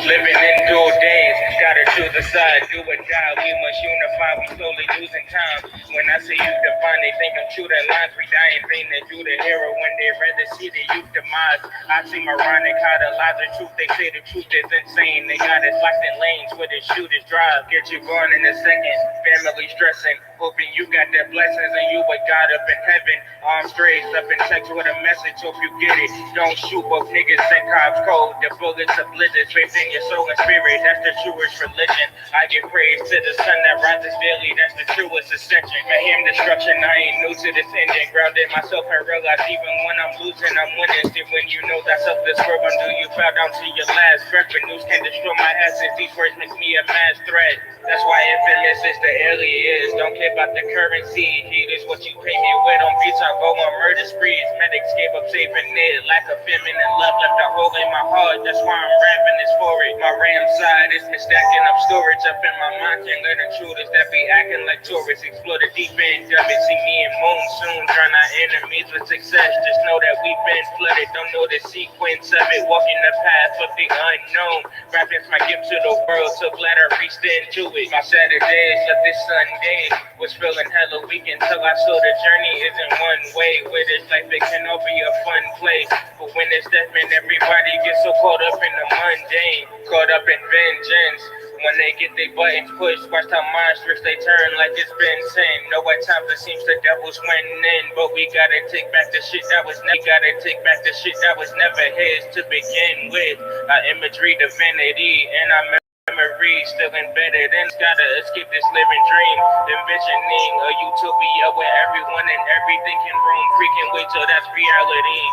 Living in dual days, gotta choose a side, do or die. We must unify, we slowly losing time. When I say youth divine, they think I'm true to lines. We die in vain to do the hero when they rather see the youth demise. I seem ironic how the lies are truth. They say the truth is insane. They got us locked in lanes where the shooters drive. Get you going in a second, family stressing. Hoping you got their blessings and you with God up in heaven. Arms raised up in text with a message, hope you get it. Don't shoot both niggas send cops cold. The bullets of blizzards, faith in your soul and spirit, that's the truest religion. I give praise to the sun that rises daily, that's the truest ascension. Mayhem destruction, I ain't new to this engine. Grounded myself and realize even when I'm losing, I'm winning. See, when you know that's up this world, until you bow down to your last breath. But news can destroy my essence, these words make me a mass threat. That's why infamous is the alias. Don't care about the currency. Heat is what you pay me with. On beats, I go on murder sprees. Medics gave up saving it. Lack of feminine love left a hole in my heart. That's why I'm rapping this for it. My RAM side is been stacking up storage up in my mind. Can't let intruders that be acting like tourists explore the deep end of it. See me and Moon soon. Drown our enemies with success. Just know that we've been flooded. Don't know the sequence of it. Walking the path of the unknown. Rapping's my gift to the world. So glad I reached into it. My Saturdays, left this Sunday was feeling hella weak until I saw the journey isn't one way. With this life, it can all be a fun place. But when it's death, man, everybody gets so caught up in the mundane, caught up in vengeance. When they get their buttons pushed, watch how mind tricks they turn like it's been sin. Know at times it seems the devil's winning, but we gotta take back the shit that was never his to begin with. Our imagery, divinity, and our memories still embedded in. Gotta escape this living dream, envisioning a utopia where everyone and everything can roam free. Can't wait till that's reality.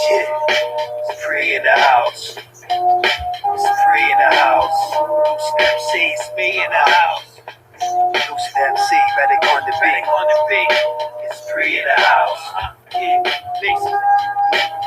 Shit. It's free in the house. It's free in the house. Lucid MC, it's me in the house. Lucid MC, ready on the beat. It's free in the house. Yeah, listen.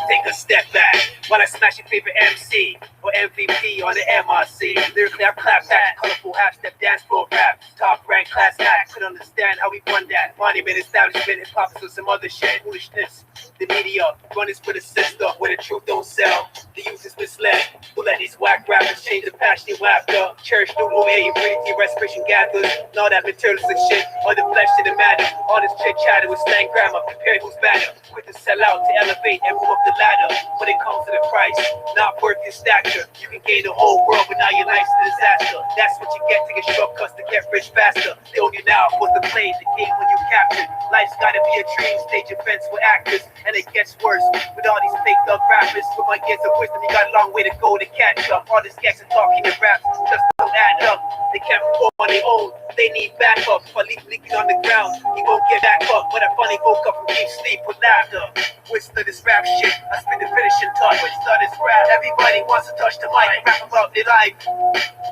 Take a step back while I smash your favorite MC or MVP on the MRC. Lyrically, I clap back, colorful half-step dance floor rap. Top rank class act, could understand how we run that. Monument establishment, hip-hop is some other shit. Foolishness, the media, run this with a sister, where the truth don't sell. The youth is misled, who let these whack rappers change the passionate laughter. Cherish the way you breathe, your respiration gathers. And all that materialistic shit, all the flesh didn't matter. All this chit-chatter with slang grammar, prepared who's better. Quick to sell out, to elevate and move up the ladder. When it comes to the price, not worth your stature. You can gain the whole world, but now your life's a disaster. That's what you get, taking shortcuts to get rich faster. They own you now, what's the play, the game when you captured. Life's gotta be a dream, stage events for actors. And it gets worse with all these fake thug rappers. With my years of wisdom, you got a long way to go to catch up. All this gas and talking and raps just don't add up. They can't perform on their own, they need backup. If I leave leaking on the ground, he won't get back up. When I finally woke up from deep sleep with laughter. Whisper this rap shit, I spit the finishing touch. When start this rap, everybody wants to touch the mic, rap about their life,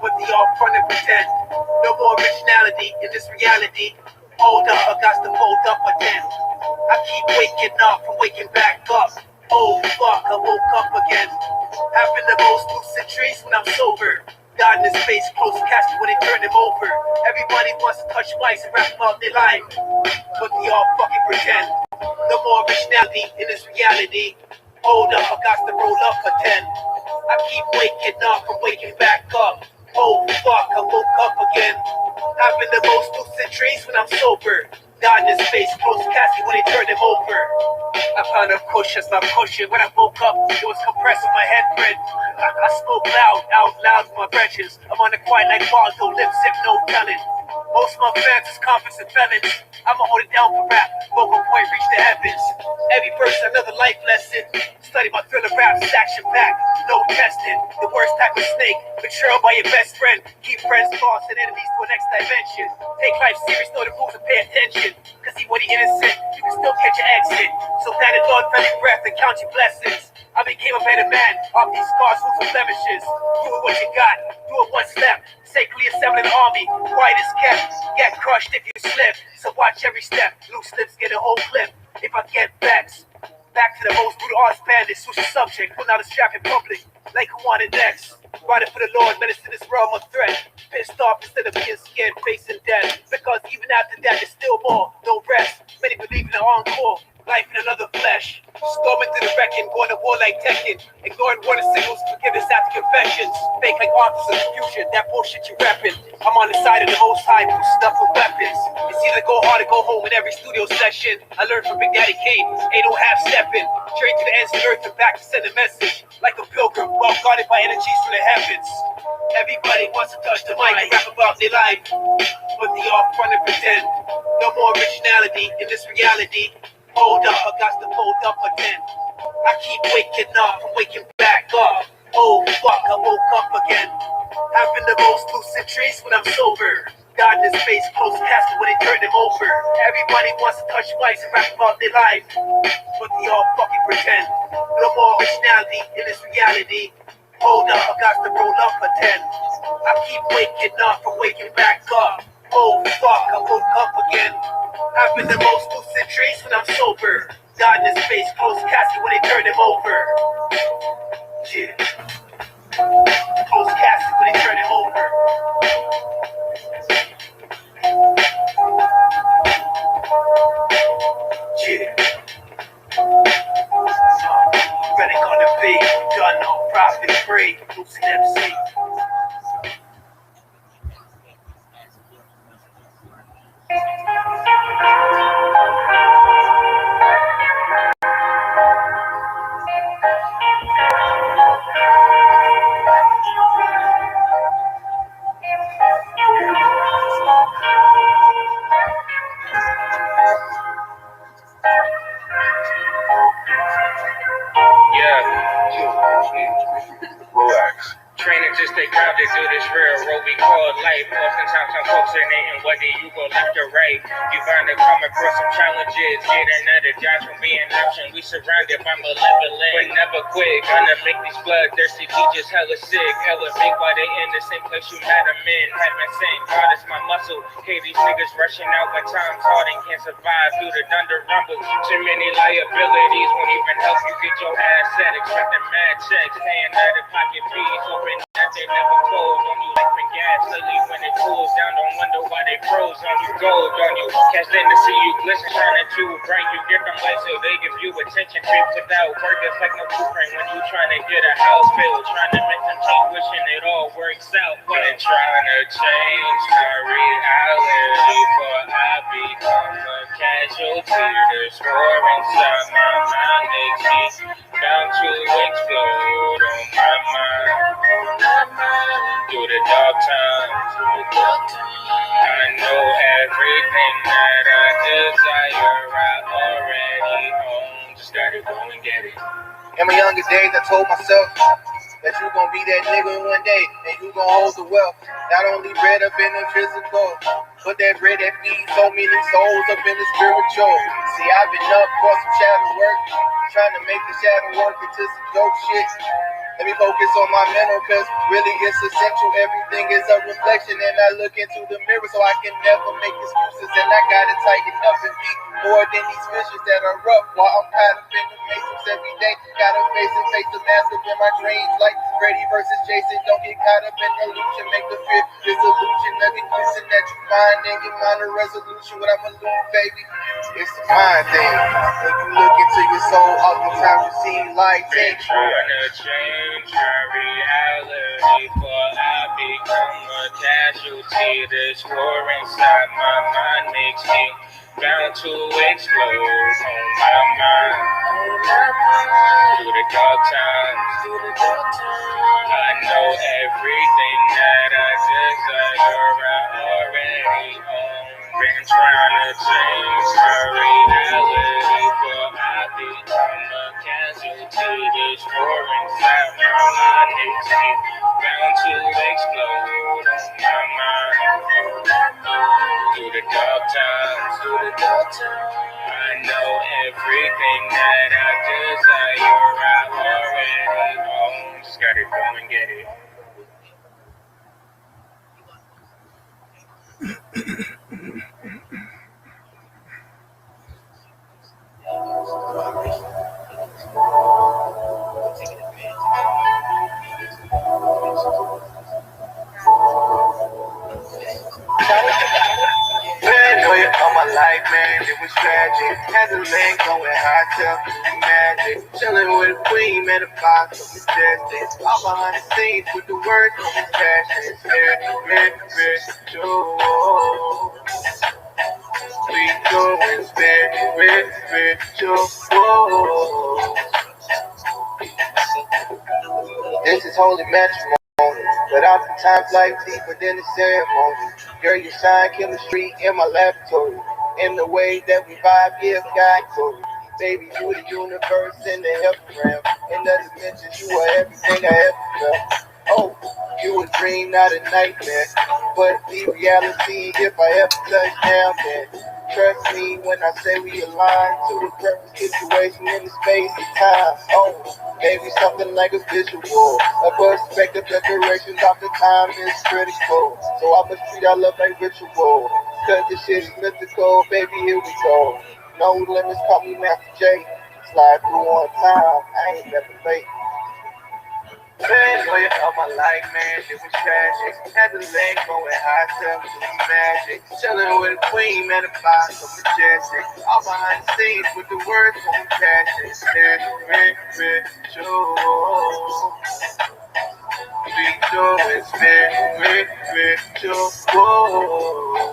but they all front and pretend. No more originality in this reality. Hold up, I got to fold up again. I keep waking up from waking back up. Oh fuck, I woke up again. Having the most lucid dreams when I'm sober. God in his face, close casket when they turn him over. Everybody wants to touch mics and rap about their life, but they all fucking pretend. No more originality in this reality. Hold up, I got to roll up a 10. I keep waking up from waking back up. Oh fuck, I woke up again. Having the most lucid dreams when I'm sober. God in his face, close casket when they turn him over. I found a push, I stopped pushing. When I woke up, it was compressed with my head print. I spoke out loud with my branches. I'm on the quiet like Waldo, lip zip, no telling. Most of my fans is convicts and felons. I'ma hold it down for rap, vocal point reach the heavens. Every verse another life lesson. Study my thriller raps, action packed, no testing. The worst type of snake, betrayal by your best friend. Keep friends false and enemies to a next dimension. Take life serious, know the rules and pay attention. Cause see what he innocent, you can still be catch your exit. So thank the Lord for every breath and count your blessings. I became a better man off these scars full of blemishes. Do it what you got, do it what's left. Safely assembling an army, quiet is kept. Get crushed if you slip, so watch every step. Loose lips get a whole clip. If I get vexed, back to the most brutal arts bandit. Switch the subject, pulling out a strap in public. Like who wanted next? Riding for the Lord, medicine this realm of threat. Pissed off instead of being scared, facing death. Because even after that, there's still more, no rest. Many believe in the encore, life in another flesh. Storming through the wrecking, going to war like Tekken. Ignoring warning signals, forgiveness after confessions. Fake like authors of confusion, that bullshit you rapping. I'm on the side of the most high, who stuff with weapons. It's either go hard or go home in every studio session. I learned from Big Daddy Kane, ain't no half stepping. Straight to the ends of the earth and back to send a message. Like a pilgrim, well guarded by energies from the heavens. Everybody wants to touch the mic and rap about their life, but they all front and pretend. No more originality in this reality. Hold up, I got to hold up again. I keep waking up, I'm waking back up. Oh fuck, I woke up again. Having the most lucid dreams when I'm sober. God in his face, close casket when they turn him over. Everybody wants to touch mics and rap about their life, but they all fucking pretend. No more originality in this reality. Hold up, I got to roll up a 10. I keep waking up, I'm waking back up. Oh fuck, I woke up again. Having the most lucid dreams when I'm sober. God in his face, close casket when they turn him over. Yeah. Close casket when they turn him over. Yeah. Ready gonna be done on profit free. Lucid MC. Relax. Training to stay grounded through this railroad we call life. Oftentimes I'm focusing whether you go left or right. You find to come across some challenges, getting out of jobs from being an option. We surrounded by malevolent, but never quit. Gonna make these bloodthirsty teachers hella sick. Hella big while they in the same place you had them in. Haven't sent God is my muscle. Hey, these niggas rushing out when time's hard and can't survive through the thunder rumble. Too many liabilities won't even help you get your ass set. Expecting mad checks, paying out of pocket fees, hoping that they never close on you like from gas lately. When it cools down, don't wonder why they froze on you. Gold on you, catch them to see you glisten, trying to bring you different ways so they give you attention. Trips without work, it's like no blueprint when you trying to get a house built. Trying to make them change, wishing it all works out. But trying to change my reality, for I become a casualty. This war inside my mind makes me bound to explode on my mind. Through the dark times, I know everything that I desire, I already own. Just gotta go and get it. In my younger days, I told myself that you gon' be that nigga one day, and you gon' hold the wealth. Not only bread up in the physical, but that bread that feeds so many souls up in the spiritual. See, I've been up for some shadow work, trying to make the shadow work into some dope shit. Let me focus on my mental, cause really it's essential. Everything is a reflection, and I look into the mirror so I can never make excuses. And I gotta tighten up and be more than these visions that are rough. While I'm caught up in the matrix every day, gotta face the mask up in my dreams. Like Freddy versus Jason, don't get caught up in illusion. Make the fear dissolution of illusion that you find in your mind a resolution. What I'ma lose, baby, it's the mind thing. When you look into your soul, oftentimes you see light Been change. trying to change my reality, for I become a casualty. This war inside my mind makes me bound to explode on my mind. Through the dark times, I know everything that I desire, I already own. Been trying to change my reality, for I become a casualty. This war inside my mind makes me bound to explode on my mind. Through the dark times, I know Everything that I desire, I already own. Just gotta go and get it. Paranoia on my life, man, it was tragic. Had the leg going high, tell me magic. Chilling with a queen, man, a box so majestic. All behind the scenes with the words on his passion. Spiritual. We going spiritual. This is holy matrimony, but oftentimes life deeper than the ceremony. Girl, you shine chemistry in my laboratory. In the way that we vibe, give God glory. Baby, you the universe in the heaven realm. In the dimensions, you are everything I ever felt. Oh, you a dream, not a nightmare. But the reality, if I ever touch down there. Trust me when I say we align to the perfect situation in the space and time. Oh, maybe something like a visual, a perspective decorations off the time is critical. So I must treat our love like ritual. Cause this shit is mythical, baby, here we go. No limits, call me Master J. Slide through on time, I ain't never late. Paranoia of my life, man, it was tragic. Had the leg going high, tell me magic. Chilling with a queen, man, a vibe so majestic. All behind the scenes with the words on passion. Spiritual. We doing spiritual.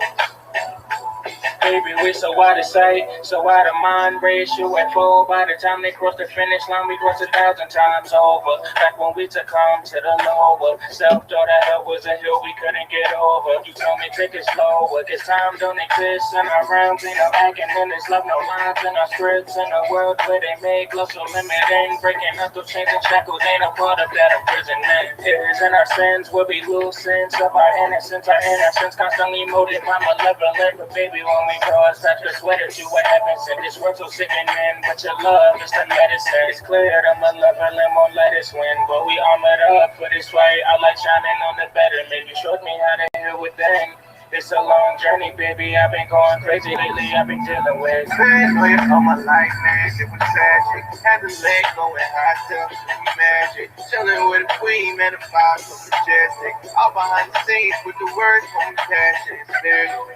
Baby, we so out of sight, so out of mind. Ratio at 4. By the time they cross the finish line, we crossed 1,000 times over. Back when we took home to the lower. Self thought that hell was a hill we couldn't get over. You told me take it slower. This time don't exist in our realms. Ain't no acting in this love, no lines in our scripts. In a world where they make love so limiting. Breaking up those chains and shackles ain't a part of that imprisonment. Tears and our sins will be loose sense of our innocence. Our innocence constantly molded by malevolent. But baby, when we cross, touch the sweater to what happens in this world so sickening. But your love is the medicine. It's clear the malevolent won't let us win. But we armored up for this fight. I like shining on the better. Maybe showed me how to heal within. It's a long journey, baby. I've been going crazy lately. I've been dealing with Paranoia of my life, man, it was tragic. Had the leg going high, tell me magic. Chilling with a queen, man, a vibe so majestic. All behind the scenes with the words on passion. Spiritual.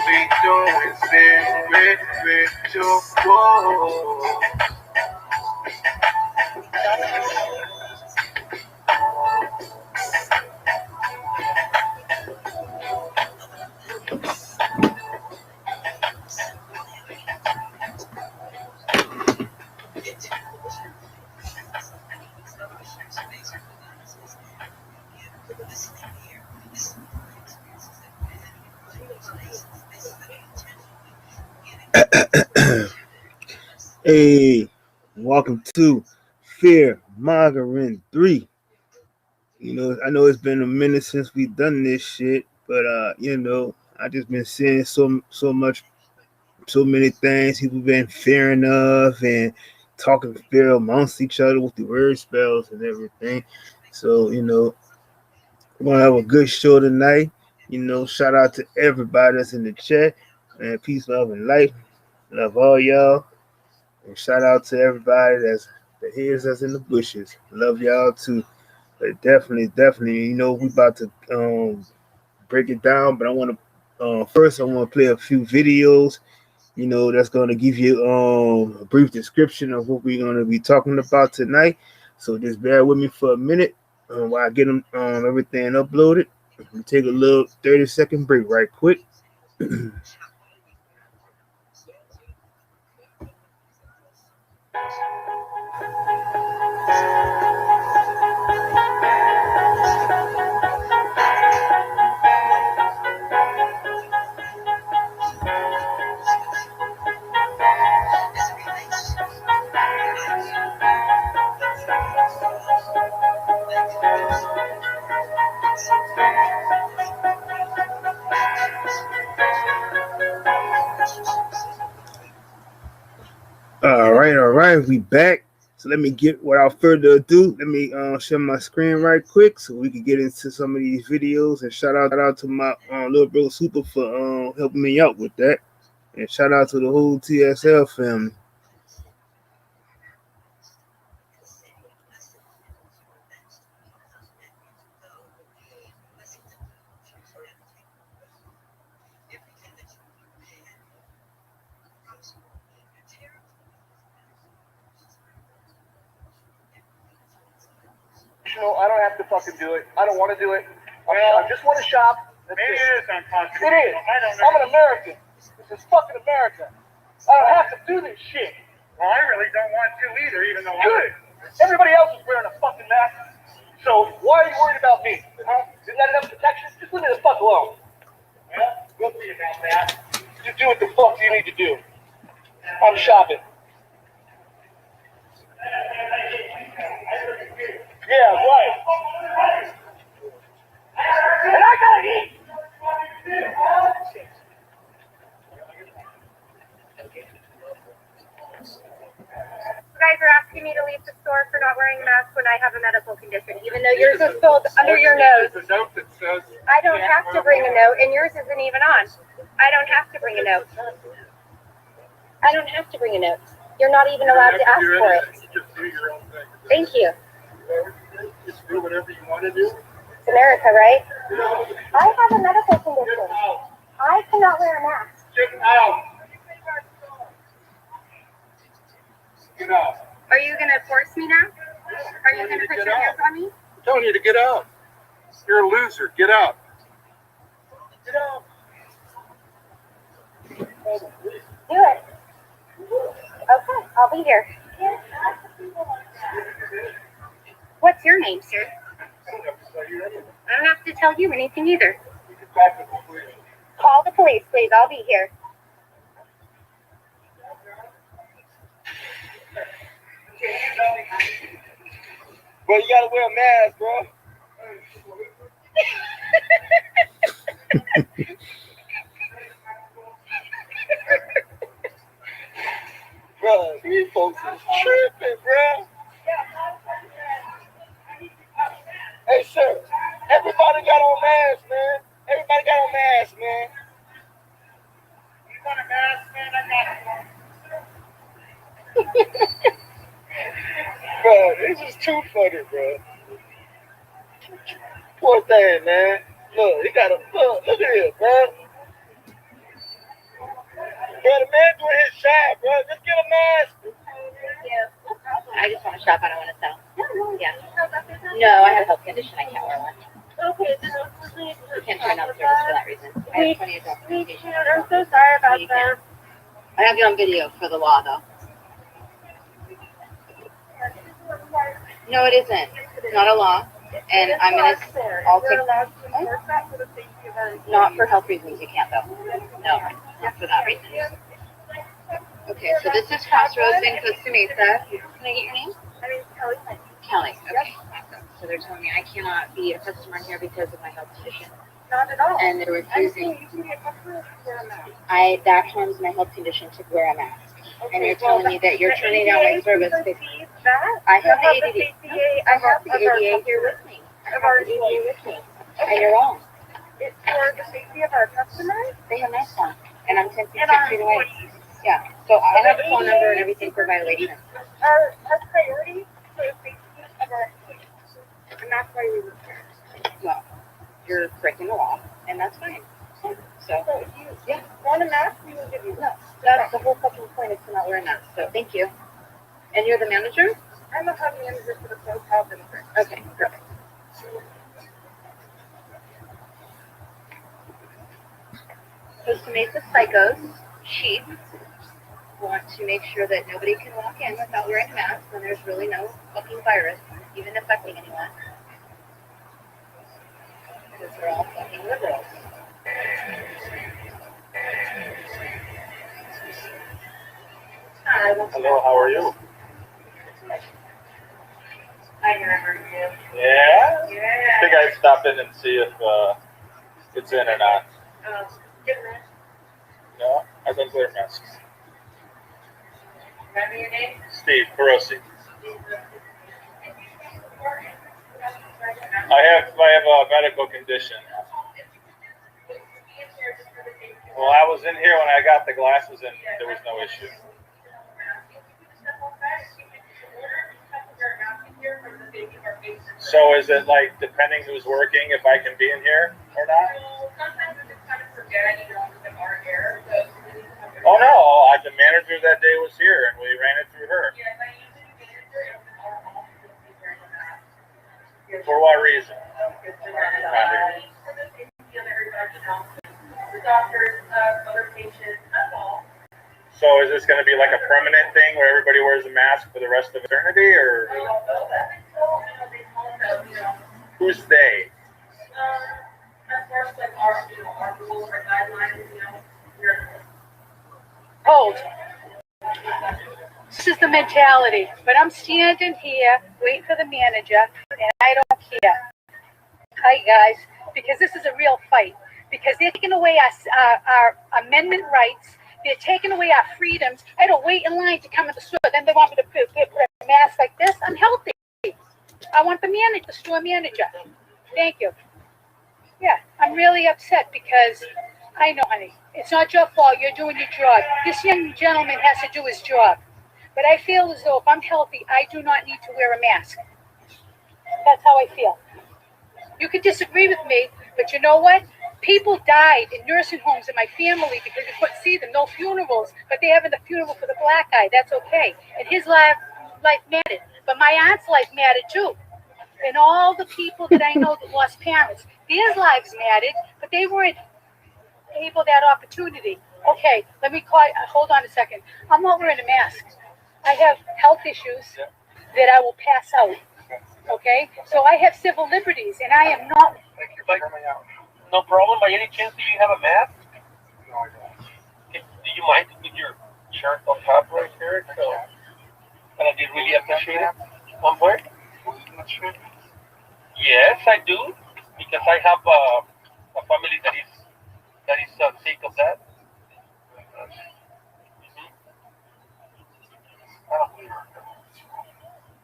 We doing spiritual. Hey, welcome to Fear Mongering 3. I know it's been a minute since we've done this shit, but I just been seeing so many things people been fearing of and talking fear amongst each other with the word spells and everything. So, we're gonna have a good show tonight. Shout out to everybody that's in the chat. And peace, love, and light. Love all y'all. And shout out to everybody that hears us in the bushes. Love y'all too. But definitely, we about to break it down. But I want to first I want to play a few videos. That's going to give you a brief description of what we're going to be talking about tonight. So just bear with me for a minute while I get them everything uploaded. We take a little 30-second break right quick. right. We back. So let me get, without further ado, let me share my screen right quick so we can get into some of these videos. And shout out to my little bro Super for helping me out with that. And shout out to the whole TSL family. I don't have to fucking do it. I don't want to do it. I just want to shop. Maybe it is unconstitutional. It is. I don't know. I'm an American. This is fucking America. I don't have to do this shit. Well, I really don't want to either, even though Good. Everybody else is wearing a fucking mask. So why are you worried about me? Huh? Isn't that enough protection? Just leave me the fuck alone. Well, we'll see about that. You do what the fuck you need to do. I'm shopping. Yeah, right. And I gotta eat. You guys are asking me to leave the store for not wearing a mask when I have a medical condition, even though yours is sold under your nose. There's a note that says I don't have to bring a note, and yours isn't even on. I don't have to bring a note. I don't have to bring a note. You're not even allowed to ask for it. Just do your own thing. Thank you. Just do whatever you want to do. It's America, right? I have a medical condition. I cannot wear a mask. Get out. Get out. Are you going to force me now? Are you going to put your hands on me? I'm telling you to get out. You're a loser. Get out. Get out. Do it. Okay, I'll be here. What's your name, sir? I don't have to tell you anything either. Call the police, please. I'll be here. Bro, you gotta wear a mask, bro. Bro, these folks is tripping, bro. Hey, sir, everybody got on masks, man. Everybody got on masks, man. You want a mask, man? I got one. Bro, this is too funny, bro. Poor thing, man. Look, he got a look at this, bro. Bro, the man doing his job, bro. Just get a mask. I just want to shop. I don't want to sell. Yeah. No, I have a health condition. I can't wear one. Okay, You can't turn on service for that reason. I have plenty of documentation. I'm so sorry about You that. can't. I have you on video for the law, though. No, it isn't. It's not a law. And I'm going to, I'll take, not for health reasons, you can't, though. No, not for that reason. Okay, so this is Crossroads in Costa Mesa. Can I get your name? My name's Kelly. Kelly. Okay, awesome. So they're telling me I cannot be a customer in here because of my health condition. Not at all. And they're refusing. You can be a customer if you wear a mask. That harms my health condition to wear a mask. And you're telling me that you're turning down my service. I have the ADA. I have the ADA here with me. I have the ADA with me. And you're wrong. It's for the safety of our customers They have masks on. And I'm 10 feet and our away. employees. Yeah. So I have the phone number and everything for violations. Our priority for the safety of our employees. And that's why we work here. Well, you're breaking the law, and that's fine. So, So if you want a mask, we will give you one. that's the whole fucking point is to not wear a mask. So thank you. And you're the manager? I'm the hub manager for the Coast Health and First. Okay, perfect. Costa Mesa Psychos, chief, want to make sure that nobody can walk in without wearing a mask when there's really no fucking virus even affecting anyone. Because they're all fucking liberals. Hi, Hello, how are you? I remember you. Yeah? Yeah. I think I'd stop in and see if it's in or not. Different. No? I've been clear masks. Steve Carosi. I have a medical condition. Well, I was in here when I got the glasses and there was no issue. So is it like depending who's working if I can be in here or not? Oh no, the manager that day was here and we ran it through her. For what reason? So is this going to be like a permanent thing where everybody wears a mask for the rest of eternity, or who's they? Hold. This is the mentality. But I'm standing here waiting for the manager, and I don't care. Hi, guys, because this is a real fight. Because they're taking away our amendment rights. They're taking away our freedoms. I don't wait in line to come to the store. Then they want me to put a mask like this. I'm healthy. I want the manager, the store manager. Thank you. Yeah, I'm really upset because I know, honey, it's not your fault. You're doing your job. This young gentleman has to do his job. But I feel as though if I'm healthy, I do not need to wear a mask. That's how I feel. You can disagree with me, but you know what? People died in nursing homes in my family because you couldn't see them. No funerals, but they're having the funeral for the black guy. That's okay. And his life mattered. But my aunt's life mattered too. And all the people that I know that lost parents, their lives mattered, but they weren't able that opportunity. Okay, let me hold on a second. I'm not wearing a mask. I have health issues that I will pass out. Okay? So I have civil liberties, and I am not. Thank you for coming out. No problem. By any chance, do you have a mask? No, I don't. Do you mind to put your shirt on top right here? So, and I did really appreciate it. One more? Yes, I do, because I have a family that is sick of that.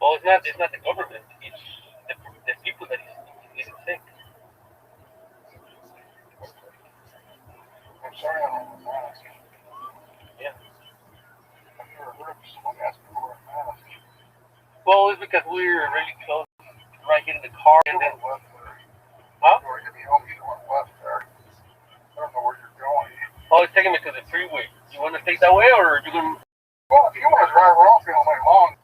Well, it's not the government. It's the people that is sick. I'm sorry, I don't have a mask. Yeah. I've never heard of someone asking for a mask. Well, it's because we're really close, right here in the car, and then. Huh? Or give me home, you don't left there. I don't know where you're going. Oh, it's taking me to the freeway. You want to take that way, or are you going to? Well, if you want to drive around all night long.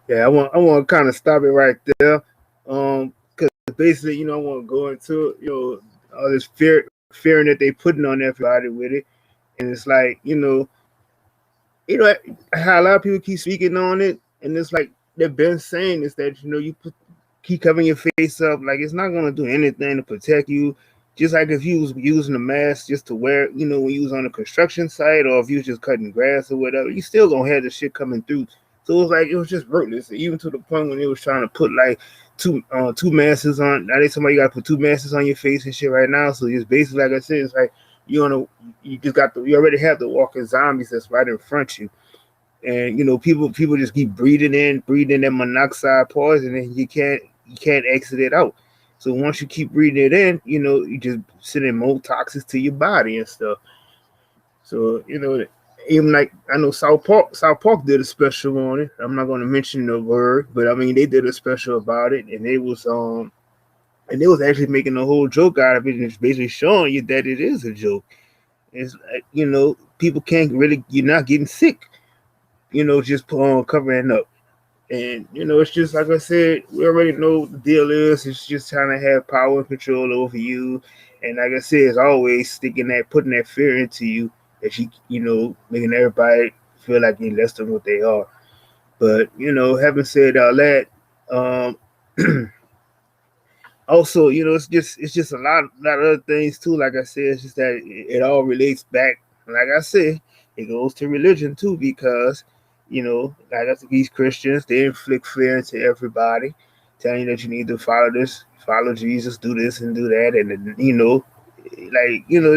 Yeah, I want to kind of stop it right there. Because basically, I want to go into, all this fearing that they putting on everybody with it. And it's like, how a lot of people keep speaking on it. And it's like, they've been saying is that, keep covering your face up. Like, it's not going to do anything to protect you. Just like if you was using a mask just to wear, when you was on a construction site, or if you was just cutting grass or whatever, you still going to have the shit coming through. So it was just rootless, even to the point when they was trying to put like two masks on. Now somebody got to put two masks on your face and shit right now. So it's basically, like I said, it's like you already have the walking zombies that's right in front of you, and people just keep breathing that monoxide poison, and you can't exit it out. So once you keep breathing it in, you just sending more toxins to your body and stuff. So even like I know South Park did a special on it. I'm not going to mention the word, but I mean they did a special about it, and they was actually making a whole joke out of it, and it's basically showing you that it is a joke. It's people can't really, you're not getting sick, just covering up, and it's just like I said, we already know what the deal is. It's just trying to have power and control over you, and like I said, it's always putting that fear into you. That making everybody feel like they're less than what they are. But having said all that, also it's just a lot of other things too. Like I said, it's just that it all relates back. Like I said, it goes to religion too, because like I said, these Christians, they inflict fear into everybody, telling you that you need to follow this, follow Jesus, do this and do that, and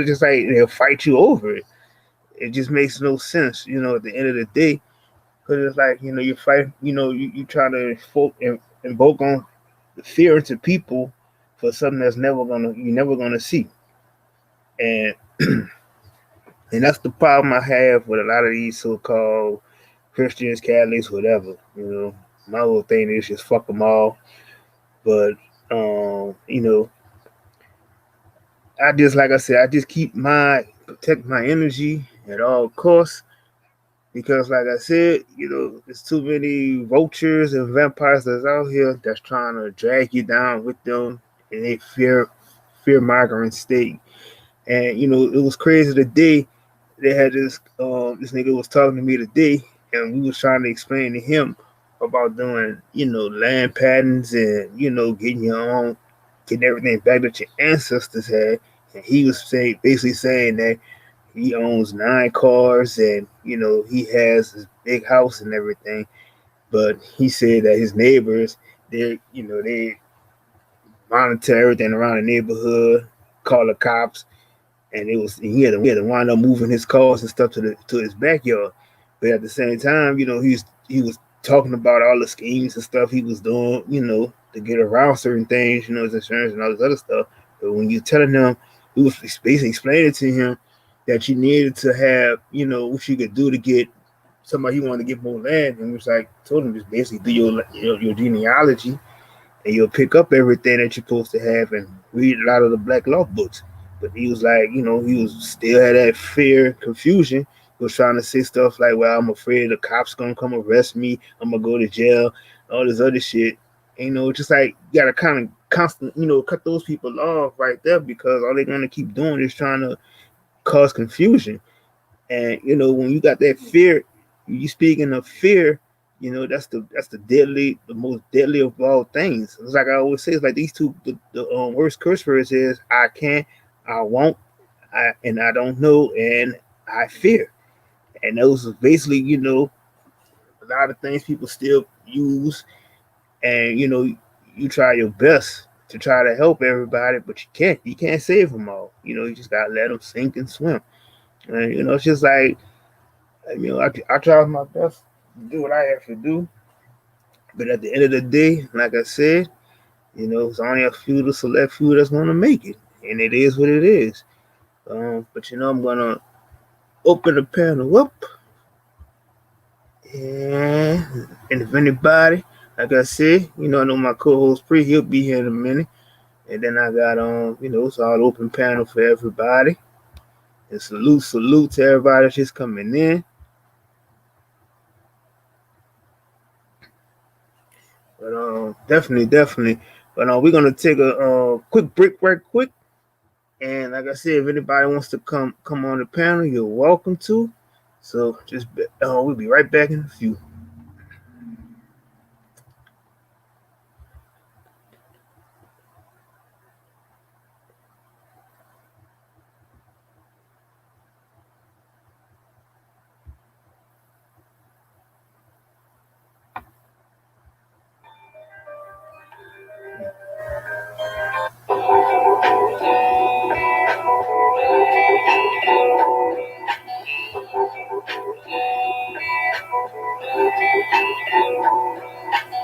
just like they'll fight you over it. It just makes no sense, at the end of the day. Because it's like, you fight, you try to invoke on the fear into people for something that's you're never gonna see. And and that's the problem I have with a lot of these so-called Christians, Catholics, whatever. My whole thing is just fuck them all. But I just, like I said, I just protect my energy at all costs, because, like I said, there's too many vultures and vampires that's out here that's trying to drag you down with them in a fear mongering state. And it was crazy today. They had this nigga was talking to me today, and we was trying to explain to him about doing land patents and getting everything back that your ancestors had. And he was basically saying that he owns 9 cars, and he has this big house and everything. But he said that his neighbors, they monitor everything around the neighborhood, call the cops, and he had to wind up moving his cars and stuff to his backyard. But at the same time, he was talking about all the schemes and stuff he was doing, to get around certain things, his insurance and all this other stuff. But when you're telling him, he was basically explaining to him that you needed to have, what you could do to get somebody he wanted to get more land, and it was like, told him just basically do your genealogy, and you'll pick up everything that you're supposed to have and read a lot of the black law books. But he was like, he was still had that fear, confusion. He was trying to say stuff like, well, I'm afraid the cops gonna come arrest me, I'm gonna go to jail, all this other shit. And, just like, you gotta kind of cut those people off right there, because all they're gonna keep doing is trying to cause confusion. And when you got that fear, you speaking of fear, that's the most deadly of all things. It's like I always say, it's like these two, the worst curse words is I can't, I won't, and I don't know, and I fear. And those are basically, a lot of things people still use. And you try your best to try to help everybody, but you can't save them all. You just gotta let them sink and swim. And it's just like, I try my best to do what I have to do, but at the end of the day, like I said, it's only a few, the select few that's gonna make it, and it is what it is. But I'm gonna open the panel up, and if anybody, like I said, I know my co-host Pre, he'll be here in a minute, and then I got it's all open panel for everybody. And salute to everybody that's just coming in. But definitely. But we're gonna take a quick break, right quick. And like I said, if anybody wants to come on the panel, you're welcome to. So just we'll be right back in a few.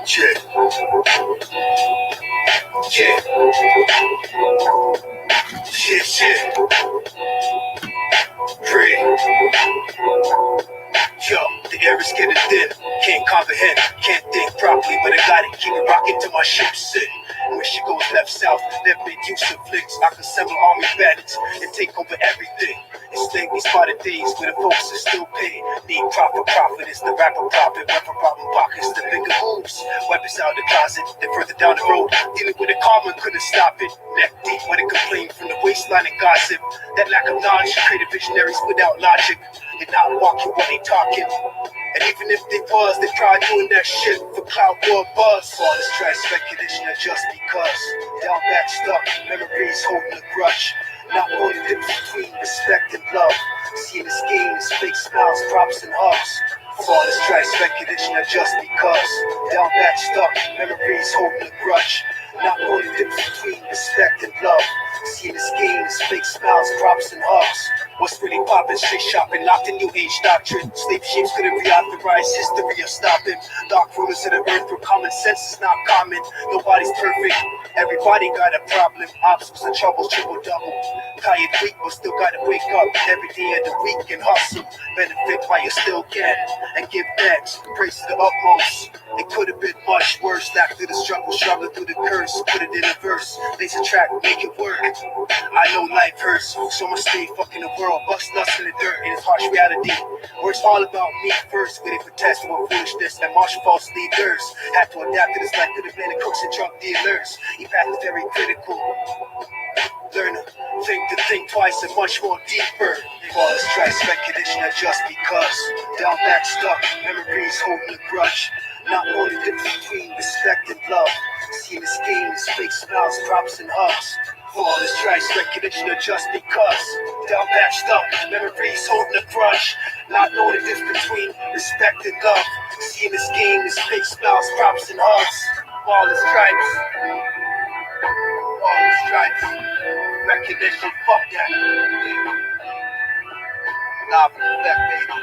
Shit. Free. Yo, the air is getting thin. Can't comprehend, can't think properly, but I gotta keep it rocking till my ship sit. When she goes left south, left mid use of flicks. I can assemble army bandits and take over everything. Instead, we spotted days where the folks are still paid. Need profit is the rapper profit. Rapper problem pockets, the bigger moves. Weapons out of the closet, then further down the road. Dealing with a karma, couldn't stop it. Neck deep when it complained from the waistline and gossip. That lack of knowledge created visionaries without logic. They're not walking when they talking. And even if they was, they probably doing that shit for clout or buzz. All this trash speculation are just because. Down back stuck, memories holding a grudge. Not knowing the difference between respect and love. Seeing this game is fake smiles, props and hugs. All this trash speculation are just because. Down back stuck, memories holding a grudge. Not knowing the difference between respect and love. Seeing this game is fake smiles, props and hugs. What's really poppin'? Street shopping, locked in new age doctrine. Sleep sheeps couldn't reauthorize history or stop him. Dark rulers of the earth where common sense is not common. Nobody's perfect, everybody got a problem. Obstacles and troubles, triple double. Tired weak, but still gotta wake up every day of the week and hustle. Benefit while you still can, and give thanks, praise to the utmost. It could have been much worse. Lack through the struggle, struggle through the curse. Put it in a verse, lace a track, make it work. I know life hurts, so I'ma stay fucking the world. Bust nuts in the dirt in its harsh reality. Where it's all about me first, waiting for tests more foolishness that martial false leaders. Have to adapt to this life through the men of crooks and drug dealers. Your path is very critical. Learn to think twice and much more deeper. All this stress, recognition of just because. Down back stuck, memories holding a grudge. Not knowing the difference between respect and love. Seeing the schemes, fake smiles, props and hugs. All this stress, recognition of just because. Down back stuck, memories holding a grudge. Not knowing the difference between respect and love. Seeing the schemes, fake smiles, props and hugs. All the stripes. All the stripes. Recognition, fuck that. Nah, for that, baby.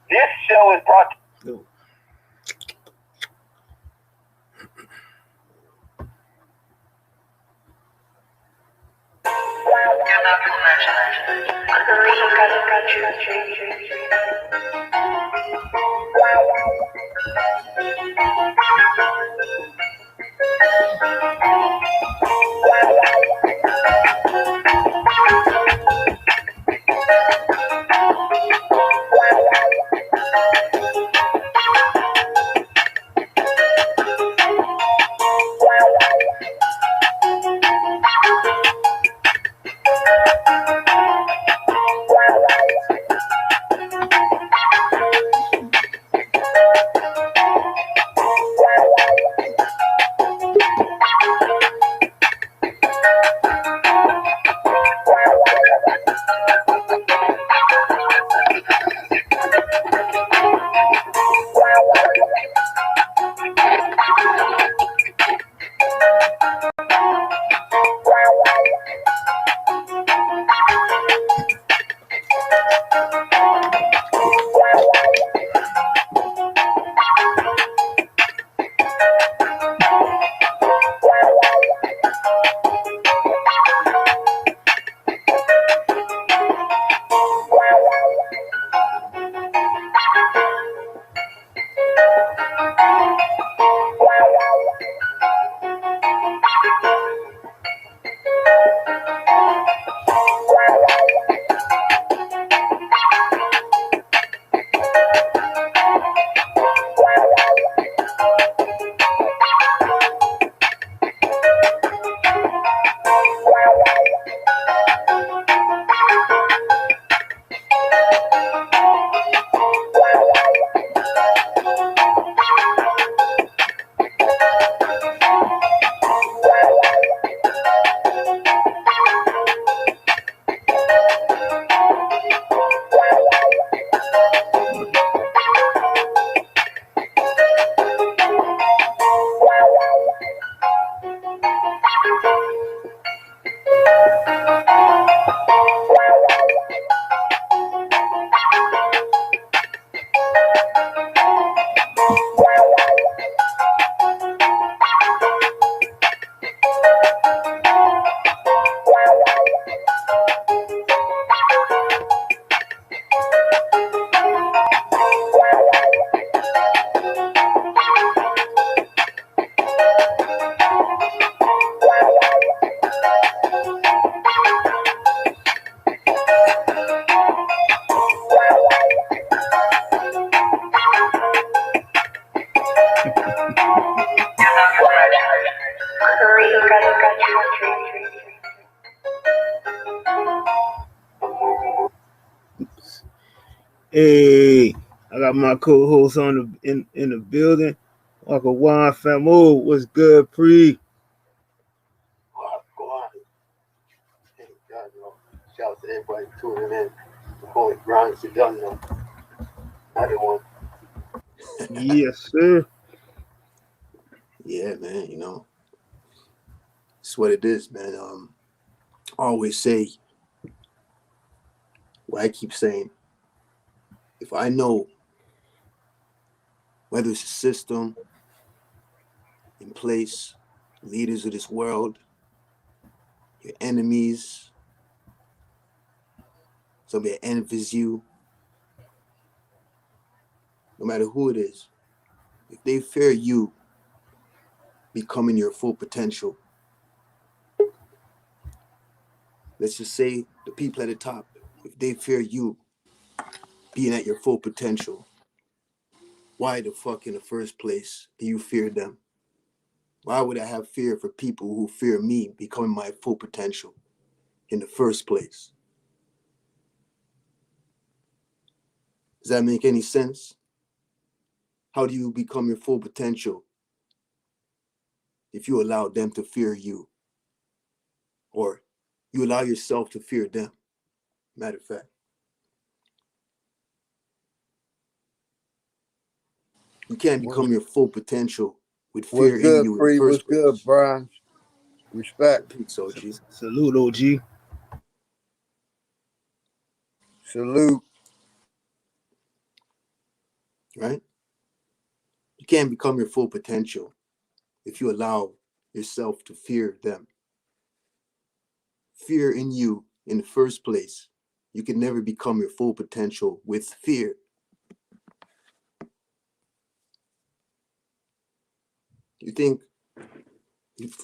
This show is brought to No. Hey, I got my co-host on in the building. Walker Wine Famo, what's good, Pre? Go on. Thank God, no. Shout out to everybody tuning in. The Holy Grind done though. Another one. Yes, sir. Yeah, man, it's what it is, man. I always say what I keep saying. If I know whether it's a system in place, leaders of this world, your enemies, somebody that envies you, no matter who it is, if they fear you becoming your full potential, let's just say the people at the top, if they fear you being at your full potential, why the fuck in the first place do you fear them? Why would I have fear for people who fear me becoming my full potential in the first place? Does that make any sense? How do you become your full potential if you allow them to fear you? Or you allow yourself to fear them? Matter of fact. You can't become your full potential with fear What's good, in you in the Free? What's first place. good, Brian? Respect. Peace, OG. Salute, OG. Salute. Right? You can't become your full potential if you allow yourself to fear them. Fear in you in the first place. You can never become your full potential with fear. You think,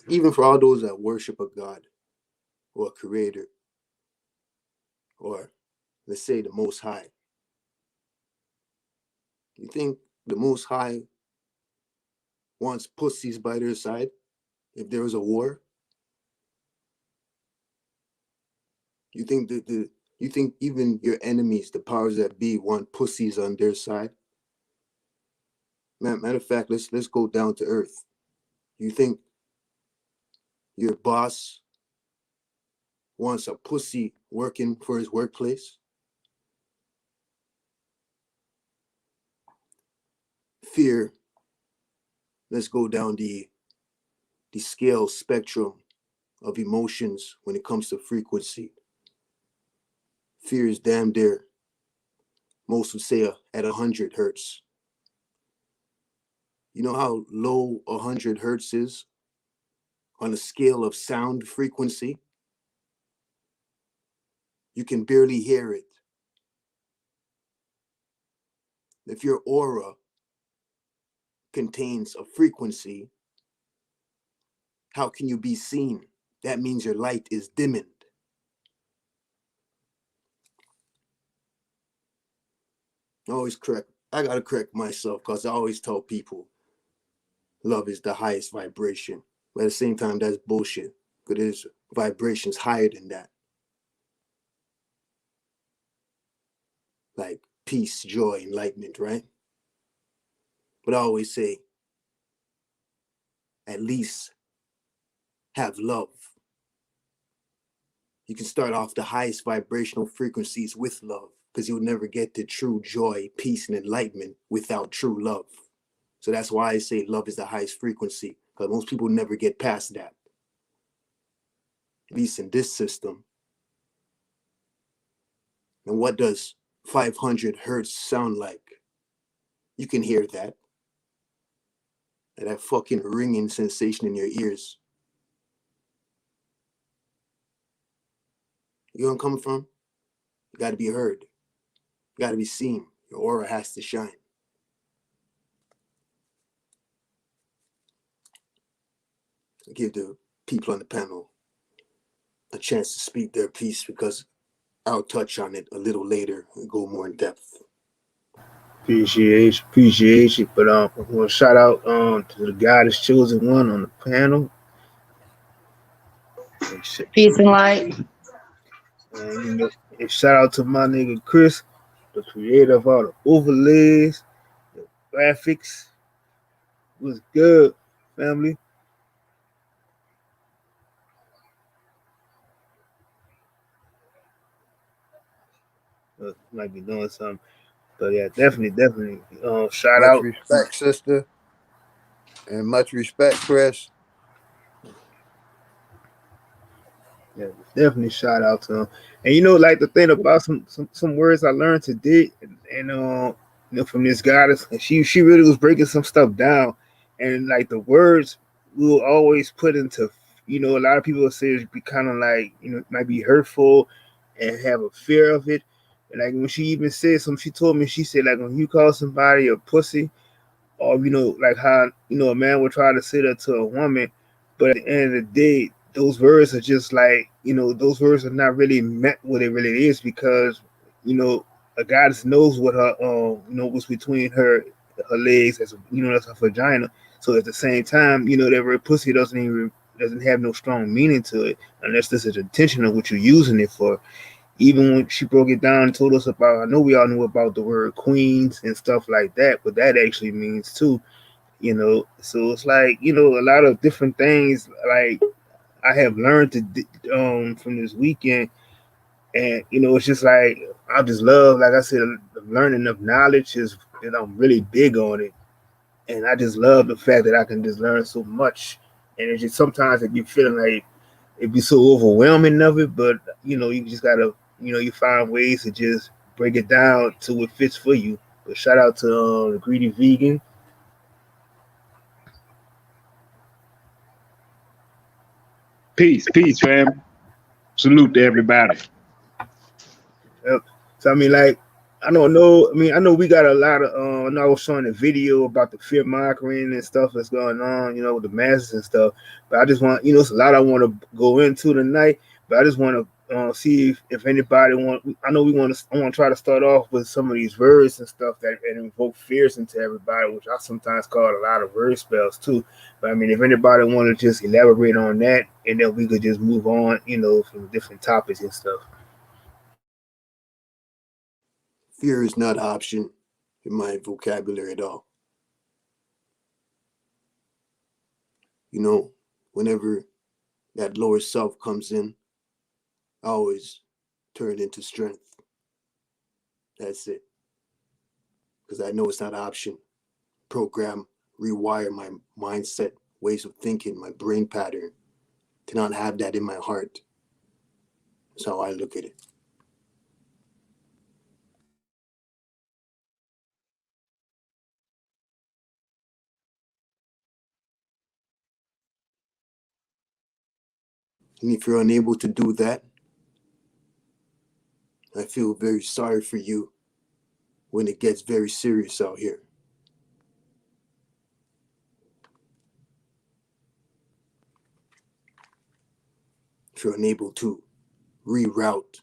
even for all those that worship a God or a creator, or let's say the Most High, you think the Most High wants pussies by their side if there was a war? You think you think even your enemies, the powers that be, want pussies on their side? Matter of fact, let's go down to earth. You think your boss wants a pussy working for his workplace? Fear. Let's go down the scale spectrum of emotions when it comes to frequency. Fear is damn near, most would say, at 100 hertz. You know how low 100 hertz is on a scale of sound frequency? You can barely hear it. If your aura contains a frequency, how can you be seen? That means your light is dimmed. I gotta correct myself, because I always tell people love is the highest vibration. But at the same time, that's bullshit, because there's vibrations higher than that. Like peace, joy, enlightenment, right? But I always say, at least have love. You can start off the highest vibrational frequencies with love, because you'll never get to true joy, peace, and enlightenment without true love. So that's why I say love is the highest frequency, because most people never get past that. At least in this system. And what does 500 hertz sound like? You can hear that. And that fucking ringing sensation in your ears. You know where I'm coming from? You gotta be heard. You gotta be seen. Your aura has to shine. I give the people on the panel a chance to speak their piece, because I'll touch on it a little later and go more in depth. Appreciate you. But I want to shout out to the God is chosen one on the panel. Peace and light. And shout out to my nigga Chris the creator of all the overlays, the graphics. Was good, family. Might be doing something, but yeah, definitely. Shout Much out. respect, sister, and much respect, Chris. Yeah, definitely shout out to him. And you know, like the thing about some words I learned today, and you know, from this goddess, and she really was breaking some stuff down, and like the words will always put into, you know, a lot of people say it be kind of like, you know, it might be hurtful and have a fear of it. And like when she even said something, she told me, she said like when you call somebody a pussy, or you know, like how you know a man would try to say that to a woman, but at the end of the day, those words are just like, you know, those words are not really meant what it really is, because you know a goddess knows what her you know what's between her legs, as you know, that's her vagina. So at the same time, you know, that word pussy doesn't have no strong meaning to it unless this is intentional what you're using it for. Even when she broke it down and told us about, I know we all knew about the word queens and stuff like that, but that actually means too, you know. So it's like, you know, a lot of different things like I have learned to from this weekend, and you know, it's just like I just love, like I said, the learning of knowledge is, and I'm really big on it, and I just love the fact that I can just learn so much, and it's just sometimes it be feeling like it'd be so overwhelming of it, but you know, you just gotta, you know, you find ways to just break it down to what fits for you. But shout out to the Greedy Vegan. Peace, fam. Salute to everybody. Yep. So I mean, like, I don't know. I mean, I know we got a lot of. I know I was showing a video about the fear mongering and stuff that's going on, you know, with the masses and stuff. But I just want, you know, it's a lot I want to go into tonight. But I just want to see if anybody want. I know we want to. I want to try to start off with some of these words and stuff that invoke fears into everybody, which I sometimes call a lot of word spells too. But I mean, if anybody want to just elaborate on that, and then we could just move on, you know, from different topics and stuff. Fear is not an option in my vocabulary at all. You know, whenever that lower self comes in, I always turn it into strength. That's it. Because I know it's not an option. Program, rewire my mindset, ways of thinking, my brain pattern, to not have that in my heart. That's how I look at it. And if you're unable to do that, I feel very sorry for you when it gets very serious out here. If you're unable to reroute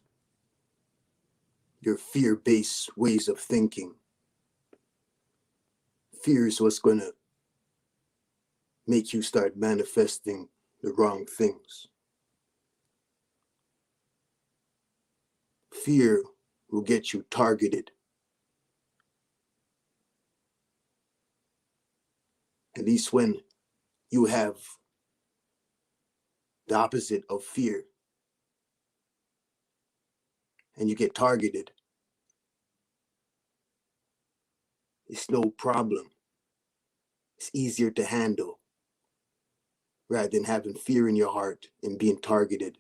your fear-based ways of thinking, fear is what's going to make you start manifesting the wrong things. Fear will get you targeted. At least when you have the opposite of fear and you get targeted, it's no problem. It's easier to handle rather than having fear in your heart and being targeted.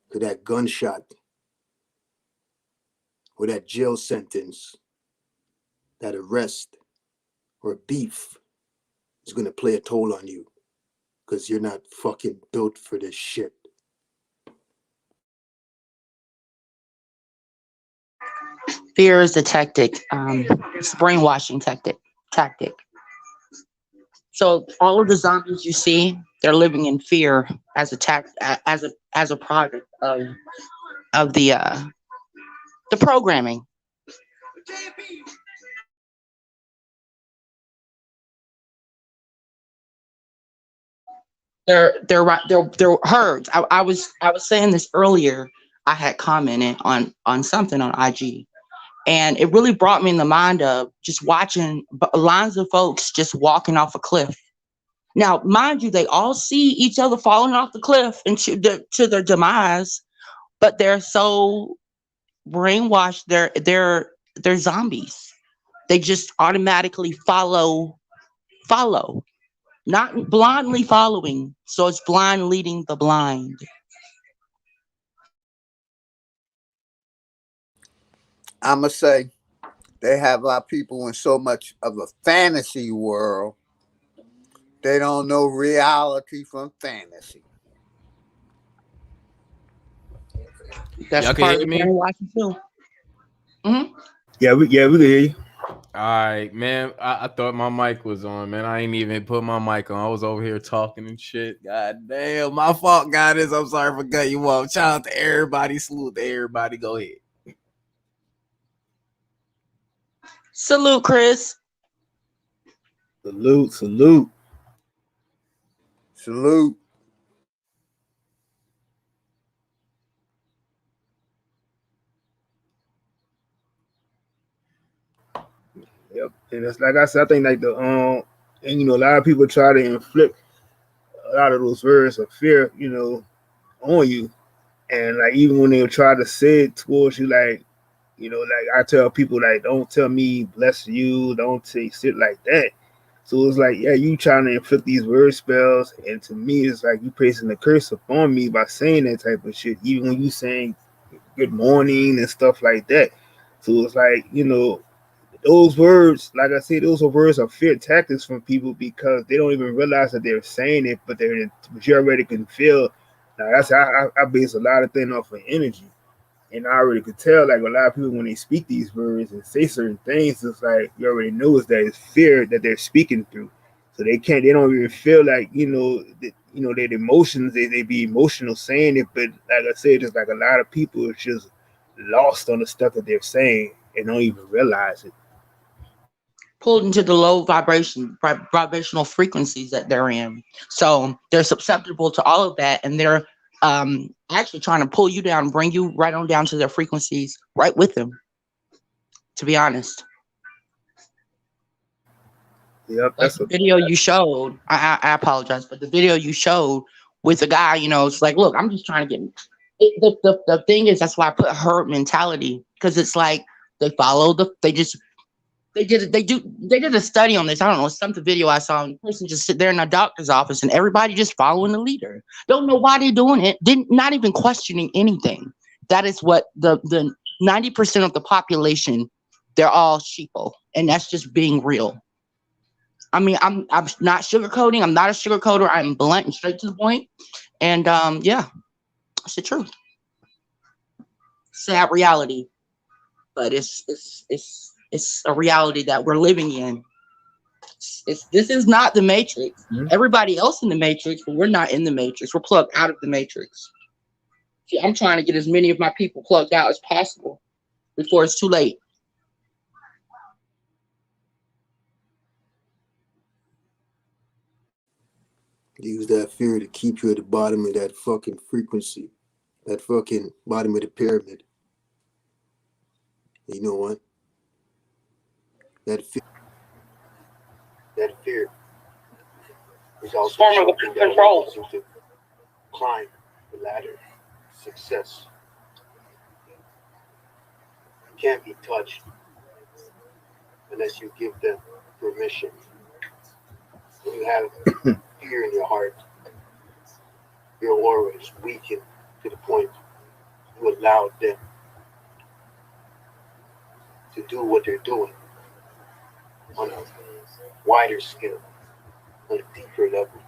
Because that gunshot or that jail sentence, that arrest or beef is going to play a toll on you because you're not fucking built for this shit. Fear is a tactic. It's a brainwashing tactic. So all of the zombies you see, they're living in fear as a product of the programming. They're herds. I was saying this earlier. I had commented on something on IG. And it really brought me in the mind of just watching lines of folks just walking off a cliff. Now, mind you, they all see each other falling off the cliff into to their demise, but they're so brainwashed. They're zombies. They just automatically follow, not blindly following. So it's blind leading the blind. I'ma say they have our people in so much of a fantasy world, they don't know reality from fantasy. That's Y'all can part of hear the me? brainwashing too. Mm-hmm. Yeah, we can hear you. All right, man. I thought my mic was on, man. I ain't even put my mic on. I was over here talking and shit. God damn, my fault, guys. I'm sorry for cutting you off. Shout out to everybody. Salute to everybody. Go ahead. Salute, Chris. Salute. Salute. Yep. And it's like I said, I think like and you know, a lot of people try to inflict a lot of those words of fear, you know, on you. And like even when they try to say it towards you, like, you know, like I tell people like, don't tell me bless you, don't say shit like that. So it's like, yeah, you trying to inflict these word spells, and to me, it's like you placing a curse upon me by saying that type of shit, even when you saying good morning and stuff like that. So it's like, you know, those words, like I said, those are words of fear tactics from people because they don't even realize that they're saying it, but you already can feel. Like I said, I base a lot of things off of energy, and I already could tell. Like a lot of people when they speak these words and say certain things, it's like you already know it's that it's fear that they're speaking through. So they don't even feel like their emotions. They be emotional saying it, but like I said, it's like a lot of people are just lost on the stuff that they're saying and don't even realize it. Pulled into the low vibrational frequencies that they're in. So they're susceptible to all of that, and they're actually trying to pull you down, bring you right on down to their frequencies, right with them. To be honest. Yep, that's the video you showed. I apologize, but the video you showed with the guy, you know, it's like, look, I'm just trying to get. The thing is, that's why I put herd mentality, because it's like they follow they did a study on this. I don't know, some video I saw. And the person just sit there in a doctor's office and everybody just following the leader. Don't know why they're doing it. Not even questioning anything. That is what the 90% of the population, they're all sheeple, and that's just being real. I mean, I'm not sugarcoating. I'm not a sugarcoater. I'm blunt and straight to the point. And yeah, it's the truth. Sad reality, but it's a reality that we're living in. This is not the Matrix. Mm-hmm. Everybody else in the Matrix, but we're not in the Matrix. We're plugged out of the Matrix. See, I'm trying to get as many of my people plugged out as possible before it's too late. Use that fear to keep you at the bottom of that fucking frequency, that fucking bottom of the pyramid. You know what? That fear is also form of control to climb the ladder of success. You can't be touched unless you give them permission. When you have fear in your heart, your aura is weakened to the point you allow them to do what they're doing on a wider scale, on a deeper level.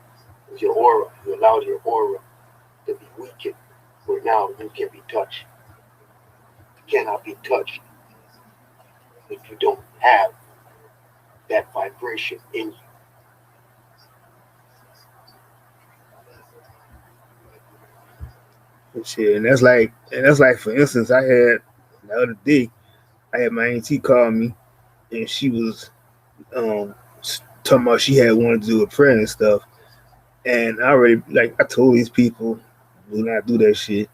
With your aura, you allow your aura to be weakened, where now you can be touched. You cannot be touched if you don't have that vibration in you. Shit, and that's like for instance, I had the other day, I had my auntie call me, and she was talking about she had wanted to do a prayer and stuff, and I already I told these people do not do that shit.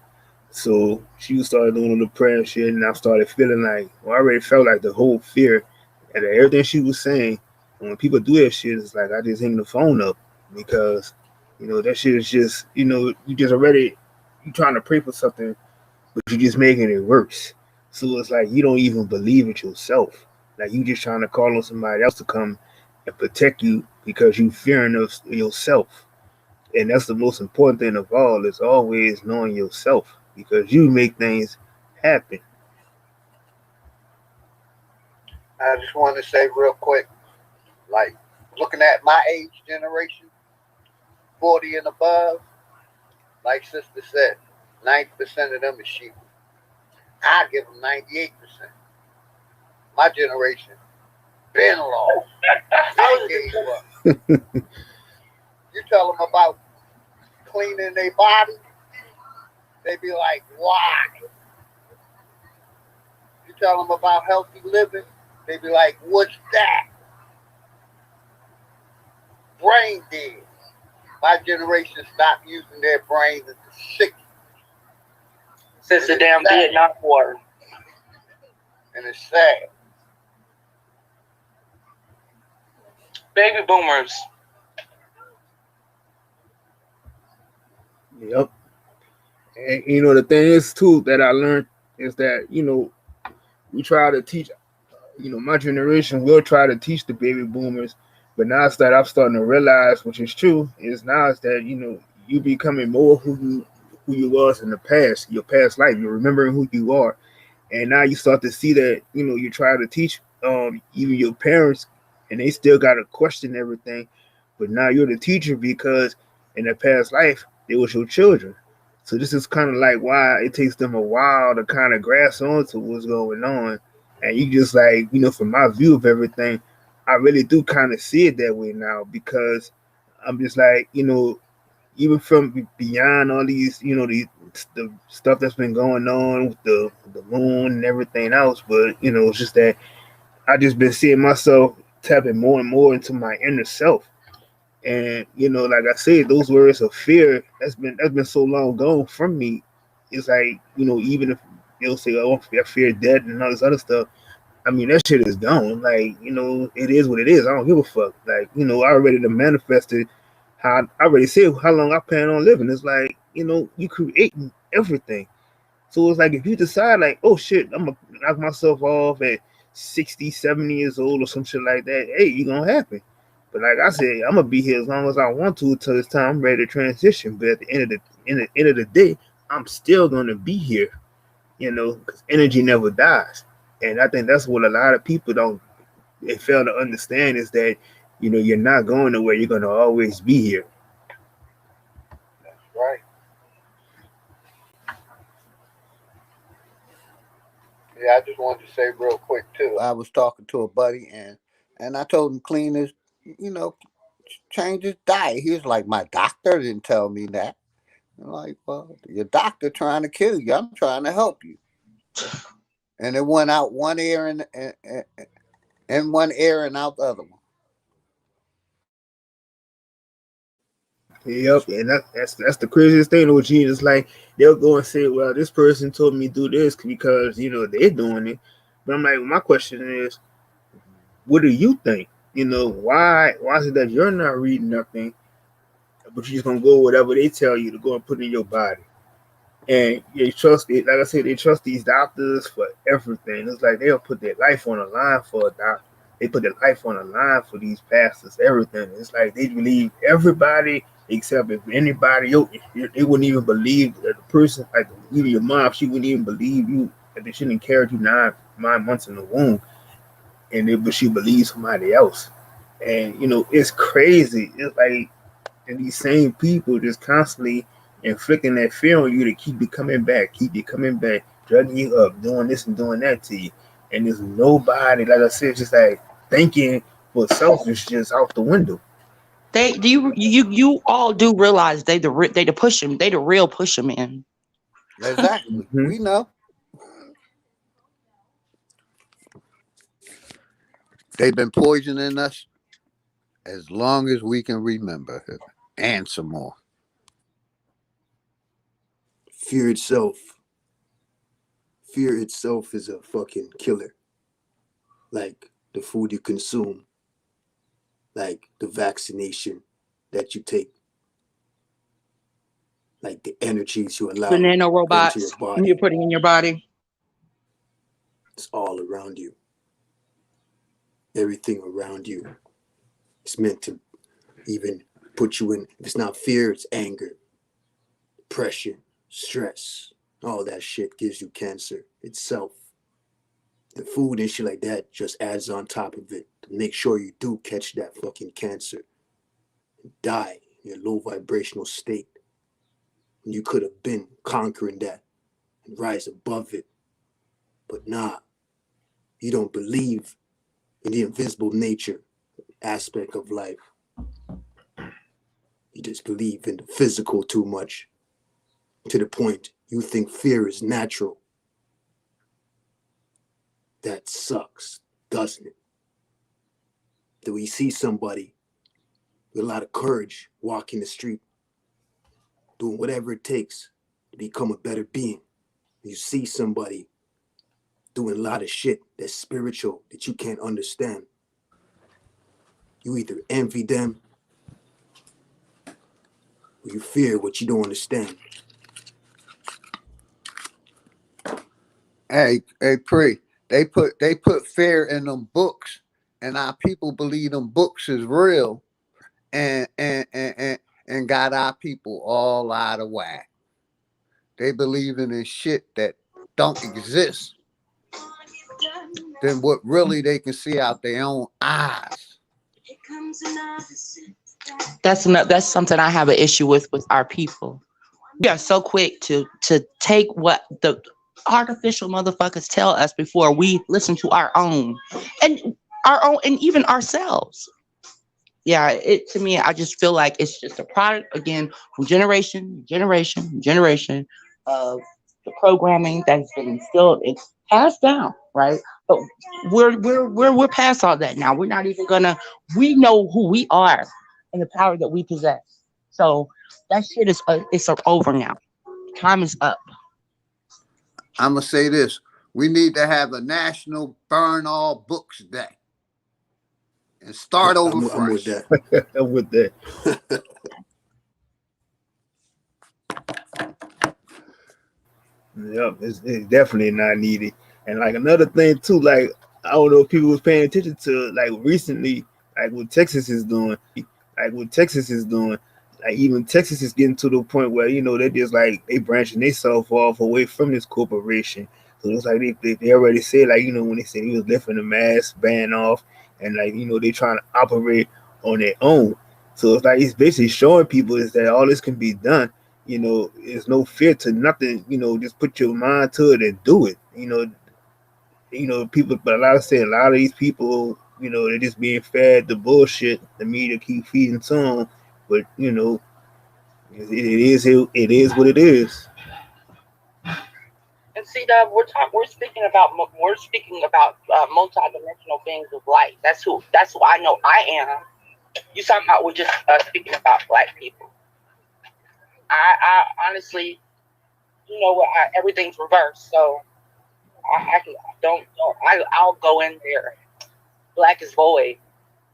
So she started doing the prayer and shit, and I started feeling like, well, I already felt like the whole fear and everything she was saying. When people do that shit, it's like I just hang the phone up because, that shit is just, you just already, you trying to pray for something, but you're just making it worse. So it's like you don't even believe it yourself. Like you just trying to call on somebody else to come and protect you because you fearing of yourself. And that's the most important thing of all is always knowing yourself because you make things happen. I just want to say real quick, like looking at my age generation, 40 and above, like Sister said, 90% of them is sheep. I give them 98%. My generation been lost. They gave up. You tell them about cleaning their body, they be like, why? You tell them about healthy living, they be like, what's that? Brain dead. My generation stopped using their brains at the 60s. Since the damn Vietnam War. And it's sad. Baby boomers. Yep. And the thing is too that I learned is that, we try to teach, my generation will try to teach the baby boomers, but now it's that I'm starting to realize, which is true, is now is that, you becoming more who you was in the past, your past life. You're remembering who you are. And now you start to see that, you try to teach even your parents and they still gotta question everything. But now you're the teacher because in the past life they was your children. So this is kind of like why it takes them a while to kind of grasp onto what's going on. And you just like, from my view of everything, I really do kind of see it that way now because I'm just like, even from beyond all these, the stuff that's been going on with the moon and everything else. But it's just that I just been seeing myself tapping more and more into my inner self. And like I said, those words of fear that's been so long gone from me. It's like even if they'll say, "Oh, I fear death" and all this other stuff. I mean, that shit is gone. Like it is what it is. I don't give a fuck. Like I already done manifested how I already said how long I plan on living. It's like you creating everything. So it's like if you decide like, oh shit, I'm gonna knock myself off at 60, 70 years old or some shit like that, hey, you gonna happen. But like I said, I'm gonna be here as long as I want to until it's time I'm ready to transition. But at the end of the day, I'm still gonna be here, because energy never dies. And I think that's what a lot of people don't they fail to understand is that you're not going nowhere. You're gonna always be here. That's right. Yeah, I just wanted to say real quick too. I was talking to a buddy and I told him clean his, change his diet. He was like, my doctor didn't tell me that. I'm like, well, your doctor trying to kill you. I'm trying to help you. And it went out one ear and one ear and out the other one. Yep, and that's the craziest thing, OG. It's like they'll go and say, "Well, this person told me to do this because they're doing it." But I'm like, my question is, what do you think? Why is it that you're not reading nothing, but you're just gonna go whatever they tell you to go and put in your body? And they trust it. Like I said, they trust these doctors for everything. It's like they'll put their life on the line for a doctor. They put their life on the line for these pastors, everything. It's like they believe everybody except if anybody else, they wouldn't even believe that the person, like even your mom, she wouldn't even believe you that they shouldn't carry you 9 months in the womb, but she believes somebody else. And it's crazy. It's like, and these same people just constantly inflicting that fear on you to keep you coming back, drugging you up, doing this and doing that to you. And there's nobody, like I said, just like thinking for self is just out the window. They do you all do realize they the push him, they the real pusher man. Exactly. Mm-hmm. We know. They've been poisoning us as long as we can remember, and some more. Fear itself Fear itself is a fucking killer. Like the food you consume, like the vaccination that you take, like the energies you allow The into nanorobots your body. you're putting in your body. It's all around you. Everything around you is meant to even put you in. If it's not fear, it's anger, depression, stress. All that shit gives you cancer itself. The food and shit like that just adds on top of it to make sure you do catch that fucking cancer and die in your low vibrational state. And you could have been conquering that and rise above it. But nah, you don't believe in the invisible nature aspect of life. You just believe in the physical too much, to the point you think fear is natural. That sucks, doesn't it? That we see somebody with a lot of courage walking the street, doing whatever it takes to become a better being. You see somebody doing a lot of shit that's spiritual that you can't understand. You either envy them or you fear what you don't understand. Hey, Pre, they put fear in them books, and our people believe them books is real, and got our people all out of whack. They believe in this shit that don't exist than what really they can see out their own eyes. That's something I have an issue with our people. We are so quick to take what the artificial motherfuckers tell us before we listen to our own and even ourselves. Yeah, to me, I just feel like it's just a product again from generation of the programming that's been instilled and passed down, right? But we're past all that now. We're not even we know who we are and the power that we possess. So that shit is it's over now. Time is up. I'm gonna say this: we need to have a national burn all books day and start over fresh. I'm with that. I'm with that. Yep, it's definitely not needed. And like another thing too, like I don't know if people was paying attention to like recently, like what Texas is doing, like even Texas is getting to the point where they're just like they branching themselves off away from this corporation. So it's like they already said, like when they said he was lifting the mask ban off, and like they trying to operate on their own. So it's like it's basically showing people is that all this can be done. There's no fear to nothing. Just put your mind to it and do it. People, but a lot of these people, they're just being fed the bullshit. The media keep feeding to them, but it is what it is. And see, Dub, we're speaking about multidimensional beings of light. That's who I know I am. You talking about we're just speaking about black people. I honestly, everything's reversed. So I'll go in there. Black is void,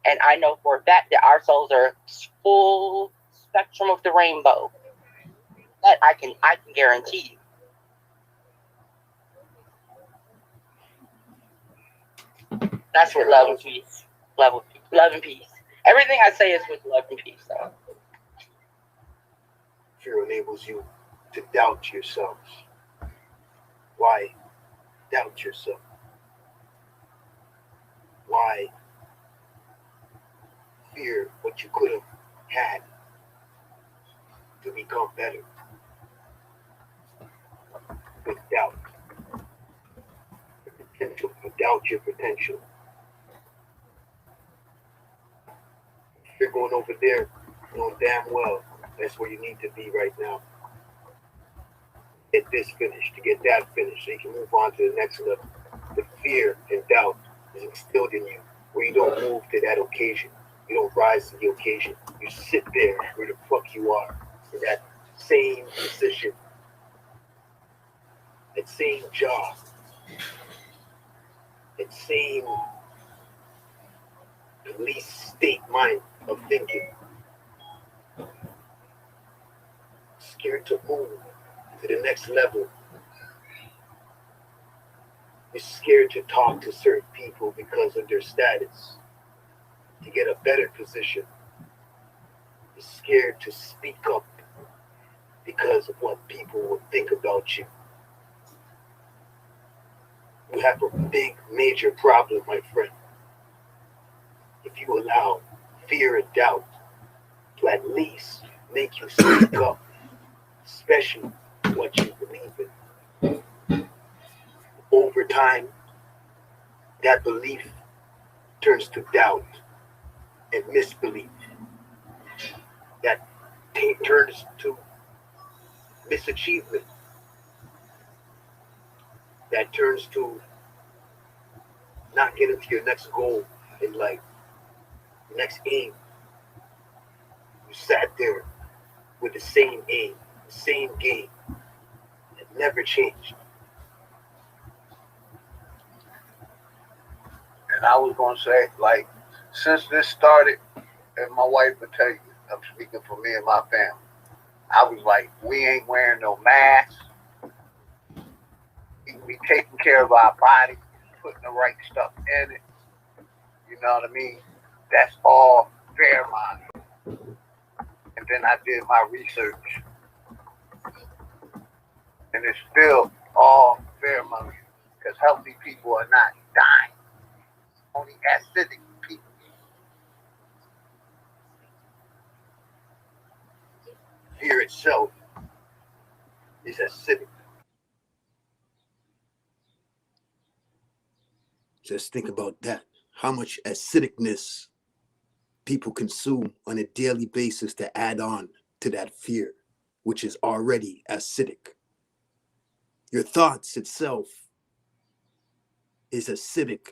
and I know for a fact that our souls are full spectrum of the rainbow. That I can guarantee you. That's with love and peace. Love and peace. Everything I say is with love and peace. So. Fear enables you to doubt yourselves. Why doubt yourself? Why fear what you could have had to become better? With doubt. Potential. You doubt your potential. If you're going over there, knowing damn well that's where you need to be right now. Get this finished, to get that finished, so you can move on to the next level. The fear and doubt is instilled in you, where you don't move to that occasion. You don't rise to the occasion. You sit there where the fuck you are, in that same position, that same job, insane, police state mind of thinking. Scared to move to the next level. You're scared to talk to certain people because of their status, to get a better position. You're scared to speak up because of what people will think about you. You have a big, major problem, my friend. If you allow fear and doubt to at least make you speak up, especially what you believe in. Over time, that belief turns to doubt and misbelief. That turns to misachievement. That turns to not getting to your next goal in life, your next aim. You sat there with the same aim, the same game. It never changed. And I was gonna say, like, since this started, and my wife would tell you, I'm speaking for me and my family, I was like, we ain't wearing no masks. We taking care of our body, putting the right stuff in it. You know what I mean? That's all fair minded. And then I did my research. And it's still all fair minded. Because healthy people are not dying. Only acidic people. Fear itself is acidic. Just think about that. How much acidicness people consume on a daily basis to add on to that fear, which is already acidic. Your thoughts itself is acidic.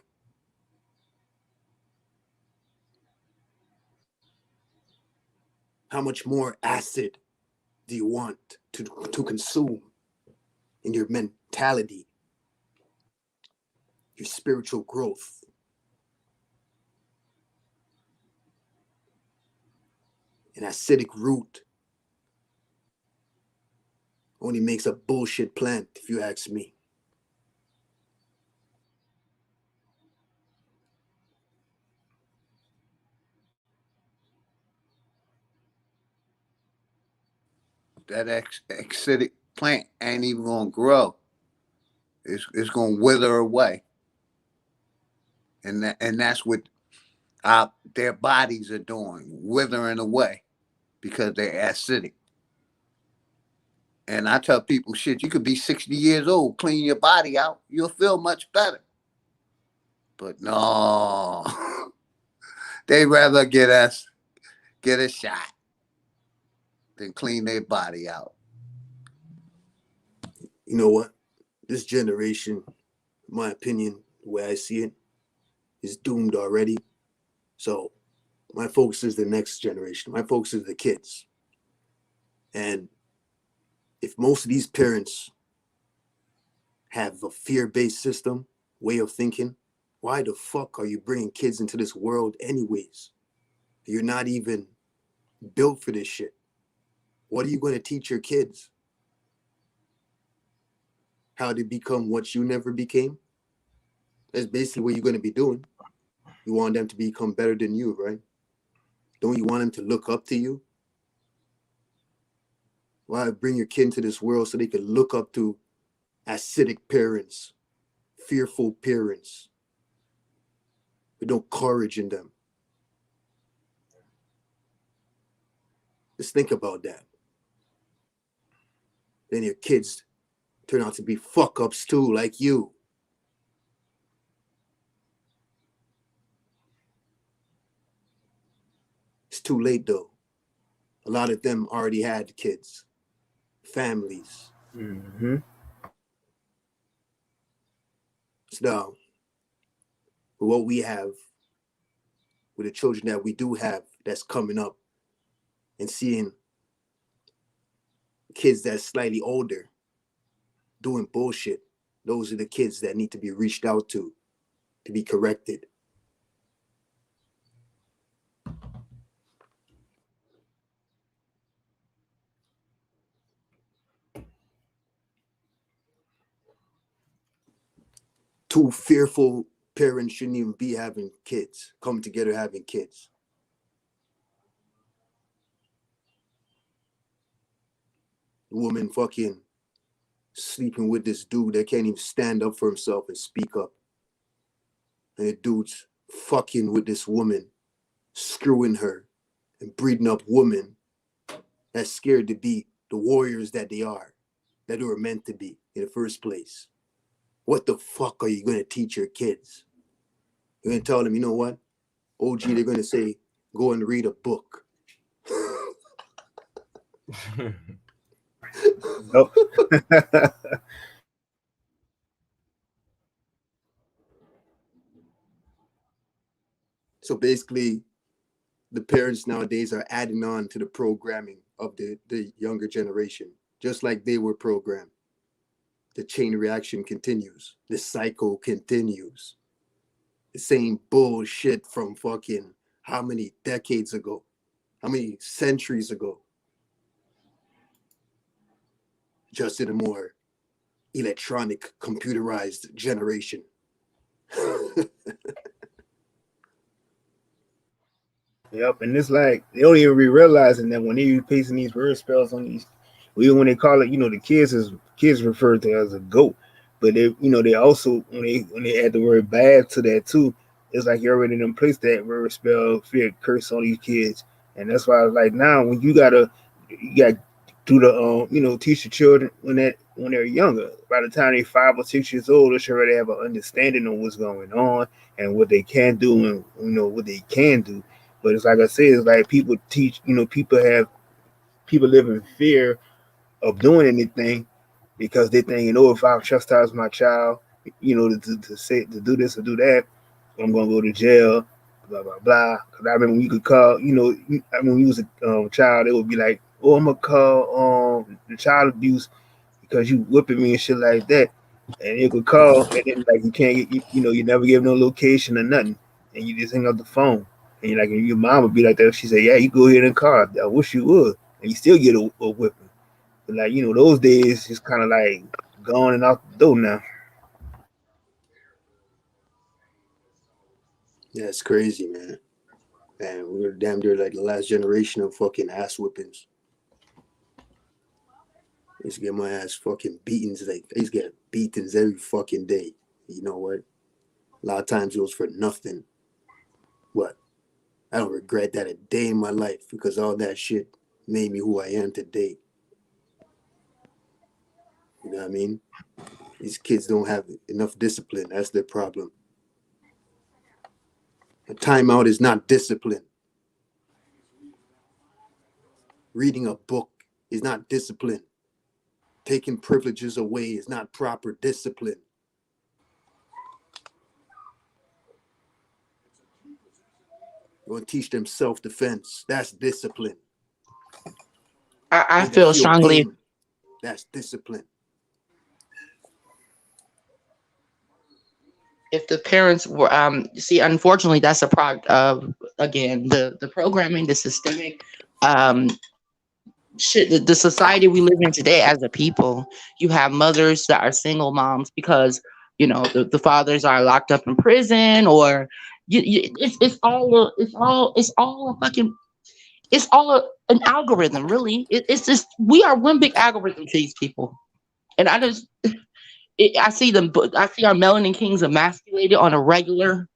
How much more acid do you want to consume in your mentality, your spiritual growth? An acidic root only makes a bullshit plant, if you ask me. That acidic plant ain't even gonna grow. It's gonna wither away. And that's what their bodies are doing, withering away because they're acidic. And I tell people, shit, you could be 60 years old, clean your body out, you'll feel much better. But no, they rather get a shot than clean their body out. You know what? This generation, in my opinion, the way I see it, is doomed already. So my focus is the next generation. My focus is the kids. And if most of these parents have a fear-based system, way of thinking, why the fuck are you bringing kids into this world anyways? You're not even built for this shit. What are you going to teach your kids? How to become what you never became? That's basically what you're going to be doing. You want them to become better than you, right? Don't you want them to look up to you? Why bring your kid into this world so they can look up to acidic parents, fearful parents, with no courage in them? Just think about that. Then your kids turn out to be fuck-ups too, like you. It's too late though. A lot of them already had kids, families. Mm-hmm. So with what we have, with the children that we do have that's coming up, and seeing kids that's slightly older doing bullshit, those are the kids that need to be reached out to. to be corrected. Two fearful parents shouldn't even be having kids, come together having kids. The woman fucking sleeping with this dude that can't even stand up for himself and speak up. And the dude's fucking with this woman, screwing her and breeding up women that's scared to be the warriors that they are, that they were meant to be in the first place. What the fuck are you going to teach your kids? You're going to tell them, you know what? OG, they're going to say, go and read a book. Nope. So basically, the parents nowadays are adding on to the programming of the younger generation, just like they were programmed. The chain reaction continues. The cycle continues. The same bullshit from fucking how many decades ago? How many centuries ago? Just in a more electronic, computerized generation. Yep, and it's like they don't even be realizing that when they be pasting these word spells on these, even when they call it, the kids referred to as a goat, but they also when they add the word bad to that too, it's like you already done placed that word spell, fear, curse on these kids, and that's why I was like, now when you gotta do the teach the children when they're younger. By the time they're 5 or 6 years old, they should already have an understanding of what's going on and what they can do and what they can do. But it's like I said, it's like people teach, people live in fear of doing anything because they think, if I chastise my child, to do this or do that, I'm gonna go to jail, blah blah blah. Because I remember when you could call, when you was a child, it would be like, oh, I'm gonna call the child abuse because you whipping me and shit like that, and you could call, and then like you can't get, you never give no location or nothing, and you just hang up the phone. And you're like, and your mom would be like that. She said, yeah, you go ahead and call. I wish you would. And you still get a whipping. But like, those days just kind of like gone and out the door now. Yeah, it's crazy, man. And we're damn near like the last generation of fucking ass whippings. I used to get my ass fucking beatings. Like, I used to get beatings every fucking day. You know what? A lot of times it was for nothing. What? I don't regret that a day in my life because all that shit made me who I am today. You know what I mean? These kids don't have enough discipline. That's their problem. A timeout is not discipline. Reading a book is not discipline. Taking privileges away is not proper discipline. You want to teach them self-defense. That's discipline. I feel strongly. Pain. That's discipline. If the parents were, see, unfortunately, that's a product of, again, the programming, the systemic, shit, the society we live in today as a people. You have mothers that are single moms because, the fathers are locked up in prison, or it's all an algorithm, really. It's just, we are one big algorithm to these people. And I see our melanin kings emasculated on a regular.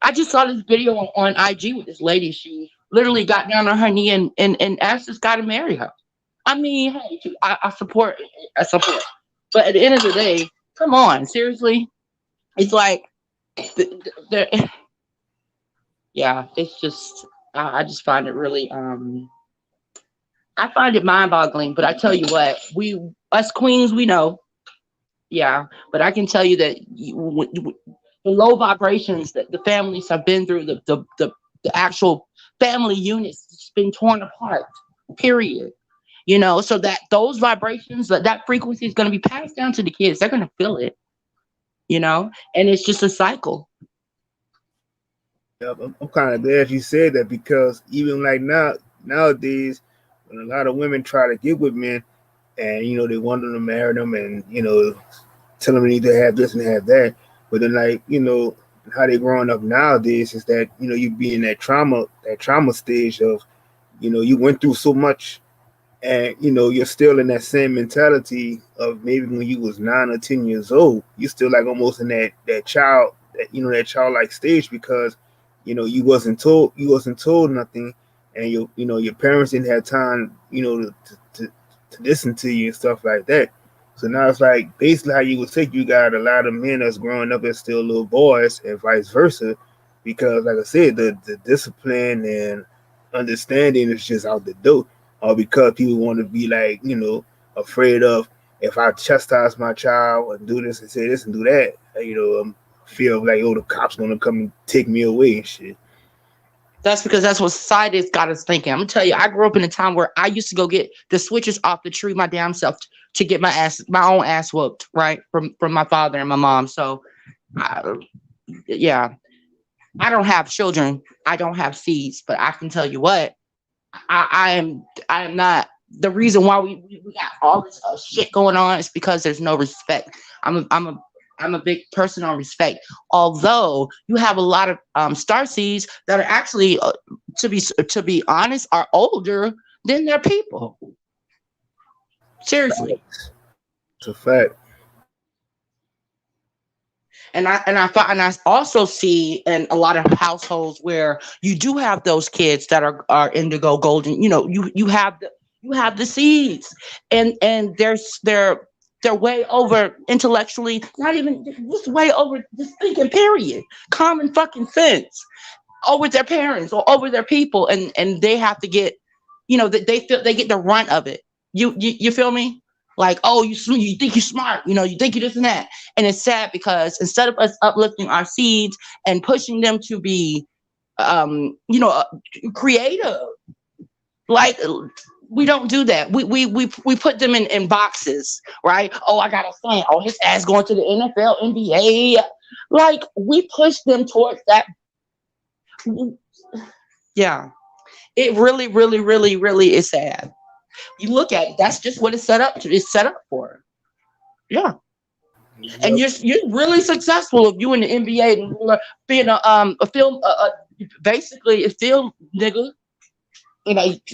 I just saw this video on IG with this lady. She literally got down on her knee and asked this guy to marry her. I mean, hey, I support. But at the end of the day, come on, seriously. It's like, yeah, it's just, I just find it really, I find it mind-boggling. But I tell you what, us queens, we know. Yeah, but I can tell you that the low vibrations that the families have been through, the actual family units, it's been torn apart, period. So that those vibrations, that frequency is going to be passed down to the kids. They're going to feel it, and it's just a cycle. Yep, I'm kind of glad you said that because even like nowadays, when a lot of women try to get with men and they want them to marry them and tell them they need to have this and have that, but then like how they growing up nowadays is that you be in that trauma stage of you went through so much and you're still in that same mentality of maybe when you was 9 or 10 years old. You still like almost in that child that childlike stage because you wasn't told nothing, and your parents didn't have time to listen to you and stuff like that. So now it's like basically how you would think you got a lot of men that's growing up as still little boys and vice versa, because like I said, the discipline and understanding is just out the door, or because people want to be like afraid of if I chastise my child and do this and say this and do that, feel like the cops gonna come and take me away and shit. That's because that's what society's got us thinking. I'm gonna tell you, I grew up in a time where I used to go get the switches off the tree my damn self to get my own ass whooped, right, from my father and my mom. So, I, yeah, I don't have children, I don't have seeds, but I can tell you what, I am not. The reason why we got all this shit going on is because there's no respect. I'm a big person on respect. Although you have a lot of star seeds that are actually, to be honest, are older than their people. Seriously. It's a fact. And I also see in a lot of households where you do have those kids that are indigo golden. You have the seeds, and they're way over intellectually, not even just way over just thinking. Period. Common fucking sense over their parents or over their people, and they have to get, they feel they get the runt of it. You feel me? Like, oh, you think you're smart, you think you this and that, and it's sad because instead of us uplifting our seeds and pushing them to be, creative, like, we don't do that. We put them in boxes, right? Oh, I got a son. Oh, his ass going to the NFL, NBA. Like, we push them towards that. Yeah, it really, really, really, really is sad. You look at it, that's just what it's set up to. It's set up for. Yeah, and Yep. you're really successful if you in the NBA and being a film, basically a film nigga.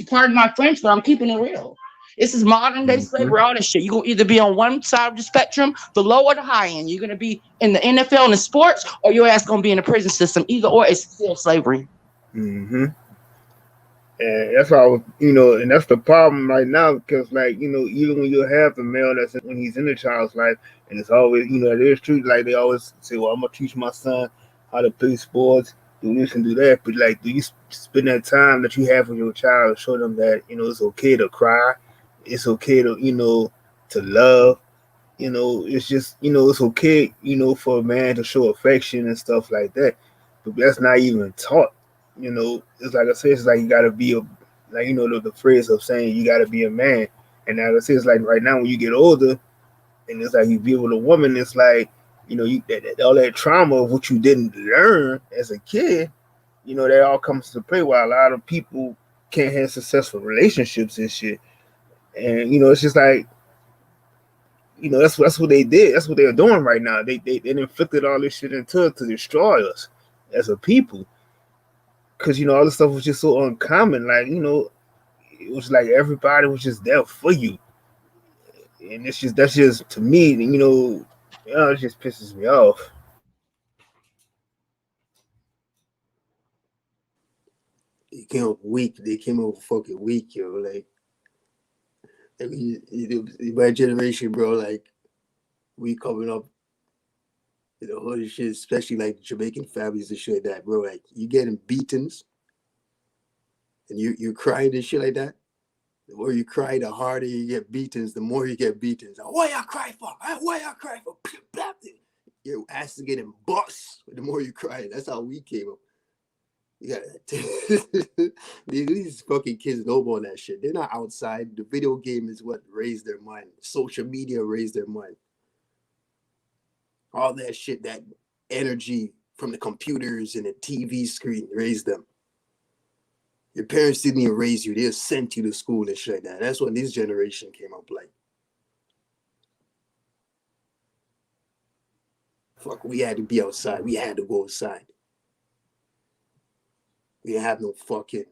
Pardon my French, but I'm keeping it real. This is modern day Hmm. slavery, all this shit. You're gonna either be on one side of the spectrum, the low or the high end. You're gonna be in the NFL and the sports, or your ass gonna be in the prison system. Either or, it's still slavery. Hmm. And that's why and that's the problem right now because like even when you have the male when he's in the child's life, and it's always it is true, like they always say, well, I'm gonna teach my son how to play sports, do this and do that, but like, do you spend that time that you have with your child, show them that it's okay to cry, it's okay to love, it's just it's okay for a man to show affection and stuff like that, but that's not even taught. It's like I said, it's like you gotta be a like the phrase of saying you gotta be a man. And like I said, it's like right now when you get older and it's like you be with a woman, it's like all that trauma of what you didn't learn as a kid, that all comes to play while a lot of people can't have successful relationships and shit. And it's just like that's what they did. That's what they're doing right now. They inflicted all this shit into us to destroy us as a people. Cause all this stuff was just so uncommon. Like it was like everybody was just there for you, and that's just to me. It just pisses me off. They came up weak. They came up fucking weak, yo. Like, I mean, my generation, bro. Like, we coming up in the hood and shit, especially like Jamaican families and shit like that, bro. Like, you getting beatings and you're crying and shit like that. The more you cry, the harder you get beatings. The more you get beatings. Like, why y'all cry for? Why y'all cry for? Your ass is getting bust. The more you cry, that's how we came up. You got these fucking kids know about that shit. They're not outside. The video game is what raised their mind. Social media raised their mind. All that shit, that energy from the computers and the TV screen raised them. Your parents didn't even raise you. They just sent you to school and shit like that. That's what this generation came up like. Fuck, we had to be outside. We had to go outside. We didn't have no fucking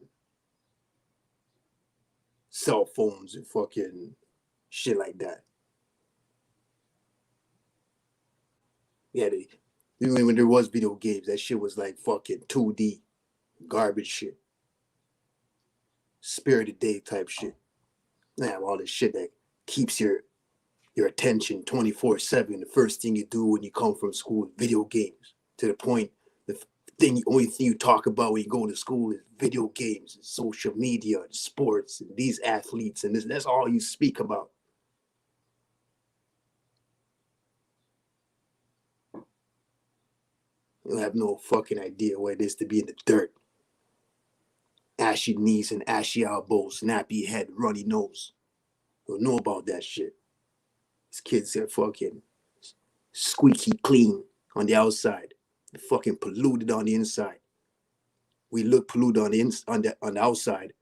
cell phones and fucking shit like that. Yeah, even when there was video games, that shit was like fucking 2D garbage shit. Spirited Day type shit. Now all this shit that keeps your attention 24/7. The first thing you do when you come from school, video games. To the point, the only thing you talk about when you go to school is video games, and social media, and sports, and these athletes, and this. That's all you speak about. You have no fucking idea what it is to be in the dirt. Ashy knees and ashy elbows, nappy head, runny nose. You don't know about that shit. These kids are fucking squeaky clean on the outside. They're fucking polluted on the inside. We look polluted on the outside,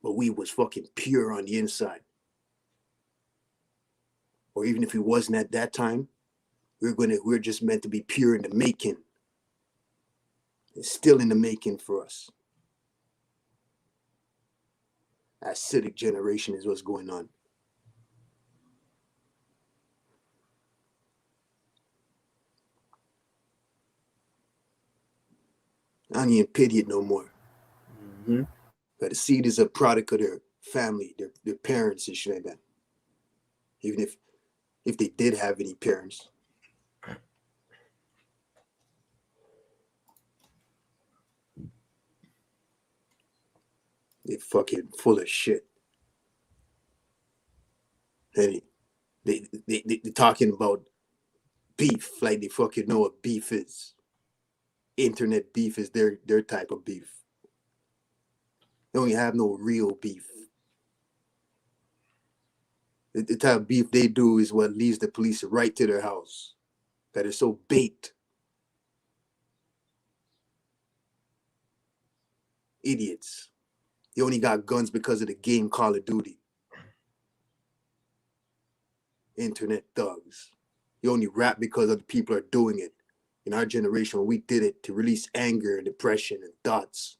but we was fucking pure on the inside. Or even if it wasn't at that time, we're just meant to be pure in the making. It's still in the making for us. Acidic generation is what's going on. I don't even pity it no more. Mm-hmm. But the seed is a product of their family, their parents and shit like that. Even if they did have any parents. They're fucking full of shit. And they're talking about beef like they fucking know what beef is. Internet beef is their type of beef. They don't even have no real beef. The type of beef they do is what leads the police right to their house. That is so baked. Idiots. They only got guns because of the game Call of Duty. Internet thugs. You only rap because other people are doing it. In our generation, we did it to release anger and depression and thoughts.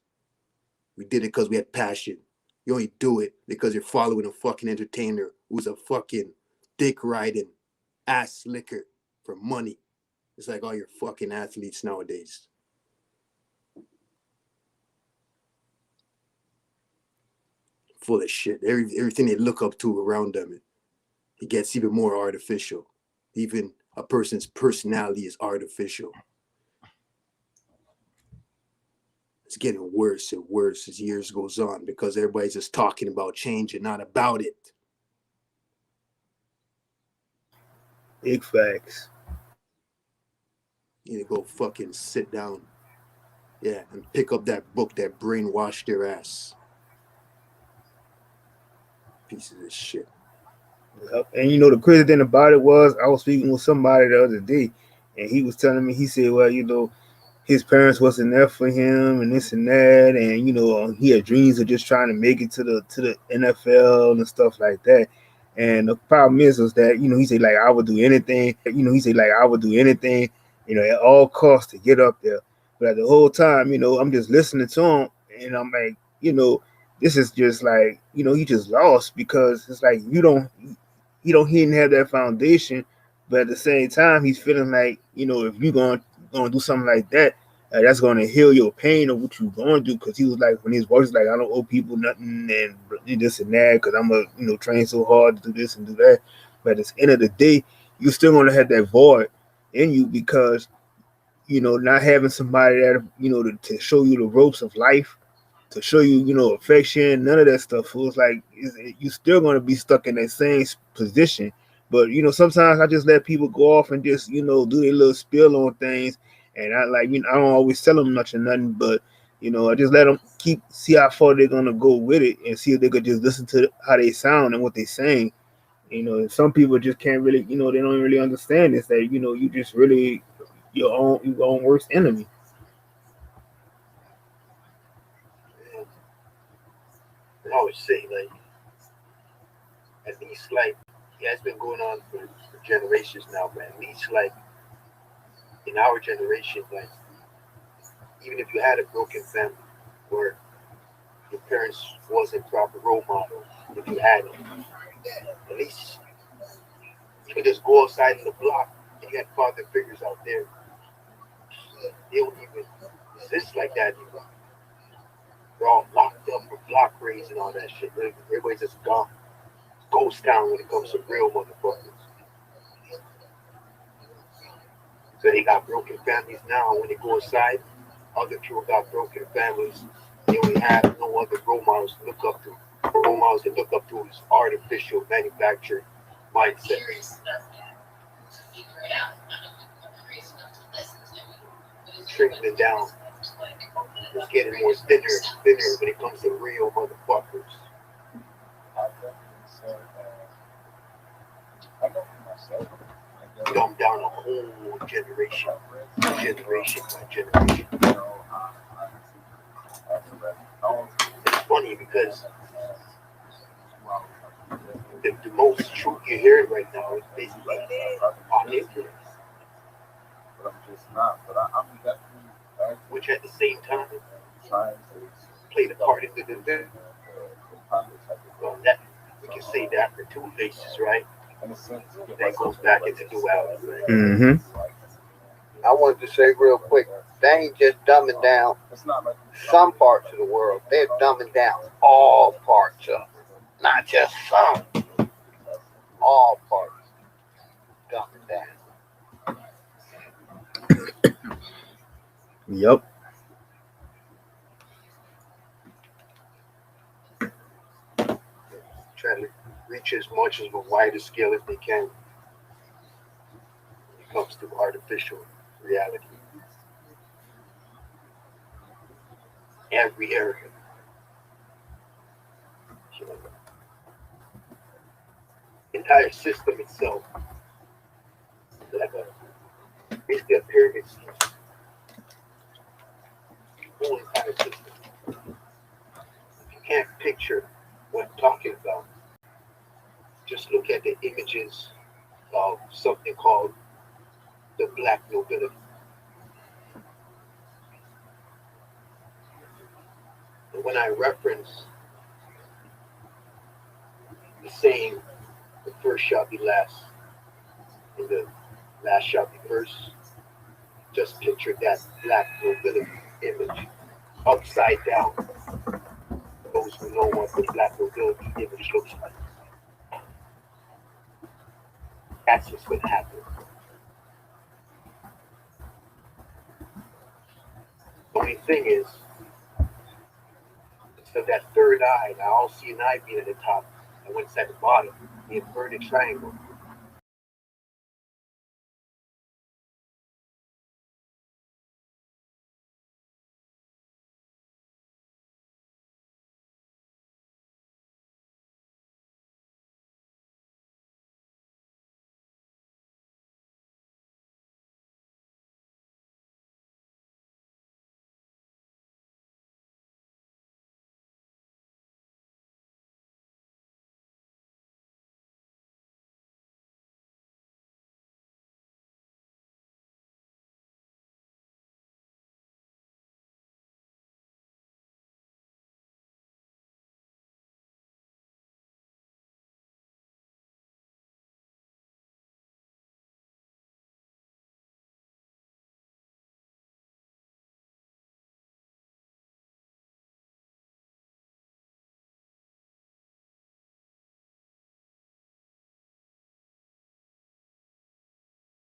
We did it because we had passion. You only do it because you're following a fucking entertainer who's a fucking dick-riding ass licker for money. It's like all your fucking athletes nowadays. Full of shit. Everything they look up to around them, it gets even more artificial. Even a person's personality is artificial. It's getting worse and worse as years goes on because everybody's just talking about change and not about it. Big facts. You need to go fucking sit down. Yeah, and pick up that book that brainwashed their ass. Pieces of shit. And you know, the crazy thing about it was, I was speaking with somebody the other day, and he was telling me, he said, well, you know, his parents wasn't there for him and this and that, and you know, he had dreams of just trying to make it to the NFL and stuff like that. And the problem is that, you know, he said, like, I would do anything, you know, at all costs to get up there. But the whole time, you know, I'm just listening to him, and I'm like, you know, this is just like, you know, he just lost because it's like he didn't have that foundation, but at the same time, he's feeling like, you know, if you're gonna do something like that, that's gonna heal your pain of what you're gonna do. Because he was like, when his voice was like, I don't owe people nothing and this and that, because I'm a, you know, train so hard to do this and do that. But at the end of the day, you're still gonna have that void in you because, you know, not having somebody that, you know, to show you the ropes of life, to show you, you know, affection, none of that stuff. So it's like you're still going to be stuck in that same position. But, you know, sometimes I just let people go off and just, you know, do their little spill on things. And I like, you know, I don't always tell them much or nothing, but, you know, I just let them see how far they're going to go with it and see if they could just listen to how they sound and what they're saying. You know, some people just can't really, you know, they don't really understand this, that, you know, you just really, your own worst enemy. I always say, like, at least, like, yeah, it's been going on for generations now, but at least, like, in our generation, like, even if you had a broken family where your parents wasn't proper role models, if you had it, at least you could just go outside in the block and you had father figures out there. They don't even exist like that anymore. They're all locked up for block raids and all that shit. Everybody's just gone. Ghost town when it comes to real motherfuckers. So they got broken families now. When they go outside, other people got broken families. They only have no other role models to look up to. Role models to look up to is artificial manufactured mindset. Shrinking down. It's getting more thinner when it comes to real motherfuckers. Dumb down a whole generation by generation. It's funny because the most truth you hear right now is basically on influence. Which at the same time played a part in the well, that we can say that for two faces, right? That goes back into duality. Right? Mm-hmm. I wanted to say real quick, they ain't just dumbing down some parts of the world. They're dumbing down all parts of it, not just some. All parts dumbing down. Yep. Try to reach as much as a wider scale as they can when it comes to artificial reality. Every area. Entire system itself. Like basically a pyramid scheme. Whole entire system. If you can't picture what I'm talking about, just look at the images of something called the black nobility. And when I reference the saying, the first shall be last, and the last shall be first, just picture that black nobility image upside down. Those who know what the black nobility image looks like. That's what's going to happen. The only thing is, instead of that third eye, I all see an eye being at the top, and what's at the bottom, the inverted triangle.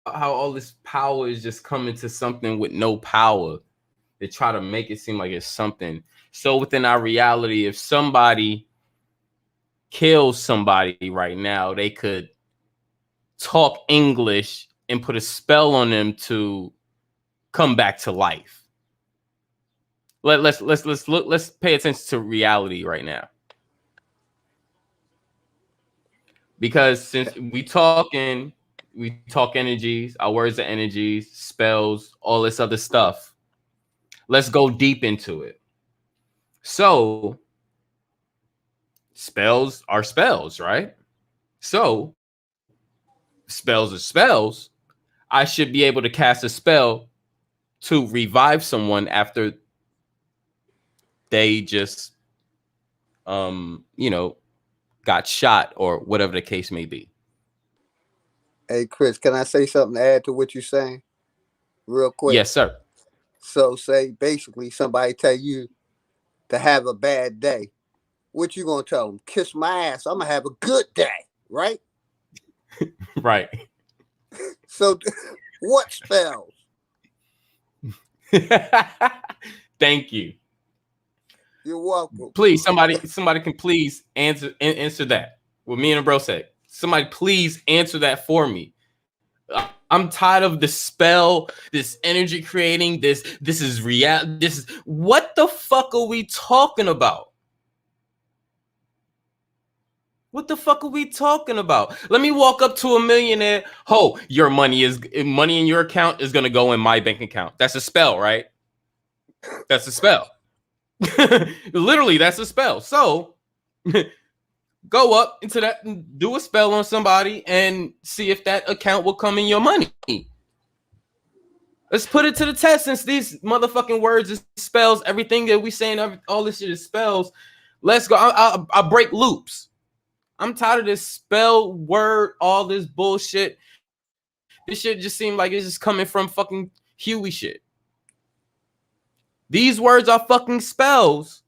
How all this power is just coming to something with no power. They try to make it seem like it's something. So within our reality, if somebody kills somebody right now, they could talk English and put a spell on them to come back to life. Let's pay attention to reality right now. Because since we talking We talk energies, our words are energies, spells, all this other stuff. Let's go deep into it. So, spells are spells, right? So, spells are spells. I should be able to cast a spell to revive someone after they just, got shot or whatever the case may be. Hey, Chris, can I say something to add to what you're saying real quick? Yes, sir. So say basically somebody tell you to have a bad day. What you going to tell them? Kiss my ass. I'm going to have a good day, right? Right. So what spells? Thank you. You're welcome. Please, somebody can please answer that. What me and the bro said. Somebody please answer that for me. I'm tired of the spell, this energy creating, this is real. This is what the fuck are we talking about? What the fuck are we talking about? Let me walk up to a millionaire. Oh, your money in your account is gonna go in my bank account. That's a spell, right? That's a spell. Literally, that's a spell. So go up into that and do a spell on somebody and see if that account will come in your money. Let's put it to the test, since these motherfucking words is spells. Everything that we saying, all this shit is spells. Let's go. I'll break loops. I'm tired of this spell word, all this bullshit. This shit just seemed like it's just coming from fucking Huey shit. These words are fucking spells.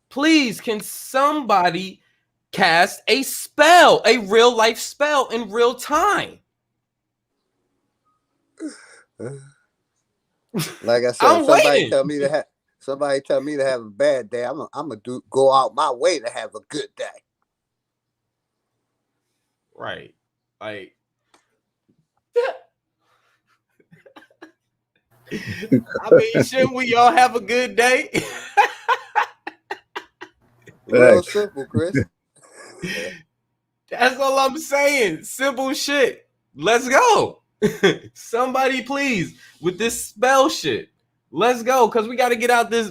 Please, can somebody cast a spell, a real life spell in real time? Like I said, I'm somebody waiting. tell me to have a bad day. I'm gonna go out my way to have a good day. Right. Like, I mean, shouldn't we all have a good day? Real simple, Chris. That's all I'm saying. Simple shit. Let's go. Somebody please with this spell shit. Let's go, because we got to get out this.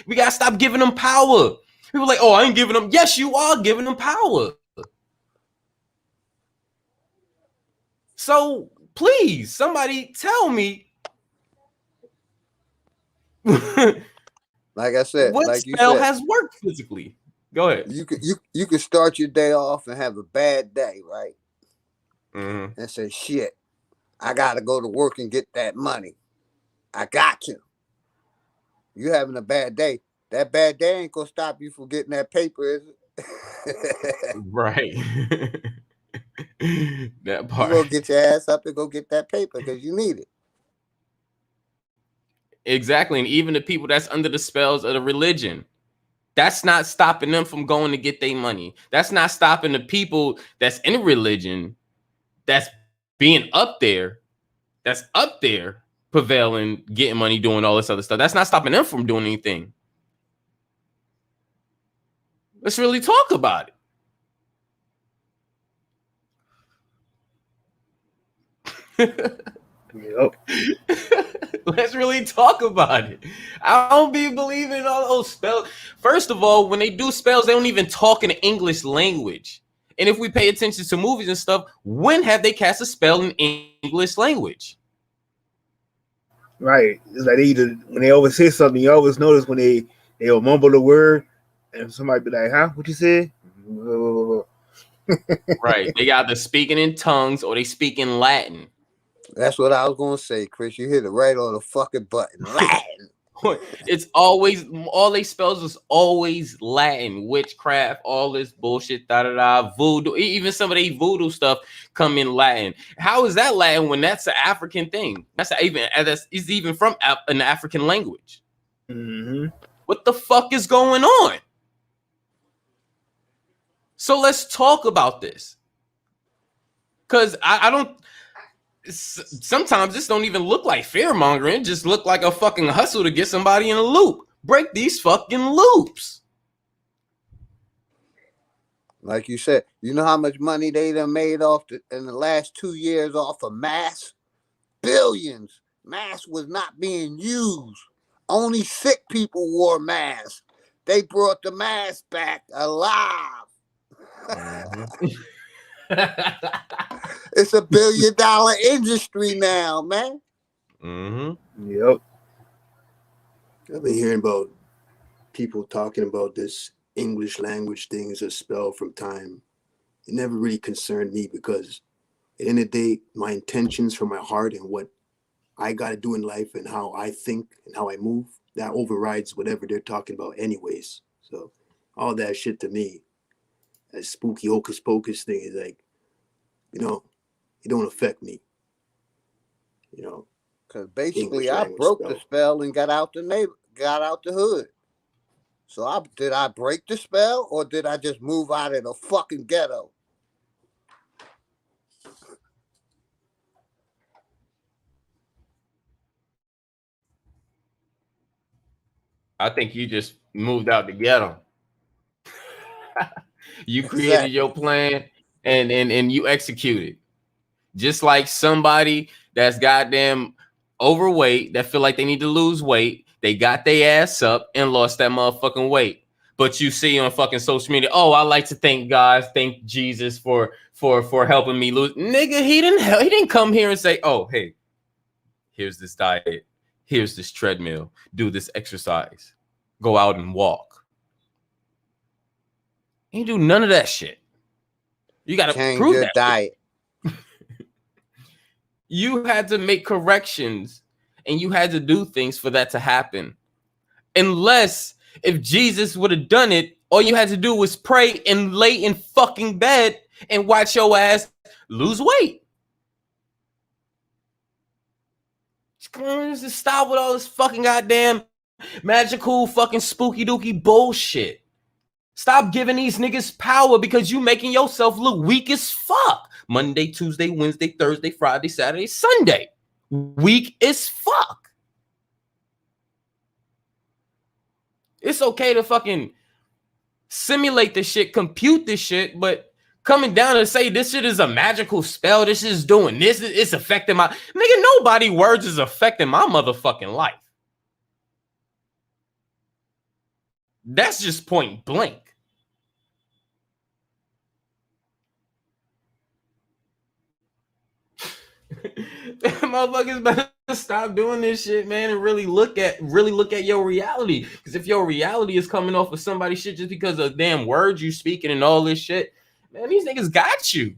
We got to stop giving them power. People like, oh, I ain't giving them. Yes, you are giving them power. So please, somebody tell me. Like I said, what like you spell said, has worked physically? Go ahead. You could start your day off and have a bad day, right? Mm-hmm. And say, shit, I gotta go to work and get that money. I got to. You having a bad day. That bad day ain't gonna stop you from getting that paper, is it? Right. That part. You gonna get your ass up and go get that paper because you need it. Exactly. And even the people that's under the spells of the religion, that's not stopping them from going to get their money. That's not stopping the people that's in religion, that's being up there, prevailing, getting money, doing all this other stuff. That's not stopping them from doing anything. Let's really talk about it. Yep. Let's really talk about it. I don't be believing all those spells. First of all, when they do spells, they don't even talk in the English language. And if we pay attention to movies and stuff, when have they cast a spell in English language? Right. It's like when they always say something, you always notice when they'll mumble the word and somebody be like, huh? What you said? Right. They got the speaking in tongues or they speak in Latin. That's what I was gonna say, Chris. You hit it right on the fucking button. Latin. It's always, all they spells is always Latin, witchcraft, all this bullshit, voodoo. Even some of the voodoo stuff come in Latin. How is that Latin when that's an African thing? It's even from an African language. Mm-hmm. What the fuck is going on? So let's talk about this. Because I don't. Sometimes this don't even look like fear mongering. It just look like a fucking hustle to get somebody in a loop. Break these fucking loops. Like you said, you know how much money they done made in the last 2 years off of masks? Billions. Masks was not being used. Only sick people wore masks. They brought the mask back alive. It's $1 billion industry now, man. Yep. I've been hearing about people talking about this English language thing as a spell from time. It never really concerned me because at the end of the day, my intentions from my heart and what I got to do in life and how I think and how I move, that overrides whatever they're talking about anyways. So all that shit to me, that spooky hocus pocus thing is like, it don't affect me. Because basically English I language broke spell. the spell and got out the hood. So did I break the spell or did I just move out of the fucking ghetto? I think you just moved out the ghetto. You created your plan and you executed. Just like somebody that's goddamn overweight that feel like they need to lose weight, they got their ass up and lost that motherfucking weight. But you see on fucking social media, oh, I like to thank God, thank Jesus for helping me lose. Nigga, he didn't come here and say, oh, hey, here's this diet, here's this treadmill, do this exercise, go out and walk. He do none of that shit. You gotta prove your that diet. You had to make corrections and you had to do things for that to happen. Unless if Jesus would have done it, all you had to do was pray and lay in fucking bed and watch your ass lose weight. Just stop with all this fucking goddamn magical fucking spooky dookie bullshit. Stop giving these niggas power because you making yourself look weak as fuck. Monday, Tuesday, Wednesday, Thursday, Friday, Saturday, Sunday. Weak as fuck. It's okay to fucking simulate this shit, compute this shit, but coming down and say this shit is a magical spell, this is doing this, it's affecting my... Nigga, nobody words is affecting my motherfucking life. That's just point blank. Motherfuckers better stop doing this shit, man, and really look at your reality. Because if your reality is coming off of somebody's shit just because of damn words you speaking and all this shit, man, these niggas got you.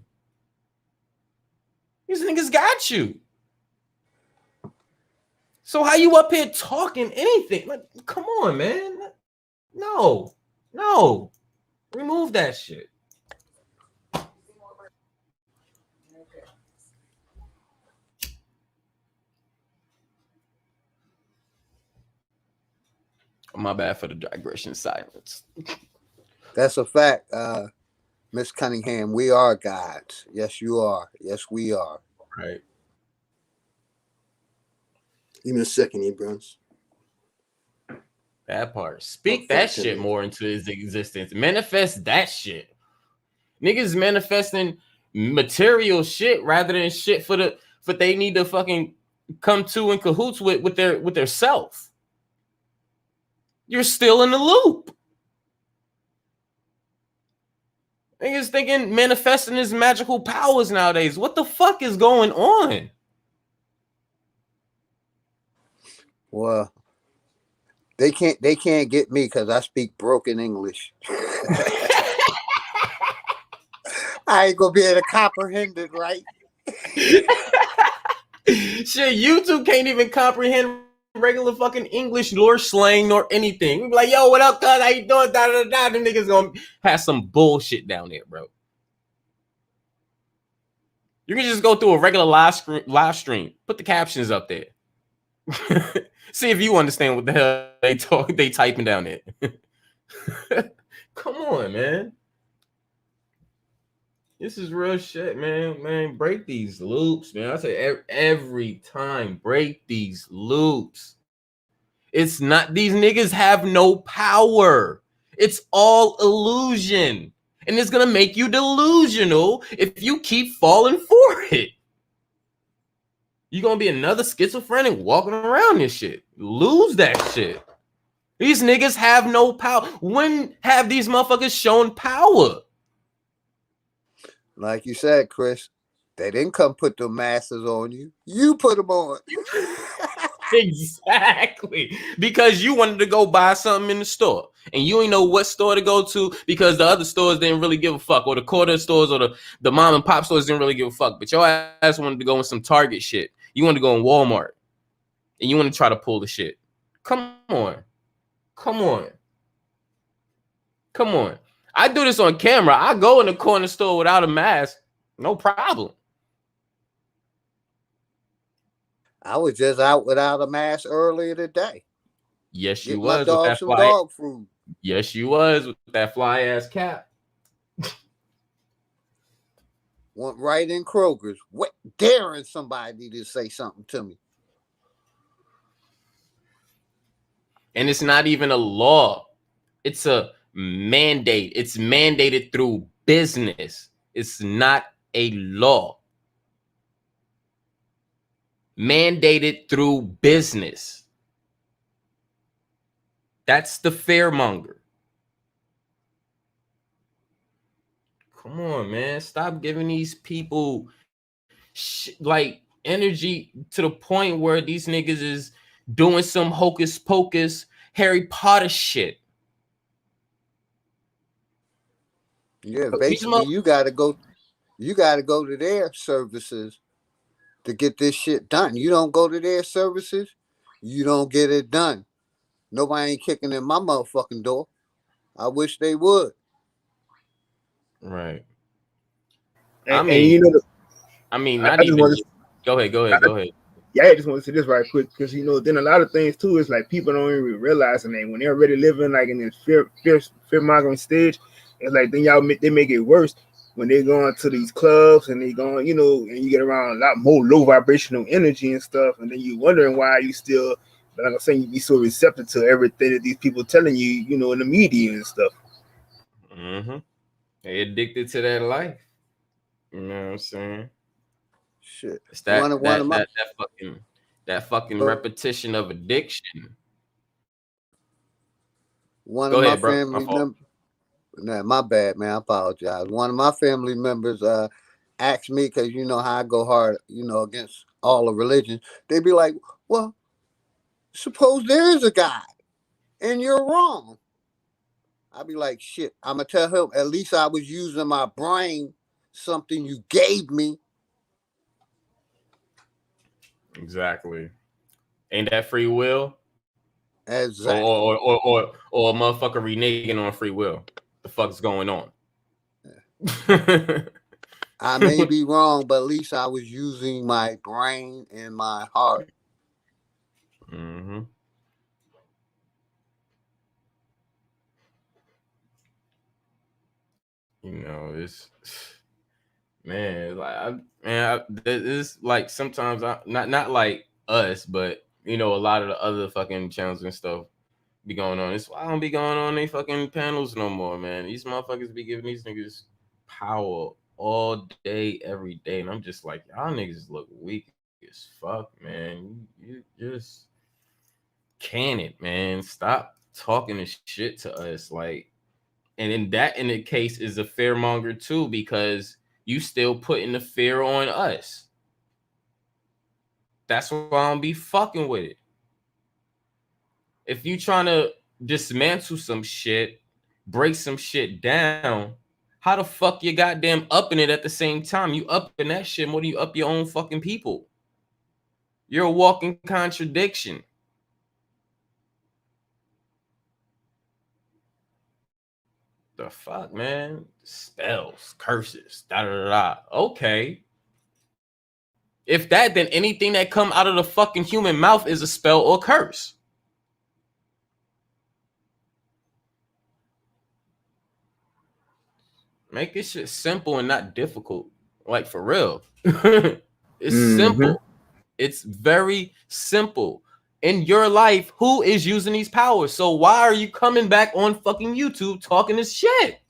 These niggas got you. So how you up here talking anything? Like, come on, man. No. Remove that shit. My bad for the digression silence. That's a fact, Miss Cunningham. We are gods. Yes, you are. Yes, we are. Right. Give me a second, Abrams. That part. Speak that shit more into his existence. Manifest that shit. Niggas manifesting material shit rather than shit for they need to fucking come to in cahoots with their self. You're still in the loop. Niggas thinking manifesting his magical powers nowadays. What the fuck is going on? Well, they can't get me because I speak broken English. I ain't gonna be able to comprehend it, right? Shit, YouTube can't even comprehend regular fucking English nor slang nor anything. We be like, yo, what up, cuz? How you doing? Da da da. Them niggas gonna have some bullshit down there, bro. You can just go through a regular live stream. Put the captions up there. See if you understand what the hell they typing down there. Come on, man. This is real shit, man. Man, break these loops, man. I say every time, break these loops. It's not, these niggas have no power. It's all illusion. And it's gonna make you delusional if you keep falling for it. You're gonna be another schizophrenic walking around this shit. Lose that shit. These niggas have no power. When have these motherfuckers shown power? Like you said, Chris, they didn't come put the masses on you. You put them on. Exactly. Because you wanted to go buy something in the store and you ain't know what store to go to because the other stores didn't really give a fuck, or the quarter stores or the mom and pop stores didn't really give a fuck. But your ass wanted to go in some Target shit. You wanted to go in Walmart and you want to try to pull the shit. Come on. Come on. Come on. I do this on camera. I go in the corner store without a mask. No problem. I was just out without a mask earlier today. Yes, you Get was my with dog that some fly. dog food. Yes, you was with that fly ass cap. Went right in Kroger's, daring somebody to say something to me. And it's not even a law. It's a mandate. It's mandated through business. It's not a law. Mandated through business. That's the fearmonger. Come on, man. Stop giving these people like energy to the point where these niggas is doing some hocus pocus Harry Potter shit. Yeah, basically you gotta go to their services to get this shit done. You don't go to their services, you don't get it done. Nobody ain't kicking in my motherfucking door. I wish they would. Right. And you know, not even. Go ahead. Yeah, I just want to say this right quick because you know, then a lot of things too is like people don't even realize, and when they're already living like in this fear mongering stage, it's like then they make it worse when they go into these clubs and they going, you know, and you get around a lot more low vibrational energy and stuff, and then you wondering why you still, like I'm saying, you be so receptive to everything that these people telling you, you know, in the media and stuff. Mm-hmm. They addicted to that life. You know what I'm saying? Shit. It's that fucking repetition of addiction. One of my family members. Nah, my bad, man. I apologize. One of my family members asked me, because you know how I go hard, you know, against all the religions. They'd be like, well, suppose there is a God and you're wrong. I'd be like, shit, I'm going to tell him, at least I was using my brain, something you gave me. Exactly. Ain't that free will? Exactly. Or a motherfucker reneging on free will. The fuck's going on? I may be wrong, but at least I was using my brain and my heart. Mm-hmm. You know, it's like it's like sometimes not like us, but you know, a lot of the other fucking channels and stuff be going on. It's why I don't be going on they fucking panels no more, man. These motherfuckers be giving these niggas power all day, every day, and I'm just like, y'all niggas look weak as fuck, man. You just can it, man. Stop talking this shit to us, like. And in the case is a fearmonger too, because you still putting the fear on us. That's why I don't be fucking with it. If you trying to dismantle some shit, break some shit down, how the fuck you goddamn upping it at the same time? You upping that shit more than you up your own fucking people. You're a walking contradiction. The fuck, man? Spells, curses, da. Okay. If that, then anything that come out of the fucking human mouth is a spell or curse. Make this shit simple and not difficult. Like, for real. It's simple. It's very simple. In your life, who is using these powers? So why are you coming back on fucking YouTube talking this shit?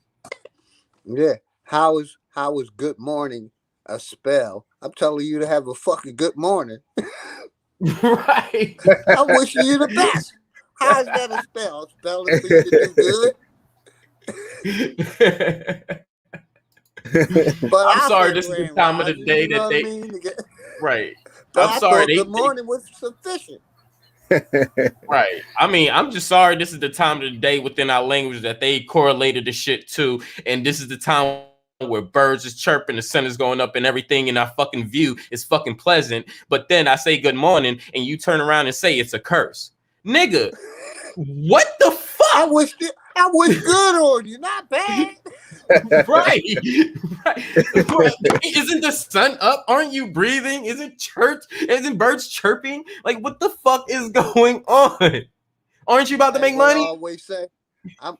Yeah. How is good morning a spell? I'm telling you to have a fucking good morning. Right. I'm wishing you the best. How is that a spell? A spell is for you to do good. But I'm I sorry, say this is the grand time of the rising, day you know that what I they mean? right. But I'm I sorry, thought good morning was sufficient. right. I mean, I'm just sorry this is the time of the day within our language that they correlated the shit to, and this is the time where birds is chirping, the sun is going up, and everything in our fucking view is fucking pleasant. But then I say good morning, and you turn around and say it's a curse, nigga. What the fuck? I wish good on you, not bad. right. Isn't the sun up? Aren't you breathing? Isn't birds chirping? Like, what the fuck is going on? Aren't you about to make money? I always say,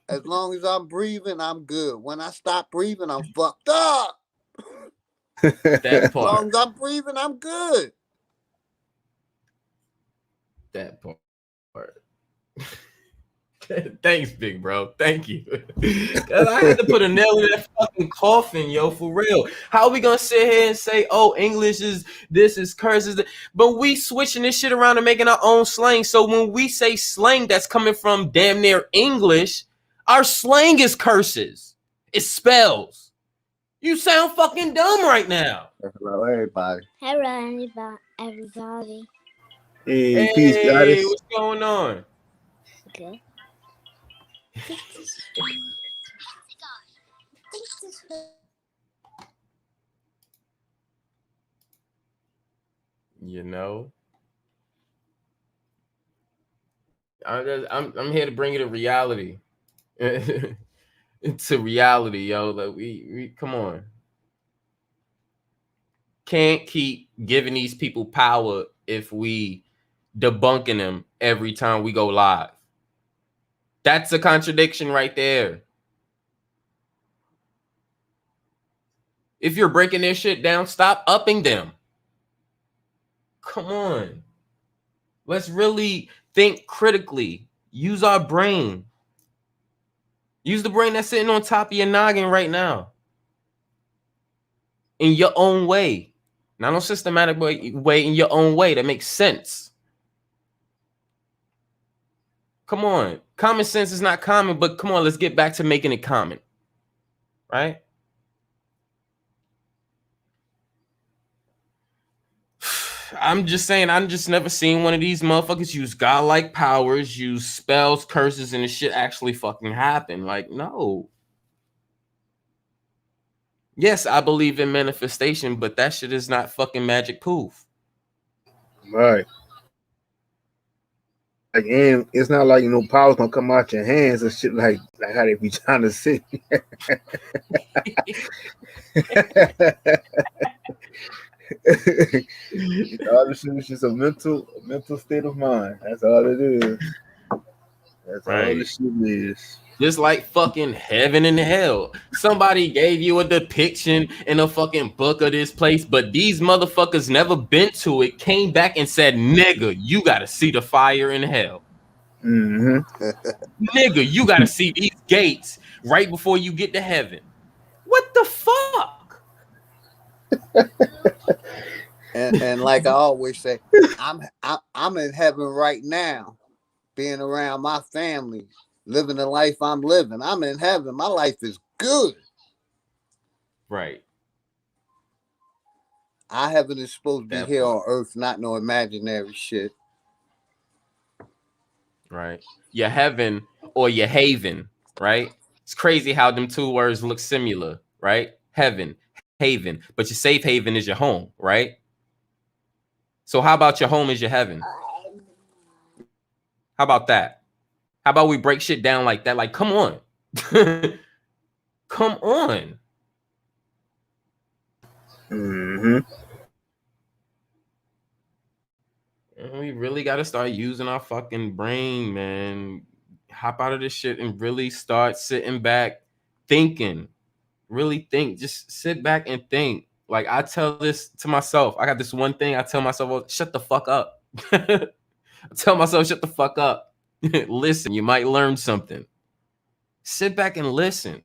as long as I'm breathing, I'm good. When I stop breathing, I'm fucked up. That As part. long as I'm breathing, I'm good. That part. Thanks, big bro. Thank you. Cause I had to put a nail in that fucking coffin, yo, for real. How are we gonna sit here and say, oh, English is this, is curses, but we switching this shit around and making our own slang. So when we say slang that's coming from damn near English, our slang is curses. It's spells. You sound fucking dumb right now. Hello, everybody. Hello, everybody. Hey, peace, goddess. What's going on? Okay. You know, I'm here to bring you to reality. To reality, yo. Like we come on. Can't keep giving these people power if we debunking them every time we go live. That's a contradiction right there. If you're breaking their shit down, stop upping them. Come on. Let's really think critically. Use our brain. Use the brain that's sitting on top of your noggin right now. In your own way. Not on systematic way, in your own way that makes sense. Come on. Common sense is not common, but come on, let's get back to making it common. Right? I'm just saying, I'm just never seen one of these motherfuckers use godlike powers, use spells, curses, and the shit actually fucking happen. Like, no. Yes, I believe in manifestation, but that shit is not fucking magic poof. Right. Like, and it's not like, you know, power's gonna come out your hands and shit like how they be trying to say. All this shit is just a mental state of mind. That's all it is. That's all this shit is. Just like fucking heaven and hell. Somebody gave you a depiction in a fucking book of this place, but these motherfuckers never been to it, came back and said, nigga, you gotta see the fire in hell. Nigga, you gotta see these gates right before you get to heaven. What the fuck? And like I always say, I'm in heaven right now, being around my family, living the life I'm living. I'm in heaven. My life is good. Right. Our heaven is supposed to be here on earth, not no imaginary shit. Right. Your heaven or your haven, right? It's crazy how them two words look similar, right? Heaven, haven, but your safe haven is your home, right? So how about your home is your heaven? How about that? How about we break shit down like that? Like, come on. Come on. We really got to start using our fucking brain, man. Hop out of this shit and really start sitting back, thinking. Really think. Just sit back and think. Like, I tell this to myself. I got this one thing I tell myself, well, shut the fuck up. I tell myself, shut the fuck up. Listen, you might learn something. Sit back and listen.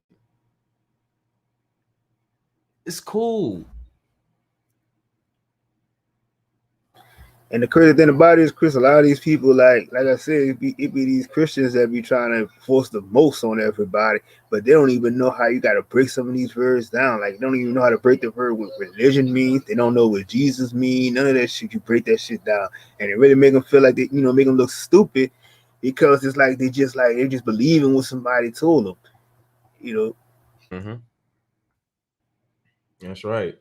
It's cool. And the crazy thing about it is, Chris, a lot of these people, like I said, it be these Christians that be trying to force the most on everybody, but they don't even know how you got to break some of these words down. Like, they don't even know how to break the word what religion means. They don't know what Jesus means. None of that shit. You break that shit down, and it really make them feel like they, make them look stupid, because it's like they just believe in what somebody told them, Mm-hmm. That's right.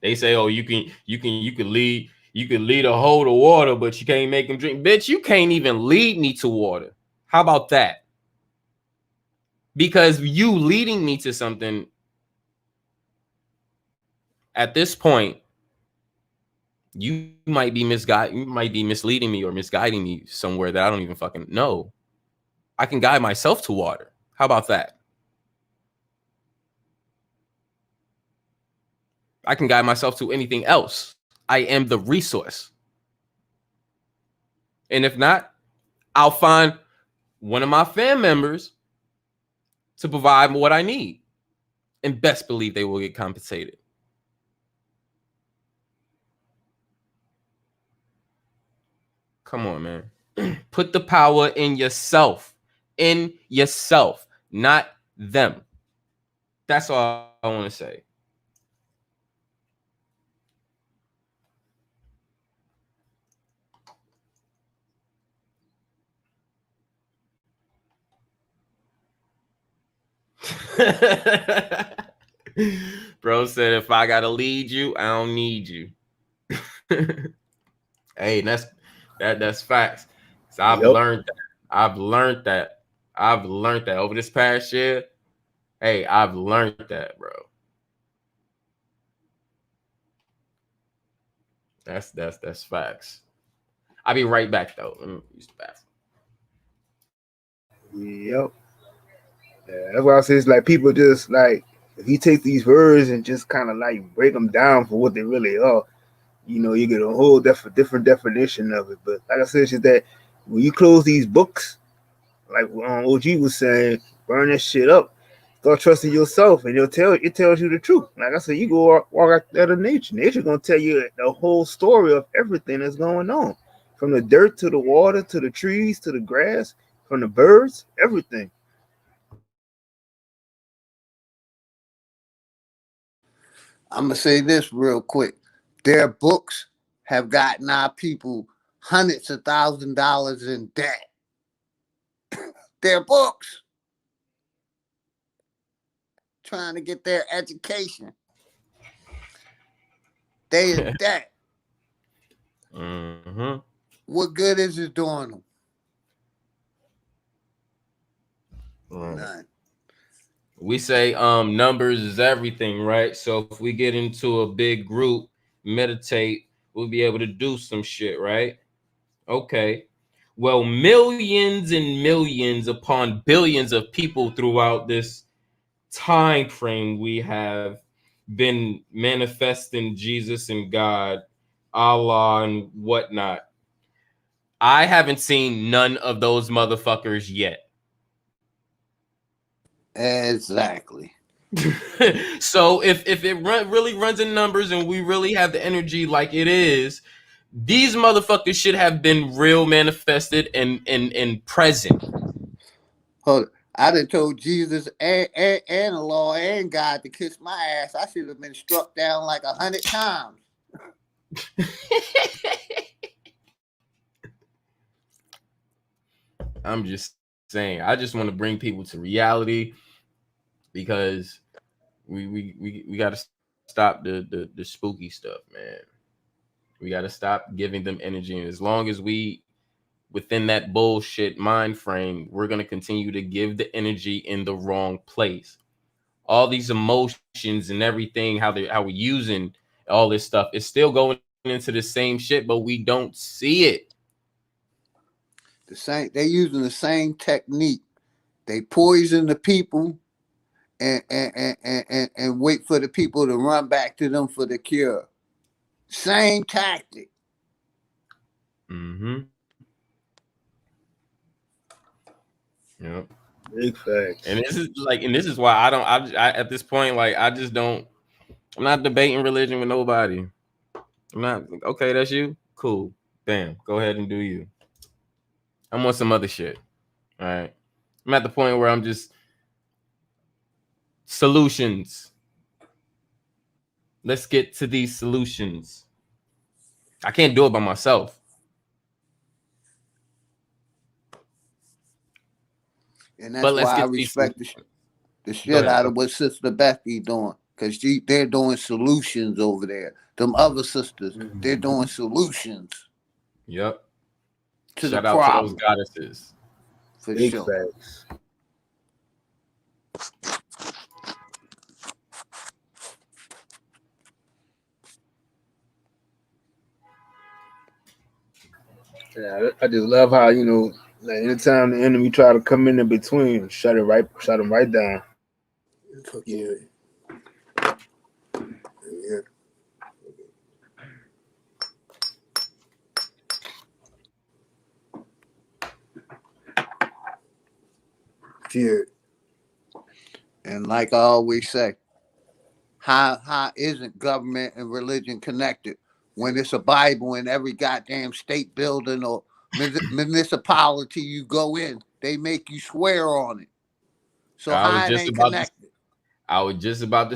They say, "Oh, you can lead a hoe to water, but you can't make them drink." Bitch, you can't even lead me to water. How about that? Because you leading me to something at this point, you might be misleading me or misguiding me somewhere that I don't even fucking know. I can guide myself to water. How about that? I can guide myself to anything else. I am the resource. And if not, I'll find one of my fan members to provide what I need. And best believe they will get compensated. Come on, man. Put the power in yourself. In yourself, not them. That's all I want to say. Bro said, if I gotta lead you, I don't need you. Hey, that's facts. So I've learned that. I've learned that over this past year. Hey, I've learned that, bro. That's facts. I'll be right back though. Let me use the bathroom. Yep. Yeah, that's why I say it's like people just like, if you take these words and just kind of like break them down for what they really are, you get a whole different definition of it. But like I said, it's just that when you close these books, like OG was saying, burn that shit up. Start trusting yourself, and it tells you the truth. Like I said, you go walk out there to nature. Nature gonna tell you the whole story of everything that's going on, from the dirt to the water to the trees to the grass, from the birds, everything. I'm gonna say this real quick. Their books have gotten our people hundreds of $1,000s in debt. Their books, trying to get their education. They in debt. Mm-hmm. What good is it doing them? Right. None. We say numbers is everything, right? So if we get into a big group, meditate, we'll be able to do some shit, right? Okay. Well, millions and millions upon billions of people throughout this time frame, we have been manifesting Jesus and God, Allah and whatnot. I haven't seen none of those motherfuckers yet. Exactly. So if it really runs in numbers and we really have the energy like it is, these motherfuckers should have been real manifested and present. Hold on. I done told Jesus and the Lord and God to kiss my ass. I should have been struck down like 100 times. I'm just saying, I just want to bring people to reality, because we got to stop the spooky stuff, man. We got to stop giving them energy, and as long as we within that bullshit mind frame, we're going to continue to give the energy in the wrong place. All these emotions and everything, how we're using all this stuff, is still going into the same shit, but we don't see it. They using the same technique. They poison the people and wait for the people to run back to them for the cure. Same tactic. Mm-hmm. Yep. Big facts. And this is why I at this point, like, I just don't I'm not debating religion with nobody. I'm not okay. That's you. Cool. Damn. Go ahead and do you. I'm on some other shit. All right. I'm at the point where I'm just solutions. Let's get to these solutions. I can't do it by myself. And that's But let's why I get to these respect solutions. the Go shit ahead. out of what Sister Becky doing. Because they're doing solutions over there. Them other sisters, they're doing solutions Yep. to Shout the out to those problem. goddesses. For Big sure. facts. Yeah, I just love how, you know, like anytime the enemy try to come in between, shut them right down. Yeah. Yeah. Fear. And like I always say, how isn't government and religion connected when it's a Bible in every goddamn state building or municipality you go in? They make you swear on it. So I was how it just ain't about to connected?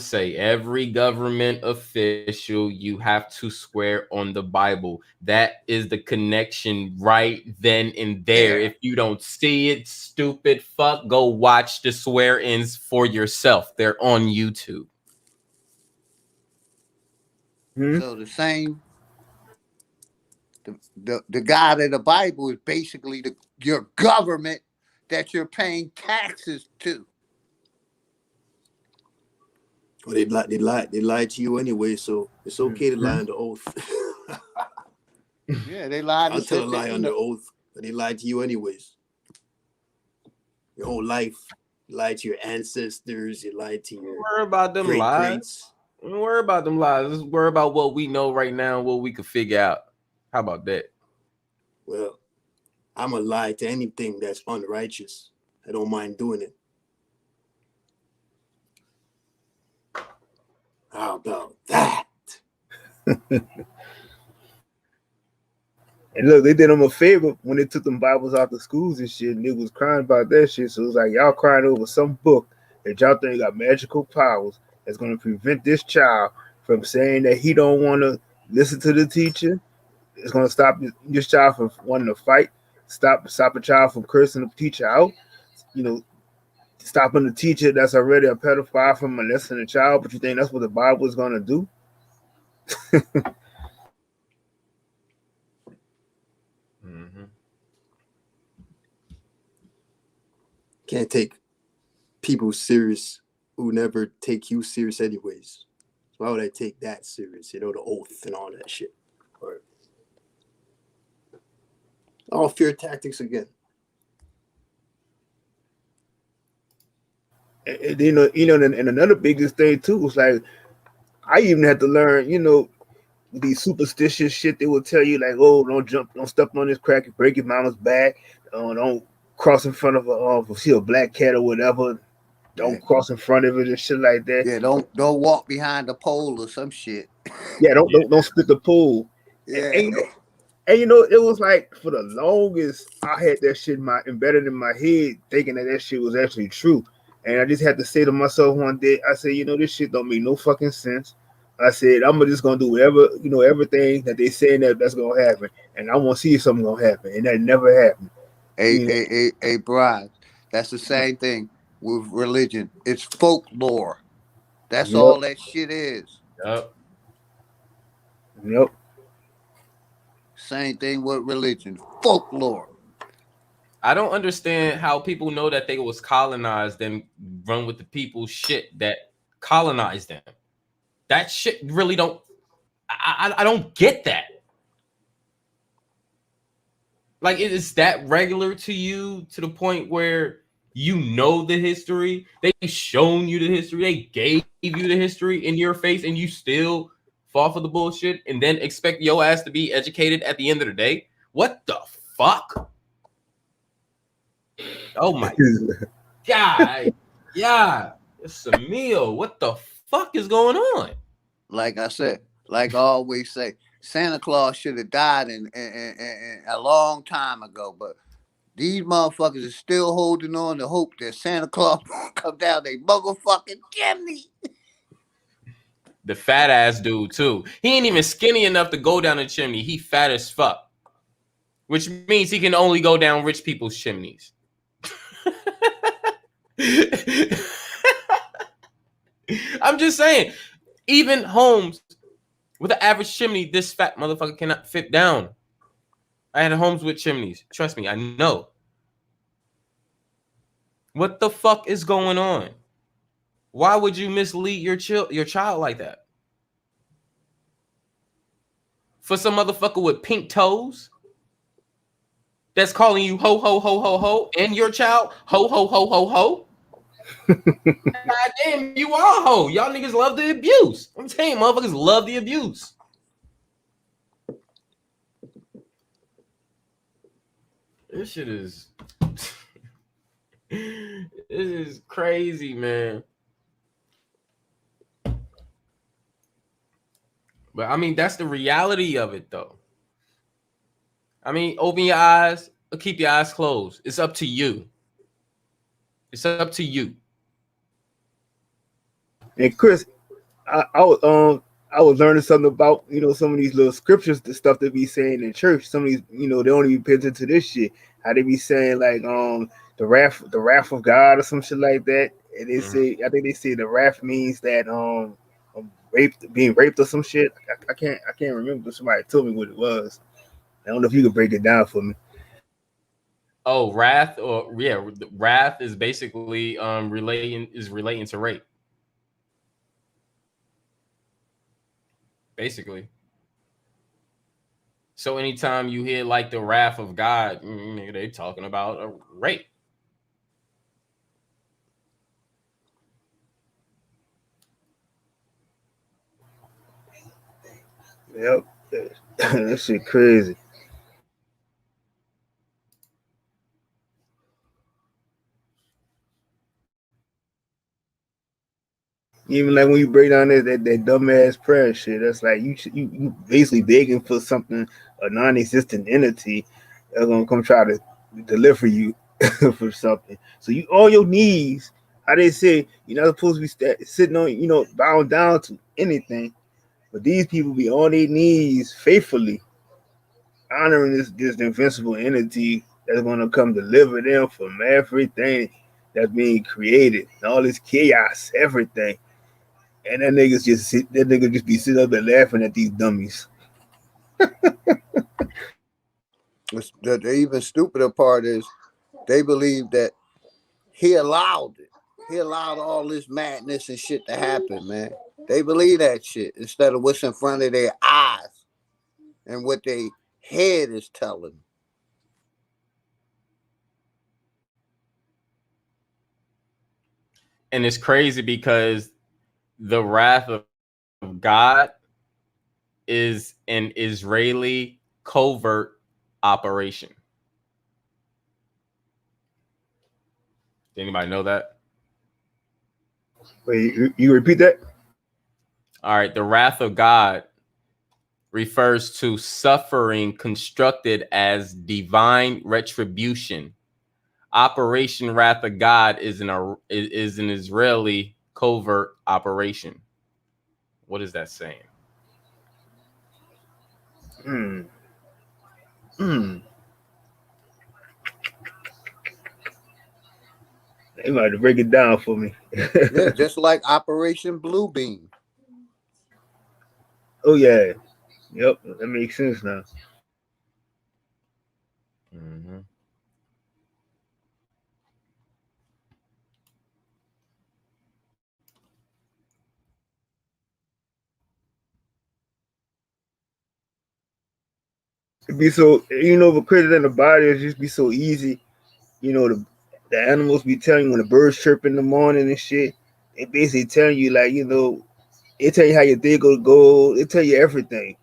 say every government official, you have to swear on the Bible. That is the connection right then and there. Yeah. If you don't see it, stupid fuck, go watch the swear-ins for yourself. They're on YouTube. So the same, the God of the Bible is basically your government that you're paying taxes to. Well, they lied to you anyway, so it's okay to lie under oath. Yeah, they lied. I'll tell a lie under oath, but they lied to you anyways. Your whole life, you lied to your ancestors. You lied to your. Don't worry about them lies. Don't worry about them lies. Let's worry about what we know right now and what we could figure out. How about that? Well, I'm a lie to anything that's unrighteous. I don't mind doing it. How about that? And look, they did them a favor when they took them Bibles out the schools and shit, and they was crying about that shit. So it was like, y'all crying over some book that y'all think got magical powers that's going to prevent this child from saying that he don't want to listen to the teacher. It's going to stop this child from wanting to fight, stop a child from cursing the teacher out, you know, stopping the teacher that's already a pedophile from molesting a child. But you think that's what the Bible is going to do? Can't take people serious who never take you serious anyways. So why would I take that serious? You know, the oath and all that shit. Or all fear tactics again. And you know, and another biggest thing too was like, I even had to learn, you know, these superstitious shit. They will tell you like, oh, don't step on this crack and break your mama's back. Don't cross in front of a black cat or whatever. Don't cross in front of it and shit like that. Yeah, don't walk behind the pole or some shit. Yeah, don't split the pole. Yeah. And you know, it was like for the longest, I had that shit embedded in my head, thinking that shit was actually true. And I just had to say to myself one day, I said, you know, this shit don't make no fucking sense. I said, I'm just gonna do whatever, you know, everything that they saying that's gonna happen, and I want to see if something gonna happen, and that never happened. Hey, Brian, that's the same thing with religion. It's folklore. That's all that shit is. Yep. Same thing with religion. Folklore. I don't understand how people know that they was colonized and run with the people's shit that colonized them. That shit really don't. I don't get that. Like, is that regular to you to the point where you know the history? They've shown you the history. They gave you the history in your face, and you still fall for the bullshit and then expect your ass to be educated at the end of the day? What the fuck? Oh my god. Yeah. It's a meal. What the fuck is going on? like I said, like I always say, Santa Claus should have died in a long time ago, but these motherfuckers are still holding on to hope that Santa Claus will come down their motherfucking chimney. The fat ass dude too. He ain't even skinny enough to go down the chimney. He fat as fuck, which means he can only go down rich people's chimneys. I'm just saying, even homes with an average chimney, this fat motherfucker cannot fit down. I had homes with chimneys. Trust me, I know. What the fuck is going on? Why would you mislead your child like that? For some motherfucker with pink toes that's calling you ho ho ho ho ho, and your child ho ho ho ho ho. God damn, you are a hoe. Y'all niggas love the abuse. I'm telling you, motherfuckers love the abuse. This shit is this is crazy, man. But I mean, that's the reality of it, though. I mean, open your eyes or keep your eyes closed. It's up to you. It's up to you. And Chris, I was learning something about, you know, some of these little scriptures, the stuff they be saying in church. Some of these, you know, they don't even pay attention to this shit. How they be saying like the wrath of God or some shit like that. And they say, I think they say the wrath means that being raped or some shit. I can't remember, but somebody told me what it was. I don't know if you could break it down for me. Oh, wrath, or yeah, wrath is basically relating to rape. Basically. So anytime you hear like the wrath of God, they talking about a rape. Yep. That shit crazy. Even like when you break down that dumbass prayer shit, that's like you basically begging for something, a non-existent entity that's gonna come try to deliver you for something. So you on your knees. How they say you're not supposed to be sitting on, you know, bowing down to anything, but these people be on their knees faithfully, honoring this invincible entity that's gonna come deliver them from everything that's being created, all this chaos, everything. And that nigga just be sitting up there laughing at these dummies. The even stupider part is they believe that he allowed it. He allowed all this madness and shit to happen, man. They believe that shit instead of what's in front of their eyes and what their head is telling. And it's crazy because the wrath of God is an Israeli covert operation. Did anybody know that? Wait, you repeat that? All right. The wrath of God refers to suffering constructed as divine retribution. Operation Wrath of God is an Israeli covert operation. What is that saying? They might have to break it down for me. Yeah, just like Operation Bluebeam. Oh yeah, yep, that makes sense now. Mm-hmm. It'd be so, you know, but crazy than the body, it just be so easy. You know, the animals be telling you when the birds chirp in the morning and shit. They basically telling you like, you know, it tell you how your day gonna go. It tell you everything.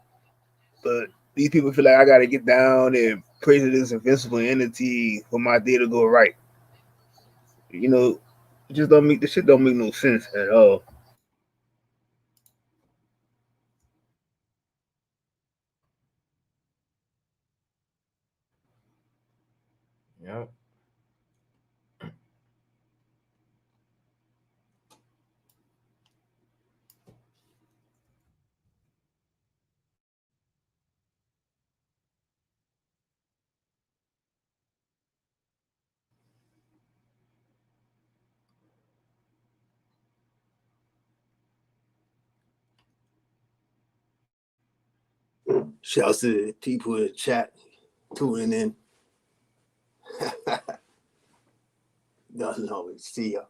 But these people feel like I gotta get down and pray to this invincible entity for my day to go right. You know, it just don't make the shit don't make no sense at all. Yep. Shouts to the people in the chat tuning in. Doesn't always see ya.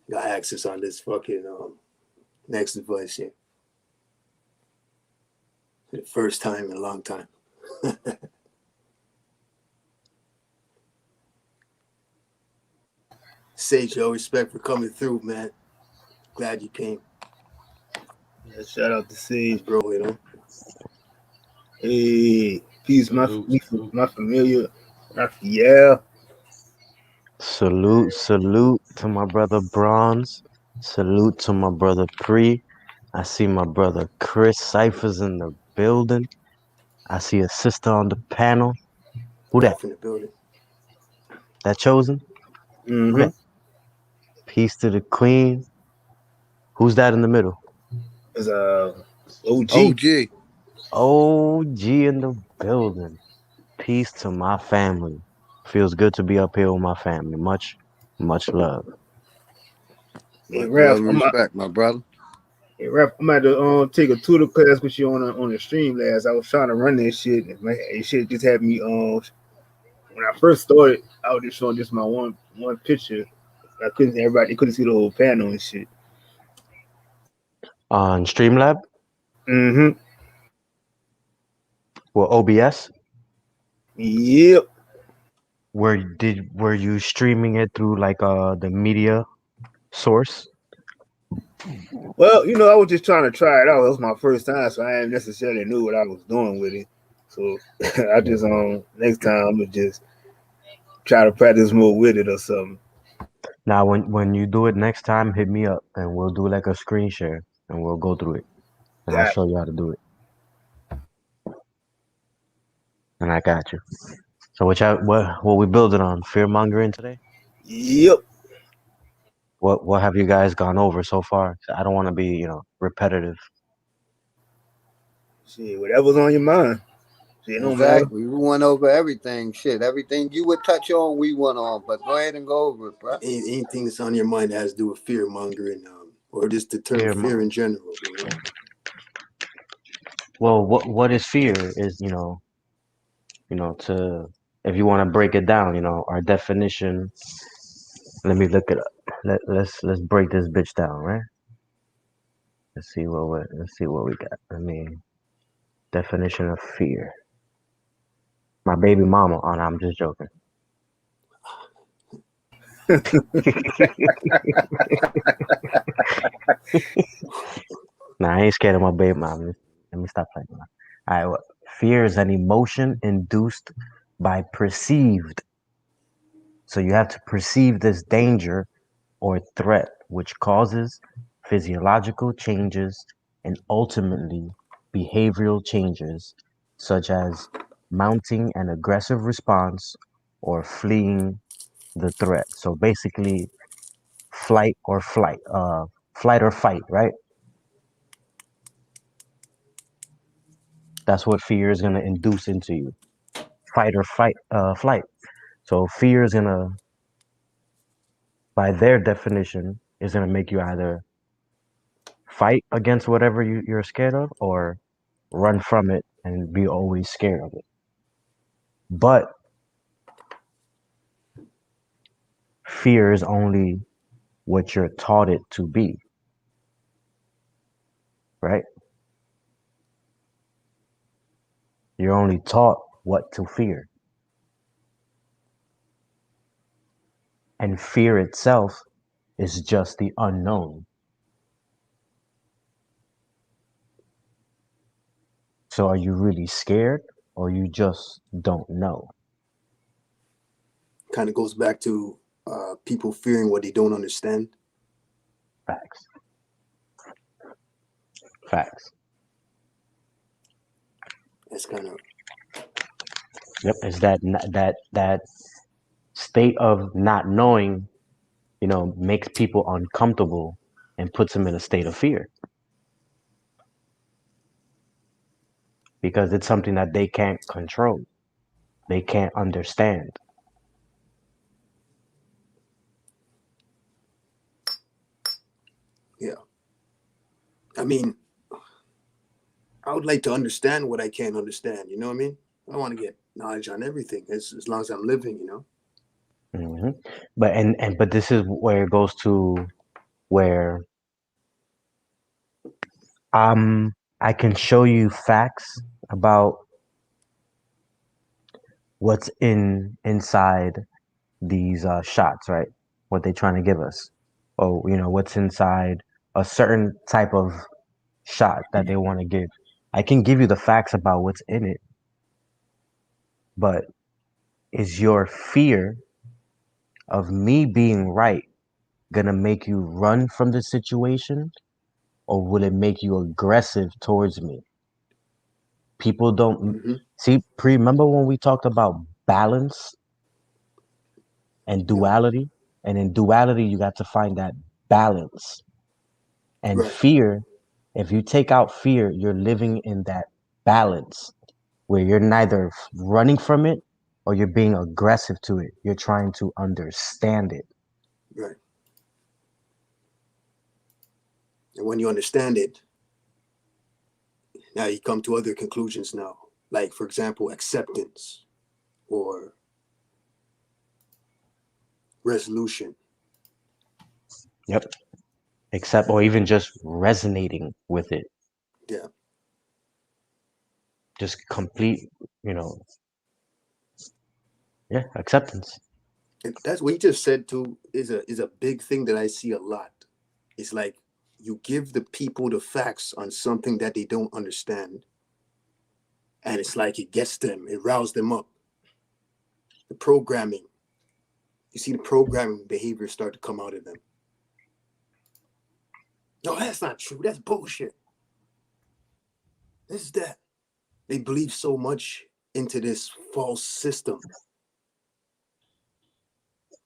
Got access on this fucking next device here. For the first time in a long time. Sage, yo, respect for coming through, man. Glad you came. Yeah, shout out to Sage, bro. You know. Hey, peace, Salute. my familiar, Raphael. Salute to my brother Bronze. Salute to my brother Pre. I see my brother Chris Cyphers in the building. I see a sister on the panel. Who that? Off in the building. That Chosen? Who that? Peace to the Queen. Who's that in the middle? It's OG. OG in the building. Peace to my family. Feels good to be up here with my family. Much love. Hey, Raph, respect, my brother. Hey, Raph, I'm about to take a tutor class with you on the stream last. I was trying to run that shit, and shit just had me when I first started, I was just showing just my one picture. Everybody couldn't see the whole panel and shit. On Streamlab? Mm-hmm. Well, OBS? Yep. Were you streaming it through like the media source? Well, I was just trying to try it out. It was my first time, so I didn't necessarily knew what I was doing with it. So I just next time I'm gonna just try to practice more with it or something. Now, when you do it next time, hit me up and we'll do like a screen share and we'll go through it, and I'll show you how to do it. And I got you. So what we building on? Fear mongering today? Yep. What have you guys gone over so far? I don't want to be repetitive. Shit, whatever's on your mind. Shit, no matter. Exactly. We went over everything. Shit, everything you would touch on, we went on. But go ahead and go over it, bro. Anything that's on your mind that has to do with fear mongering, or just the term fear in general. Well, what is fear is to, if you want to break it down, our definition. Let me look it up. Let's break this bitch down, right? Let's see what we got. Definition of fear. My baby mama. Oh, no, I'm just joking. Nah, I ain't scared of my baby mama. Let me stop playing. All right, fear is an emotion induced by perceived. So you have to perceive this danger or threat, which causes physiological changes and ultimately behavioral changes, such as mounting an aggressive response or fleeing the threat. So basically, flight or fight, right? That's what fear is going to induce into you. Fight or flight. So fear is going to, by their definition, is going to make you either fight against whatever you're scared of or run from it and be always scared of it. But fear is only what you're taught it to be, right? You're only taught what to fear. And fear itself is just the unknown. So are you really scared or you just don't know? Kind of goes back to people fearing what they don't understand. Facts. That's kind of Yep, it's that state of not knowing, makes people uncomfortable and puts them in a state of fear because it's something that they can't control. They can't understand. Yeah. I mean, I would like to understand what I can't understand. You know what I mean? I want to get knowledge on everything as long as I'm living. Hmm. But this is where it goes to where I can show you facts about what's inside these shots, right? What they're trying to give us, or what's inside a certain type of shot that they want to give. I can give you the facts about what's in it, but is your fear of me being right gonna make you run from the situation, or will it make you aggressive towards me? People don't Mm-hmm. see. Remember when we talked about balance and Yeah. duality, and in duality you got to find that balance. And Right. fear, if you take out fear, you're living in that balance where you're neither running from it or you're being aggressive to it. You're trying to understand it. Right. And when you understand it, now you come to other conclusions now. Like, for example, acceptance or resolution. Yep. Except, or even just resonating with it. Yeah. Just complete, acceptance. And that's what you just said too, is a big thing that I see a lot. It's like you give the people the facts on something that they don't understand. And it's like it gets them, it rouses them up. The programming, you see the programming behavior start to come out of them. No, that's not true. That's bullshit. This is that. They believe so much into this false system.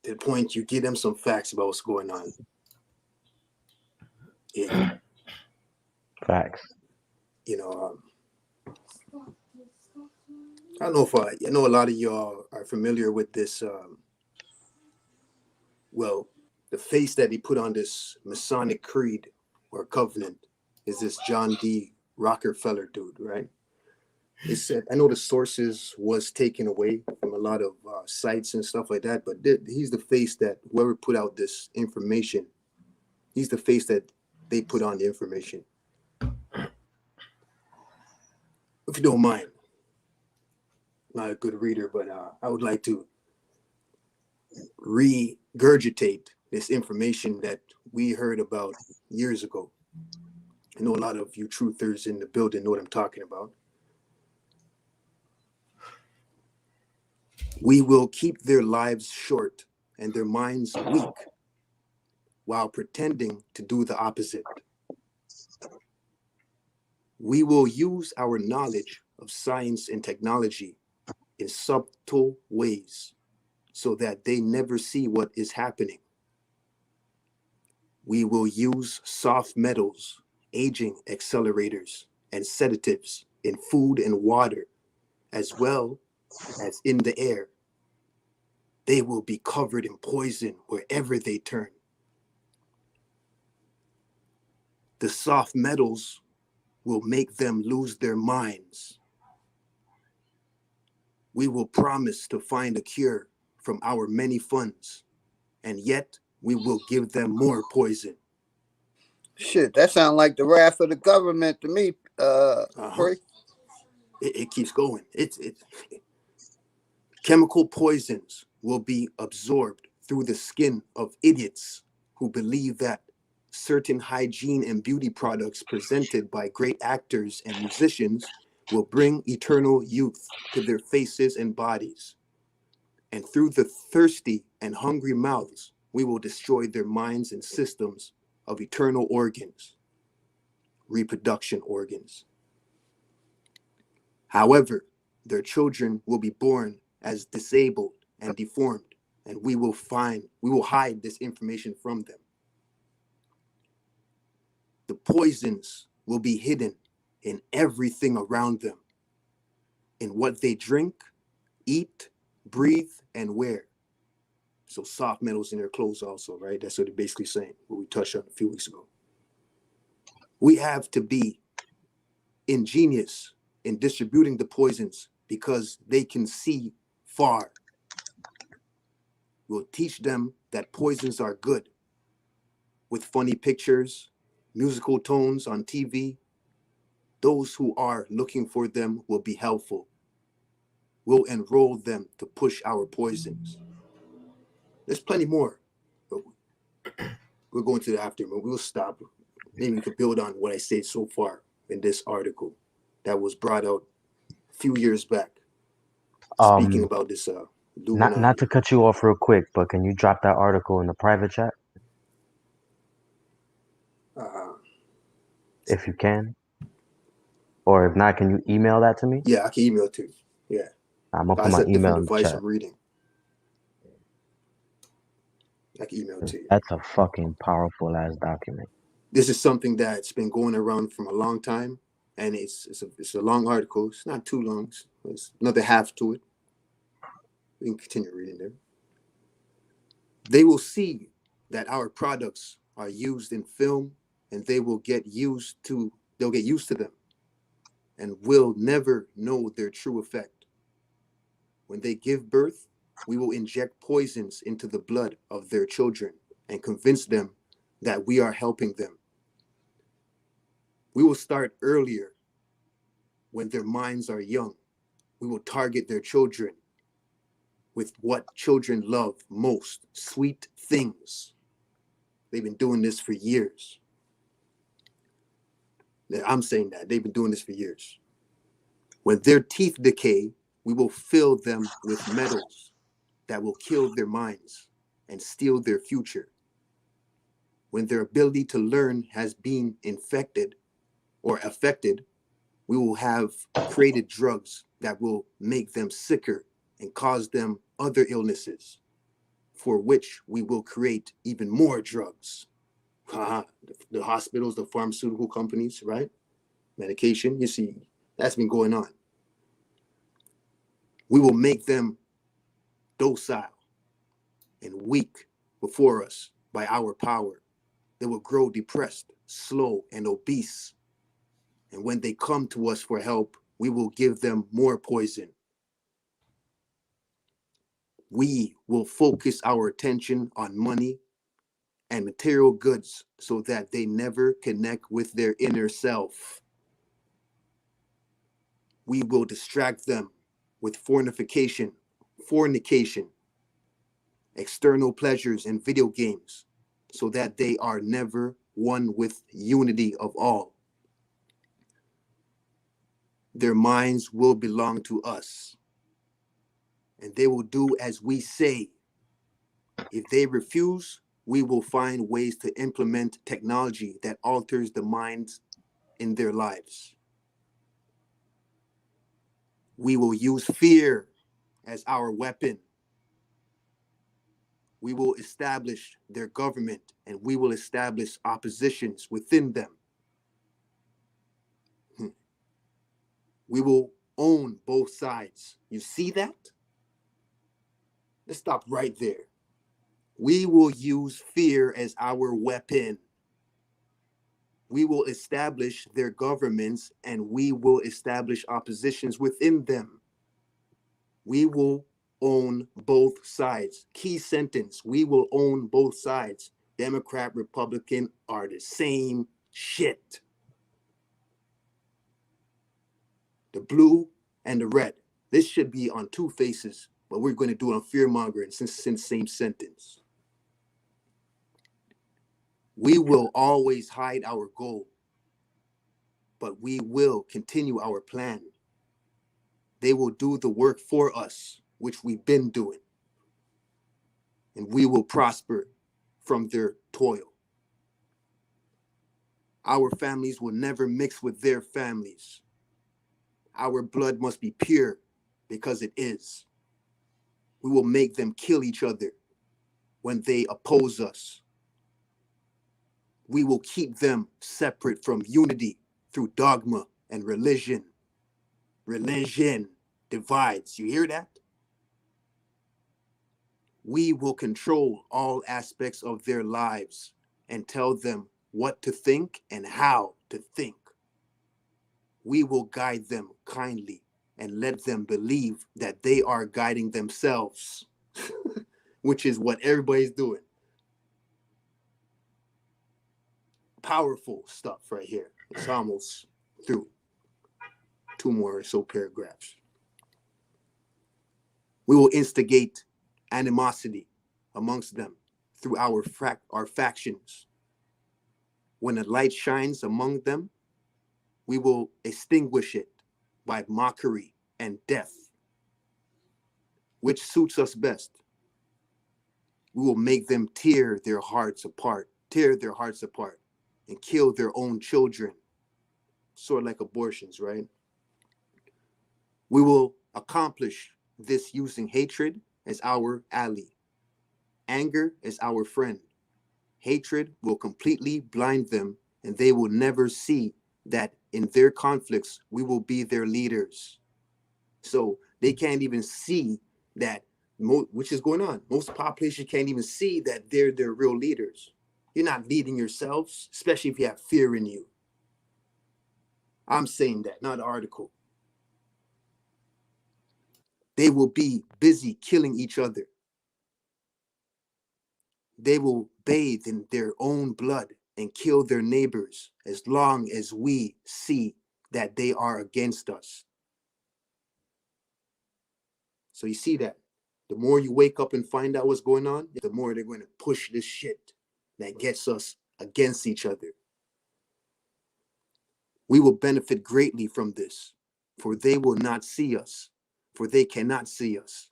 To the point you give them some facts about what's going on. Facts. I don't know if I know a lot of y'all are familiar with this. The face that he put on this Masonic creed or covenant is this John D. Rockefeller dude, right? He said, I know the sources was taken away from a lot of sites and stuff like that, but he's the face that whoever put out this information, he's the face that they put on the information. If you don't mind, not a good reader, but I would like to regurgitate this information that we heard about years ago. I know a lot of you truthers in the building know what I'm talking about. We will keep their lives short and their minds weak while pretending to do the opposite. We will use our knowledge of science and technology in subtle ways so that they never see what is happening. We will use soft metals, aging accelerators, and sedatives in food and water, as well as in the air. They will be covered in poison wherever they turn. The soft metals will make them lose their minds. We will promise to find a cure from our many funds, and yet we will give them more poison. Shit, that sounds like the wrath of the government to me, Free. It keeps going. It's chemical poisons will be absorbed through the skin of idiots who believe that certain hygiene and beauty products presented by great actors and musicians will bring eternal youth to their faces and bodies. And through the thirsty and hungry mouths, we will destroy their minds and systems of eternal organs, reproduction organs. However, Their children will be born as disabled and deformed, and we will hide this information from them. The poisons will be hidden in everything around them, in what they drink, eat, breathe, and wear. So soft metals in their clothes also, right? That's what they're basically saying, what we touched on a few weeks ago. We have to be ingenious in distributing the poisons because they can see far. We'll teach them that poisons are good with funny pictures, musical tones on TV. Those who are looking for them will be helpful. We'll enroll them to push our poisons. There's plenty more, but we'll go into the after, but we'll stop. Maybe we could build on what I said so far in this article that was brought out a few years back. Speaking about this Not to cut you off real quick, but can you drop that article in the private chat? If you can. Or if not, can you email that to me? Yeah, I can email it to you. Yeah. I'm gonna put my email in the device chat. I'm reading. I can email it to you. That's a fucking powerful ass document. This is something that's been going around from a long time, and it's a long article. It's not too long. It's another half to it. We can continue reading there. They will see that our products are used in film, and they'll get used to them, and will never know their true effect. When they give birth, we will inject poisons into the blood of their children and convince them that we are helping them. We will start earlier when their minds are young. We will target their children with what children love most, sweet things. They've been doing this for years. I'm saying that. They've been doing this for years. When their teeth decay, we will fill them with metals that will kill their minds and steal their future. When their ability to learn has been infected or affected, we will have created drugs that will make them sicker and cause them other illnesses, for which we will create even more drugs. The hospitals, the pharmaceutical companies, right? Medication, you see, that's been going on. We will make them docile and weak before us by our power. They will grow depressed, slow, and obese. And when they come to us for help, we will give them more poison. We will focus our attention on money and material goods so that they never connect with their inner self. We will distract them with fornication, external pleasures, and video games so that they are never one with unity of all. Their minds will belong to us, and they will do as we say. If they refuse, we will find ways to implement technology that alters the minds in their lives. We will use fear as our weapon. We will establish their government, and we will establish oppositions within them. We will own both sides. You see that? Let's stop right there. We will use fear as our weapon. We will establish their governments, and we will establish oppositions within them. We will own both sides. Key sentence: we will own both sides. Democrat, Republican are the same shit. The blue and the red. This should be on two faces, but we're going to do it on fear mongering since same sentence. We will always hide our goal, but we will continue our plan. They will do the work for us, which we've been doing, and we will prosper from their toil. Our families will never mix with their families. Our blood must be pure because it is. We will make them kill each other when they oppose us. We will keep them separate from unity through dogma and religion. Religion divides. You hear that? We will control all aspects of their lives and tell them what to think and how to think. We will guide them kindly and let them believe that they are guiding themselves, which is what everybody's doing. Powerful stuff right here. It's almost through. 2 more or so paragraphs. We will instigate animosity amongst them through our factions. When a light shines among them, we will extinguish it by mockery and death. Which suits us best? We will make them tear their hearts apart, and kill their own children. Sort of like abortions, right? We will accomplish this using hatred as our ally, anger as our friend. Hatred will completely blind them, and they will never see that in their conflicts, we will be their leaders. So they can't even see that, which is going on. Most population can't even see that they're their real leaders. You're not leading yourselves, especially if you have fear in you. I'm saying that, not the article. They will be busy killing each other. They will bathe in their own blood and kill their neighbors as long as we see that they are against us. So you see that the more you wake up and find out what's going on, the more they're going to push this shit that gets us against each other. We will benefit greatly from this, for they will not see us, for they cannot see us.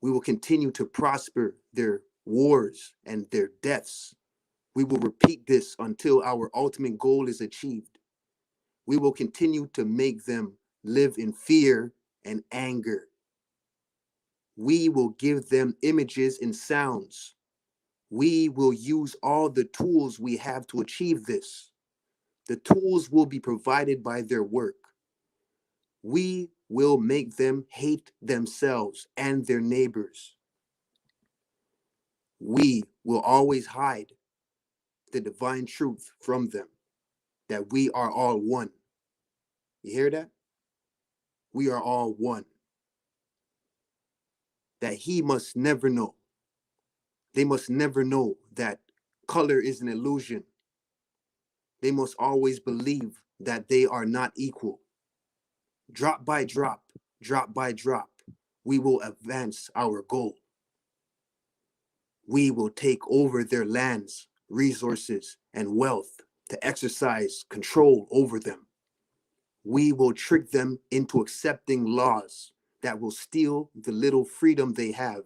We will continue to prosper their wars and their deaths. We will repeat this until our ultimate goal is achieved. We will continue to make them live in fear and anger. We will give them images and sounds. We will use all the tools we have to achieve this. The tools will be provided by their work. We will make them hate themselves and their neighbors. We will always hide the divine truth from them, that we are all one. You hear that? We are all one. That he must never know. They must never know that color is an illusion. They must always believe that they are not equal. Drop by drop, we will advance our goal. We will take over their lands, resources, and wealth to exercise control over them. We will trick them into accepting laws that will steal the little freedom they have.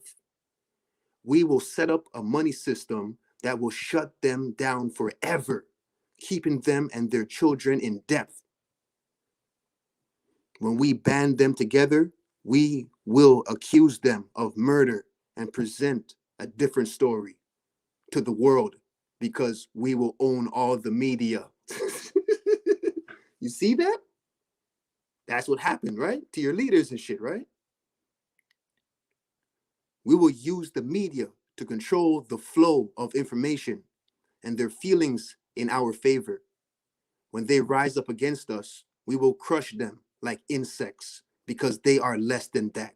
We will set up a money system that will shut them down forever, keeping them and their children in debt. When we band them together, we will accuse them of murder and present a different story to the world because we will own all the media. You see that? That's what happened, right? To your leaders and shit, right? We will use the media to control the flow of information and their feelings in our favor. When they rise up against us, we will crush them like insects because they are less than that.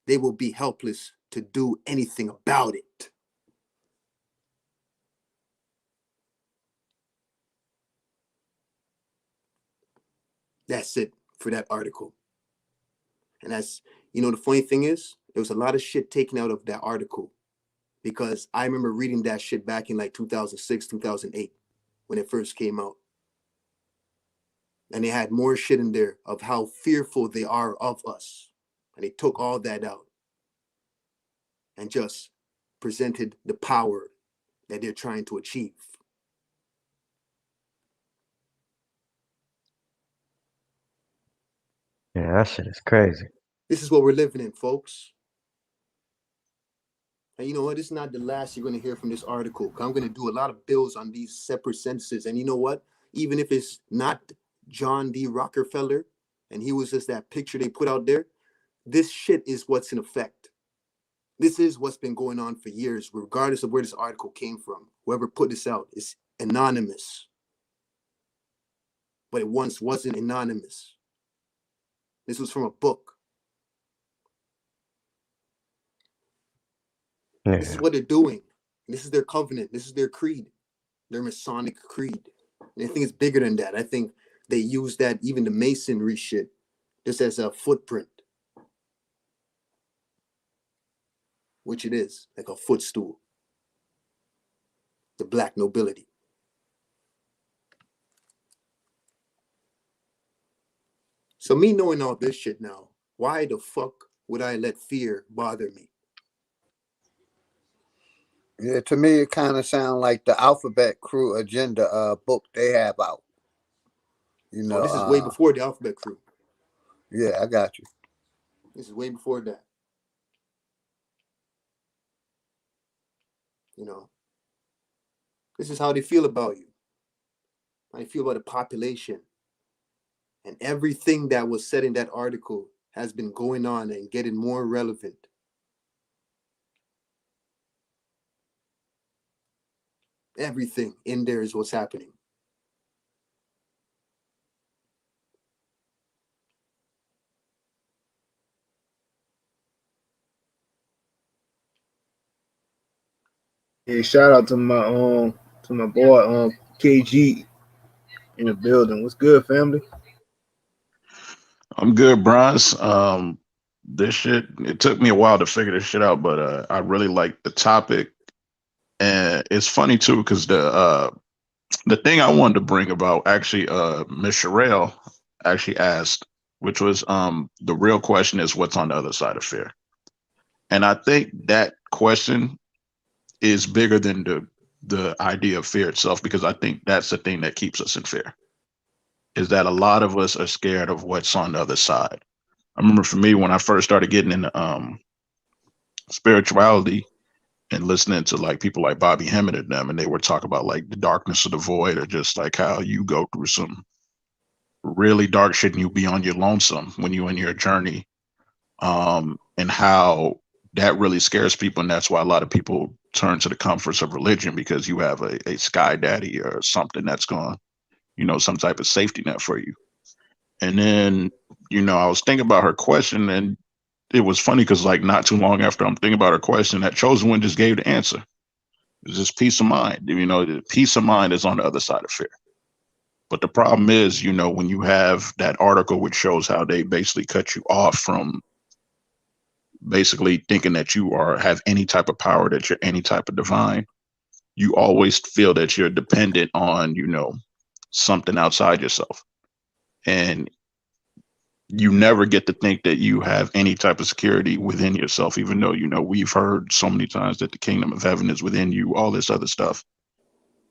They will be helpless to do anything about it. That's it for that article. And that's, the funny thing is, there was a lot of shit taken out of that article because I remember reading that shit back in like 2006, 2008 when it first came out. And they had more shit in there of how fearful they are of us. And they took all that out and just presented the power that they're trying to achieve. Yeah, that shit is crazy. This is what we're living in, folks. And you know what? This is not the last you're going to hear from this article. I'm going to do a lot of bills on these separate sentences. And you know what? Even if it's not John D. Rockefeller and he was just that picture they put out there, this shit is what's in effect. This is what's been going on for years, regardless of where this article came from. Whoever put this out is anonymous. But it once wasn't anonymous. This was from a book. Yeah. This is what they're doing. This is their covenant. This is their creed, their Masonic creed. And I think it's bigger than that. I think they use that, even the Masonry shit, just as a footprint, which it is, like a footstool. The black nobility. So me knowing all this shit now, why the fuck would I let fear bother me? Yeah, to me, it kind of sounds like the Alphabet Crew agenda book they have out. You know, this is way before the Alphabet Crew. Yeah, I got you. This is way before that. You know, this is how they feel about you. How they feel about the population. And everything that was said in that article has been going on and getting more relevant. Everything in there is what's happening. Yeah, shout out to my boy KG in the building. What's good, family? I'm good, Bronze. This shit, it took me a while to figure this shit out, but I really like the topic. And it's funny too, because the thing I wanted to bring about, actually, Miss Sherelle actually asked, which was the real question is what's on the other side of fear. And I think that question is bigger than the idea of fear itself, because I think that's the thing that keeps us in fear, is that a lot of us are scared of what's on the other side. I remember for me, when I first started getting into spirituality and listening to like people like Bobby Hemmett and them, and they would talk about like the darkness of the void, or just like how you go through some really dark shit and you be on your lonesome when you in your journey, and how that really scares people. And that's why a lot of people turn to the comforts of religion, because you have a sky daddy or something that's gone, you know, some type of safety net for you. And then, you know, I was thinking about her question, and it was funny because like not too long after I'm thinking about her question, that chosen one just gave the answer. It's just peace of mind. You know, the peace of mind is on the other side of fear. But the problem is, you know, when you have that article which shows how they basically cut you off from basically thinking that you have any type of power, that you're any type of divine, you always feel that you're dependent on, you know, something outside yourself. And you never get to think that you have any type of security within yourself, even though, you know, we've heard so many times that the kingdom of heaven is within you, all this other stuff.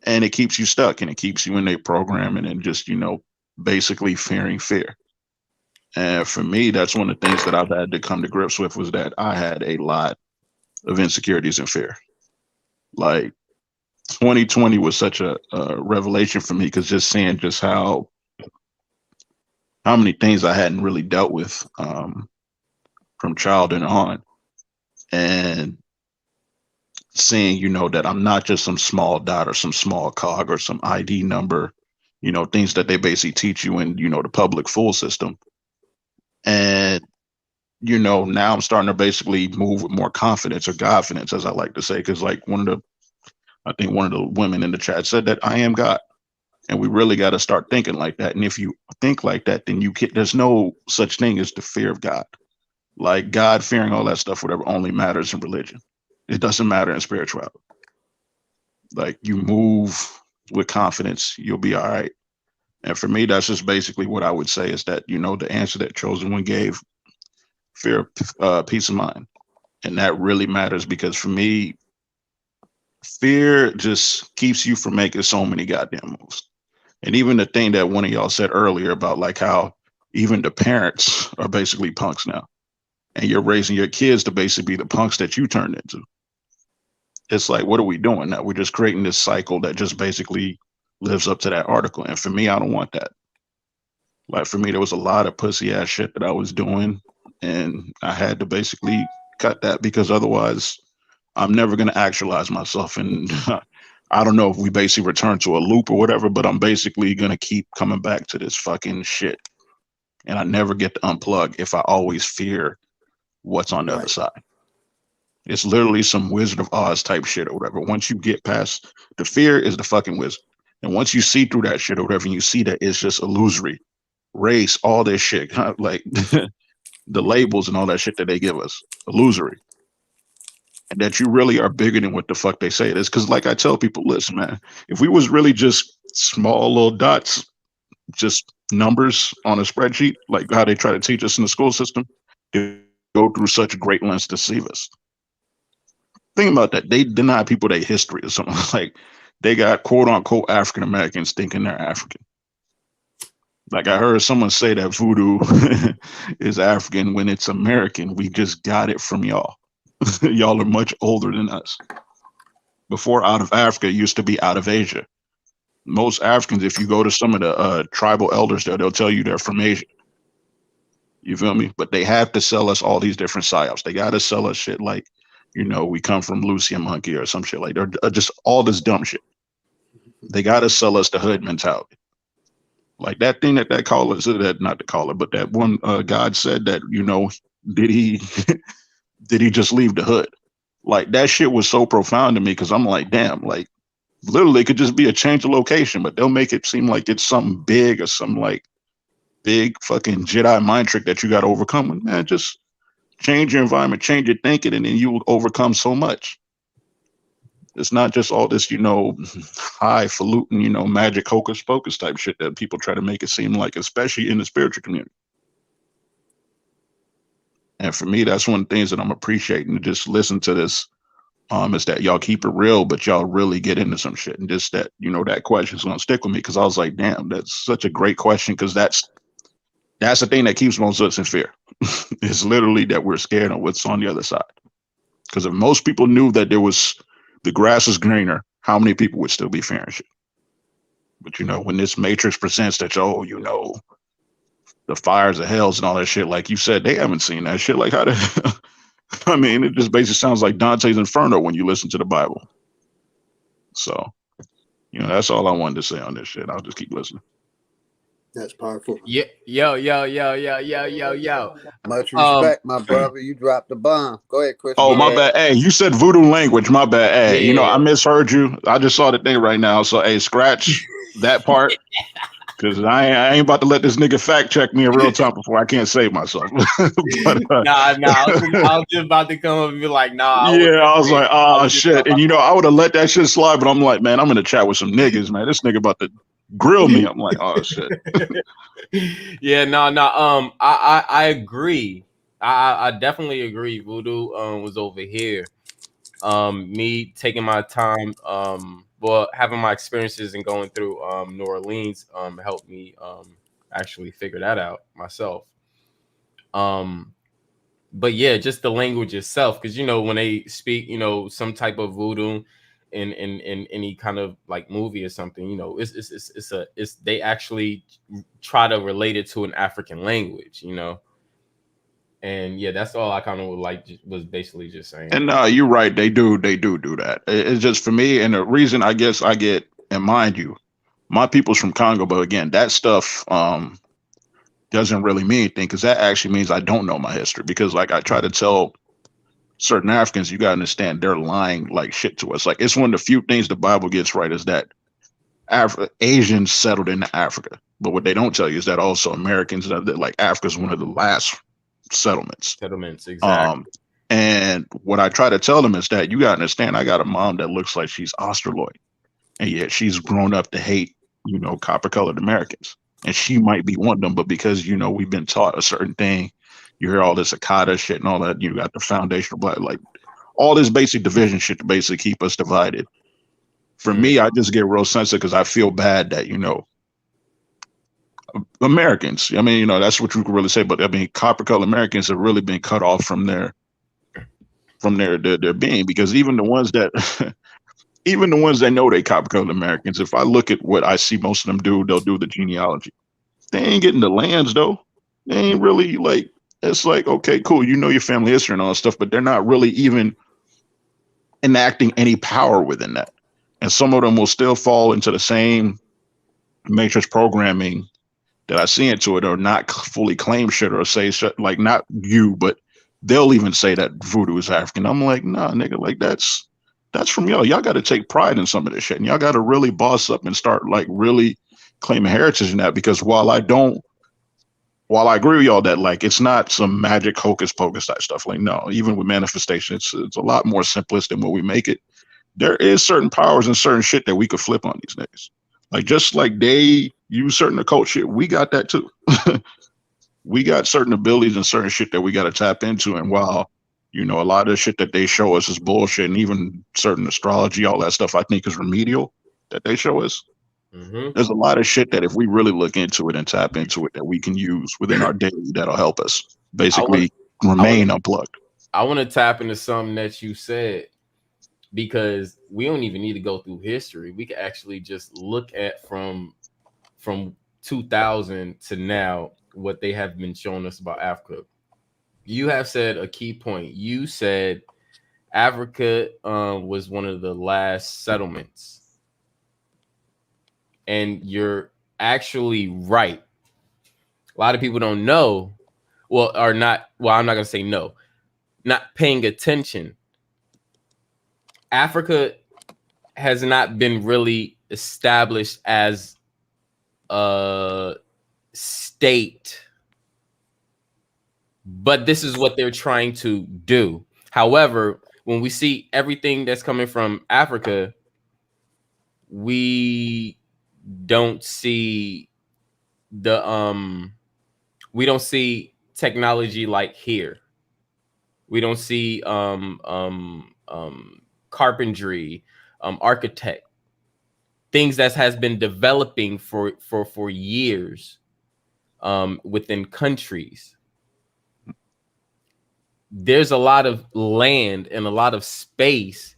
And it keeps you stuck, and it keeps you in a programming and just, you know, basically fearing fear. And for me, that's one of the things that I've had to come to grips with, was that I had a lot of insecurities and fear. Like 2020 was such a revelation for me, because just seeing just how many things I hadn't really dealt with from childhood on, and seeing, you know, that I'm not just some small dot or some small cog or some ID number, you know, things that they basically teach you in, you know, the public school system. And, you know, now I'm starting to basically move with more confidence, or Godfidence, as I like to say, because like I think one of the women in the chat said that I am God. And we really got to start thinking like that. And if you think like that, then there's no such thing as the fear of God. Like God fearing, all that stuff, whatever, only matters in religion. It doesn't matter in spirituality. Like you move with confidence, you'll be all right. And for me, that's just basically what I would say, is that, you know, the answer that Chosen One gave, fear, peace of mind. And that really matters, because for me, fear just keeps you from making so many goddamn moves. And even the thing that one of y'all said earlier about like how even the parents are basically punks now. and you're raising your kids to basically be the punks that you turned into. It's like, what are we doing now? We're just creating this cycle that just basically lives up to that article. And for me, I don't want that. Like, for me, there was a lot of pussy ass shit that I was doing, and I had to basically cut that because otherwise I'm never going to actualize myself. And I don't know if we basically return to a loop or whatever, but I'm basically going to keep coming back to this fucking shit. And I never get to unplug if I always fear what's on the other side. It's literally some Wizard of Oz type shit or whatever. Once you get past the fear is the fucking wizard. And once you see through that shit or whatever, and you see that it's just illusory, race, all this shit, like the labels and all that shit that they give us, illusory. And that you really are bigger than what the fuck they say it is. Because like I tell people, listen, man, if we was really just small little dots, just numbers on a spreadsheet, like how they try to teach us in the school system, they go through such a great lens to deceive us. Think about that. They deny people their history or something. Like, they got quote unquote African Americans thinking they're African. Like, I heard someone say that voodoo is African when it's American. We just got it from y'all. Y'all are much older than us. Before out of Africa, it used to be out of Asia. Most Africans, if you go to some of the tribal elders there, they'll tell you they're from Asia. You feel me? But they have to sell us all these different psyops. They got to sell us shit like, you know, we come from Lucy and Monkey or some shit like that. Just all this dumb shit. They got to sell us the hood mentality. Like that thing that caller said, that not the caller, but that one God said that, you know, did he just leave the hood? Like, that shit was so profound to me because I'm like, damn, like, literally it could just be a change of location, but they'll make it seem like it's something big or some like big fucking Jedi mind trick that you got to overcome. Man, just change your environment, change your thinking, and then you will overcome so much. It's not just all this, you know, highfalutin, you know, magic hocus pocus type shit that people try to make it seem like, especially in the spiritual community. And for me, that's one of the things that I'm appreciating to just listen to this. Is that y'all keep it real, but y'all really get into some shit. And just that, you know, that question's gonna stick with me because I was like, damn, that's such a great question, because that's the thing that keeps most of us in fear. It's literally that we're scared of what's on the other side. Because if most people knew that the grass is greener, how many people would still be fearing shit? But, you know, when this matrix presents that, oh, you know, the fires of hells and all that shit, like you said, they haven't seen that shit. Like, how the I mean, it just basically sounds like Dante's Inferno when you listen to the Bible. So, you know, that's all I wanted to say on this shit. I'll just keep listening. That's powerful. Yeah, yo. Much respect, my brother. You dropped the bomb. Go ahead, Chris. Oh, my bad. Hey, you said voodoo language. My bad. Hey, you know, I misheard you. I just saw the thing right now. So, hey, scratch that part. Because I ain't about to let this nigga fact check me in real time before I can't save myself. But, I was just about to come up and be like, nah. I was like, oh, shit. And, you know, I would have let that shit slide, but I'm like, man, I'm in a chat with some niggas, man. This nigga about to grill me. I'm like, oh, shit. I agree. I definitely agree. Voodoo was over here. Me taking my time, having my experiences and going through New Orleans helped me actually figure that out myself. But yeah, just the language itself, because, you know, when they speak, you know, some type of voodoo in any kind of like movie or something, you know, it's they actually try to relate it to an African language, you know. And yeah, that's all I kind of was basically just saying. And you're right, they do that. It's just, for me, and the reason I guess I get, and mind you, my people's from Congo, but again, that stuff doesn't really mean anything, because that actually means I don't know my history. Because like I try to tell certain Africans, you gotta understand, they're lying like shit to us. Like, it's one of the few things the Bible gets right, is that Asians settled into Africa. But what they don't tell you is that also Americans, that like Africa's one of the last settlements, exactly. And what I try to tell them is that you gotta understand, I got a mom that looks like she's Australoid, and yet she's grown up to hate, you know, copper-colored Americans, and she might be one of them. But because, you know, we've been taught a certain thing, you hear all this Akata shit and all that, you got the foundational black, like all this basic division shit to basically keep us divided. For me, I just get real sensitive because I feel bad that, you know, Americans. I mean, that's what you could really say. But I mean, copper colored Americans have really been cut off from their being, because even the ones that even the ones that know they copper colored Americans, if I look at what I see most of them do, they'll do the genealogy. They ain't getting the lands though. They ain't really like, it's like, okay, cool, your family history and all that stuff, but they're not really even enacting any power within that. And some of them will still fall into the same matrix programming that I see into it, or not fully claim shit, or say shit, like, not you, but they'll even say that voodoo is African. I'm like, nah, nigga, like that's from y'all. Y'all got to take pride in some of this shit, and y'all got to really boss up and start like really claiming heritage in that. Because while I agree with y'all that like it's not some magic hocus pocus type stuff, like no, even with manifestation, it's a lot more simplest than what we make it. There is certain powers and certain shit that we could flip on these niggas. Like, just like they use certain occult shit, we got that too. We got certain abilities and certain shit that we got to tap into. And while, a lot of the shit that they show us is bullshit, and even certain astrology, all that stuff I think is remedial that they show us. There's a lot of shit that if we really look into it and tap into it, that we can use within our daily, that'll help us basically remain unplugged. I want to tap into something that you said, because we don't even need to go through history. We can actually just look at from 2000 to now what they have been showing us about Africa. You have said a key point. You said Africa was one of the last settlements. And you're actually right. A lot of people don't know, I'm not going to say no, not paying attention. Africa has not been really established as a state, but this is what they're trying to do. However, when we see everything that's coming from Africa, we don't see we don't see technology like here. We don't see carpentry, architect, things that has been developing for years within countries. There's a lot of land and a lot of space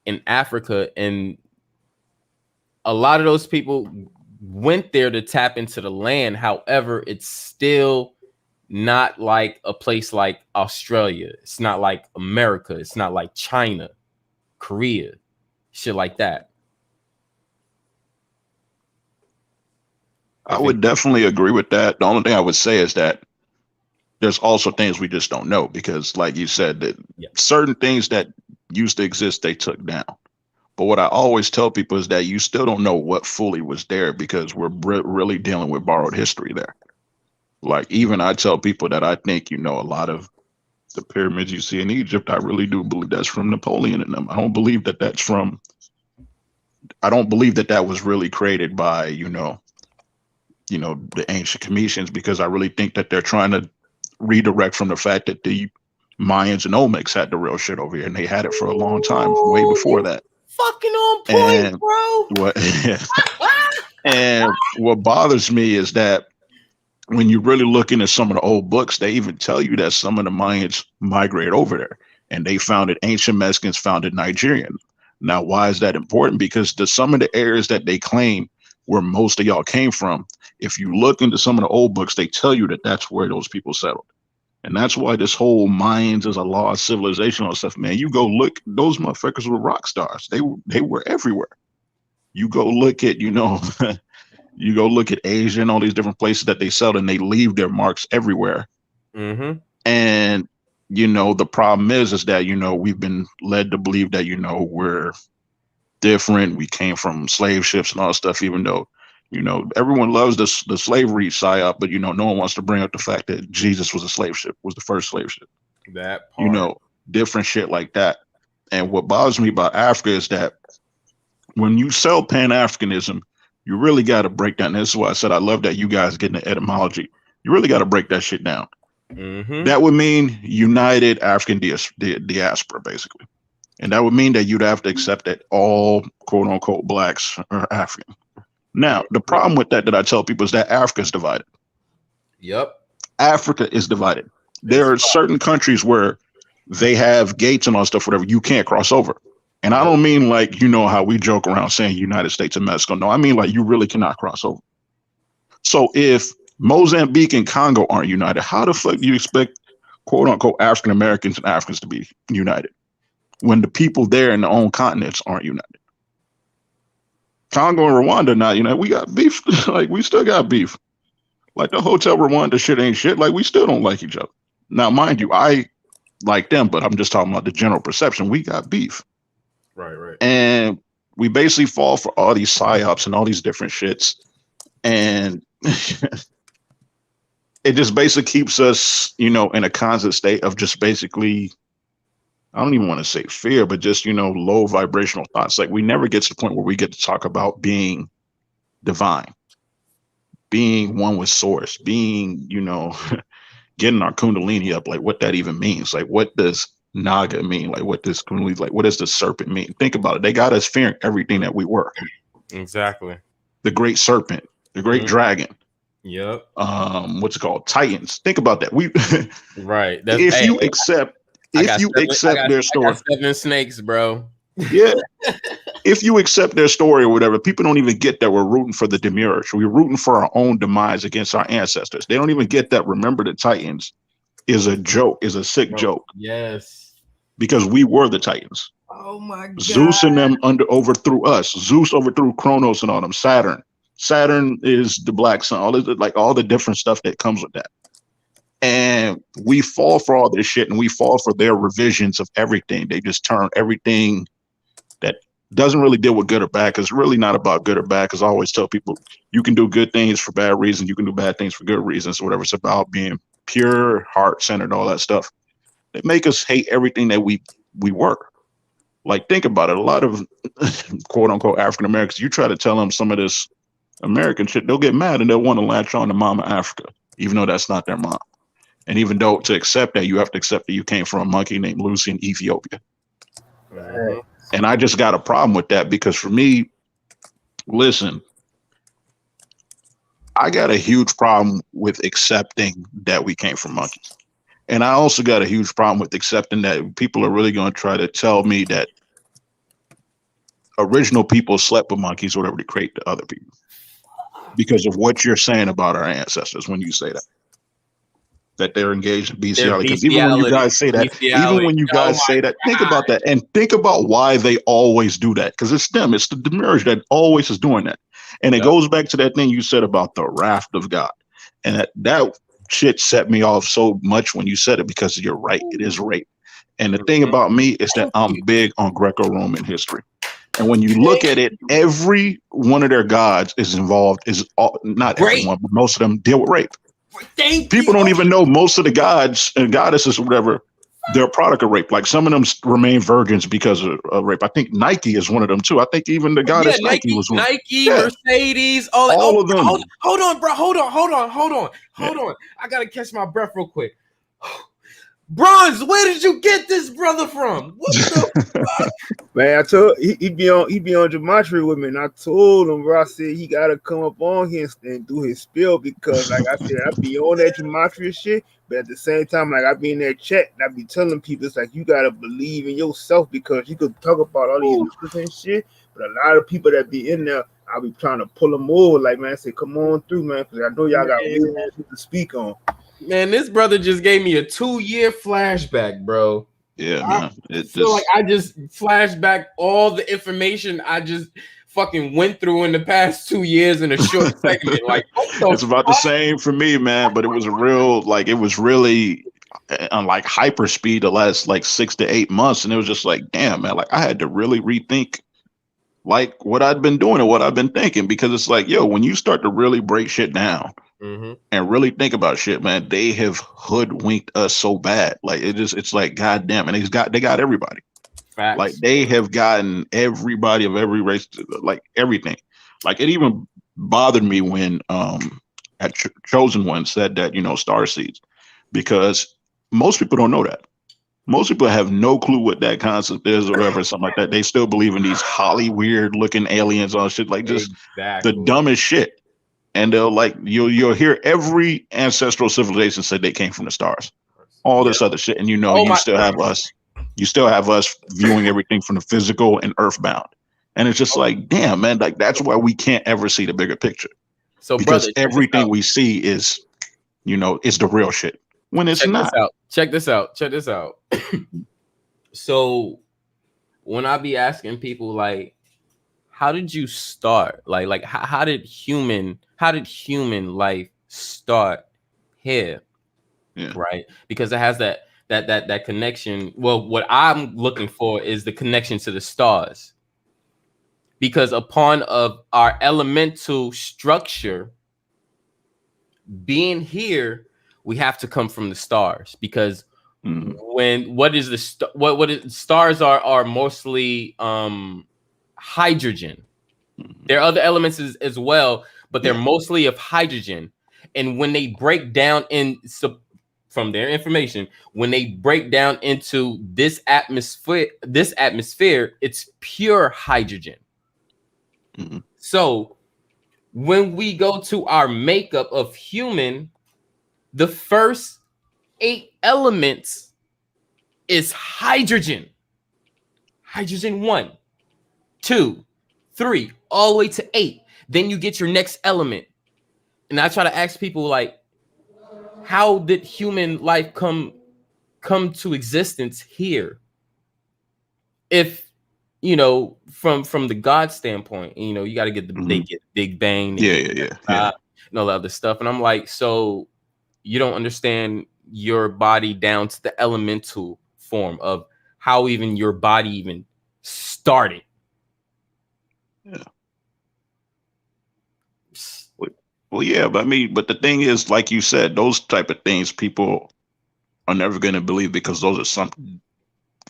in Africa, and a lot of those people went there to tap into the land. However, it's still not like a place like Australia. It's not like America. It's not like China, Korea, shit like that. I would definitely agree with that. The only thing I would say is that there's also things we just don't know, because like you said, that certain things that used to exist, they took down. But what I always tell people is that you still don't know what fully was there, because we're really dealing with borrowed history there. Like, even I tell people that I think, a lot of the pyramids you see in Egypt, I really do believe that's from Napoleon and them. I don't believe that that was really created by, the ancient Cometians, because I really think that they're trying to redirect from the fact that the Mayans and Olmecs had the real shit over here, and they had it for a long time, way before that. Fucking on point, bro. And what bothers me is that when you really look into some of the old books, they even tell you that some of the Mayans migrated over there, and they founded, ancient Mexicans founded Nigeria. Now, why is that important? Because some of the areas that they claim where most of y'all came from, if you look into some of the old books, they tell you that that's where those people settled. And that's why this whole Mayans is a lost civilization and stuff, man. You go look, those motherfuckers were rock stars. They were everywhere. You go look at, you go look at Asia and all these different places that they settled, and they leave their marks everywhere. Mm-hmm. And, the problem is that, we've been led to believe that, we're different. We came from slave ships and all that stuff, even though, everyone loves the slavery psyop, but, no one wants to bring up the fact that Jesus was a slave ship, was the first slave ship. That part. Different shit like that. And what bothers me about Africa is that when you sell Pan-Africanism, you really got to break down. This is why I said I love that you guys get into etymology. You really got to break that shit down. Mm-hmm. That would mean united African diaspora, basically. And that would mean that you'd have to accept that all quote unquote blacks are African. Now, the problem with that I tell people is that Africa is divided. Yep. Africa is divided. There are certain countries where they have gates and all stuff, whatever, you can't cross over. And I don't mean like, you know, how we joke around saying United States and Mexico. No, I mean like you really cannot cross over. So if Mozambique and Congo aren't united, how the fuck do you expect, quote unquote, African Americans and Africans to be united when the people there in their own continents aren't united? Congo and Rwanda not united. We got beef. Like, we still got beef. Like, the Hotel Rwanda shit ain't shit. Like, we still don't like each other. Now, mind you, I like them, but I'm just talking about the general perception. We got beef. Right. And we basically fall for all these psyops and all these different shits. And it just basically keeps us, you know, in a constant state of just basically, I don't even want to say fear, but just, you know, low vibrational thoughts. Like, we never get to the point where we get to talk about being divine, being one with source, being, you know, getting our kundalini up, like what that even means. Like, what does Naga mean? Like, what does kundalini, like, what does the serpent mean? Think about it. They got us fearing everything that we were. Exactly. The great serpent, the great dragon. Yep. What's it called? Titans. Think about that. We right. If you accept their story. I got 7 snakes, bro. Yeah. If you accept their story or whatever, people don't even get that we're rooting for the demiurge. We're rooting for our own demise against our ancestors. They don't even get that Remember the Titans is a joke, is a sick joke. Yes. Because we were the Titans. Oh my God. Zeus and them overthrew us. Zeus overthrew Kronos and all them. Saturn is the black sun. All the different stuff that comes with that. And we fall for all this shit, and we fall for their revisions of everything. They just turn everything that doesn't really deal with good or bad, because it's really not about good or bad. Because I always tell people, you can do good things for bad reasons, you can do bad things for good reasons, whatever. It's about being pure, heart-centered, all that stuff. They make us hate everything that we were. Like, think about it. A lot of quote-unquote African Americans, you try to tell them some of this American shit, they'll get mad and they'll want to latch on to Mama Africa, even though that's not their mom. And even though to accept that, you have to accept that you came from a monkey named Lucy in Ethiopia. Mm-hmm. And I just got a problem with that, because for me, listen, I got a huge problem with accepting that we came from monkeys. And I also got a huge problem with accepting that people are really going to try to tell me that original people slept with monkeys or whatever to create the other people, because of what you're saying about our ancestors when you say that they're engaged in bestiality. Because even when you guys say that, think about that, and think about why they always do that. Because it's them, it's the demiurge that always is doing that. And it goes back to that thing you said about the wrath of God. And that shit set me off so much when you said it, because you're right, it is rape. And the thing about me is that I'm big on Greco-Roman history. And when you look at it, every one of their gods is involved, not everyone, but most of them deal with rape. People don't even know most of the gods and goddesses or whatever, they're a product of rape. Like, some of them remain virgins because of rape. I think Nike is one of them too. I think even the goddess Nike was one. Nike, Mercedes, all of them. Hold on, bro. Hold on. I gotta catch my breath real quick. Bronze, where did you get this brother from? What the fuck? Man, I told he be on Gematria with me, and I told him, bro, I said he gotta come up on here and do his spiel, because like I said, I be on that Gematria shit, but at the same time, like I be in that chat and I be telling people, it's like you gotta believe in yourself, because you could talk about all these issues and shit, but a lot of people that be in there, I'll be trying to pull them over, like, man, I say, come on through, man, because I know y'all got real shit to speak on. Man, this brother just gave me a 2-year flashback, bro. Yeah, man. I feel like I just flashed back all the information I just fucking went through in the past 2 years in a short segment. Like, it's about the same for me, man. But it was really on like hyper speed the last like 6 to 8 months, and it was just like, damn, man. Like, I had to really rethink like what I'd been doing and what I've been thinking, because it's like, yo, when you start to really break shit down. Mm-hmm. And really think about shit, man. They have hoodwinked us so bad. Like, it's like, goddamn, and they got everybody. Facts. Like, they have gotten everybody of every race, like everything. Like, it even bothered me when at Chosen One said that, you know, star seeds, because most people don't know that. Most people have no clue what that concept is or whatever, something like that. They still believe in these Holly weird looking aliens on shit, like just the dumbest shit. And they'll like you'll hear every ancestral civilization say they came from the stars. All this other shit, and you still have us. You still have us viewing everything from the physical and earthbound. And it's just like, damn, man, like that's why we can't ever see the bigger picture. So because everything we see is, is the real shit. When it's not. Check this out. So when I be asking people like, how did you start? Like how did human life start here? Yeah. Right? Because it has that connection. Well, what I'm looking for is the connection to the stars. Because upon of our elemental structure being here, we have to come from the stars. Because stars are mostly hydrogen. There are other elements as well, but they're mostly of hydrogen. And when they break down from their information, when they break down into this atmosphere, it's pure hydrogen. Mm-hmm. So when we go to our makeup of human, the first 8 elements is hydrogen. Hydrogen 1, 2, 3, all the way to 8. Then you get your next element. And I try to ask people like, how did human life come to existence here? If from the God standpoint, you got to get they get Big Bang, and all the other stuff. And I'm like, so you don't understand your body down to the elemental form of how even your body even started. Yeah. Well, yeah, but but the thing is, like you said, those type of things people are never going to believe because those are something.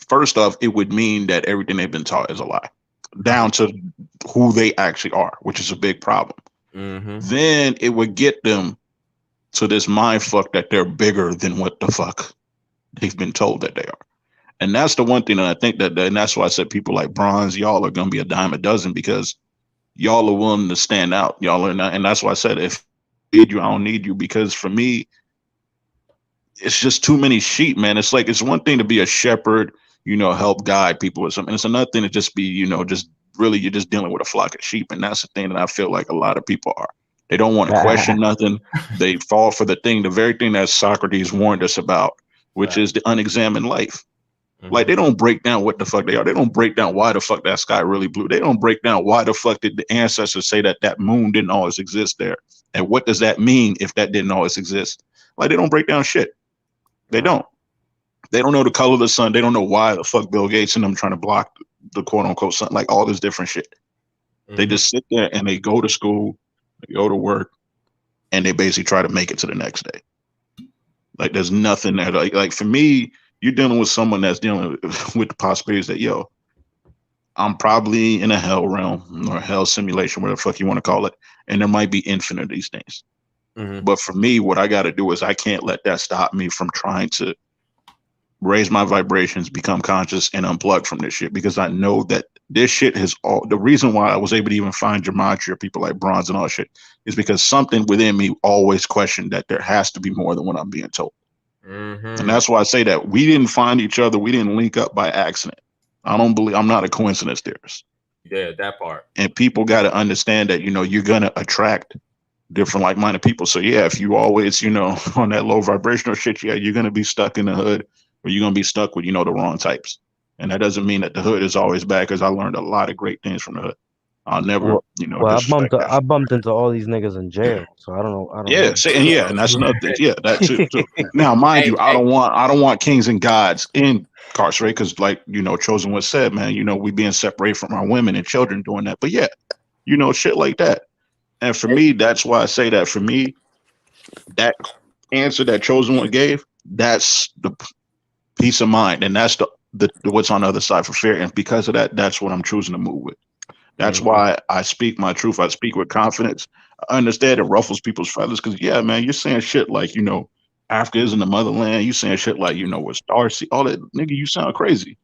First off, it would mean that everything they've been taught is a lie, down to who they actually are, which is a big problem. Mm-hmm. Then it would get them to this mind fuck that they're bigger than what the fuck they've been told that they are. And that's the one thing that I think and that's why I said people like Bronze, y'all are going to be a dime a dozen because y'all are willing to stand out. Y'all are not. And that's why I said, if I need you, I don't need you. Because for me, it's just too many sheep, man. It's like, it's one thing to be a shepherd, help guide people or something. It's another thing to just be, just really, you're just dealing with a flock of sheep. And that's the thing that I feel like a lot of people are. They don't want to question nothing. They fall for the very thing that Socrates warned us about, which is the unexamined life. Mm-hmm. Like, they don't break down what the fuck they are. They don't break down why the fuck that sky really blue. They don't break down why the fuck did the ancestors say that moon didn't always exist there. And what does that mean if that didn't always exist? Like, they don't break down shit. They don't. They don't know the color of the sun. They don't know why the fuck Bill Gates and them trying to block the quote unquote sun, like all this different shit. Mm-hmm. They just sit there and they go to school, they go to work, and they basically try to make it to the next day. Like, there's nothing there. Like for me, you're dealing with someone that's dealing with the possibilities that, I'm probably in a hell realm or hell simulation, whatever the fuck you want to call it. And there might be infinite of these things. Mm-hmm. But for me, what I got to do is I can't let that stop me from trying to raise my vibrations, become conscious, and unplug from this shit, because I know that this shit has the reason why I was able to even find gematria, people like Bronze and all shit, is because something within me always questioned that there has to be more than what I'm being told. Mm-hmm. And that's why I say that we didn't find each other. We didn't link up by accident. I'm not a coincidence theorist. Yeah, that part. And people got to understand that, you're going to attract different like-minded people. So yeah, if you always, on that low vibrational shit, yeah, you're going to be stuck in the hood, or you're going to be stuck with, the wrong types. And that doesn't mean that the hood is always bad, because I learned a lot of great things from the hood. I'll never, Well, I bumped into all these niggas in jail, so I don't know. Yeah, and that's another thing. Yeah, that too. Now, mind you, I don't want kings and gods incarcerated, because, like, Chosen was said, man, we being separated from our women and children doing that. But yeah, shit like that. And for me, that's why I say that for me, that answer that Chosen One gave, that's the peace of mind, and that's the what's on the other side for fear. And because of that, that's what I'm choosing to move with. That's why I speak my truth. I speak with confidence. I understand it ruffles people's feathers, because, yeah, man, you're saying shit like, Africa isn't the motherland. You saying shit like, you know, with Starseed, all that, nigga, you sound crazy.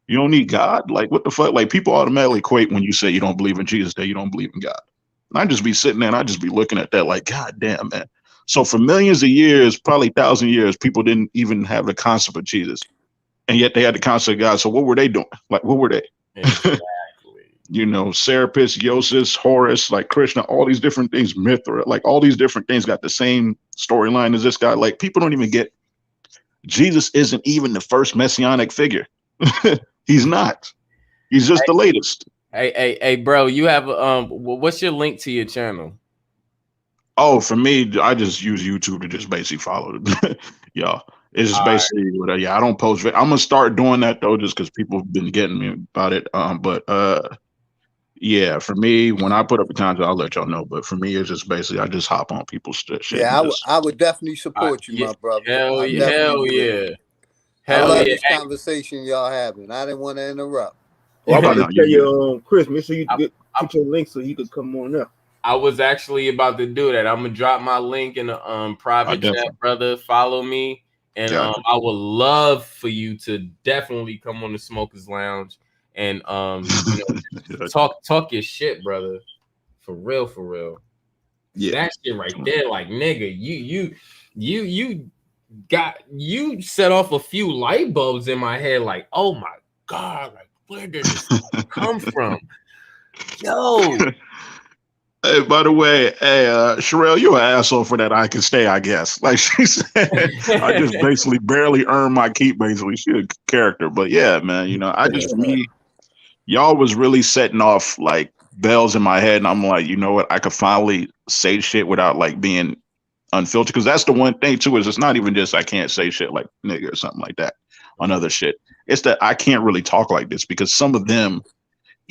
You don't need God? Like, what the fuck? Like, people automatically equate when you say you don't believe in Jesus that you don't believe in God. And I just be sitting there and I just be looking at that like, God damn, man. So for millions of years, probably 1,000 years, people didn't even have the concept of Jesus. And yet they had the concept of God. So what were they doing? Like, what were they? Exactly. You know, Serapis, Yosis, Horus, like Krishna, all these different things, Mithra, like all these different things got the same storyline as this guy. Like, people don't even get Jesus isn't even the first messianic figure. He's not. He's just the latest. Hey, bro, you have what's your link to your channel? Oh, for me, I just use YouTube to just basically follow it. Yeah. It's just basically what I don't post. I'm gonna start doing that though, just because people have been getting me about it. Yeah, for me, when I put up the content, I'll let y'all know. But for me, it's just basically I just hop on people's shit. Yeah, I would definitely support you, my brother. Hell yeah. I love this conversation y'all having. I didn't want to interrupt. Well, I'm about to tell you, Chris, make sure you put your link so you could come on up. I was actually about to do that. I'm gonna drop my link in the private chat, brother. Follow me, and I would love for you to definitely come on the Smokers Lounge and you know, talk your shit, brother. For real. Yeah, that shit right there, like nigga, you set off a few light bulbs in my head, like, oh my god, like where did this come from? Yo. Hey, by the way, hey, Sherelle, you an asshole for that. I can stay, I guess. Like she said, I just basically barely earned my keep. Basically, she a character, but yeah, man. You know, I just for me, y'all was really setting off like bells in my head, and I'm like, you know what? I could finally say shit without like being unfiltered. Because that's the one thing too, is it's not even just I can't say shit like nigga or something like that on other shit. It's that I can't really talk like this because some of them,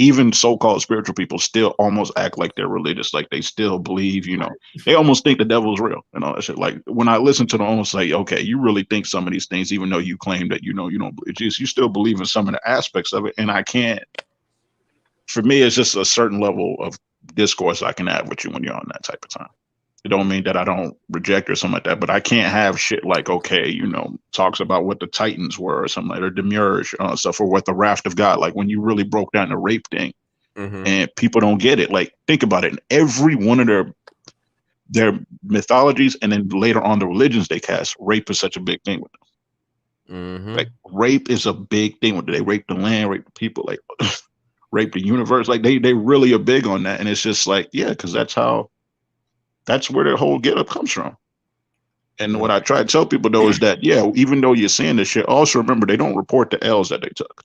even so-called spiritual people, still almost act like they're religious, like they still believe, you know, they almost think the devil's real and all that shit. Like when I listen to them, almost like, okay, you really think some of these things, even though you claim that you know you don't believe Jesus, you still believe in some of the aspects of it. And I can't. For me, it's just a certain level of discourse I can have with you when you're on that type of time. It don't mean that I don't reject or something like that, but I can't have shit like, okay, you know, talks about what the Titans were or something like that, or Demiurge stuff, or what the Wrath of God, like when you really broke down the rape thing and people don't get it. Like, think about it. In every one of their mythologies and then later on the religions they cast, rape is such a big thing with them. Like, rape is a big thing with them. They rape the land, rape the people, like rape the universe. Like they really are big on that. And it's just like, yeah, because that's where their whole get up comes from. And what I try to tell people though is that, yeah, even though you're saying this shit, also remember they don't report the L's that they took.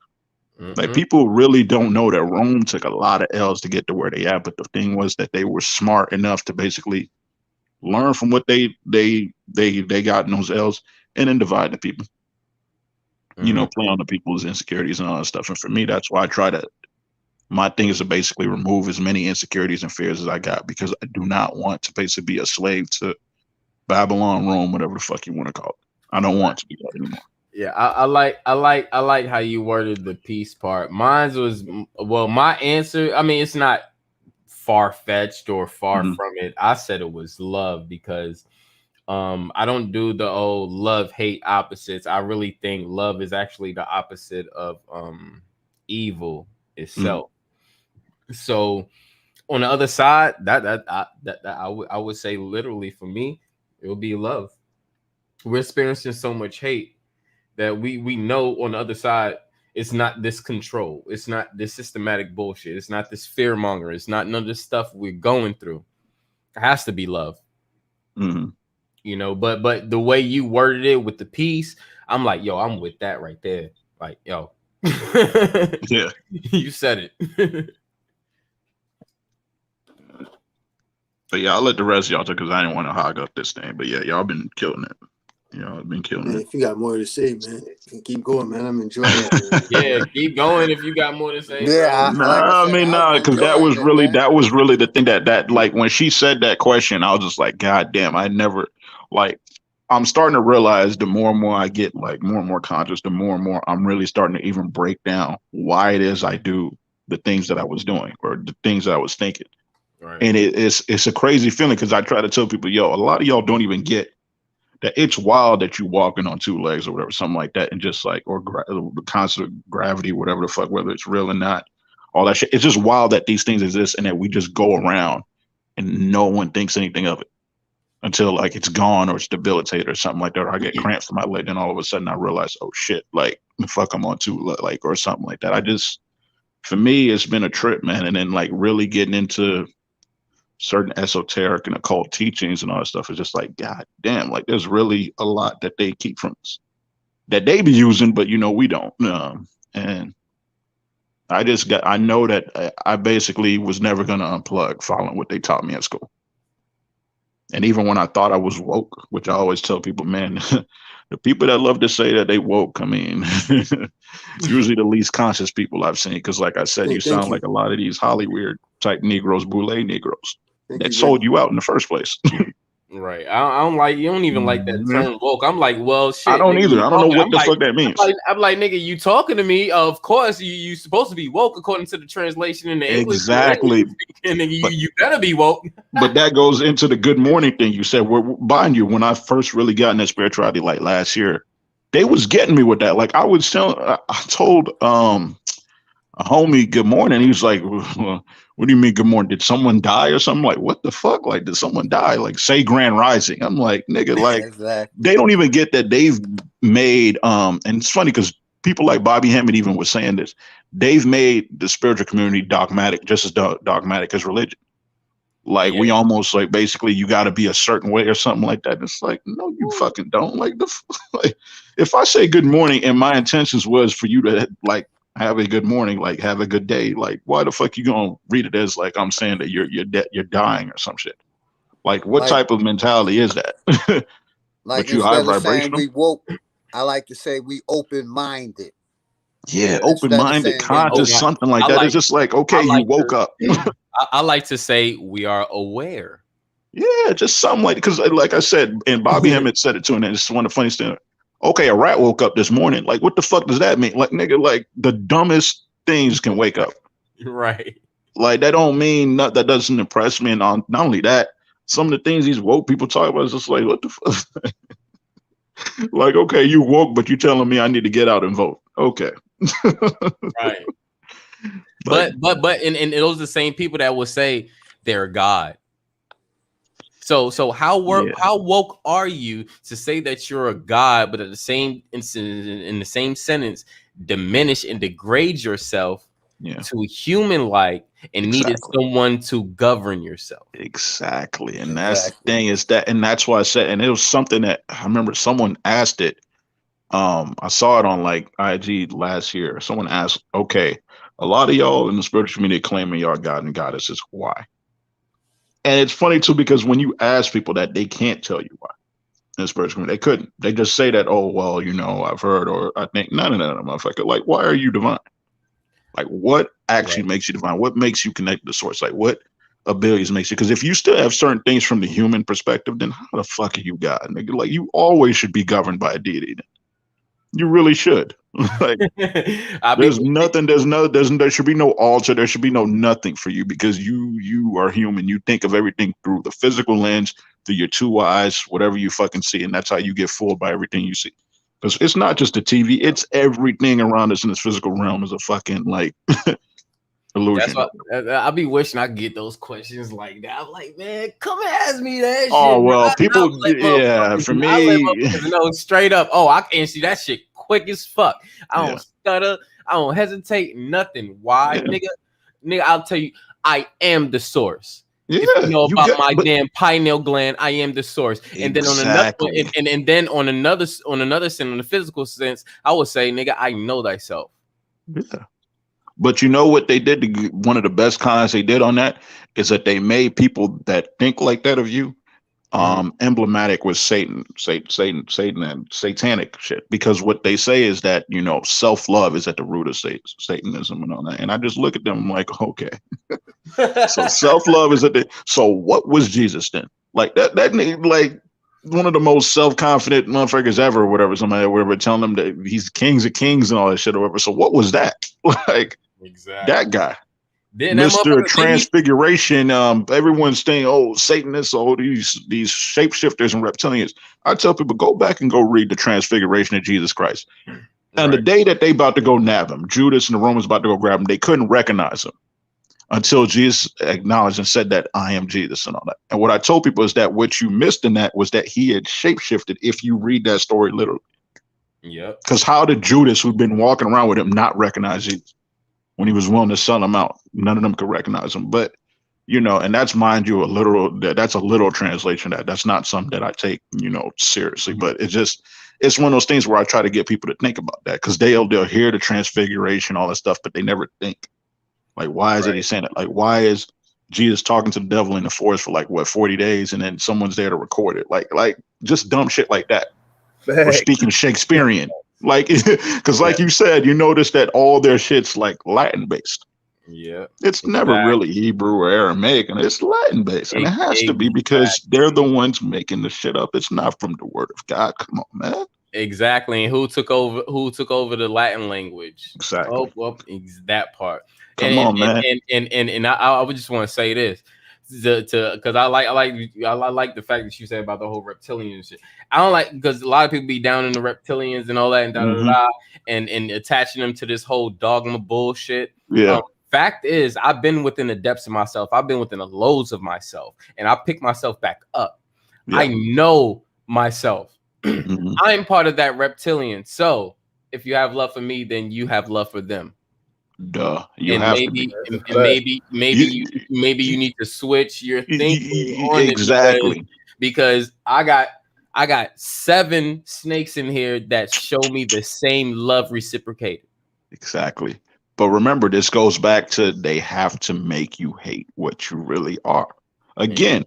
Like people really don't know that Rome took a lot of L's to get to where they at. But the thing was that they were smart enough to basically learn from what they got in those L's and then divide the people. You know, play on the people's insecurities and all that stuff. And for me, that's why I try to. My thing is to basically remove as many insecurities and fears as I got, because I do not want to basically be a slave to Babylon, Rome, whatever the fuck you want to call it. I don't want to be that anymore. Yeah, I like how you worded the peace part. Mine was, well, my answer, I mean, it's not far-fetched or far from it. I said it was love because I don't do the old love-hate opposites. I really think love is actually the opposite of evil itself. So on the other side, that I would say literally for me, it would be love. We're experiencing so much hate that we know on the other side, it's not this control. It's not this systematic bullshit. It's not this fear monger. It's not none of this stuff we're going through. It has to be love. You know, but the way you worded it with the peace, I'm like, yo, I'm with that right there. Like, yo, yeah, you said it. But yeah, I'll let the rest of y'all talk because I didn't want to hog up this thing. But yeah, y'all been killing it. Y'all been killing it. If you got more to say, man, keep going, man. I'm enjoying it. Yeah, keep going if you got more to say. Yeah, because that was really the thing that like when she said that question, I was just like, God damn, I never like. I'm starting to realize the more and more I get like more and more conscious, the more and more I'm really starting to even break down why it is I do the things that I was doing or the things that I was thinking. Right. And it's a crazy feeling because I try to tell people, yo, a lot of y'all don't even get that it's wild that you walking on two legs or whatever, something like that, and just like the concept of gravity, whatever the fuck, whether it's real or not, all that shit. It's just wild that these things exist and that we just go around and no one thinks anything of it until like it's gone or it's debilitated or something like that. Or I get cramps in my leg, and all of a sudden I realize, oh shit, like the fuck I'm on two, like, or something like that. For me, it's been a trip, man. And then like really getting into certain esoteric and occult teachings and all that stuff is just like, God damn, like there's really a lot that they keep from us that they be using, but we don't. And I know that I basically was never going to unplug following what they taught me at school. And even when I thought I was woke, which I always tell people, man, the people that love to say that they woke, I mean, usually the least conscious people I've seen. Because like I said, you sound like a lot of these Hollywood type Negroes, boule Negroes that sold you out in the first place. Right. I don't like, you don't even like that term woke. I'm like, well, shit. I don't nigga, either. I don't know what the fuck that means. I'm like, nigga, you talking to me? Of course, you supposed to be woke according to the translation in the English. Exactly. And you better be woke. But that goes into the good morning thing you said. We're buying you. When I first really got into spirituality, like last year, they was getting me with that. Like I told a homie good morning. He was like, well, what do you mean good morning? Did someone die or something? Like, what the fuck? Like, did someone die? Like, say grand rising. I'm like, nigga, like Exactly. they don't even get that they've made and it's funny because people like Bobby Hemmett even was saying this. They've made the spiritual community dogmatic, just as dogmatic as religion. Like we almost like basically you got to be a certain way or something like that. It's like, no, you fucking don't. Like like, if I say good morning and my intentions was for you to like have a good morning, like have a good day, like why the fuck you gonna read it as like I'm saying that you're dying or some shit? Like what type of mentality is that? Like but you high instead of saying vibrational? we woke, I like to say we open-minded. Yeah, Instead of open-minded, saying conscious, something like that. It's just like, okay, you woke up. I like to say we are aware. Yeah, just something like, because like I said, and Bobby Hemmett said it too, and it's one of the funniest things. Okay, a rat woke up this morning. Like, what the fuck does that mean? Like, nigga, like the dumbest things can wake up. Right. Like that don't mean that doesn't impress me. And not only that, some of the things these woke people talk about is just like, what the fuck? Like, okay, you woke, but you telling me I need to get out and vote. Okay. Right. But and those are the same people that will say they're God. So how woke are you to say that you're a God, but at the same in the same sentence diminish and degrade yourself to human-like and needed someone to govern yourself? Exactly. And that's the thing is that, and that's why I said, and it was something that I remember someone asked it. I saw it on like IG last year. Someone asked, okay, a lot of y'all in the spiritual community claiming y'all God and goddesses. Why? And it's funny too, because when you ask people that, they can't tell you why in the spiritual community. They couldn't. They just say that, oh, well, I've heard, or I think, no, motherfucker. Like, why are you divine? Like, what actually makes you divine? What makes you connect to the source? Like, what abilities makes you? Because if you still have certain things from the human perspective, then how the fuck are you God, nigga? Like, you always should be governed by a deity. You really should. Like, there should be no altar. There should be no nothing for you because you are human. You think of everything through the physical lens, through your two eyes, whatever you fucking see, and that's how you get fooled by everything you see. Because it's not just the TV; it's everything around us in this physical realm is a fucking like illusion. That's what I be wishing I could get those questions like that. I'm like, man, come and ask me that. Oh shit, well, bro. people, yeah, for me, no, straight up. Oh, I can answer that shit quick as fuck. I don't stutter. I don't hesitate. Nothing. Why, nigga? I'll tell you. I am the source. If you know about my damn pineal gland, I am the source. And then on another, on another sense, on the physical sense, I would say, nigga, I know thyself. Yeah. But you know what they did? One of the best cons they did on that is that they made people that think like that of you emblematic with Satan and satanic shit. Because what they say is that, self-love is at the root of Satanism and all that. And I just look at them like, okay. So self-love is so what was Jesus then? Like that like one of the most self-confident motherfuckers ever, or whatever, somebody whatever telling them that he's kings of kings and all that shit or whatever. So what was that? Like that guy. Then that Mr. motherfucker, then he, Transfiguration, everyone's saying, oh, Satanists, oh, these shapeshifters and reptilians. I tell people, go back and go read the Transfiguration of Jesus Christ. And the right. day that they about to go nab him, Judas and the Romans about to go grab him, they couldn't recognize him until Jesus acknowledged and said that I am Jesus and all that. And what I told people is that what you missed in that was that he had shapeshifted if you read that story literally. Yep. Because how did Judas, who'd been walking around with him, not recognize Jesus when he was willing to sell him out? None of them could recognize him. But, you know, and that's, mind you, that's a literal translation. That's not something that I take, you know, seriously. But it's one of those things where I try to get people to think about that, because they'll hear the transfiguration, all that stuff, but they never think, like, why is it he saying it? Like, why is Jesus talking to the devil in the forest for like, what, 40 days, and then someone's there to record it? Like just dumb shit like that. Or speaking Shakespearean. Like, because like you said, you notice that all their shit's like Latin based. Yeah. It's never really Hebrew or Aramaic, and it's Latin based. And it has to be, because they're the ones making the shit up. It's not from the word of God. Come on, man. Exactly. And who took over the Latin language? Exactly. Oh, well, that part. Come on, man. And I would just want to say this, because I like the fact that you said about the whole reptilian shit. I don't like, because a lot of people be down in the reptilians and all that and and attaching them to this whole dogma bullshit. Yeah. Fact is, I've been within the depths of myself. I've been within the lows of myself, and I pick myself back up. Yeah. I know myself. I'm part of that reptilian. So if you have love for me, then you have love for them. Duh. Maybe you need to switch your thinking on exactly, because I got 7 snakes in here that show me the same love reciprocated. Exactly. But remember, this goes back to, they have to make you hate what you really are. Again,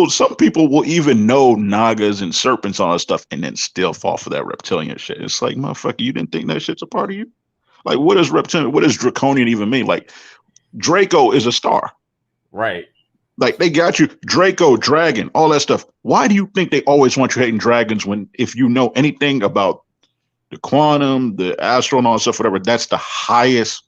some people will even know Nagas and serpents, all that stuff, and then still fall for that reptilian shit. It's like, motherfucker, you didn't think that shit's a part of you? Like, what is reptilian? What does draconian even mean? Like, Draco is a star. Right. Like, they got you, Draco, dragon, all that stuff. Why do you think they always want you hating dragons, when if you know anything about the quantum, the astral, and all that stuff, whatever, that's the highest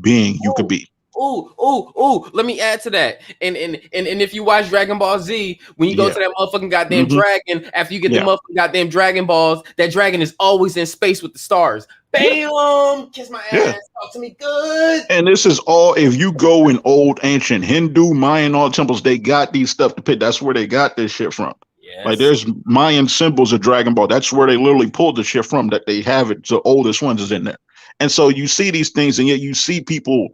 being you could be. Ooh, let me add to that. And if you watch Dragon Ball Z, when you go to that motherfucking goddamn dragon, after you get the motherfucking goddamn Dragon Balls, that dragon is always in space with the stars. Bam! Kiss my ass, talk to me good. And this is all, if you go in old ancient Hindu, Mayan, all temples, they got these stuff to pit. That's where they got this shit from. Yes. Like, there's Mayan symbols of Dragon Ball. That's where they literally pulled the shit from, that they have it. The oldest ones is in there. And so you see these things, and yet you see people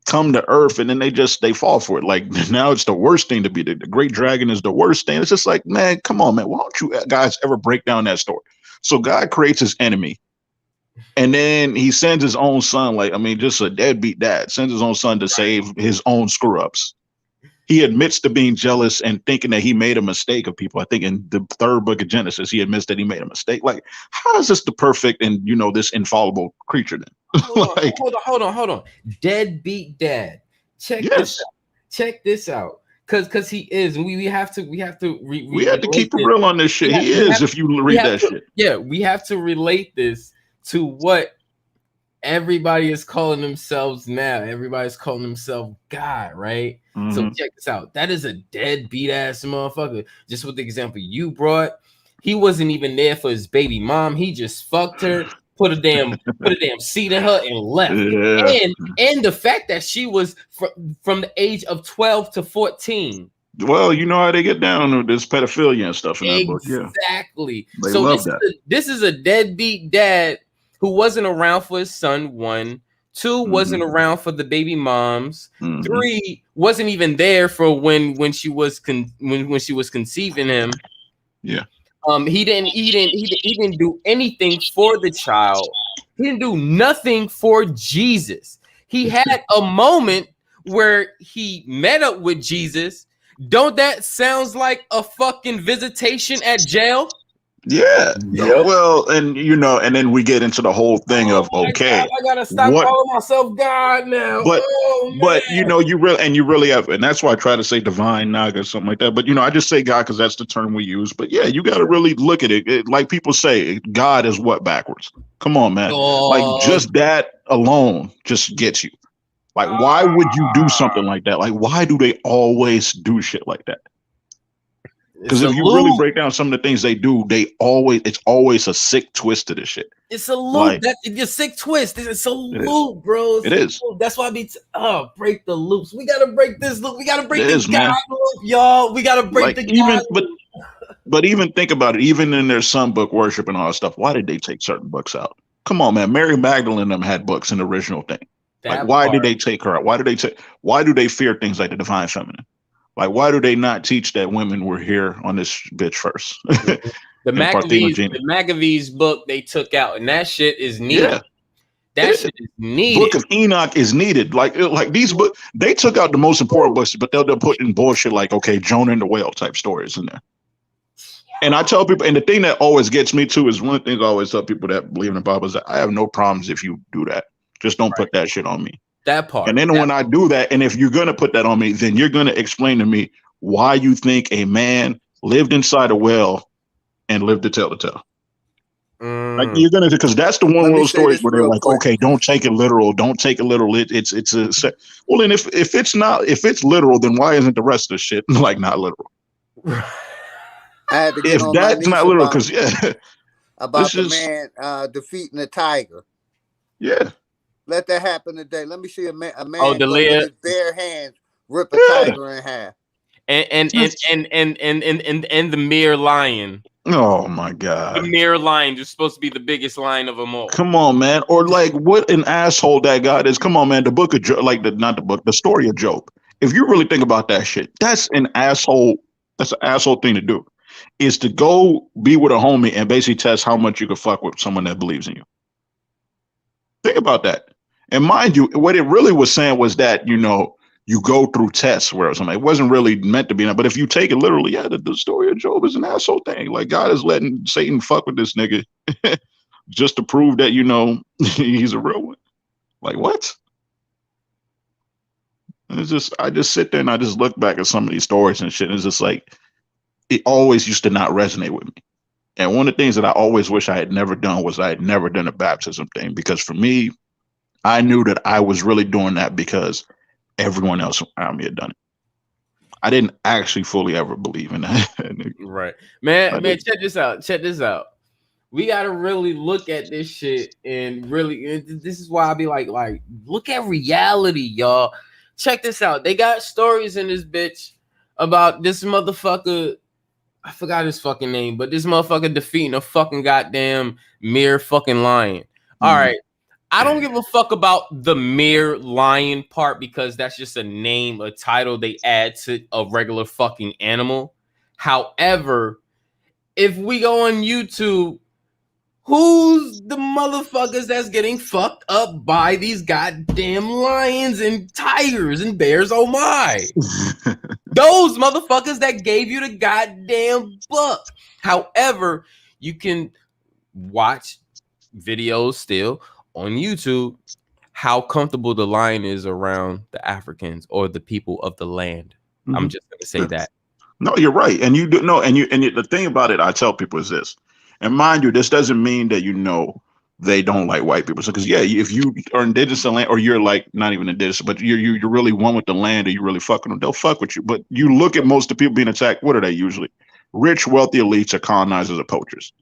come to Earth, and then they fall for it. Like, now it's the worst thing to be. The great dragon is the worst thing. It's just like, man, come on, man. Why don't you guys ever break down that story? So God creates his enemy, and then he sends his own son, like, I mean, just a deadbeat dad, sends his own son to save his own screw-ups. He admits to being jealous and thinking that he made a mistake of people. I think in the 3rd book of Genesis, he admits that he made a mistake. Like, how is this the perfect and, you know, this infallible creature then? Hold on. Deadbeat dad. Check this out. Cause he is. We have to keep it real on this shit. He is, if you read that shit. Yeah, we have to relate this to what everybody is calling themselves now. Everybody's calling themselves God, right? So check this out. That is a deadbeat ass motherfucker. Just with the example you brought, he wasn't even there for his baby mom. He just fucked her, put a damn seed in her, and left. Yeah. And the fact that she was from the age of 12 to 14. Well, you know how they get down with this pedophilia and stuff in that book. Yeah, exactly. They love this is a deadbeat dad who wasn't around for his son, 1. 2, wasn't around for the baby moms. 3, wasn't even there for when she was conceiving him. Yeah. He didn't do anything for the child. He didn't do nothing for Jesus. He had a moment where he met up with Jesus. Don't that sounds like a fucking visitation at jail? Yeah. Yep. Well, and you know, and then we get into the whole thing of okay, God, I gotta stop calling myself God now. But you know, you really have, and that's why I try to say divine Naga or something like that. But you know, I just say God because that's the term we use. But yeah, you got to really look at it. Like people say, God is what backwards. Come on, man. Like just that alone just gets you. Like, why would you do something like that? Like, why do they always do shit like that? Because if you really break down some of the things they do, it's always a sick twist to this shit. It's a loop. Like, It's a sick twist. It's a loop, bro. It is. Loop. That's why I be break the loops. We gotta break this loop. We gotta break the man. God loop, y'all. We gotta break the God loop. But even think about it. Even in their son book worship and all that stuff, why did they take certain books out? Come on, man. Mary Magdalene and them had books in the original thing. Like, why did they take her out? Why do they fear things like the divine feminine? Like, why do they not teach that women were here on this bitch first? The Maccabees book they took out, and that shit is needed. Yeah. That shit is needed. Book of Enoch is needed. Like these books, they took out the most important books, but they'll put in bullshit like, okay, Jonah and the whale type stories in there. And I tell people, and the thing that always gets me too is one of the things I always tell people that believe in the Bible is that I have no problems if you do that. Just don't put that shit on me. That part. And then when I do that, and if you're going to put that on me, then you're going to explain to me why you think a man lived inside a well and lived to tell the tale. Like, you're going to, because that's the one of those stories where they're like, okay, don't take it literal. Don't take it literal. It's well, then if it's literal, then why isn't the rest of the shit like not literal? If that's not literal, because about the man defeating the tiger. Yeah. Let that happen today. Let me see a man with his bare hands rip a tiger in half. And the mere lion. Oh my God. The mere lion is supposed to be the biggest lion of them all. Come on, man. Or like, what an asshole that God is. Come on, man. The book of Job, the story of Job. If you really think about that shit, that's an asshole. That's an asshole thing to do. Is to go be with a homie and basically test how much you can fuck with someone that believes in you. Think about that. And mind you, what it really was saying was that, you go through tests where it wasn't really meant to be that. But if you take it literally, the story of Job is an asshole thing. Like, God is letting Satan fuck with this nigga just to prove that, he's a real one. Like, what? And I just sit there and I just look back at some of these stories and shit. And it's just like, it always used to not resonate with me. And one of the things that I always wish I had never done was I had never done a baptism thing, because for me, I knew that I was really doing that because everyone else around me had done it. I didn't actually fully ever believe in that. Right. Man, check this out. We got to really look at this shit, and really, this is why I be like, look at reality, y'all. Check this out. They got stories in this bitch about this motherfucker. I forgot his fucking name, but this motherfucker defeating a fucking goddamn mere fucking lion. All right. I don't give a fuck about the mere lion part, because that's just a name, a title they add to a regular fucking animal. However, if we go on YouTube, who's the motherfuckers that's getting fucked up by these goddamn lions and tigers and bears? Oh my. Those motherfuckers that gave you the goddamn book. However, you can watch videos still on YouTube how comfortable the lion is around the Africans or the people of the land. Mm-hmm. I'm just gonna say that. No, you're right. And you do know, and the thing about it, I tell people is this. And mind you, this doesn't mean that they don't like white people. So, because if you are indigenous to the land, or you're like not even indigenous, but you're really one with the land, or you really fuck with them, they'll fuck with you. But you look at most of the people being attacked. What are they usually? Rich, wealthy elites, or colonizers, or poachers.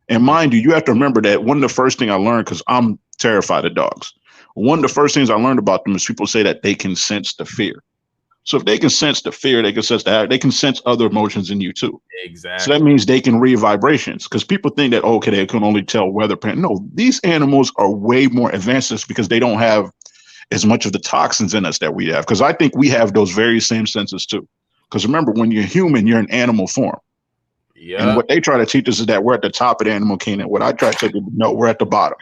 And mind you, you have to remember that one of the first things I learned, because I'm terrified of dogs. One of the first things I learned about them is people say that they can sense the fear. So if they can sense the fear, they can sense they can sense other emotions in you too. Exactly. So that means they can read vibrations, because people think that, okay, they can only tell weather pattern. No, these animals are way more advanced because they don't have as much of the toxins in us that we have. Because I think we have those very same senses too. Because remember, when you're human, you're in animal form. Yeah. And what they try to teach us is that we're at the top of the animal kingdom. What I try to say, no, we're at the bottom,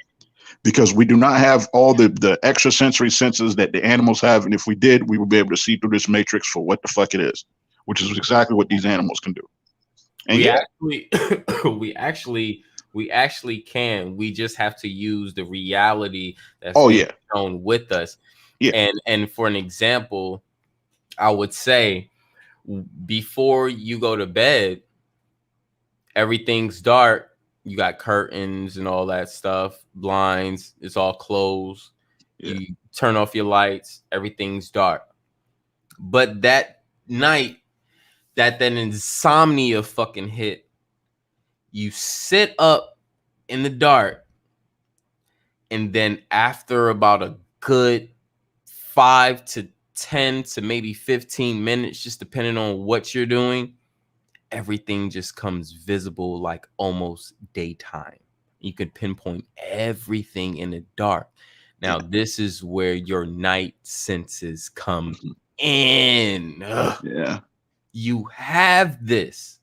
because we do not have all the extrasensory senses that the animals have. And if we did, we would be able to see through this matrix for what the fuck it is, which is exactly what these animals can do. And we actually can. We just have to use the reality that's shown with us. Yeah. And for an example, I would say, before you go to bed, everything's dark. You got curtains and all that stuff, blinds. It's all closed. You turn off your lights, everything's dark. But that night that insomnia fucking hit, you sit up in the dark, and then after about a good 5 to 10 to maybe 15 minutes, just depending on what you're doing, everything just comes visible like almost daytime. You can pinpoint everything in the dark. Now, this is where your night senses come in. Yeah. You have this.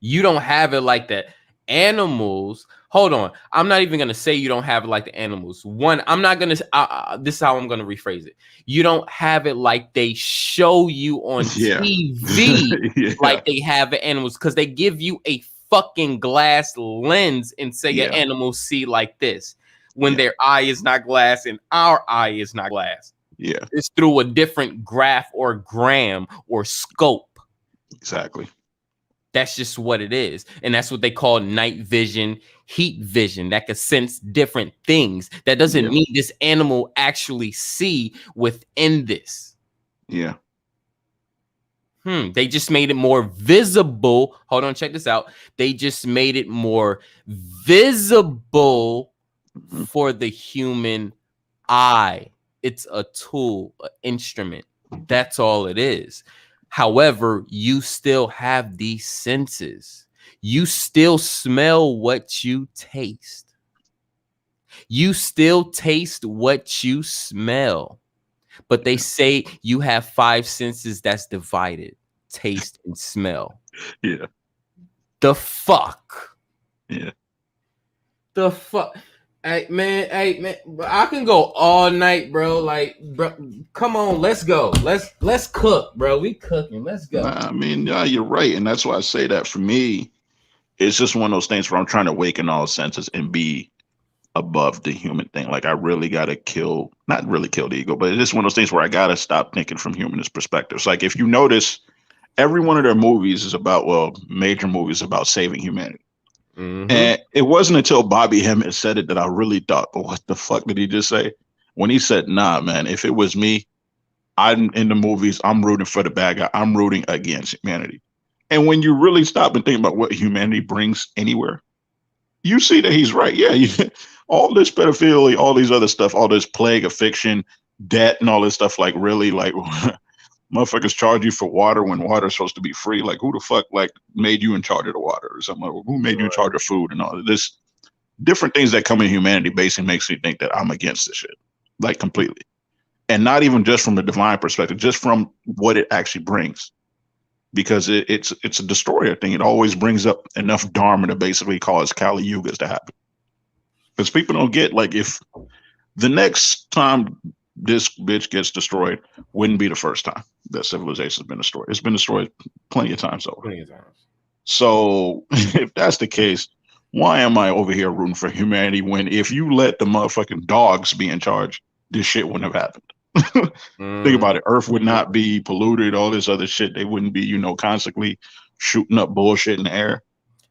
You don't have it like the animals. Hold on. I'm not even going to say you don't have it like the animals. One, I'm not going to, this is how I'm going to rephrase it. You don't have it like they show you on TV, like they have the animals, because they give you a fucking glass lens and say an animal see like this when their eye is not glass and our eye is not glass. Yeah. It's through a different graph or gram or scope. Exactly. That's just what it is. And that's what they call night vision, heat vision, that can sense different things. That doesn't mean this animal actually see within this. Yeah. They just made it more visible. Hold on, check this out. They just made it more visible for the human eye. It's a tool, an instrument. That's all it is. However, you still have these senses. You still smell what you taste. You still taste what you smell. But they say you have 5 senses that's divided: taste and smell. Yeah. The fuck? Yeah. The fuck? Hey man, I can go all night, bro. Like, bro, come on, let's go. Let's cook, bro. We cooking. Let's go. I mean, yeah, you're right, and that's why I say that. For me, it's just one of those things where I'm trying to awaken all senses and be above the human thing. Like, I really gotta not really kill the ego, but it's just one of those things where I gotta stop thinking from humanist perspectives. Like, if you notice, every one of their movies is about, major movies about saving humanity. And it wasn't until Bobby Hemmett said it that I really thought, what the fuck did he just say? When he said, nah, man, if it was me, I'm in the movies, I'm rooting for the bad guy. I'm rooting against humanity. And when you really stop and think about what humanity brings anywhere, you see that he's right. Yeah, all this pedophilia, all these other stuff, all this plague of fiction, debt and all this stuff, like, really, like, motherfuckers charge you for water when water's supposed to be free. Like, who the fuck made you in charge of the water or something? Who made you in charge of food and all of this? Different things that come in humanity basically makes me think that I'm against this shit, like, completely. And not even just from a divine perspective, just from what it actually brings. Because it's a destroyer thing. It always brings up enough dharma to basically cause Kali Yugas to happen. Because people don't get, like, if the next time this bitch gets destroyed wouldn't be the first time that civilization has been destroyed. It's been destroyed plenty of times over. So if that's the case, why am I over here rooting for humanity when if you let the motherfucking dogs be in charge, this shit wouldn't have happened? Think about it. Earth would not be polluted, all this other shit. They wouldn't be, constantly shooting up bullshit in the air.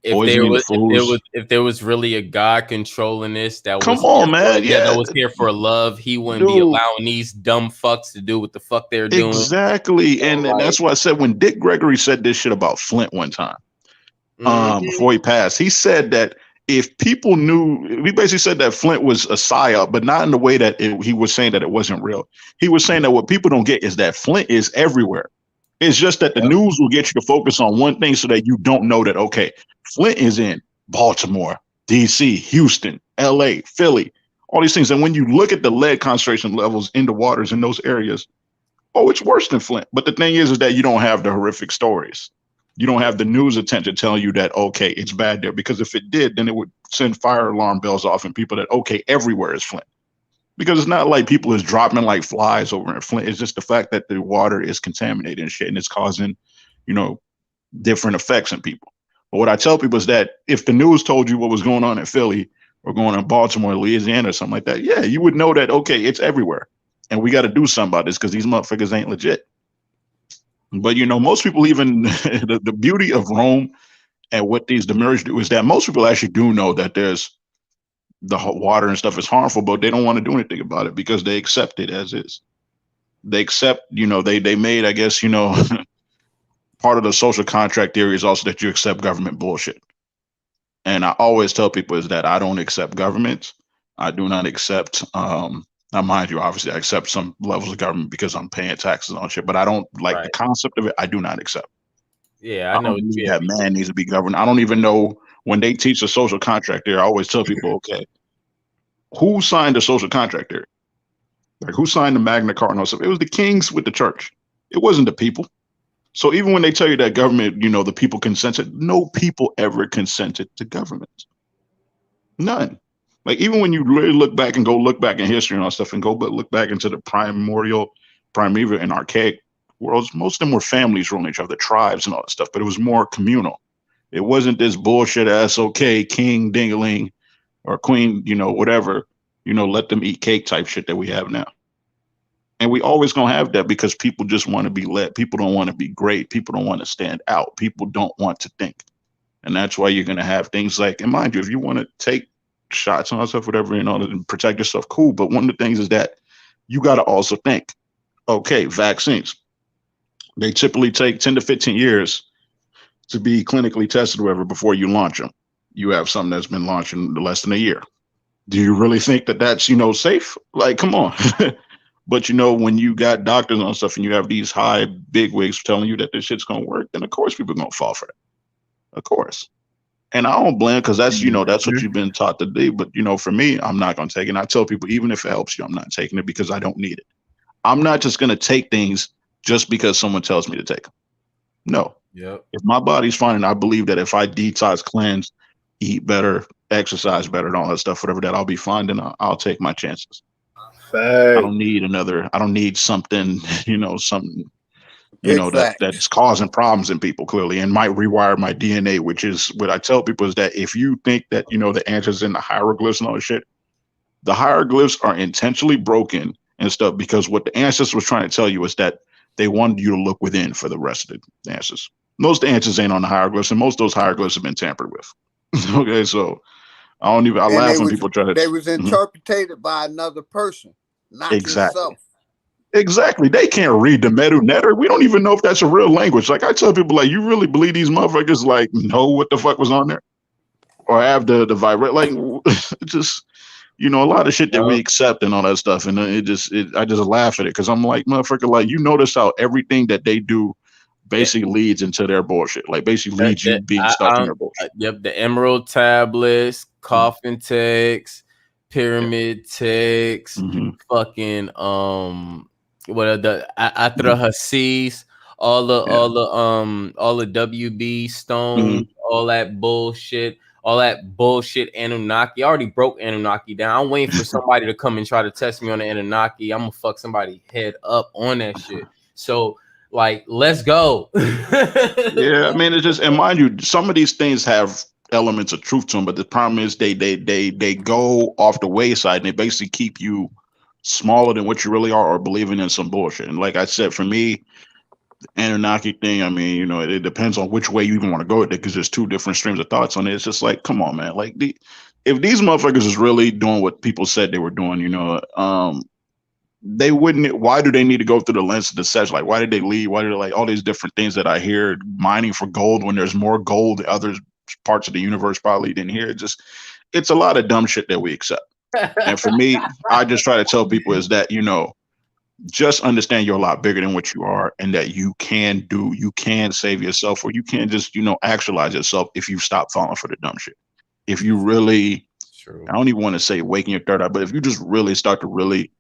If there was really a God controlling this, that was here for love, he wouldn't be allowing these dumb fucks to do what the fuck they're doing. Exactly. And that's why I said when Dick Gregory said this shit about Flint one time, before he passed, he said that if people knew, he basically said that Flint was a psyop, but not in the way that he was saying that it wasn't real. He was saying that what people don't get is that Flint is everywhere. It's just that the news will get you to focus on one thing so that you don't know that, okay, Flint is in Baltimore, DC, Houston, LA, Philly, all these things. And when you look at the lead concentration levels in the waters in those areas, it's worse than Flint. But the thing is that you don't have the horrific stories. You don't have the news attention telling you that, okay, it's bad there. Because if it did, then it would send fire alarm bells off and people that, okay, everywhere is Flint. Because it's not like people is dropping like flies over in Flint. It's just the fact that the water is contaminated and shit, and it's causing, different effects in people. But what I tell people is that if the news told you what was going on in Philly or going on in Baltimore, Louisiana, or something like that, yeah, you would know that, okay, it's everywhere. And we got to do something about this because these motherfuckers ain't legit. But, most people, even the beauty of Rome and what these demurge do is that most people actually do know that there's the water and stuff is harmful, but they don't want to do anything about it because they accept it as is. They accept, they made, I guess, part of the social contract theory is also that you accept government bullshit. And I always tell people is that I don't accept government. I do not accept, now mind you, obviously I accept some levels of government because I'm paying taxes on shit, but I don't like the concept of it. I do not accept. Yeah, I know. Don't believe that man needs to be governed. I don't even know when they teach the social contract there. I always tell people, okay, who signed the social contract there? Like who signed the Magna Carta and all stuff? It was the kings with the church. It wasn't the people. So even when they tell you that government, the people consented, no people ever consented to government. None. Like even when you really look back and go look back in history and all stuff and look back into the primeval and archaic worlds, most of them were families ruling each other, tribes and all that stuff, but it was more communal. It wasn't this bullshit ass, okay, king dingaling or queen, whatever, let them eat cake type shit that we have now. And we always gonna have that because people just want to be led. People don't want to be great. People don't want to stand out. People don't want to think. And that's why you're gonna have things like, and mind you, if you want to take shots and all that stuff, whatever, and protect yourself, cool. But one of the things is that you got to also think, okay, vaccines, they typically take 10 to 15 years to be clinically tested or whatever before you launch them. You have something that's been launched in less than a year. Do you really think that that's, safe? Like, come on. But, when you got doctors and stuff and you have these high bigwigs telling you that this shit's going to work, then of course people are going to fall for that. Of course. And I don't blame because that's, that's what you've been taught to do. But, for me, I'm not going to take it. And I tell people, even if it helps you, I'm not taking it because I don't need it. I'm not just going to take things just because someone tells me to take them. No. Yep. If my body's fine and I believe that if I detox, cleanse, eat better, exercise better, and all that stuff, whatever that, I'll be fine, then I'll take my chances. I don't need something, something, that's causing problems in people clearly and might rewire my DNA, which is what I tell people is that if you think that, the answers in the hieroglyphs and all that shit, the hieroglyphs are intentionally broken and stuff because what the ancestors was trying to tell you is that they wanted you to look within for the rest of the answers. Most of the answers ain't on the hieroglyphs, and most of those hieroglyphs have been tampered with. Okay, so I laugh when people try to. They was interpreted by another person, not yourself. Exactly. They can't read the Medu Neter. We don't even know if that's a real language. Like I tell people, like, you really believe these motherfuckers like know what the fuck was on there, or have the vibrate? Like, just a lot of shit that we accept and all that stuff, and I just laugh at it because I'm like, motherfucker, like you notice how everything that they do basically leads into their bullshit. Like basically leads you being stuck in their bullshit. Yep, the Emerald Tablets, Coffin Text, Pyramid Text, fucking what are the Atrahasis, all the WB stones, all that bullshit. All that bullshit Anunnaki. I already broke Anunnaki down. I'm waiting for somebody to come and try to test me on the Anunnaki. I'm gonna fuck somebody's head up on that shit. So, like, let's go. Yeah, I mean, it's just, and mind you, some of these things have elements of truth to them, but the problem is they go off the wayside and they basically keep you smaller than what you really are or believing in some bullshit. And like I said, for me, the Anunnaki thing, I mean, it depends on which way you even want to go with it because there's two different streams of thoughts on it. It's just like, come on, man. Like, if these motherfuckers is really doing what people said they were doing, they wouldn't. Why do they need to go through the lens of deception? Like, why did they leave? Why did they, like, all these different things that I hear, mining for gold when there's more gold in other parts of the universe probably didn't hear? It's a lot of dumb shit that we accept. And for me, I just try to tell people is that, just understand you're a lot bigger than what you are and that you can save yourself, or you can just, actualize yourself if you stop falling for the dumb shit. If you really, I don't even want to say waking your third eye, but if you just really start to really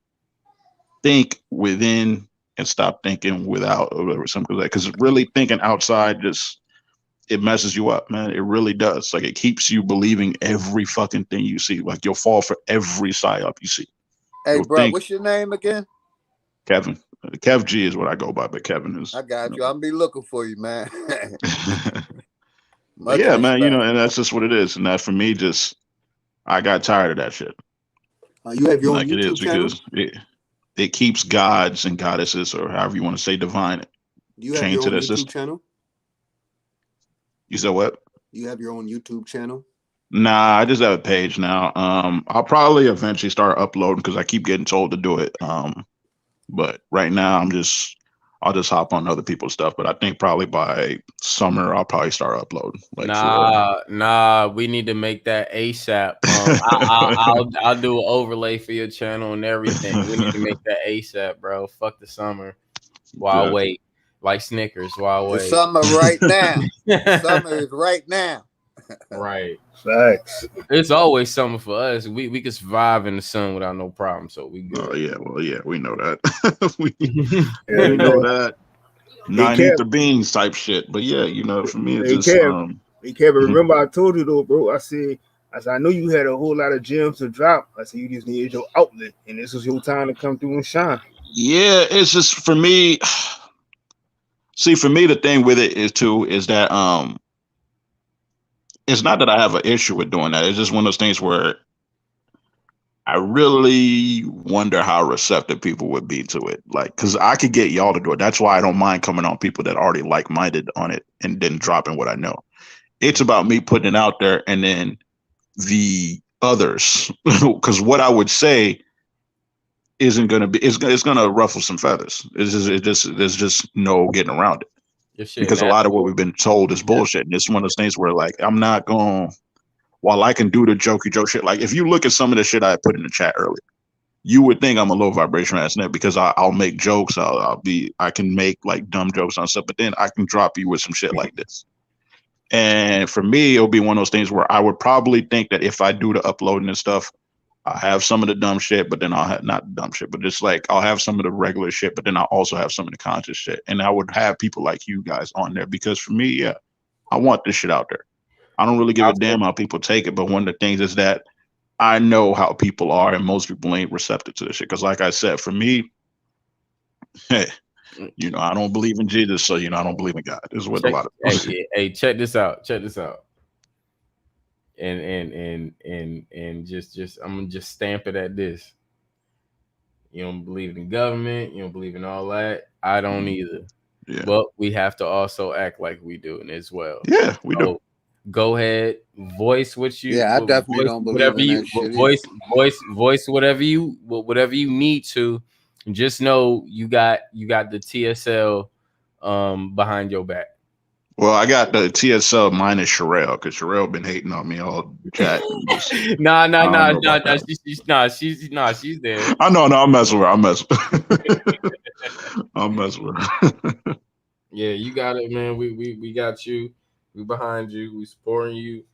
think within and stop thinking without or whatever, something like that, because really thinking outside it messes you up, man. It really does. Like, it keeps you believing every fucking thing you see. Like, you'll fall for every psyop you see. Hey, bro, what's your name again? Kevin. Kev G is what I go by, but Kevin is. I got you. I'll be looking for you, man. Yeah, man. And that's just what it is. And that for me, I got tired of that shit. You have your own YouTube it is channel? Because it keeps gods and goddesses, or however you want to say, divine. Do you have your own YouTube channel? You said what? Do you have your own YouTube channel? Nah, I just have a page now. I'll probably eventually start uploading because I keep getting told to do it. But right now I'll just hop on other people's stuff. But I think probably by summer I'll probably start uploading. Like for Nah, we need to make that ASAP. I'll do an overlay for your channel and everything. We need to make that ASAP, bro. Fuck the summer. While I wait, like Snickers. While I The wait. summer right now. The summer is right now. Right. Facts. It's always summer for us. We can survive in the sun without no problem. So we good. Oh yeah, well yeah, we know that. we Yeah, know that. Not Kev. eat the beans type shit. But yeah, you know, for me it's Hey, just Kev. Hey, Kevin, remember I told you though, bro. I said I know you had a whole lot of gems to drop. I said you just needed your outlet, and this was your time to come through and shine. yeah, it's just for me. See, for me, the thing with it is that it's not that I have an issue with doing that. It's just one of those things where I really wonder how receptive people would be to it. Like, because I could get y'all to do it. That's why I don't mind coming on people that already like-minded on it and then dropping what I know. It's about me putting it out there and then the others, because what I would say isn't going to be, it's going to ruffle some feathers. There's just no getting around it. Because a lot of what we've been told is bullshit. And it's one of those things where, like, I'm not going, while I can do the jokey joke shit, like, if you look at some of the shit I put in the chat earlier, you would think I'm a low vibration ass nigga because I'll make jokes. I can make like dumb jokes on stuff, but then I can drop you with some shit like this. And for me, it'll be one of those things where I would probably think that if I do the uploading and stuff, I'll have some of the dumb shit, but then I'll have not dumb shit, but just like I'll have some of the regular shit, but then I'll also have some of the conscious shit. And I would have people like you guys on there because for me, yeah, I want this shit out there. I don't really give a damn how people take it, but one of the things is that I know how people are, and most people ain't receptive to this shit. Because, like I said, for me, hey, you know, I don't believe in Jesus, so you know, I don't believe in God. This is what a lot of hey, check this out. Check this out. And just I'm gonna just stamp it at this. You don't believe in government, you don't believe in all that. I don't either. Yeah. But we have to also act like we do it as well. Yeah, we do. Go ahead, voice what you. Yeah, I definitely don't believe whatever in you that shit voice whatever you need to. Just know you got the TSL behind your back. Well, I got the TSL minus Sherelle because Sherelle been hating on me all chat. Nah. She's there. I know, I'm messing with her. I'm messing with her. Yeah, you got it, man. We got you. We behind you. We supporting you,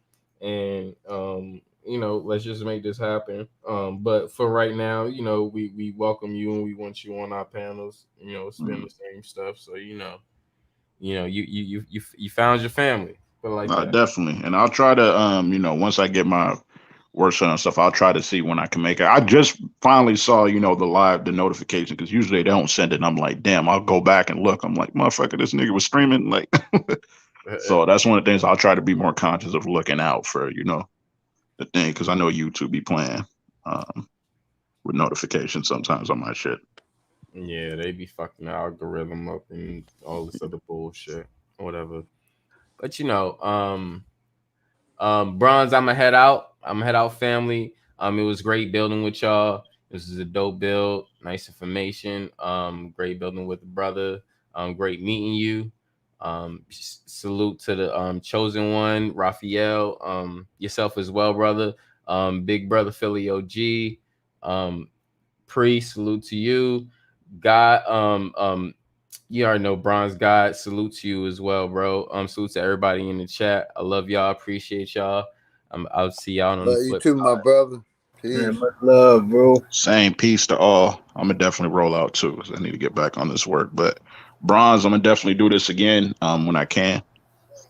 and you know, let's just make this happen. But for right now, you know, we welcome you and we want you on our panels. You know, spend the same stuff. So you found your family. But like that. Definitely, and I'll try to you know, once I get my work done and stuff, I'll try to see when I can make it. I just finally saw, you know, the notification because usually they don't send it. And I'm like, damn, I'll go back and look. I'm like, motherfucker, this nigga was streaming like. So that's one of the things I'll try to be more conscious of looking out for, you know, the thing, because I know YouTube be playing with notifications sometimes on my shit. Yeah, they be fucking the algorithm up and all this other bullshit or whatever. But you know, Bronze, I'ma head out, family. It was great building with y'all. This is a dope build, nice information. Great building with the brother. Great meeting you. Salute to the chosen one, Raphael. Yourself as well, brother. Big brother Philly OG. Priest, salute to you. God, you already know Bronze God, salute to you as well, bro. Salute to everybody in the chat. I love y'all, appreciate y'all. I'll see y'all on the flip you too, my brother. Peace. Man, much love, bro. Same peace to all. I'm gonna definitely roll out too because I need to get back on this work. But Bronze, I'm gonna definitely do this again when I can,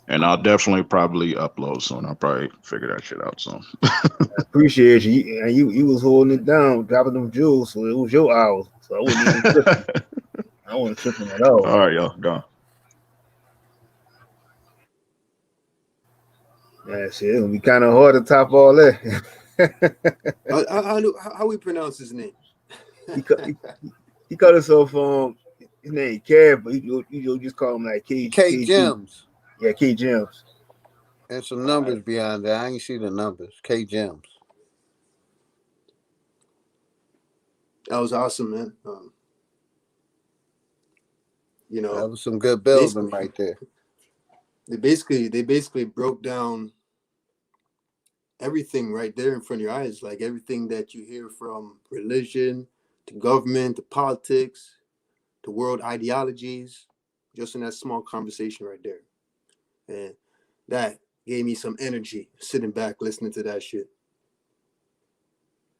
and I'll definitely probably upload soon. I'll probably figure that shit out soon. I appreciate you. And you was holding it down, dropping them jewels, so it was your hours. So I wasn't even tripping. I wasn't tripping at all. All right, y'all, go. Yeah, shit, it's gonna be kind of hard to top all that. How we pronounce his name? He cut himself his name Kev, but you just call him like K Gems. Yeah, K Gems. And some numbers beyond that. I ain't see the numbers. K Gems. That was awesome, man. You That know, was some good building right there. they basically broke down everything right there in front of your eyes, like everything that you hear from religion to government to politics to world ideologies, just in that small conversation right there. And that gave me some energy sitting back listening to that shit.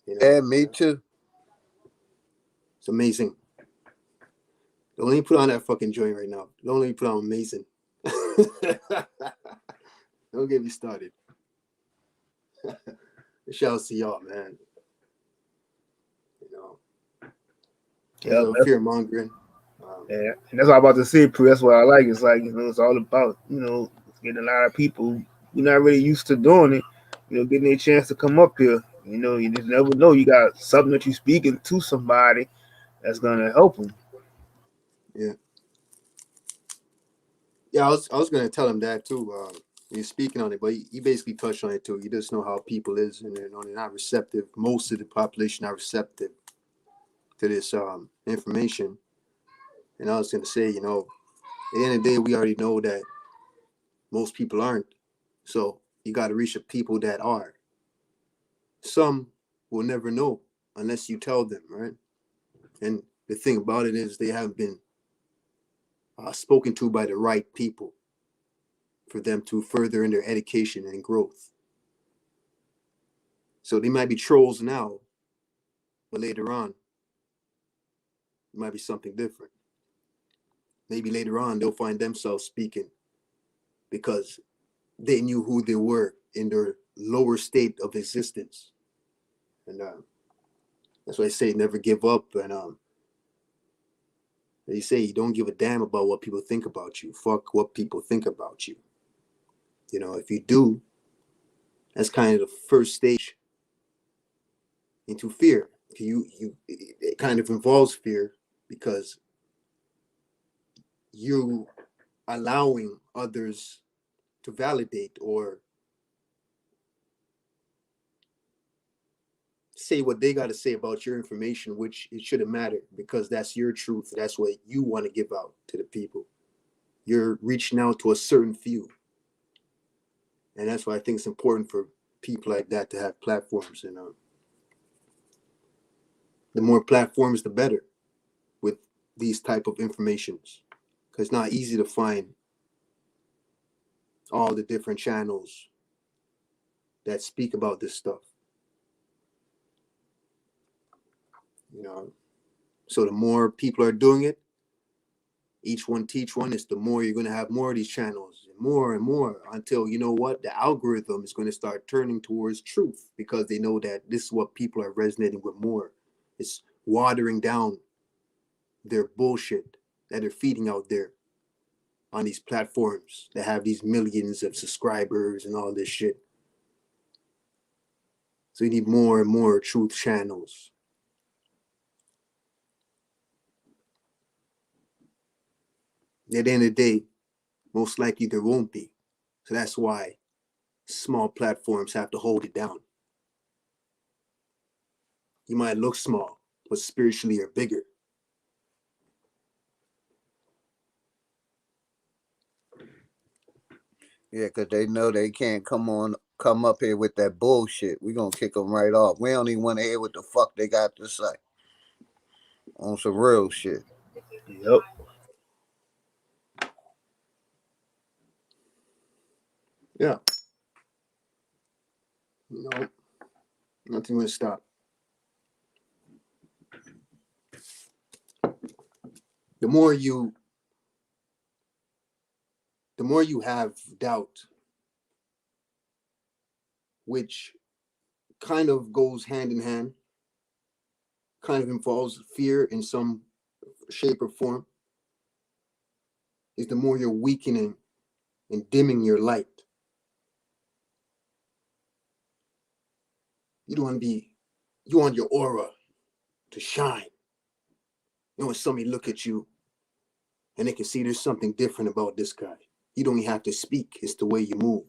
You know? Yeah, me too. It's amazing. Don't let me put on that fucking joint right now. Don't let me put on amazing. Don't get me started. Shout out to y'all, man. You know, Yeah, fear mongering. Yeah, and that's what I'm about to say, Pooh. That's what I like. It's like, it's all about, getting a lot of people you're not really used to doing it, getting a chance to come up here. You just never know. You got something that you're speaking to somebody that's gonna help them. Yeah. Yeah, I was gonna tell him that too. You're speaking on it, but he basically touched on it too. You just know how people is, and they're not receptive. Most of the population are receptive to this information. And I was gonna say, at the end of the day, we already know that most people aren't. So you got to reach the people that are. Some will never know unless you tell them, right? And the thing about it is they haven't been spoken to by the right people for them to further in their education and growth. So they might be trolls now, but later on, it might be something different. Maybe later on, they'll find themselves speaking because they knew who they were in their lower state of existence. And that's why I say never give up. And they say you don't give a damn about what people think about you. Fuck what people think about you. If you do, that's kind of the first stage into fear. It kind of involves fear because you allowing others to validate or say what they got to say about your information, which it shouldn't matter because that's your truth. That's what you want to give out to the people. You're reaching out to a certain few. And that's why I think it's important for people like that to have platforms. And the more platforms, the better with these type of informations. Because it's not easy to find all the different channels that speak about this stuff. So the more people are doing it, each one teach one, is the more you're going to have more of these channels, and more until the algorithm is going to start turning towards truth because they know that this is what people are resonating with more. It's watering down their bullshit that they're feeding out there on these platforms that have these millions of subscribers and all this shit. So you need more and more truth channels. At the end of the day, most likely there won't be. So that's why small platforms have to hold it down. You might look small, but spiritually you're bigger. Yeah, because they know they can't come up here with that bullshit. We're going to kick them right off. We don't even want to hear what the fuck they got to say. On some real shit. Yep. Yeah. Nothing will stop. The more you have doubt, which kind of goes hand in hand, kind of involves fear in some shape or form, is the more you're weakening and dimming your light. You want your aura to shine. You want somebody look at you and they can see there's something different about this guy. You don't even have to speak. It's the way you move.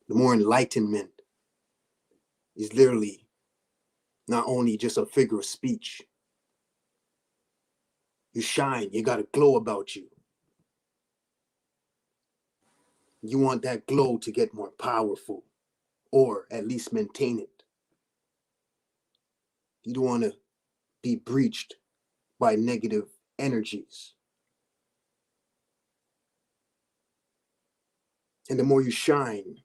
the more enlightenment is literally not only just a figure of speech. You shine, you got a glow about you. You want that glow to get more powerful, or at least maintain it. You don't want to be breached by negative energies. And the more you shine,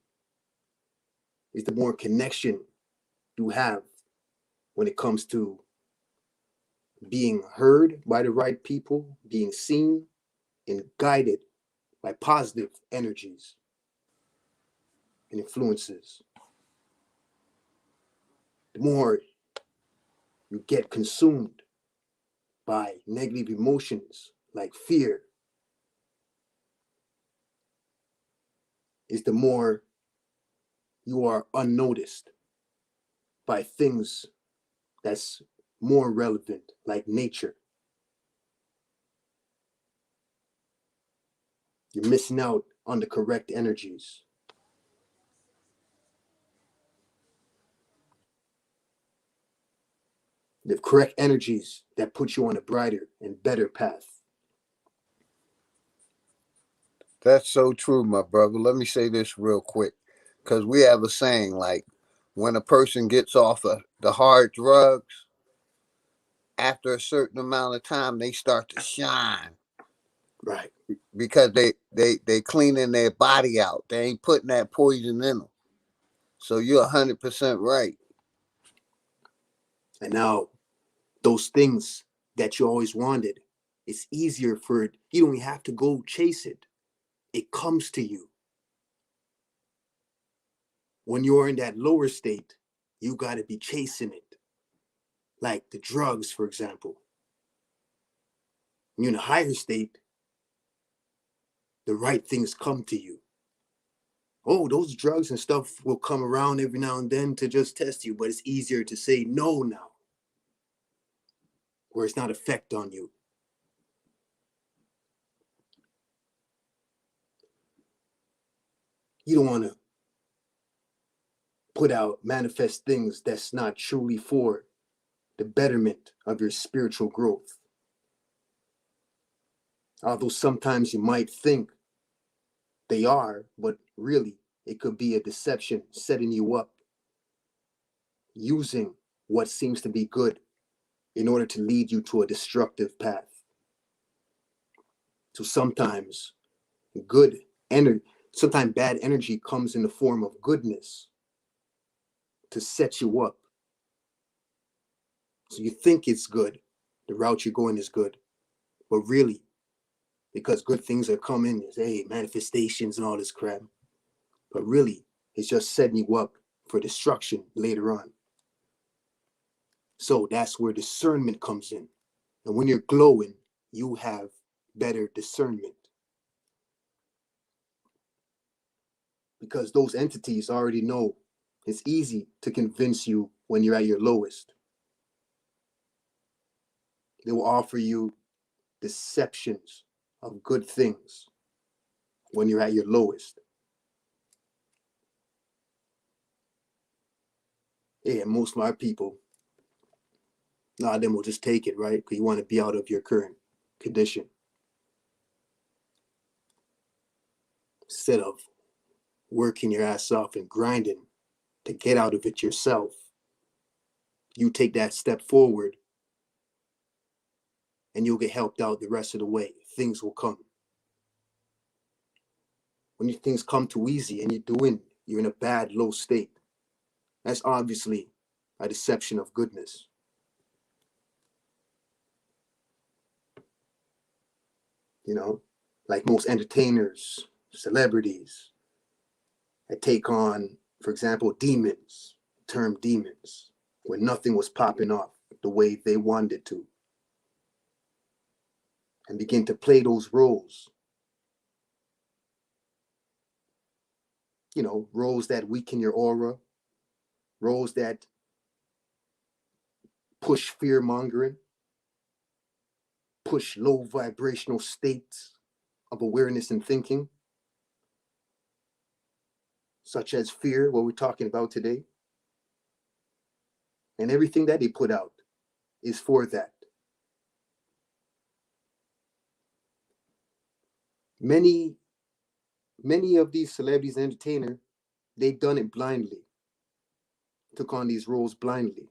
is the more connection you have when it comes to being heard by the right people, being seen and guided by positive energies and influences. The more you get consumed by negative emotions like fear, is the more you are unnoticed by things that's more relevant, like nature. You're missing out on the correct energies. The correct energies that put you on a brighter and better path. That's so true, my brother. Let me say this real quick, because we have a saying like, when a person gets off of the hard drugs, after a certain amount of time, they start to shine. Right. Because they cleaning their body out. They ain't putting that poison in them. So you're 100% right. And now those things that you always wanted, it's easier for it. You don't even have to go chase it. It comes to you. When you're in that lower state, you got to be chasing it. Like the drugs, for example. When you're in a higher state, the right things come to you. Oh, those drugs and stuff will come around every now and then to just test you, but it's easier to say no now, where it's not effect on you. You don't want to put out, manifest things that's not truly for the betterment of your spiritual growth. Although sometimes you might think they are, but really it could be a deception setting you up, using what seems to be good in order to lead you to a destructive path. So sometimes good energy, sometimes bad energy comes in the form of goodness to set you up. So you think it's good, the route you're going is good, but really, because good things are coming, it's, hey, manifestations and all this crap, but really, it's just setting you up for destruction later on. So that's where discernment comes in. And when you're glowing, you have better discernment. Because those entities already know it's easy to convince you when you're at your lowest. They will offer you deceptions of good things when you're at your lowest. Yeah, most of our people, a lot of them will just take it, right? Because you want to be out of your current condition. Instead of working your ass off and grinding to get out of it yourself, you take that step forward and you'll get helped out the rest of the way. Things will come. When things come too easy and you're in a bad, low state, that's obviously a deception of goodness. You know, like most entertainers, celebrities, that take on, for example, demons, term demons, when nothing was popping off the way they wanted it to, and begin to play those roles. You know, roles that weaken your aura, roles that push fear mongering, push low vibrational states of awareness and thinking. such as fear, what we're talking about today, and everything that they put out is for that. Many of these celebrities and entertainers, they've done it blindly, took on these roles blindly.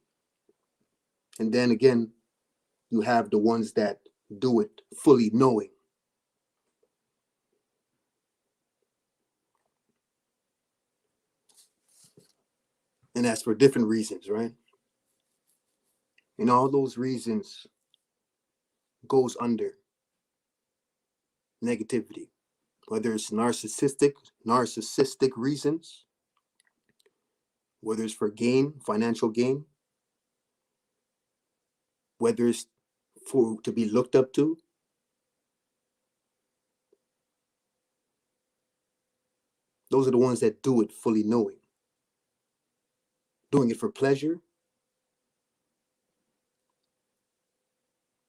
And then again, you have the ones that do it fully knowing. And that's for different reasons, right? And all those reasons goes under negativity, whether it's narcissistic reasons, whether it's for gain, financial gain, whether it's for to be looked up to. Those are the ones that do it fully knowing. Doing it for pleasure.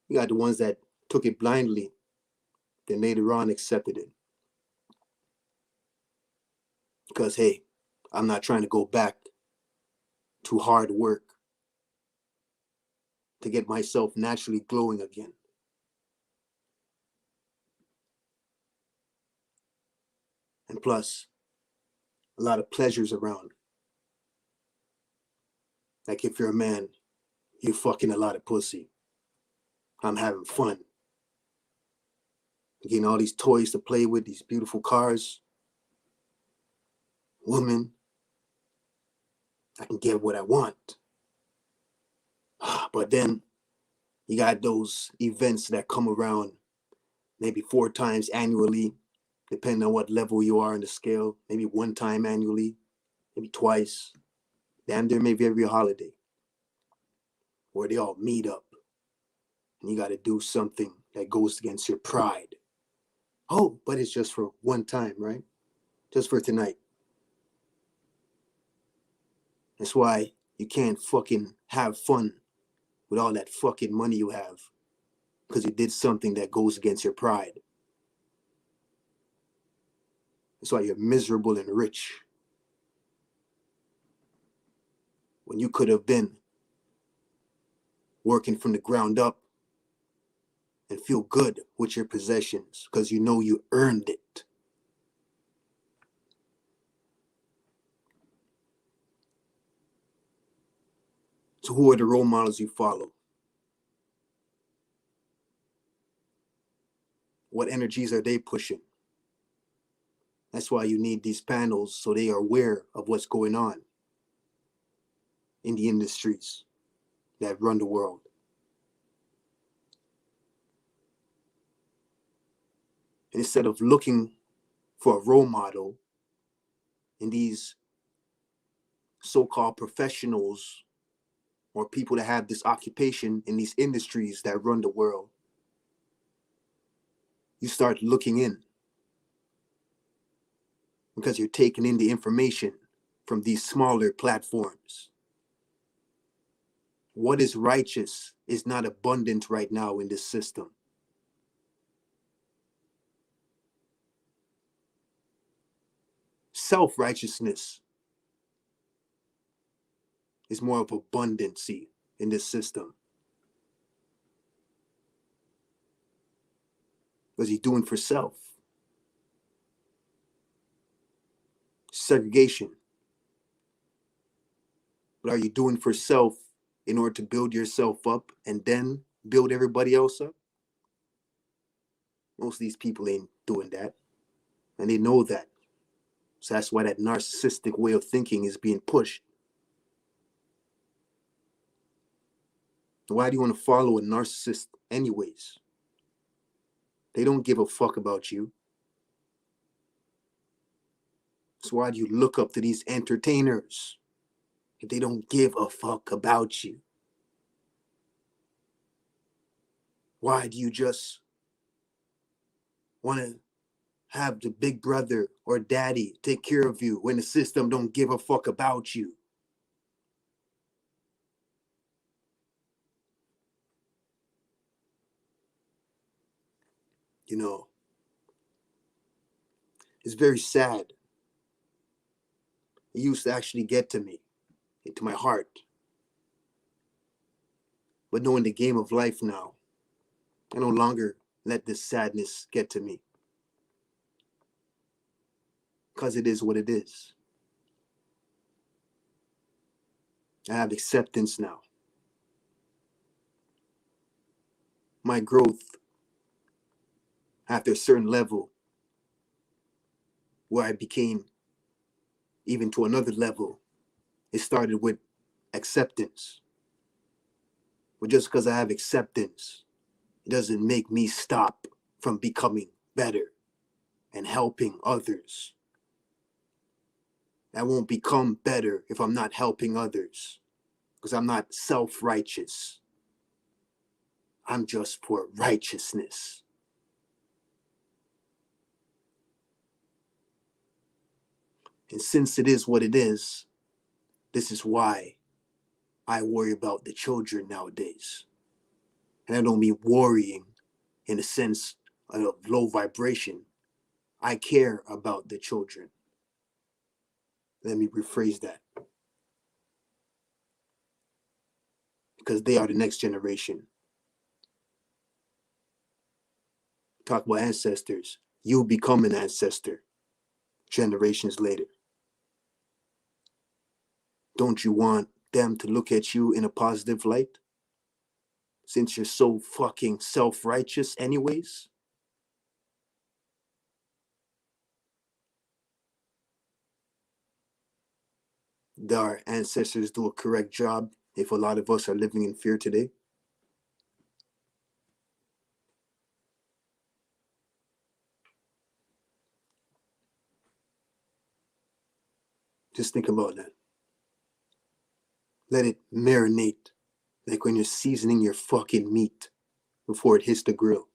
You got the ones that took it blindly, then later on accepted it. Because, hey, I'm not trying to go back to hard work to get myself naturally glowing again. And plus, a lot of pleasures around. Like if you're a man, you're fucking a lot of pussy. I'm having fun. Getting all these toys to play with, these beautiful cars, women. I can get what I want. But then you got those events that come around maybe 4 times annually, depending on what level you are in the scale, maybe 1 time annually, maybe twice, damn near maybe every holiday, where they all meet up and you got to do something that goes against your pride. Oh, but it's just for 1 time, right? Just for tonight. That's why you can't fucking have fun with all that fucking money you have, because you did something that goes against your pride. That's why you're miserable and rich, when you could have been working from the ground up and feel good with your possessions because you know you earned it. So who are the role models you follow? What energies are they pushing? That's why you need these panels, so they are aware of what's going on in the industries that run the world. And instead of looking for a role model in these so-called professionals or people that have this occupation in these industries that run the world, you start looking in, because you're taking in the information from these smaller platforms. What is righteous is not abundant right now in this system. Self-righteousness is more of abundancy in this system. Because you're doing for self. Segregation. But are you doing for self in order to build yourself up and then build everybody else up? Most of these people ain't doing that. And they know that. So that's why that narcissistic way of thinking is being pushed. Why do you want to follow a narcissist anyways? They don't give a fuck about you. So why do you look up to these entertainers if they don't give a fuck about you? Why do you just want to have the big brother or daddy take care of you when the system don't give a fuck about you? You know, it's very sad It used to actually get to me, into my heart. But knowing the game of life now, I no longer let this sadness get to me. Because it is what it is. I have acceptance now. My growth, after a certain level, where I became even to another level, it started with acceptance. But just because I have acceptance, it doesn't make me stop from becoming better and helping others. I won't become better if I'm not helping others, because I'm not self-righteous. I'm just for righteousness. And since it is what it is, this is why I worry about the children nowadays. And I don't mean worrying in the sense of low vibration. I care about the children. Let me rephrase that. Because they are the next generation. Talk about ancestors. You'll become an ancestor generations later. Don't you want them to look at you in a positive light? Since you're so fucking self-righteous anyways? Did our ancestors do a correct job if a lot of us are living in fear today? Just think about that. Let it marinate, like when you're seasoning your fucking meat before it hits the grill.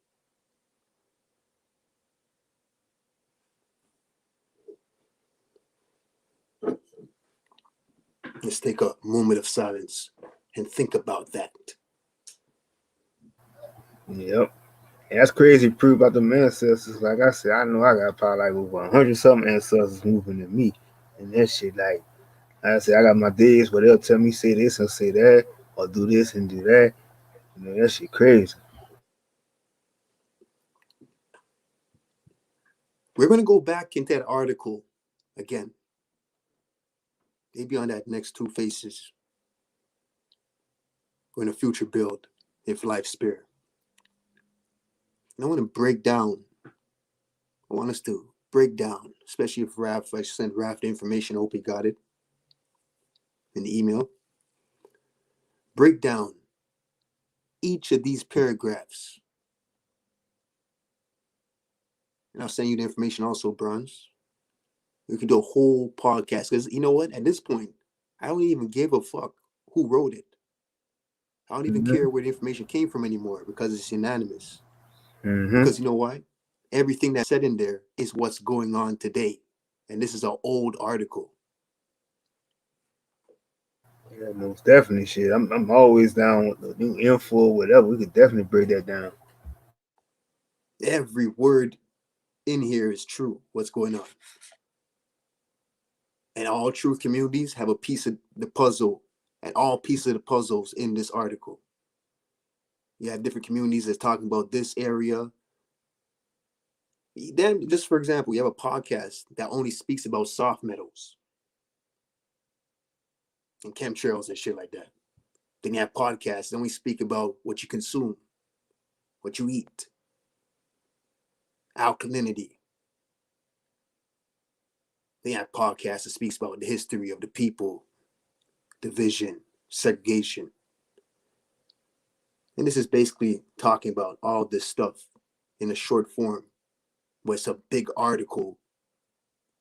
Let's take a moment of silence and think about that. Yep. And that's crazy proof about the ancestors. Like I said, I know I got probably like over 100 something ancestors moving in me. And that shit, like I said, I got my days where they'll tell me say this and say that, or do this and do that. You know, that shit crazy. We're going to go back into that article again. Maybe on that next Two Faces. We're in a future build, if life spare. And I want to break down. I want us to break down, especially if I sent Raph the information. I hope he got it in the email. Break down each of these paragraphs. And I'll send you the information also, Bronze. We could do a whole podcast. Because you know what? At this point, I don't even give a fuck who wrote it. I don't even care where the information came from anymore because it's unanimous. Because you know why? Everything that's said in there is what's going on today. And this is an old article. Yeah, most definitely shit. I'm always down with the new info or whatever. We could definitely break that down. Every word in here is true. What's going on? And all truth communities have a piece of the puzzle, and all pieces of the puzzles in this article. You have different communities that's talking about this area. Then, just for example, you have a podcast that only speaks about soft metals and chemtrails and shit like that. Then you have podcasts that only speak about what you consume, what you eat, alkalinity. Then you have podcasts that speaks about the history of the people, division, segregation. And this is basically talking about all this stuff in a short form, but it's a big article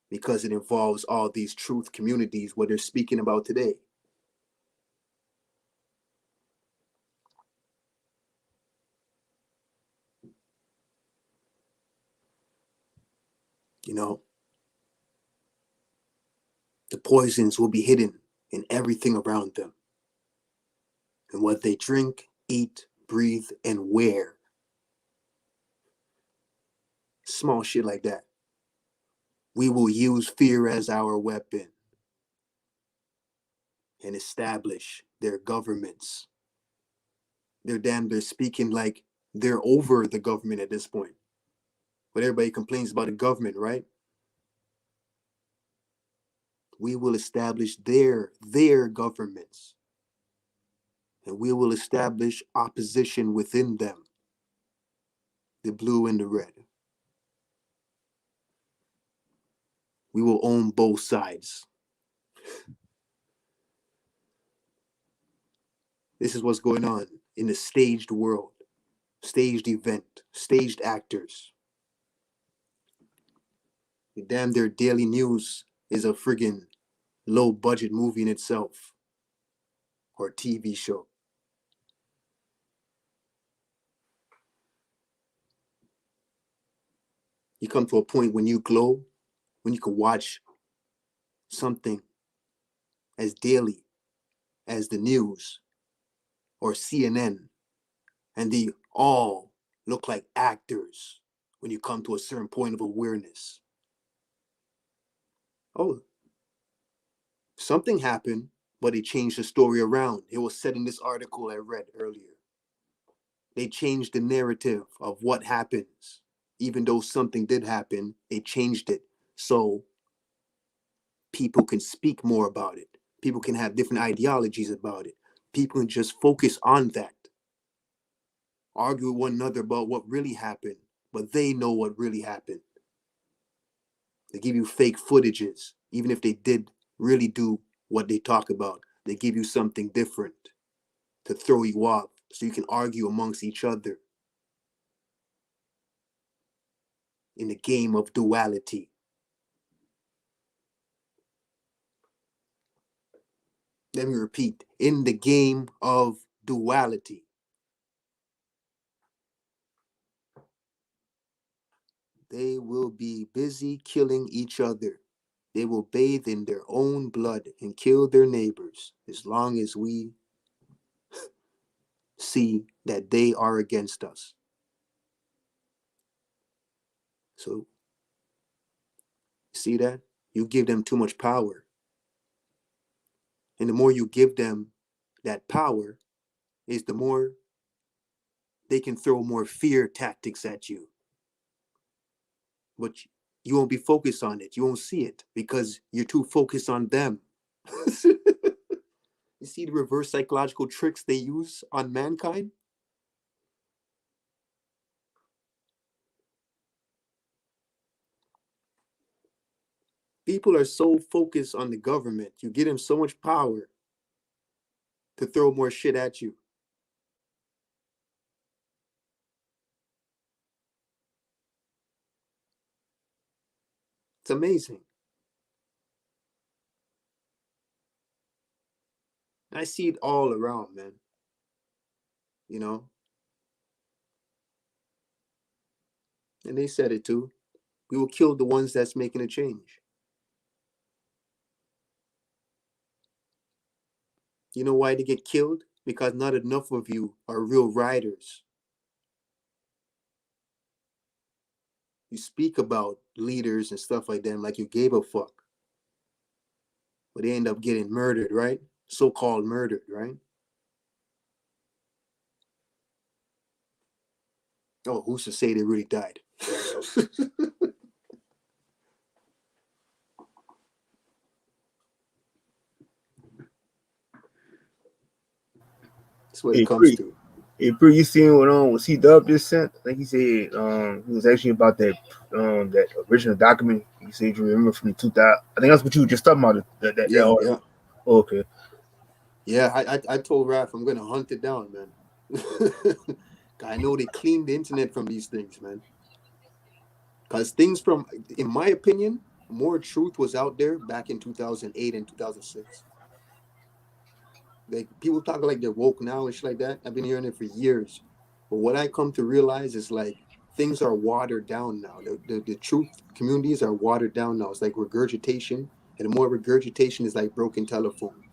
because it involves all these truth communities, what they're speaking about today. You know, the poisons will be hidden in everything around them, and what they drink, eat, breathe, and wear. Small shit like that. We will use fear as our weapon. and establish their governments. They're speaking like they're over the government at this point. But everybody complains about the government, right? We will establish their governments. And we will establish opposition within them. The blue and the red. We will own both sides. This is what's going on in the staged world. Staged event. Staged actors. Damn, their daily news is a friggin' low budget movie in itself. Or TV show. You come to a point when you glow, when you can watch something as daily as the news or CNN, and they all look like actors when you come to a certain point of awareness. Oh, something happened, but they changed the story around. It was said in this article I read earlier. They changed the narrative of what happens. Even though something did happen, they changed it so people can speak more about it. People can have different ideologies about it. People can just focus on that. Argue with one another about what really happened, but they know what really happened. They give you fake footages, even if they did really do what they talk about. They give you something different to throw you off so you can argue amongst each other in the game of duality. Let me repeat, in the game of duality. They will be busy killing each other. They will bathe in their own blood and kill their neighbors as long as we see that they are against us. So, see that? You give them too much power. And the more you give them that power, is the more they can throw more fear tactics at you. But you won't be focused on it. You won't see it because you're too focused on them. You see the reverse psychological tricks they use on mankind? People are so focused on the government. You give them so much power to throw more shit at you. It's amazing. I see it all around, man. You know? And they said it too. We will kill the ones that's making a change. You know why they get killed? Because not enough of you are real riders. You speak about leaders and stuff like that like you gave a fuck. But they end up getting murdered, right? So-called murdered, right? Oh, who's to say they really died? That's what it comes to. Hey, Bree, you seen what C-Dub just sent? I think he said it was actually about that that original document. He said you remember from 2000. I think that's what you were just talking about. Yeah. Oh, okay. Yeah, I told Raph I'm gonna hunt it down, man. I know they cleaned the internet from these things, man. Because things from, in my opinion, more truth was out there back in 2008 and 2006. Like, people talk like they're woke now and shit like that. I've been hearing it for years. But what I come to realize is like things are watered down now. The truth communities are watered down now. It's like regurgitation. And the more regurgitation is like broken telephone.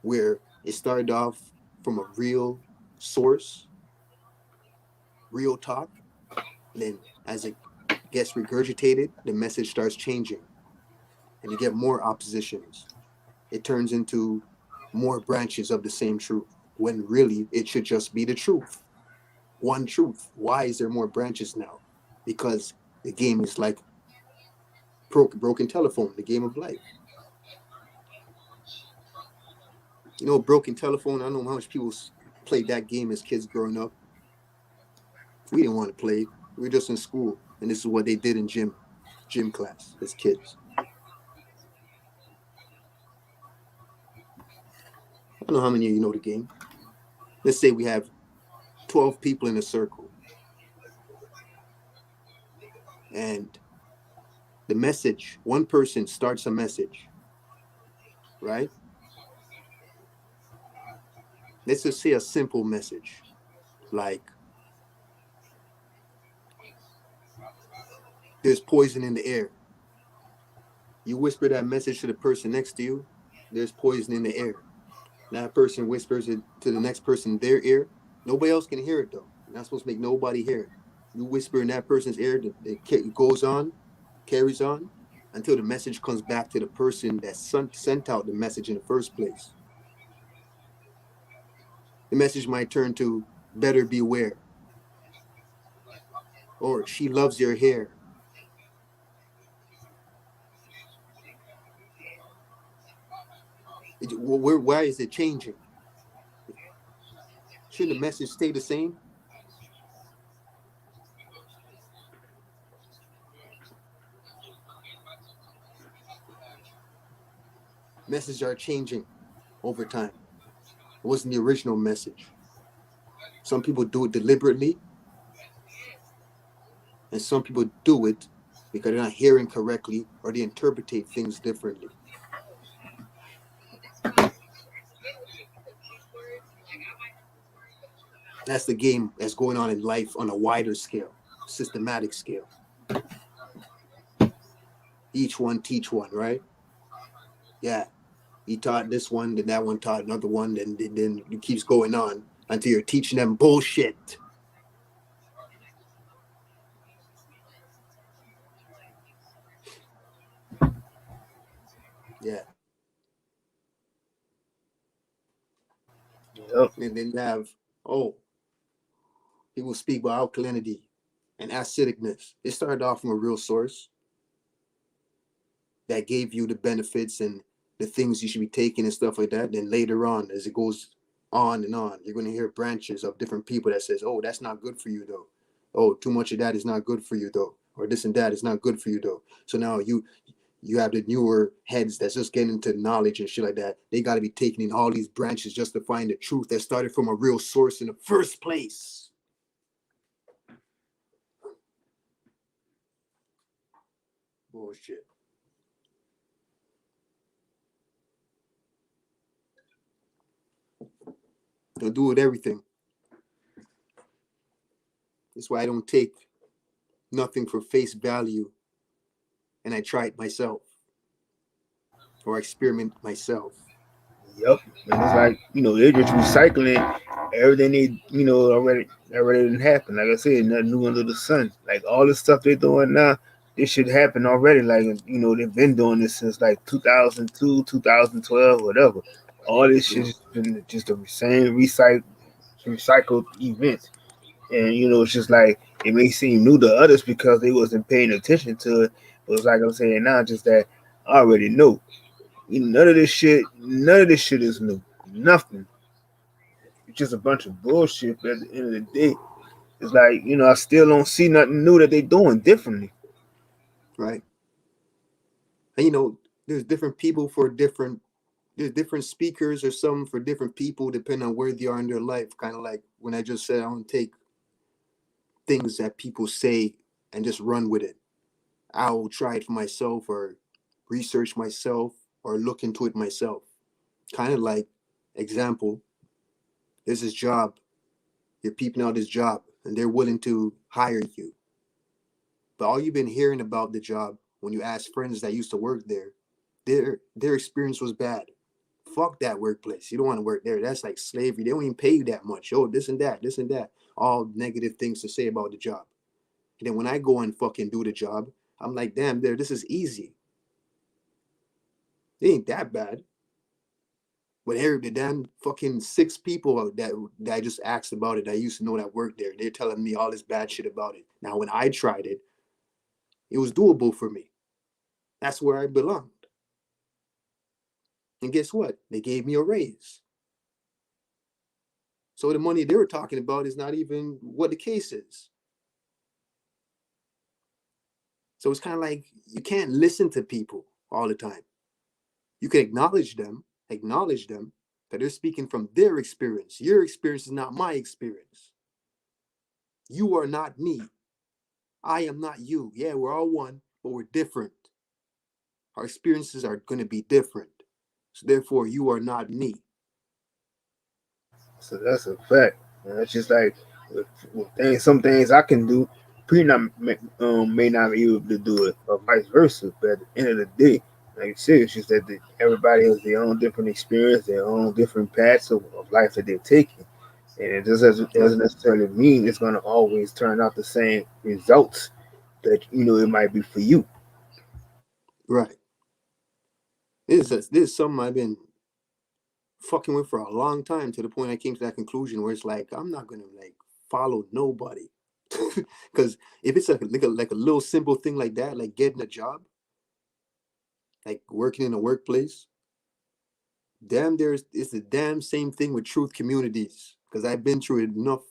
Where it started off from a real source, real talk. And then as it gets regurgitated, the message starts changing. And you get more oppositions. it turns into more branches of the same truth, when really it should just be the truth. One truth. Why is there more branches now? Because the game is like broken telephone, the game of life. You know, broken telephone. I don't know how much people played that game as kids growing up. We didn't want to play it. We were just in school, and this is what they did in gym class as kids. I don't know how many of you know the game. Let's say we have 12 people in a circle, and the message, one person starts a message, right? Let's just say a simple message, like, there's poison in the air. You whisper that message to the person next to you, there's poison in the air. That person whispers it to the next person in their ear. Nobody else can hear it, though. You're not supposed to make nobody hear it. You whisper in that person's ear, it goes on, carries on, until the message comes back to the person that sent out the message in the first place. The message might turn to, better beware. Or, she loves your hair. Why is it changing? Shouldn't the message stay the same? Messages are changing over time. It wasn't the original message. Some people do it deliberately, and some people do it because they're not hearing correctly or they interpret things differently. That's the game that's going on in life on a wider scale, systematic scale. Each one teach one, right? Yeah. He taught this one, then that one taught another one, then it keeps going on until you're teaching them bullshit. Yeah. Yep. And then you have, people speak about alkalinity and acidicness. It started off from a real source that gave you the benefits and the things you should be taking and stuff like that. Then later on, as it goes on and on, you're going to hear branches of different people that says, oh, that's not good for you though. Oh, too much of that is not good for you though. Or this and that is not good for you though. So now you have the newer heads that's just getting into knowledge and shit like that. They got to be taking in all these branches just to find the truth that started from a real source in the first place. Bullshit. They'll do with everything. That's why I don't take nothing for face value, and I try it myself or experiment myself. Yep. And it's like, they're just recycling everything they, already didn't happen. Like I said, nothing new under the sun. Like all the stuff they're doing now, this should happen already. Like, they've been doing this since like 2002, 2012, whatever. All this shit has been just the same recycled events. And, it's just like, it may seem new to others because they wasn't paying attention to it. But it's like I'm saying now, just that I already know. None of this shit is new. Nothing. It's just a bunch of bullshit. But at the end of the day, it's like, I still don't see nothing new that they're doing differently. Right. And there's different people there's different speakers or some for different people depending on where they are in their life. Kind of like when I just said I don't take things that people say and just run with it. I'll try it for myself or research myself or look into it myself. Kind of like, example, there's this job. You're peeping out this job and they're willing to hire you. But all you've been hearing about the job when you ask friends that used to work there, their experience was bad. Fuck that workplace. You don't want to work there. That's like slavery. They don't even pay you that much. Oh, this and that. All negative things to say about the job. And then when I go and fucking do the job, I'm like, damn, this is easy. It ain't that bad. But here, the damn fucking 6 people that I just asked about it, I used to know that worked there, they're telling me all this bad shit about it. Now, when I tried it, it was doable for me. That's where I belonged. And guess what? They gave me a raise. So the money they were talking about is not even what the case is. So it's kind of like you can't listen to people all the time. You can acknowledge them that they're speaking from their experience. Your experience is not my experience. You are not me. I am not you. Yeah, we're all one, but we're different. Our experiences are going to be different. So therefore, you are not me. So that's a fact. And it's just like with things, some things I can do, Pre may not be able to do it, or vice versa. But at the end of the day, like you said, it's just that everybody has their own different experience, their own different paths of life that they're taking. And it just doesn't necessarily mean it's going to always turn out the same results that it might be for you. Right. This is something I've been fucking with for a long time, to the point I came to that conclusion where it's like I'm not gonna like follow nobody. Because if it's like a little simple thing like that, like getting a job, like working in a workplace, it's the damn same thing with truth communities. Because I've been through it enough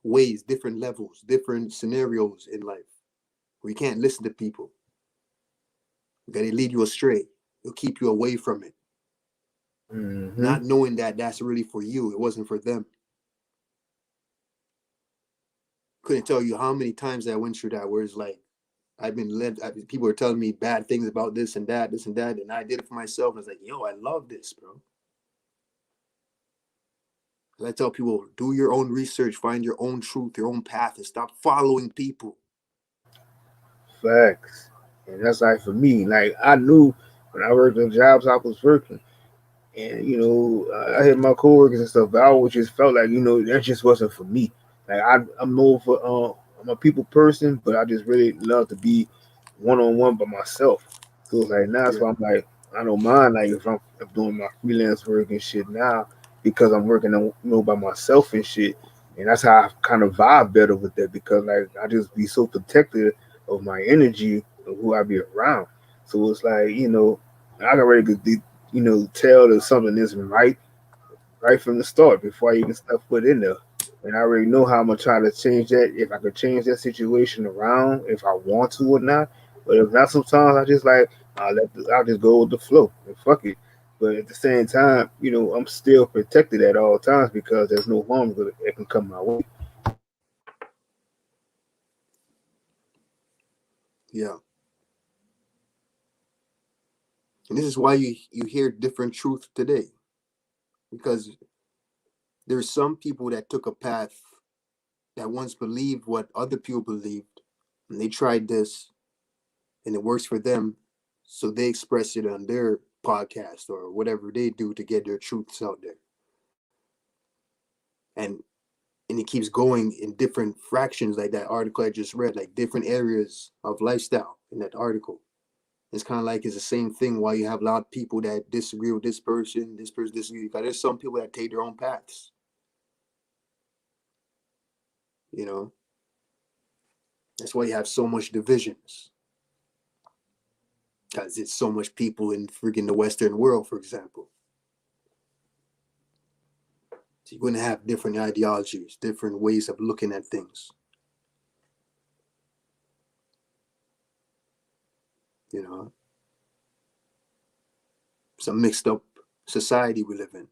ways, different levels, different scenarios in life where you can't listen to people. They lead you astray. They'll keep you away from it. Mm-hmm. Not knowing that that's really for you. It wasn't for them. Couldn't tell you how many times I went through that where it's like I've been led. People are telling me bad things about this and that, and I did it for myself. And I was like, yo, I love this, bro. I tell people, do your own research, find your own truth, your own path, and stop following people. Facts. And that's like for me, like I knew when I worked in jobs I was working, and I had my coworkers and stuff, but I always just felt like that just wasn't for me. Like I'm more for I'm a people person, but I just really love to be one on one by myself. So it's like now, that's why I'm like I don't mind like if I'm doing my freelance work and shit now because I'm working on by myself and shit, and that's how I kind of vibe better with that because like I just be so protective of my energy of who I be around. So it's like I can really tell that something isn't right from the start before I even step foot in there. And I already know how I'm gonna try to change that if I could change that situation around if I want to or not. But if not, sometimes I just like I'll just go with the flow and fuck it. But at the same time, I'm still protected at all times because there's no harm that can come my way. Yeah. And this is why you hear different truth today. Because there's some people that took a path that once believed what other people believed, and they tried this and it works for them, so they express it on their podcast or whatever they do to get their truths out there. And it keeps going in different fractions, like that article I just read, like different areas of lifestyle in that article. It's kind of like it's the same thing why you have a lot of people that disagree with this person disagree, because there's some people that take their own paths. That's why you have so much divisions, because it's so much people in freaking the Western world, for example. So you're going to have different ideologies, different ways of looking at things. It's a mixed up society we live in.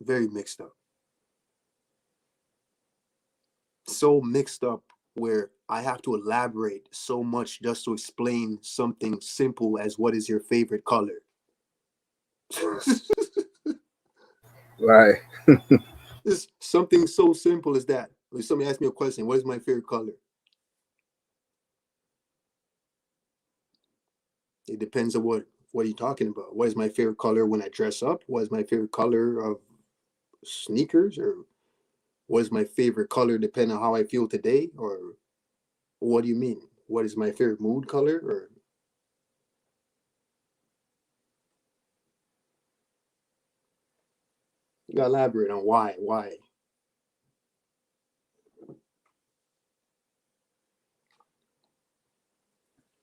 Very mixed up. So mixed up where I have to elaborate so much just to explain something simple as what is your favorite color. Right. It's something so simple as that. When somebody asks me a question, what is my favorite color? It depends on what are you talking about. What is my favorite color when I dress up? What is my favorite color of sneakers? Or what is my favorite color depending on how I feel today? Or what do you mean? What is my favorite mood color? Or gotta elaborate on why.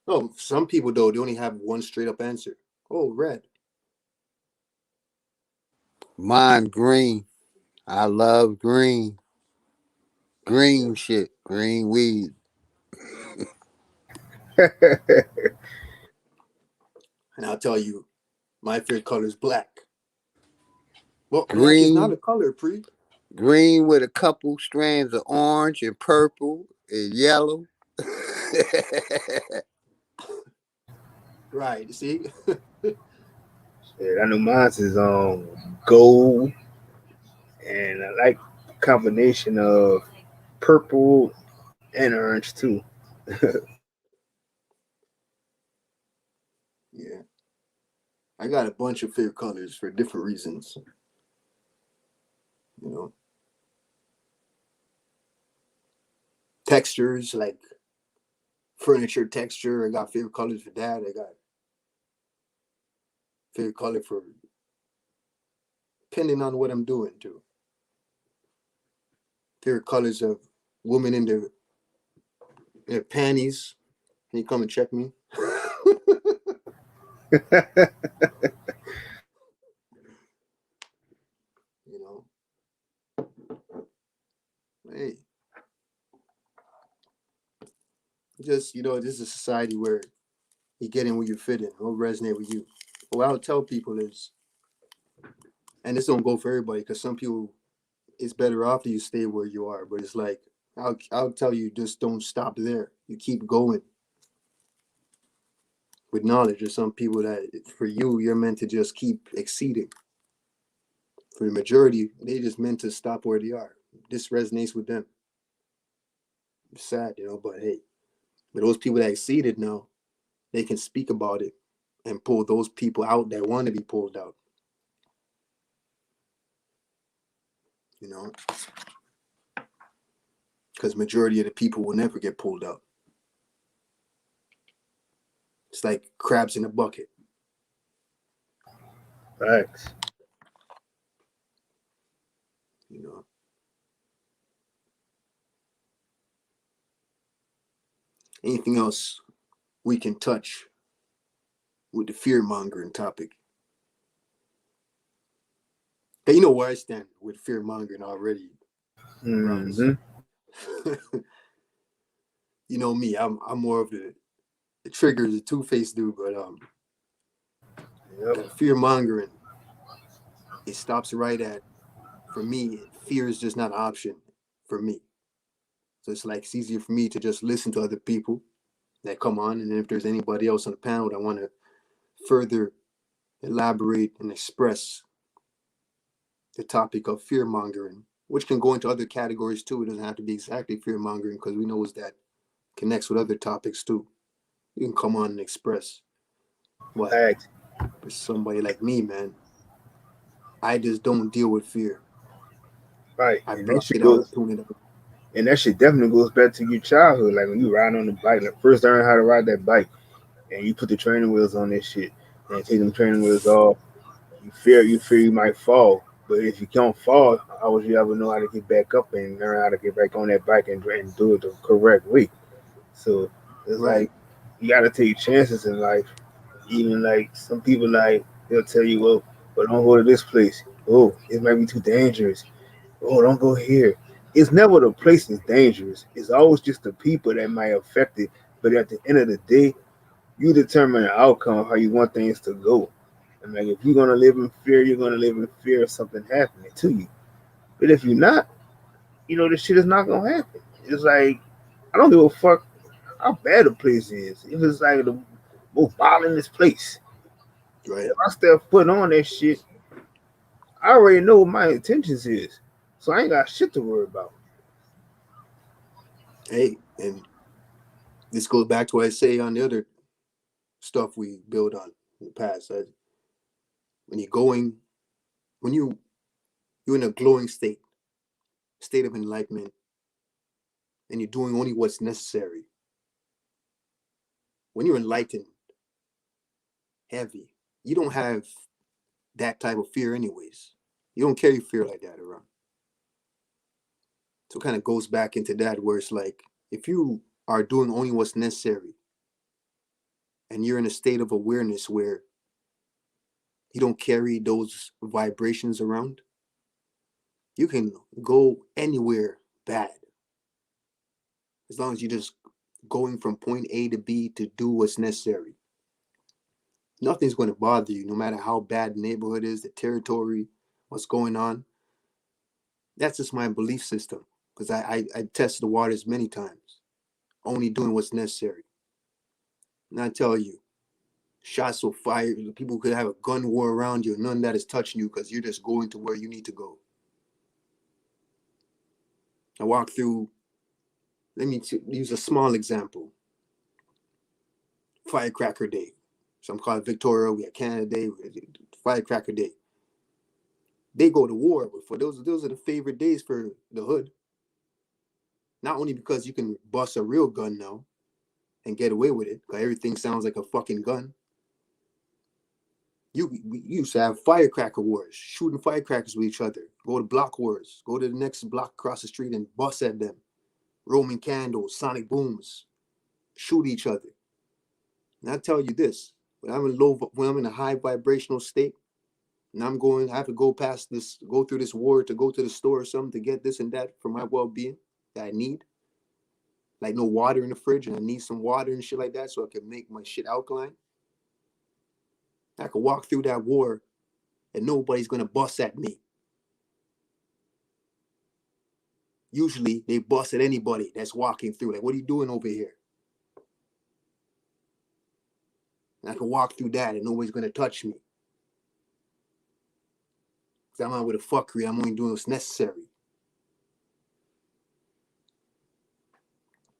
Oh, some people though, they only have one straight up answer. Oh, red. Mine green. I love green. Green shit. Green weed. And I'll tell you, my favorite color is black. Well, black is not a Green. color, Pre. Green with a couple strands of orange and purple and yellow. Right. See? Yeah, I know mine's is gold, and I like combination of purple and orange too. Yeah. I got a bunch of favorite colors for different reasons. You know, textures like furniture texture. I got favorite colors for that. I got favorite color for depending on what I'm doing too. Favorite colors of women in their panties. Can you come and check me? You know, hey, just this is a society where you get in where you fit in. What resonate with you? What I'll tell people is, and this don't go for everybody, because some people it's better off that you stay where you are. But it's like I'll tell you, just don't stop there. You keep going with knowledge. There's some people that for you're meant to just keep exceeding. For the majority, they just meant to stop where they are. This resonates with them. It's sad, but hey, for those people that exceeded now, they can speak about it and pull those people out that want to be pulled out. Because majority of the people will never get pulled out. It's like crabs in a bucket. Thanks. Anything else we can touch with the fear mongering topic? Hey, you know where I stand with fear mongering already. Mm-hmm. You know me, I'm more of the trigger, the two-faced dude, but the fear mongering, it stops right at, for me, fear is just not an option for me. So it's like it's easier for me to just listen to other people that come on, and then if there's anybody else on the panel that want to further elaborate and express the topic of fear mongering, which can go into other categories too. It doesn't have to be exactly fear mongering, because we know that connects with other topics too. You can come on and express. But for somebody like me, man, I just don't deal with fear. Right. I And block it out, tune it up. And that shit definitely goes back to your childhood. Like when you ride on the bike, like first learn how to ride that bike, and you put the training wheels on this shit, and take them training wheels off. You fear you might fall, but if you don't fall, how would you ever know how to get back up and learn how to get back on that bike and do it the correct way? So it's like you gotta take chances in life. Even like some people, like they'll tell you, well, but don't go to this place. Oh, it might be too dangerous. Oh, don't go here. It's never the place that's dangerous. It's always just the people that might affect it. But at the end of the day, you determine the outcome of how you want things to go. And like if you're gonna live in fear, you're gonna live in fear of something happening to you. But if you're not, this shit is not gonna happen. It's like I don't give a fuck how bad the place is. If it's like the most violent place, right? If I step foot on that shit, I already know what my intentions is. So I ain't got shit to worry about. Hey, and this goes back to what I say on the other stuff we build on in the past. When you're in a glowing state of enlightenment, and you're doing only what's necessary. When you're enlightened, heavy, you don't have that type of fear anyways. You don't carry fear like that around. So it kind of goes back into that where it's like, if you are doing only what's necessary and you're in a state of awareness where you don't carry those vibrations around, you can go anywhere bad. As long as you're just going from point A to B to do what's necessary. Nothing's going to bother you, no matter how bad the neighborhood is, the territory, what's going on. That's just my belief system, because I tested the waters many times, only doing what's necessary. And I tell you, shots will fire. People could have a gun war around you. None of that is touching you because you're just going to where you need to go. I walk through, let me use a small example. Firecracker Day. Some call it Victoria, we have Canada Day, Firecracker Day. They go to war, but for those are the favorite days for the hood. Not only because you can bust a real gun now and get away with it, because everything sounds like a fucking gun. We used to have firecracker wars, shooting firecrackers with each other. Go to block wars. Go to the next block across the street and bust at them. Roman candles, sonic booms, shoot each other. And I tell you this, when I'm in a high vibrational state, and I have to go past this, go through this war to go to the store or something to get this and that for my well-being that I need. Like no water in the fridge, and I need some water and shit like that so I can make my shit alkaline. I could walk through that war and nobody's gonna bust at me. Usually they bust at anybody that's walking through. Like, what are you doing over here? And I can walk through that and nobody's gonna touch me. Because I'm not with a fuckery, I'm only doing what's necessary.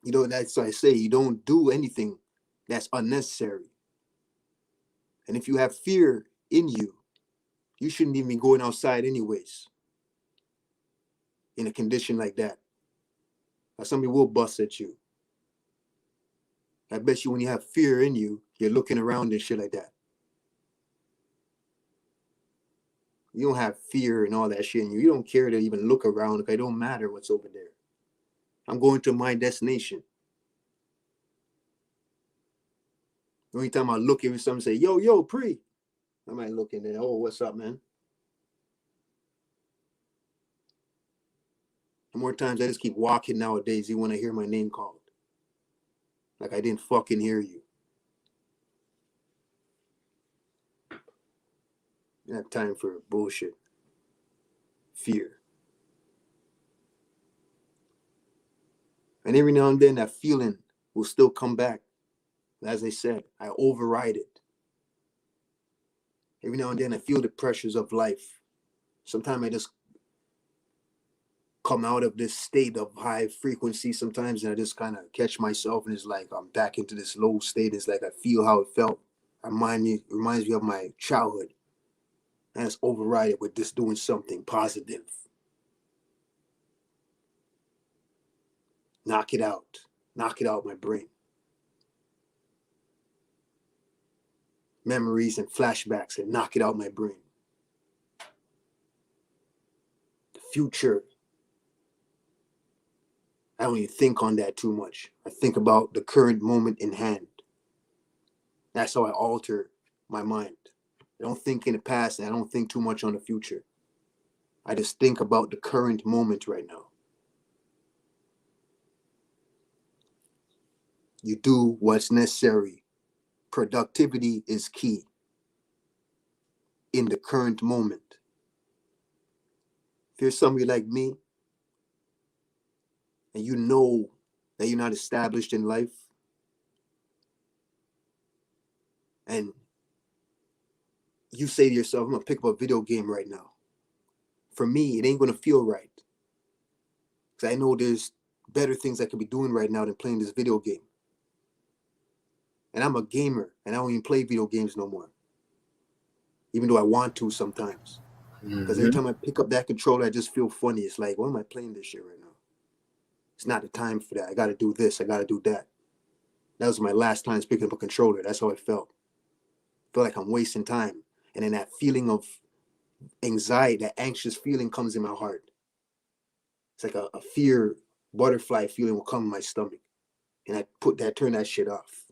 You know, that's why I say you don't do anything that's unnecessary. And if you have fear in you, you shouldn't even be going outside anyways in a condition like that. Now, somebody will bust at you. I bet you when you have fear in you, you're looking around and shit like that. You don't have fear and all that shit in you. You don't care to even look around. Like, it don't matter what's over there. I'm going to my destination. The only time I look at someone say, yo, Pre. I might look in there, oh, what's up, man? And more times I just keep walking nowadays, even when I hear my name called. Like I didn't fucking hear you. I don't have time for bullshit. Fear. And every now and then that feeling will still come back. As I said, I override it. Every now and then I feel the pressures of life. Sometimes I just come out of this state of high frequency sometimes and I just kind of catch myself and it's like I'm back into this low state. It's like I feel how it felt. It reminds me of my childhood. And it's override it with just doing something positive. Knock it out. Knock it out my brain. Memories and flashbacks and knock it out my brain. The future. I don't even think on that too much. I think about the current moment in hand. That's how I alter my mind. I don't think in the past and I don't think too much on the future. I just think about the current moment right now. You do what's necessary. Productivity is key in the current moment. If you're somebody like me and you know that you're not established in life and you say to yourself, I'm gonna pick up a video game right now. For me, it ain't gonna feel right. Because I know there's better things I could be doing right now than playing this video game. And I'm a gamer, and I don't even play video games no more. Even though I want to sometimes. Because every time I pick up that controller, I just feel funny. It's like, why am I playing this shit right now? It's not the time for that. I got to do this. I got to do that. That was my last time picking up a controller. That's how it felt. I feel like I'm wasting time. And then that feeling of anxiety, that anxious feeling comes in my heart. It's like a fear butterfly feeling will come in my stomach. And I turn that shit off.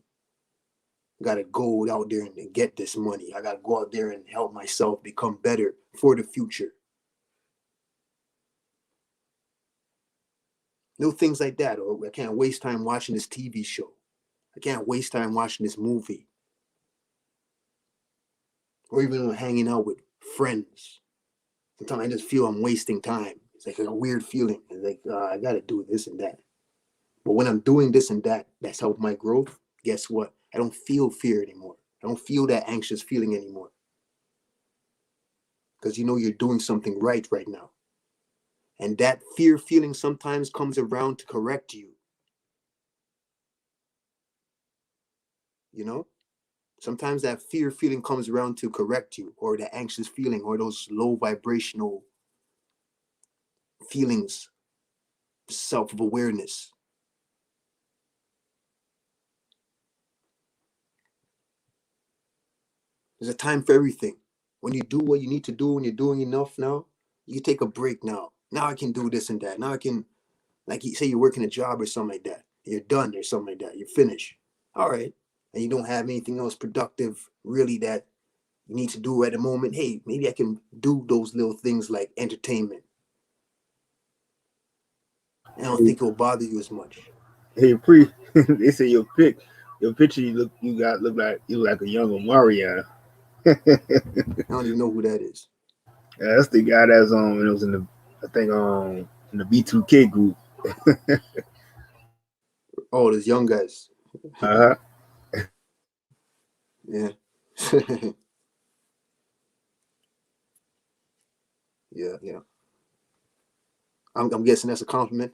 Gotta go out there and get this money. I gotta go out there and help myself become better for the future. No things like that. Or I can't waste time watching this TV show. I can't waste time watching this movie. Or even hanging out with friends. Sometimes I just feel I'm wasting time. It's like a weird feeling. It's like, I gotta do this and that. But when I'm doing this and that, that's helped my growth. Guess what? I don't feel fear anymore. I don't feel that anxious feeling anymore. Because you know you're doing something right now. And that fear feeling sometimes comes around to correct you. You know? Sometimes that fear feeling comes around to correct you, or the anxious feeling, or those low vibrational feelings, self-awareness. There's a time for everything. When you do what you need to do, when you're doing enough now, you take a break now. Now I can do this and that. Now I can, like you say, you're working a job or something like that. You're done or something like that. You're finished. All right. And you don't have anything else productive really that you need to do at the moment. Hey, maybe I can do those little things like entertainment. And I don't think it'll bother you as much. Hey, they say your picture look like a younger Mario. I don't even know who that is. Yeah, that's the guy that's on when it was in the, I think in the B2K group. Oh, those young guys. Uh-huh. Yeah. Yeah. I'm guessing that's a compliment.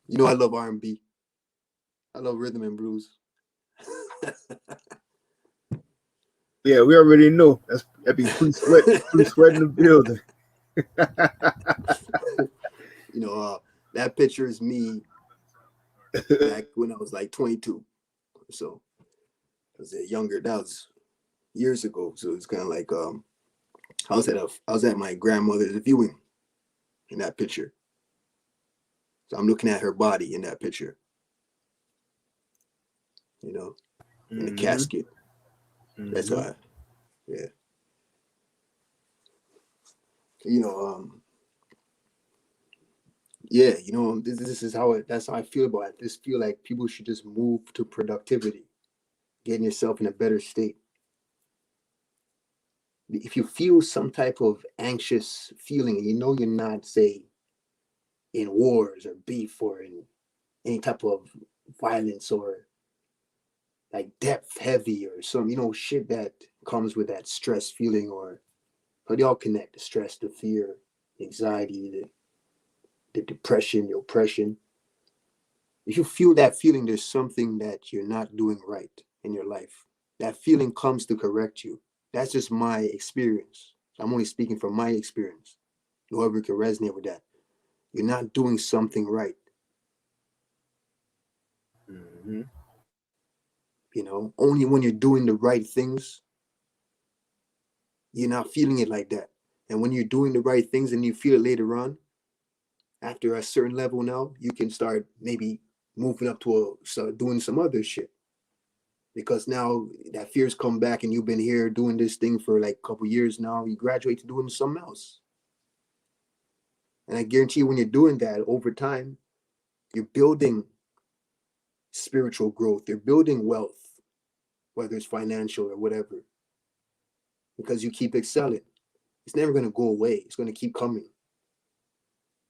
You know I love R&B. I love rhythm and blues. Yeah, we already know. That'd be pre-sweat in the building. You know, that picture is me back when I was like 22. So I was younger. That was years ago. So it's kind of like I was at my grandmother's viewing in that picture. So I'm looking at her body in that picture. You know, in the casket. That's why. Yeah. You know, yeah, you know, this is that's how I feel about it. I just feel like people should just move to productivity, getting yourself in a better state. If you feel some type of anxious feeling, you know you're not, say, in wars or beef or in any type of violence or like depth heavy or some, you know, shit that comes with that stress feeling, or but they all connect: the stress, the fear, the anxiety, the depression, the oppression. If you feel that feeling, there's something that you're not doing right in your life. That feeling comes to correct you. That's just my experience. I'm only speaking from my experience. Whoever can resonate with that. You're not doing something right. Mm-hmm. You know, only when you're doing the right things, you're not feeling it like that. And when you're doing the right things and you feel it later on, after a certain level now, you can start maybe moving up to start doing some other shit. Because now that fear's come back and you've been here doing this thing for like a couple years now, you graduate to doing something else. And I guarantee you, when you're doing that over time, you're building spiritual growth, you're building wealth, whether it's financial or whatever, because you keep excelling. It's never going to go away. It's going to keep coming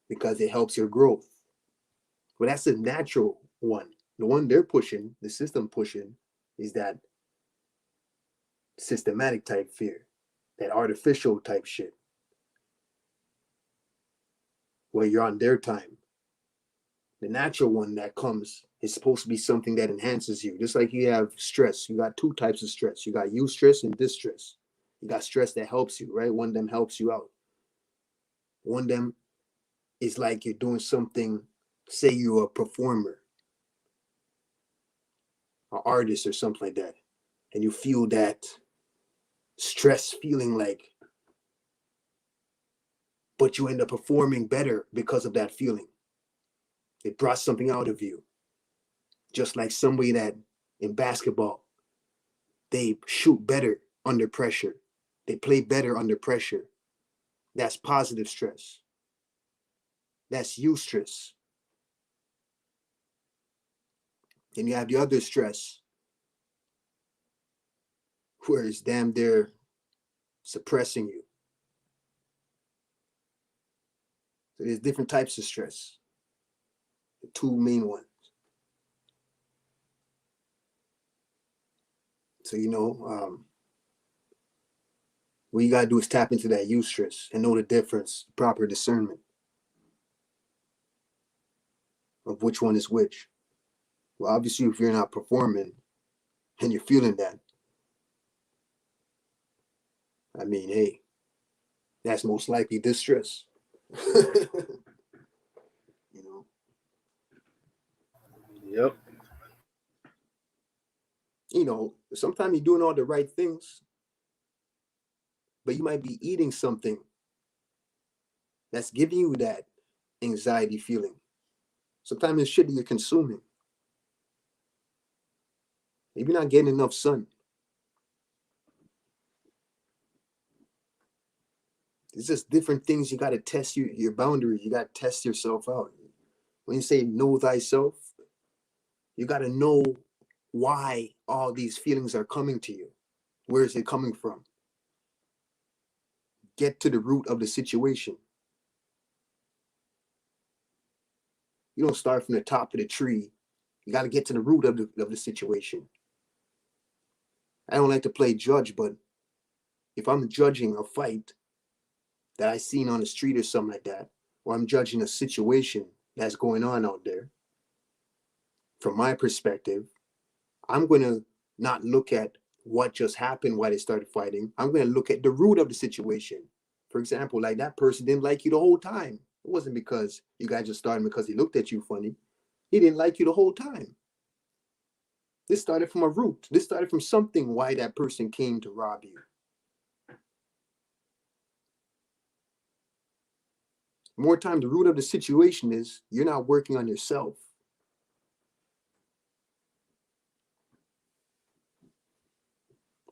because it helps your growth. But that's the natural one. The one they're pushing, the system pushing, is that systematic type fear, that artificial type shit, where you're on their time. The natural one that comes is supposed to be something that enhances you. Just like you have stress, you got two types of stress. You got eustress and distress. You got stress that helps you, right? One of them helps you out. One of them is like you're doing something, say you're a performer an artist or something like that, and you feel that stress feeling like, but you end up performing better because of that feeling. It brought something out of you. Just like somebody that in basketball, they shoot better under pressure. They play better under pressure. That's positive stress. That's eustress. Then you have the other stress, where it's damn near suppressing you. So there's different types of stress. The two main ones. So, what you gotta do is tap into that eustress and know the difference, proper discernment of which one is which. Well, obviously, if you're not performing and you're feeling that, I mean, hey, that's most likely distress. Yep. Sometimes you're doing all the right things, but you might be eating something that's giving you that anxiety feeling. Sometimes it's shit that you're consuming. Maybe not getting enough sun. It's just different things. You got to test your boundaries. You got to test yourself out. When you say know thyself, you got to know why all these feelings are coming to you. Where is it coming from? Get to the root of the situation. You don't start from the top of the tree. You got to get to the root of the situation. I don't like to play judge, but if I'm judging a fight that I seen on the street or something like that, or I'm judging a situation that's going on out there, from my perspective, I'm going to not look at what just happened, why they started fighting. I'm going to look at the root of the situation. For example, like that person didn't like you the whole time. It wasn't because you guys just started because he looked at you funny. He didn't like you the whole time. This started from a root. This started from something why that person came to rob you. More time, the root of the situation is you're not working on yourself.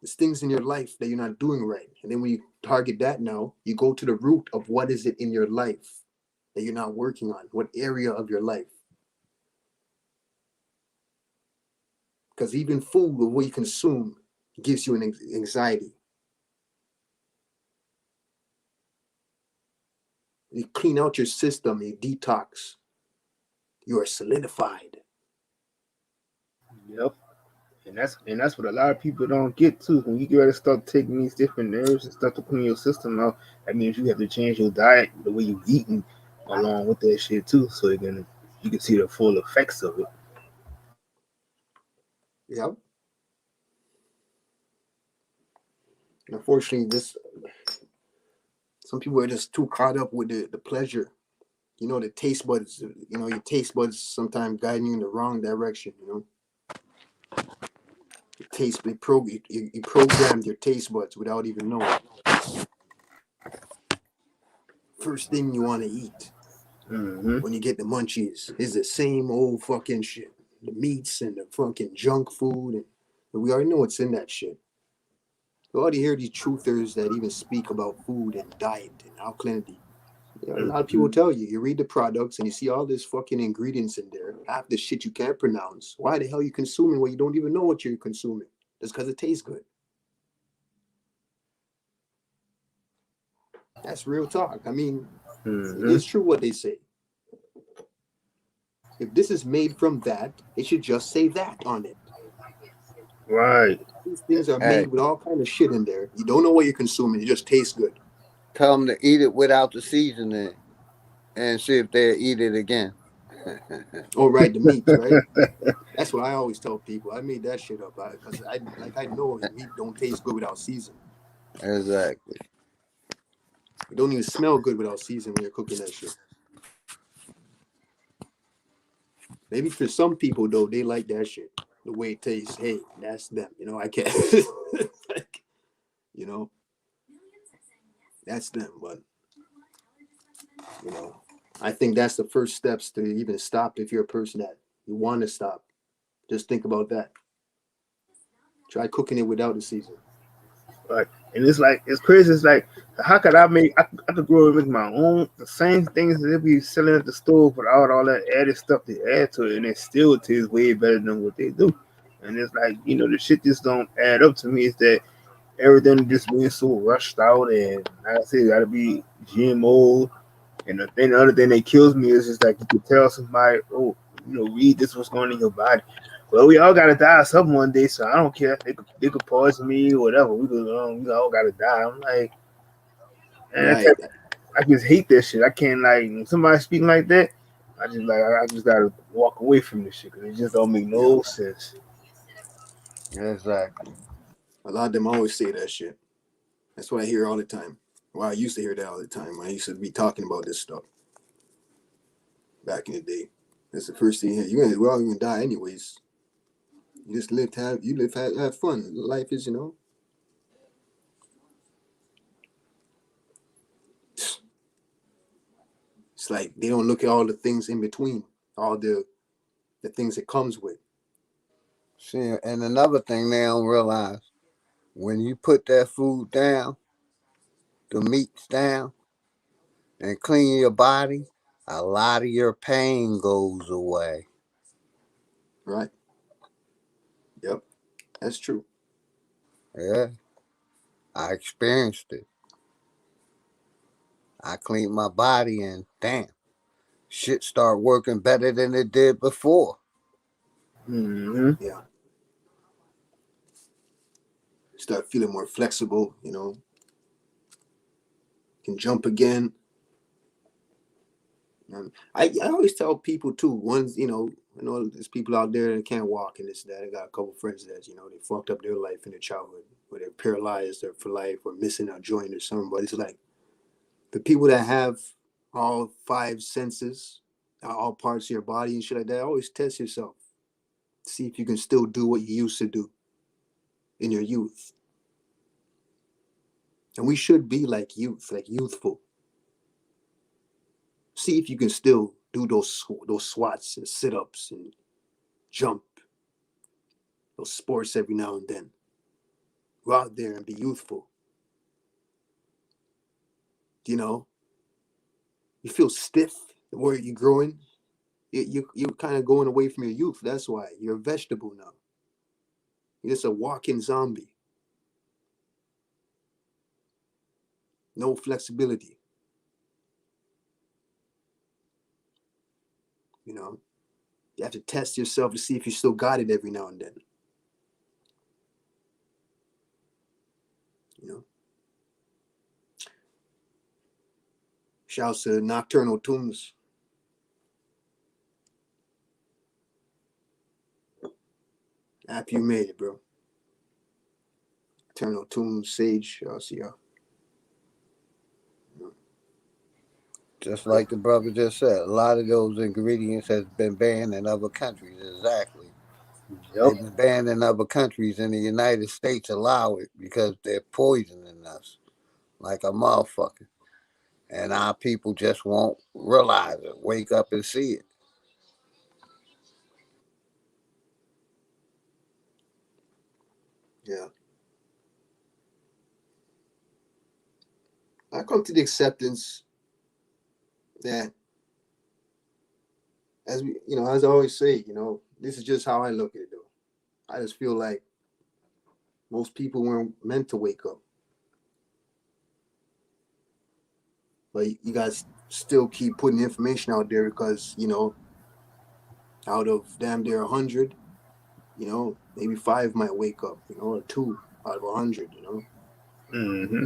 There's things in your life that you're not doing right. And then when you target that now, you go to the root of what is it in your life that you're not working on? What area of your life? Because even food, the way you consume, gives you an anxiety. You clean out your system, you detox, you are solidified. Yep. And that's what a lot of people don't get too. When you get ready to start taking these different nerves and stuff to clean your system out, that means you have to change your diet, the way you're eating, along with that shit too, so you can see the full effects of it. Yep. Unfortunately, some people are just too caught up with the pleasure. The taste buds, your taste buds sometimes guiding you in the wrong direction, You programmed your taste buds without even knowing. First thing you want to eat when you get the munchies is the same old fucking shit. The meats and the fucking junk food. And we already know what's in that shit. You already hear these truthers that even speak about food and diet and alkalinity. A lot of people tell you read the products and you see all this fucking ingredients in there, half the shit you can't pronounce. Why the hell are you consuming what you don't even know what you're consuming? Just because it tastes good. That's real talk. I mean, it's true what they say. If this is made from that, it should just say that on it. Right. These things are made with all kind of shit in there. You don't know what you're consuming. It just tastes good. Tell them to eat it without the seasoning and see if they'll eat it again. Oh, right, the meat, right? That's what I always tell people. I made that shit up because I know the meat don't taste good without seasoning. Exactly. It don't even smell good without seasoning when you're cooking that shit. Maybe for some people, though, they like that shit. the way it tastes, hey, that's them. You know, I can't, like, you know, that's them. But, you know, I think that's the first steps to even stop. If you're a person that you want to stop, just think about that. Try cooking it without the season. Like, and it's like it's crazy. It's like, how could I make? I could grow and make my own the same things that they be selling at the store without all that added stuff they add to it, and it still tastes way better than what they do. And it's like, you know, the shit just don't add up to me. Is that everything just being so rushed out, and like I said, it gotta be GMO. And the other thing that kills me is just like you could tell somebody, oh, you know, read this what's going on in your body. Well, we all gotta die some one day, so I don't care. They could poison me or whatever. We all gotta die. I'm like, man, Right. I just hate that shit. I can't, like, when somebody speaking like that, I just gotta walk away from this shit because it just don't make no sense. Exactly. A lot of them always say that shit. That's what I hear all the time. Well, I used to hear that all the time. I used to be talking about this stuff back in the day. That's the first thing you hear. We're all gonna die anyways. You just live to have fun. Life is, you know. It's like they don't look at all the things in between, all the things it comes with. See, and another thing they don't realize, when you put that food down, the meats down, and clean your body, a lot of your pain goes away. Right. Yep. That's true. Yeah. I experienced it. I cleaned my body and damn, shit start working better than it did before. Mm-hmm. Yeah. Start feeling more flexible, you know. Can jump again. I always tell people too, ones, you know, I know there's people out there that can't walk and this, that. I got a couple friends that, you know, they fucked up their life in their childhood, where they're paralyzed for life or missing a joint or something. But it's like the people that have all five senses, all parts of your body and shit like that, always test yourself. See if you can still do what you used to do in your youth. And we should be like youth, like youthful. See if you can still do those squats and sit-ups and jump, those sports every now and then. Go out there and be youthful. You know, you feel stiff where you're growing. You're kind of going away from your youth. That's why you're a vegetable now. You're just a walking zombie. No flexibility. You know, you have to test yourself to see if you still got it every now and then. You know. Shouts to Nocturnal Tunes. Happy you made it, bro. Nocturnal Tunes, Sage. I'll see y'all. Just like the brother just said, a lot of those ingredients has been banned in other countries. Exactly. Yep. They've been banned in other countries. In the United States, allow it because they're poisoning us like a motherfucker. And our people just won't realize it, wake up and see it. Yeah. I come to the acceptance that, as we, you know, as I always say, you know, this is just how I look at it though. I just feel like most people weren't meant to wake up. But you guys still keep putting information out there because, you know, out of damn near 100, you know, maybe 5 might wake up, you know, or 2 out of 100, you know. Mm-hmm.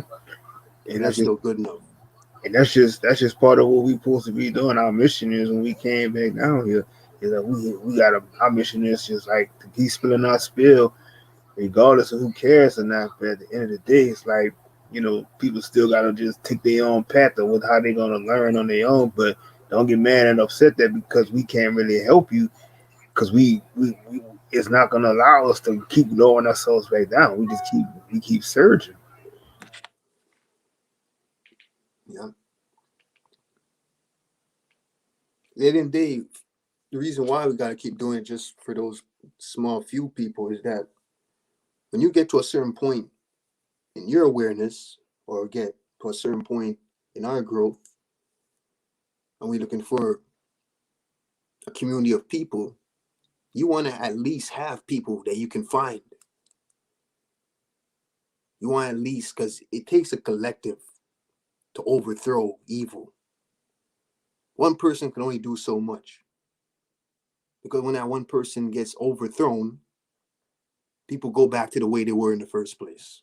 And that's still good enough. And that's just part of what we supposed to be doing. Our mission is when we came back down here is that we got our mission is just like to keep spilling our spill, regardless of who cares or not. But at the end of the day, it's like, you know, people still gotta just take their own path of how they're gonna learn on their own. But don't get mad and upset that because we can't really help you because we it's not gonna allow us to keep lowering ourselves back down. We keep surging. Yeah. At the end of the day, the reason why we got to keep doing it just for those small few people is that when you get to a certain point in your awareness or get to a certain point in our growth, and we're looking for a community of people, you want to at least have people that you can find. You want at least, because it takes a collective to overthrow evil. One person can only do so much. Because when that one person gets overthrown, people go back to the way they were in the first place.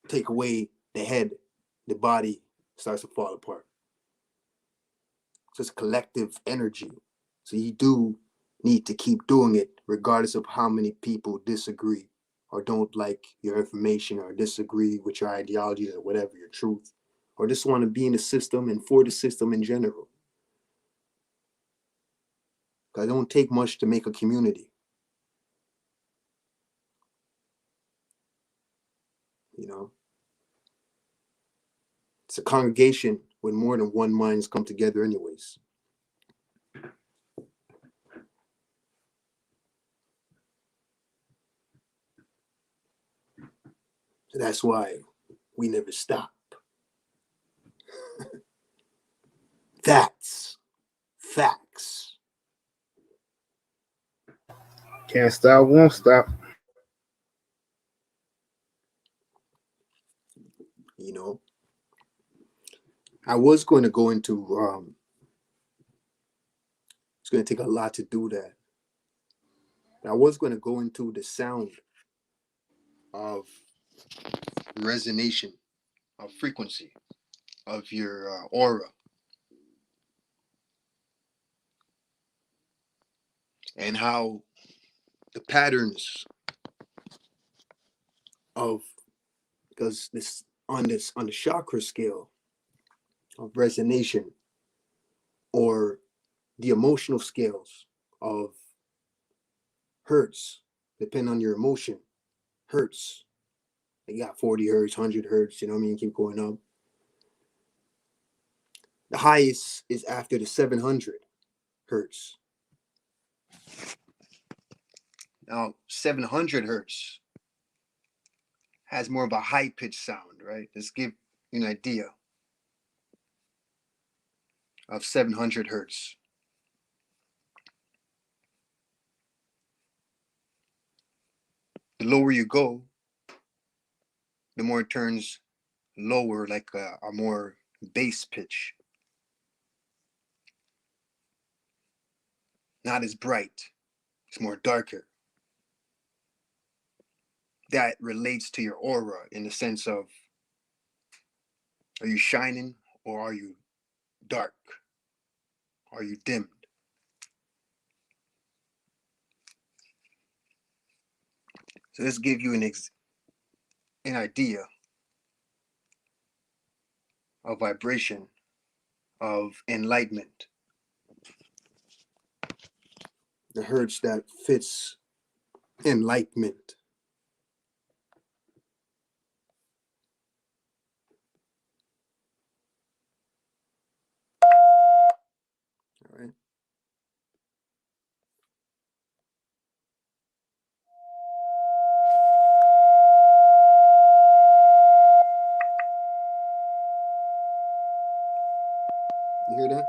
Take away the head, the body starts to fall apart. So it's collective energy. So you do need to keep doing it regardless of how many people disagree or don't like your information or disagree with your ideologies or whatever, your truth, or just want to be in the system and for the system in general. Because it don't take much to make a community. You know, it's a congregation when more than one minds come together anyways. So that's why we never stop. That's facts. Can't stop, won't stop. You know, I was going to go into, it's going to take a lot to do that. I was going to go into the sound of resonation, of frequency, of your aura. And how the patterns of, because this on the chakra scale of resonation, or the emotional scales of hertz, depending on your emotion, hertz. You got 40 hertz, 100 hertz, you know what I mean? Keep going up. The highest is after the 700 hertz. Now, 700 hertz has more of a high pitched sound, right? Let's give you an idea of 700 hertz. The lower you go, the more it turns lower, like a more bass pitch. Not as bright, it's more darker. That relates to your aura in the sense of, are you shining or are you dark? Are you dimmed? So let's give you an idea of vibration, of enlightenment. The hertz that fits enlightenment. All right. You hear that?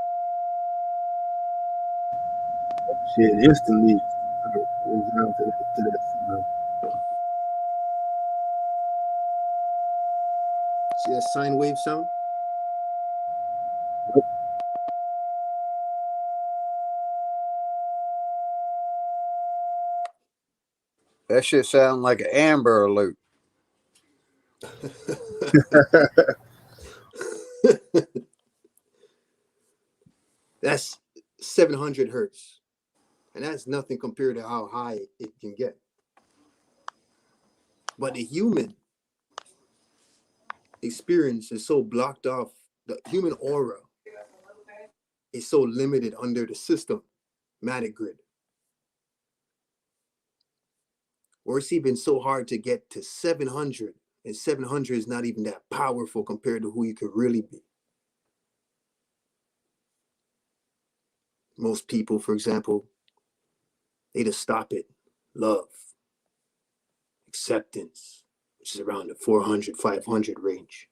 Shit, instantly. To that. See that sine wave sound? Yep. That shit sounds like an Amber Alert. That's 700 hertz. And that's nothing compared to how high it can get. But the human experience is so blocked off. The human aura is so limited under the systematic grid. or it's even so hard to get to 700, and 700 is not even that powerful compared to who you could really be. Most people, for example, they just stop it. Love, acceptance, which is around the 400, 500 range.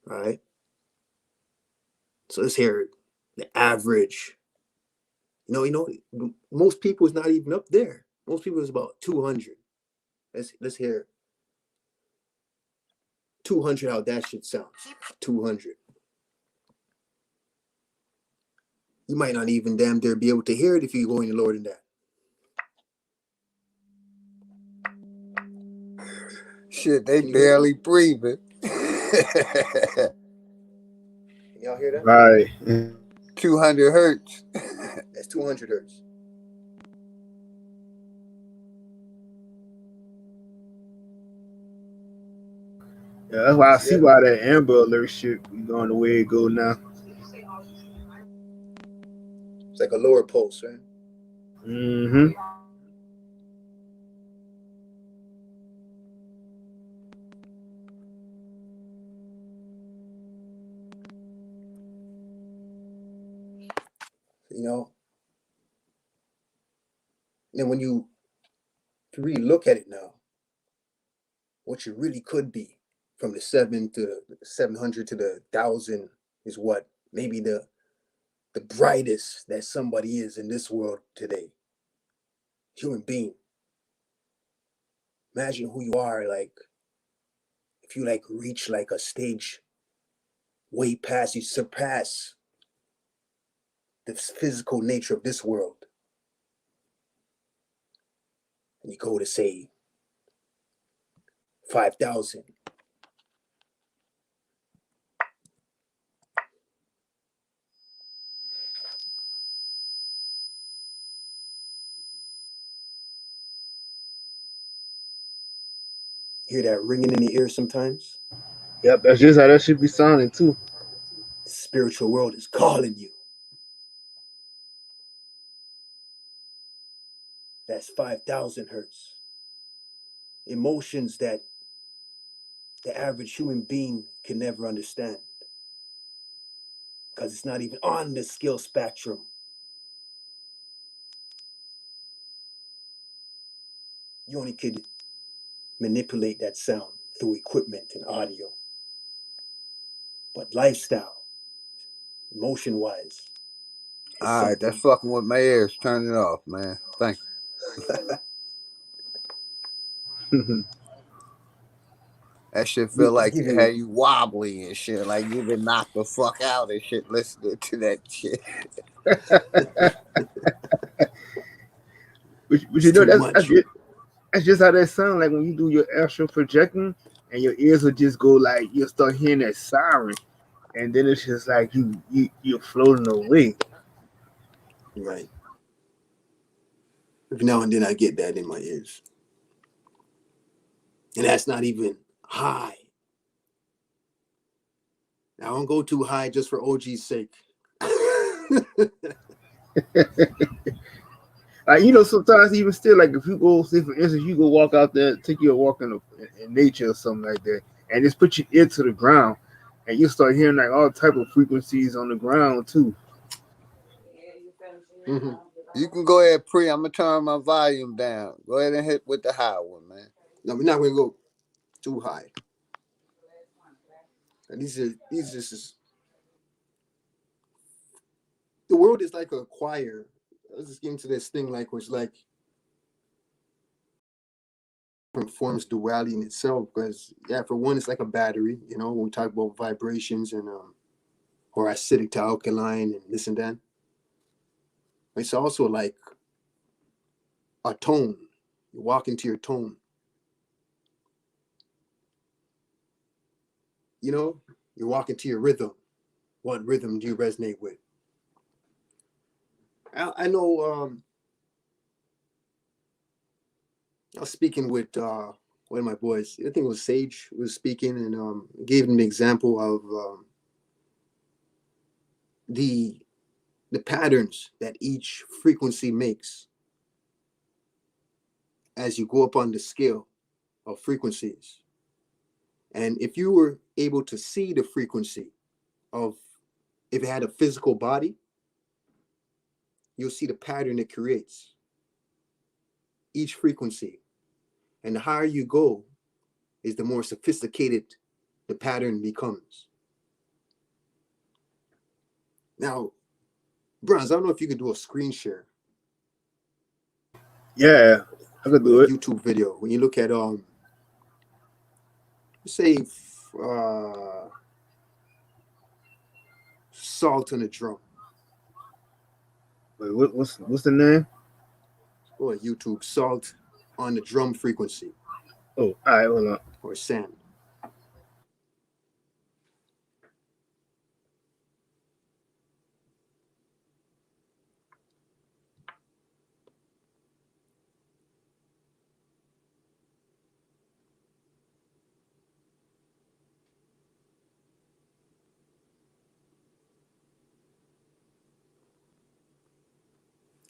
Right? So let's hear the average. Most people is not even up there. Most people is about 200. Let's hear 200, how that should sound. 200. You might not even damn dare be able to hear it if you go any lower than that. Shit, they barely breathing. Y'all hear that? Right. 200 hertz. That's 200 hertz. Yeah, that's why I see why that Amber Alert shit be going the way it go now. It's like a lower pulse, right? Mm-hmm. And when you really look at it now, what you really could be from the 700 to the 1,000 is what maybe the brightest that somebody is in this world today. Human being. Imagine who you are, like, if you like reach like a stage way past, you surpass the physical nature of this world. And you go to say 5,000. Hear that ringing in the ear sometimes? Yep, that's just how that should be sounding too. The spiritual world is calling you. That's 5,000 hertz. Emotions that the average human being can never understand. Because it's not even on the skill spectrum. You only could manipulate that sound through equipment and audio. But lifestyle, emotion-wise. All right, that's fucking with my ears. Turn it off, man. Thank you. That shit feel like it had you wobbly and shit, like you been knocked the fuck out and shit listening to that shit. But you know, that's just how that sound like when you do your astral projecting and your ears will just go like, you'll start hearing that siren, and then it's just like you're floating away. Right. Every now and then I get that in my ears. And that's not even high. I don't go too high just for OG's sake. Sometimes even still, like if you go, say for instance, you go walk out there, take you a walk in nature or something like that, and just put your ear to the ground, and you start hearing like all type of frequencies on the ground too. Mm-hmm. You can go ahead, Pre. I'm gonna turn my volume down. Go ahead and hit with the high one, man. No, we're not gonna go too high. And these just the world is like a choir. Let's just get into this thing which forms duality in itself, because for one, it's like a battery, when we talk about vibrations and or acidic to alkaline and this and that. It's also like a tone. You walk into your tone. You walk into your rhythm. What rhythm do you resonate with? I know I was speaking with one of my boys. I think it was Sage was speaking, and gave him an example of the patterns that each frequency makes. as you go up on the scale of frequencies. And if you were able to see the frequency of, if it had a physical body, you'll see the pattern it creates, each frequency. And the higher you go is the more sophisticated the pattern becomes. Now, Bronze, I don't know if you could do a screen share. Yeah, I could do a it. YouTube video. When you look at say salt on a drum. Wait, what's the name? Or YouTube, salt on the drum frequency. Oh, all right, hold on. Or sand.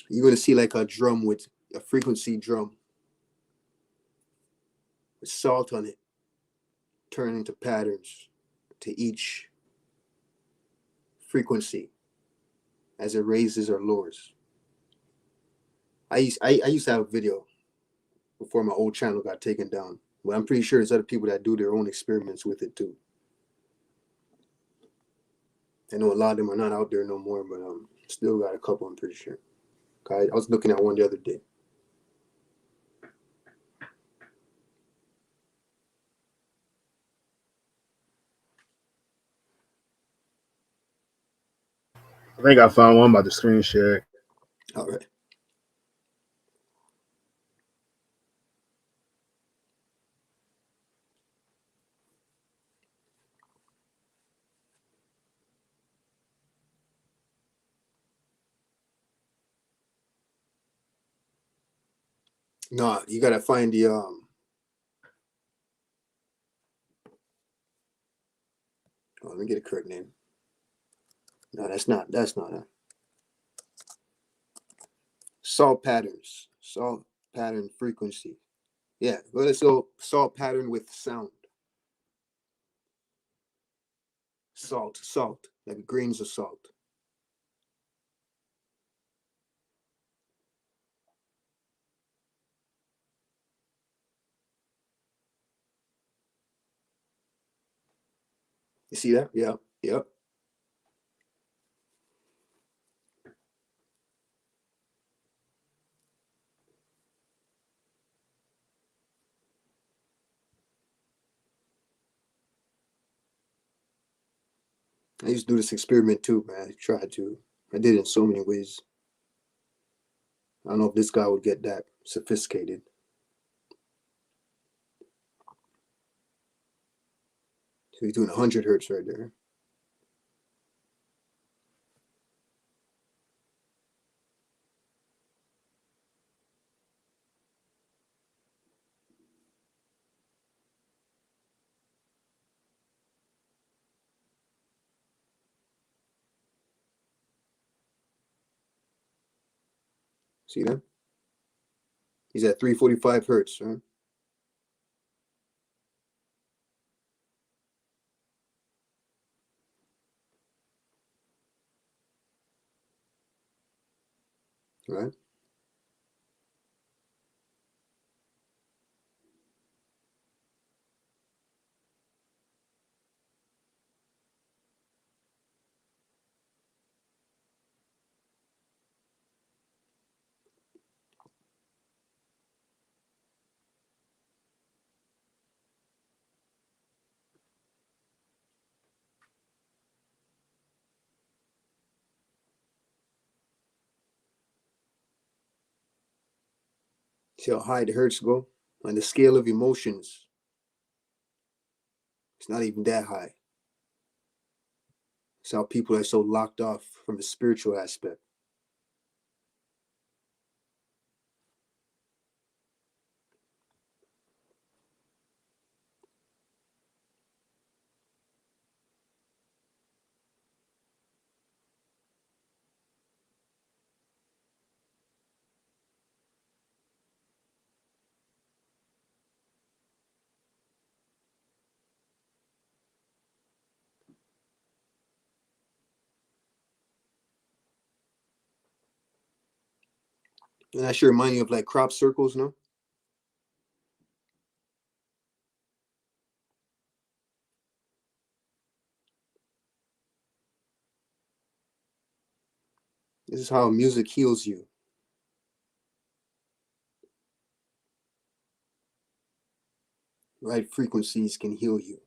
You're going to see like a drum with a frequency drum with salt on it, turn into patterns to each frequency as it raises or lowers. I used to have a video before my old channel got taken down, but I'm pretty sure there's other people that do their own experiments with it too. I know a lot of them are not out there no more, but still got a couple, I'm pretty sure. I was looking at one the other day. I think I found one about the screen share. All right. No, you gotta find the oh, let me get a correct name. No, that's not it. Salt patterns. Salt pattern frequency. Yeah, well, let's go salt pattern with sound. Salt, like grains of salt. You see that? Yeah, yep. I used to do this experiment too, man. I did it in so many ways. I don't know if this guy would get that sophisticated. So he's doing 100 hertz right there. See that? He's at 345 hertz, right? Right? See how high the hertz go? On the scale of emotions, it's not even that high. It's how people are so locked off from the spiritual aspect. And that should remind you of like crop circles, no? This is how music heals you. Right frequencies can heal you.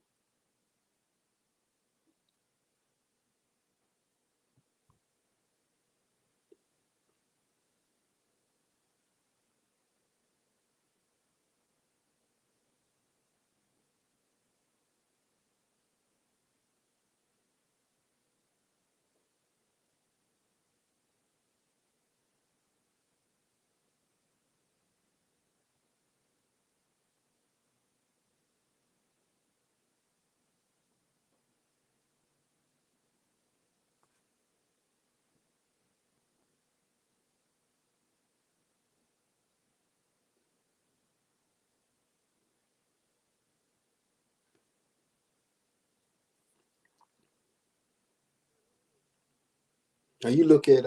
Now you look at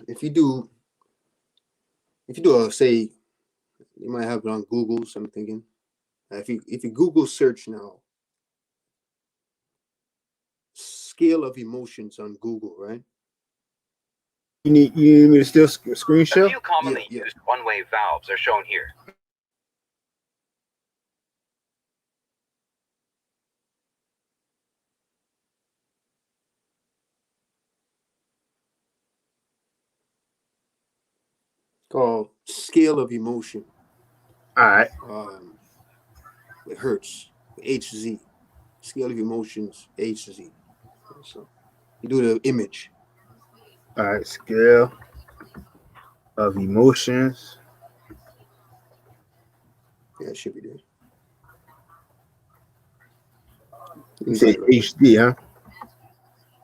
if you do a say, you might have it on Google. So I'm thinking, if you Google search now, scale of emotions on Google, right? You need me to still screen share? A few commonly used one-way valves are shown here. Called scale of emotion. All right. It hurts. HZ. Scale of emotions. HZ. So you do the image. All right. Scale of emotions. Yeah, it should be there. You say HD, huh?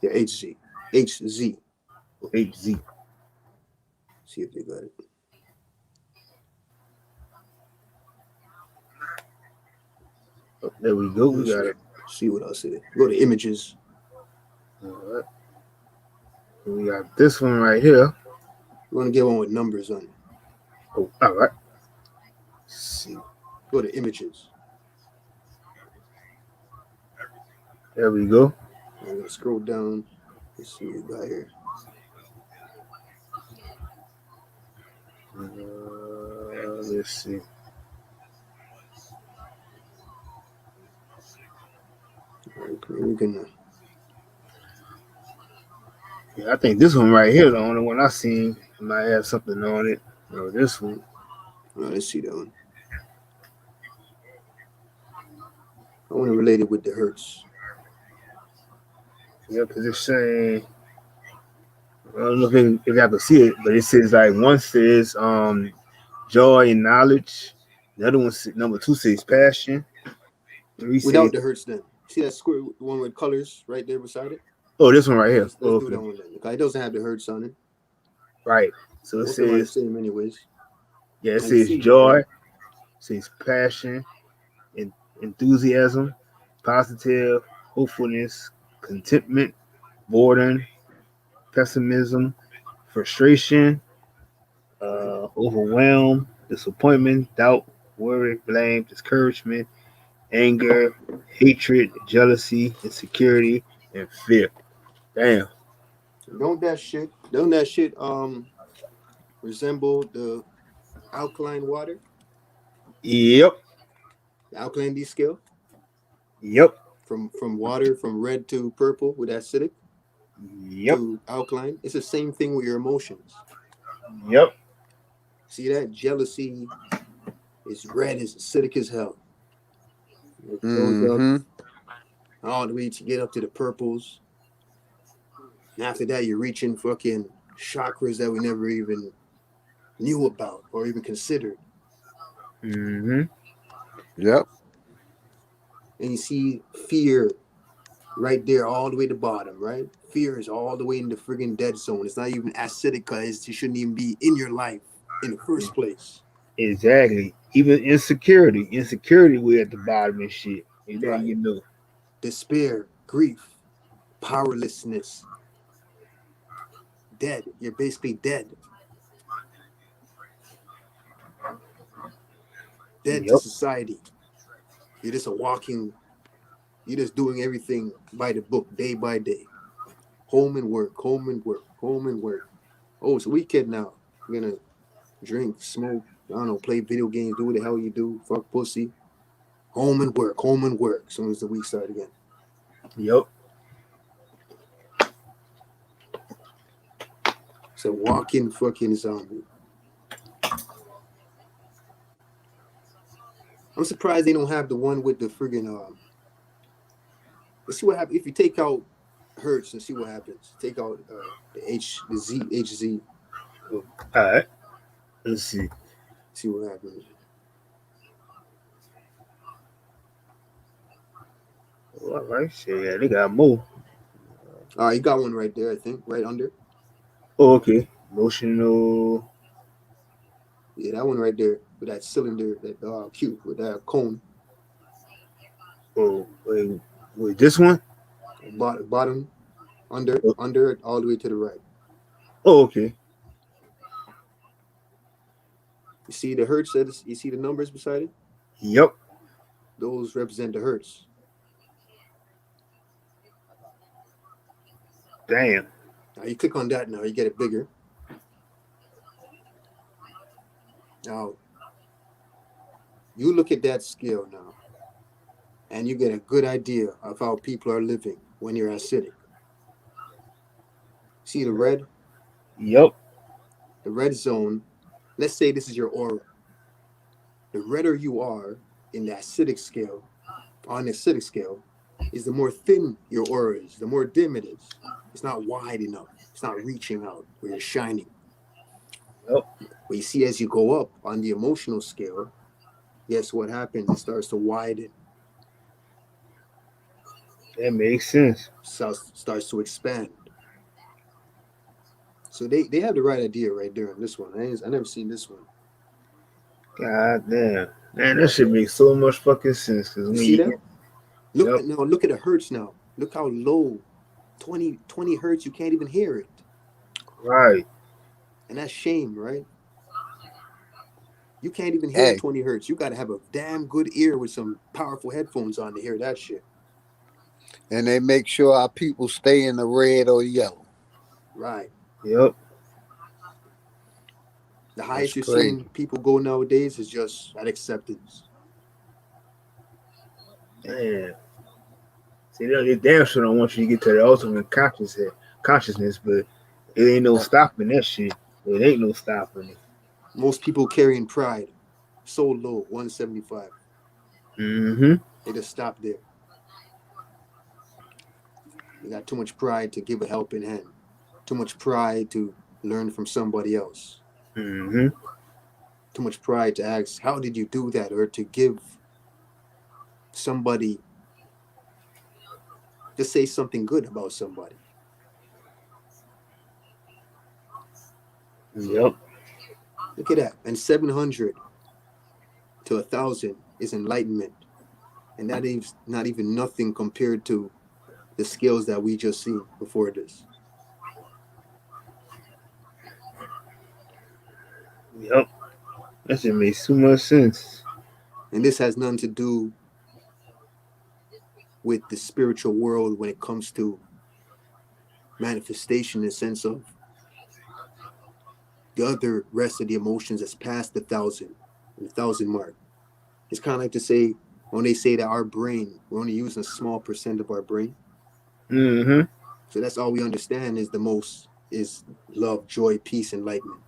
Yeah, HZ. HZ. HZ. See if they got it. Oh, there we go. We got it. See what else it is. Go to images. All right. We got this one right here. You want to get one with numbers on it. Oh, all right. Let's see. Go to images. There we go. I'm going to scroll down. Let's see what we got here. Let's see. We're gonna. Yeah, I think this one right here, the only one I seen, might have something on it. Or this one. Let's see that one. I want to relate it with the hertz. Yeah, because it's saying, I don't know if you have to see it, but it says like one says joy and knowledge. The other one, number 2 says passion. Without the hertz, then see that square, the one with colors right there beside it. Oh, this one right here. Let's do that one then. Okay, it doesn't have the hertz on it. Right. So it says same anyways. Yeah, it says joy, it says passion, enthusiasm, positive, hopefulness, contentment, boredom, pessimism, frustration, overwhelm, disappointment, doubt, worry, blame, discouragement, anger, hatred, jealousy, insecurity, and fear. Damn. Don't that shit resemble the alkaline water? Yep. The alkalinity scale? Yep. From water, from red to purple with acidic. Yep. To alkaline. It's the same thing with your emotions. Yep. See that? Jealousy is red, is acidic as hell. It goes up all the way to get up to the purples. And after that, you're reaching fucking chakras that we never even knew about or even considered. Yep. And you see fear right there all the way to the bottom, right? Fear is all the way in the friggin' dead zone. It's not even acidic because it shouldn't even be in your life in the first place. Exactly. Even insecurity. Insecurity way at the bottom and shit. And then Right. you know. Despair, grief, powerlessness. Dead. You're basically dead. dead to society. You're just you're just doing everything by the book, day by day. Home and work, home and work, home and work. Oh, it's a weekend now. We're gonna drink, smoke, I don't know, play video games, do what the hell you do, fuck pussy. Home and work, home and work. As soon as the week starts again. Yep. It's a walking fucking zombie. I'm surprised they don't have the one with the friggin' let's see what happens if you take out Hertz and see what happens. Take out the HZ. All right. Let's see. See what happens. All right. Shit, yeah, they got more. All right, you got one right there, I think, right under. Oh, okay. Emotional. Yeah, that one right there with that cylinder, that cube with that cone. Oh, wait, this one? Bottom, under, all the way to the right. Oh, okay. You see the hertz? You see the numbers beside it? Yep. Those represent the hertz. Damn. Now you click on that now, you get it bigger. Now, you look at that scale now, and you get a good idea of how people are living when you're acidic. See the red? Yep. The red zone, let's say this is your aura. The redder you are in the acidic scale, on the acidic scale, is the more thin your aura is, the more dim it is. It's not wide enough. It's not reaching out where you're shining. Yep. But you see, as you go up on the emotional scale, guess what happens? It starts to widen. That makes sense. Starts to expand. So they have the right idea right there on this one. I never seen this one. God damn. Man, that shit makes so much fucking sense. Cause You see that? Look at the hertz now. Look how low. 20 hertz, you can't even hear it. Right. And that's shame, right? You can't even hear 20 hertz. You got to have a damn good ear with some powerful headphones on to hear that shit. And they make sure our people stay in the red or yellow. Right. Yep. The highest you're seeing people go nowadays is just at acceptance. Damn. See, they damn sure don't want you to get to the ultimate consciousness, but it ain't no stopping that shit. It ain't no stopping it. Most people carrying pride, so low, 175. Mm-hmm. They just stop there. You got too much pride to give a helping hand. Too much pride to learn from somebody else. Mm-hmm. Too much pride to ask, how did you do that? Or to give somebody, to say something good about somebody. Yep. Look at that. And 700 to 1,000 is enlightenment. And that is not even nothing compared to the skills that we just seen before this. Yep. That shit makes too much sense. And this has nothing to do with the spiritual world when it comes to manifestation in the sense of the other rest of the emotions that's past the 1,000 mark. It's kind of like to say, when they say that our brain, we're only using a small percent of our brain. Mm-hmm. So that's all we understand is love, joy, peace, enlightenment.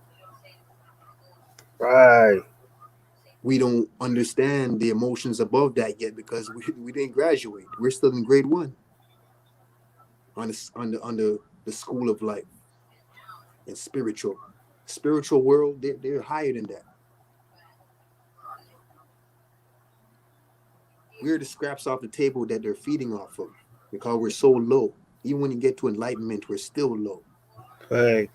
Right. We don't understand the emotions above that yet because we didn't graduate. We're still in grade 1 on the school of life and spiritual world. They're higher than that. We're the scraps off the table that they're feeding off of because we're so low. Even when you get to enlightenment, we're still low. Right.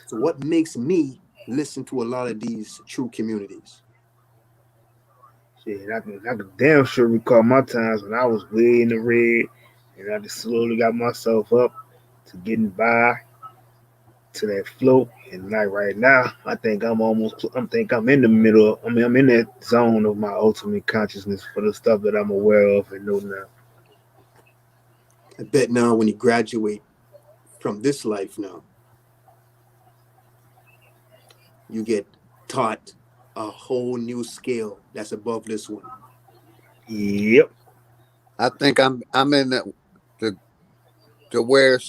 So what makes me listen to a lot of these true communities? Shit, I can damn sure recall my times when I was way in the red and I just slowly got myself up to getting by. to that flow. And like right now, I think I'm in the middle. I mean, I'm in that zone of my ultimate consciousness for the stuff that I'm aware of and know now. I bet now when you graduate from this life now, you get taught a whole new scale that's above this one. Yep. I think I'm in the where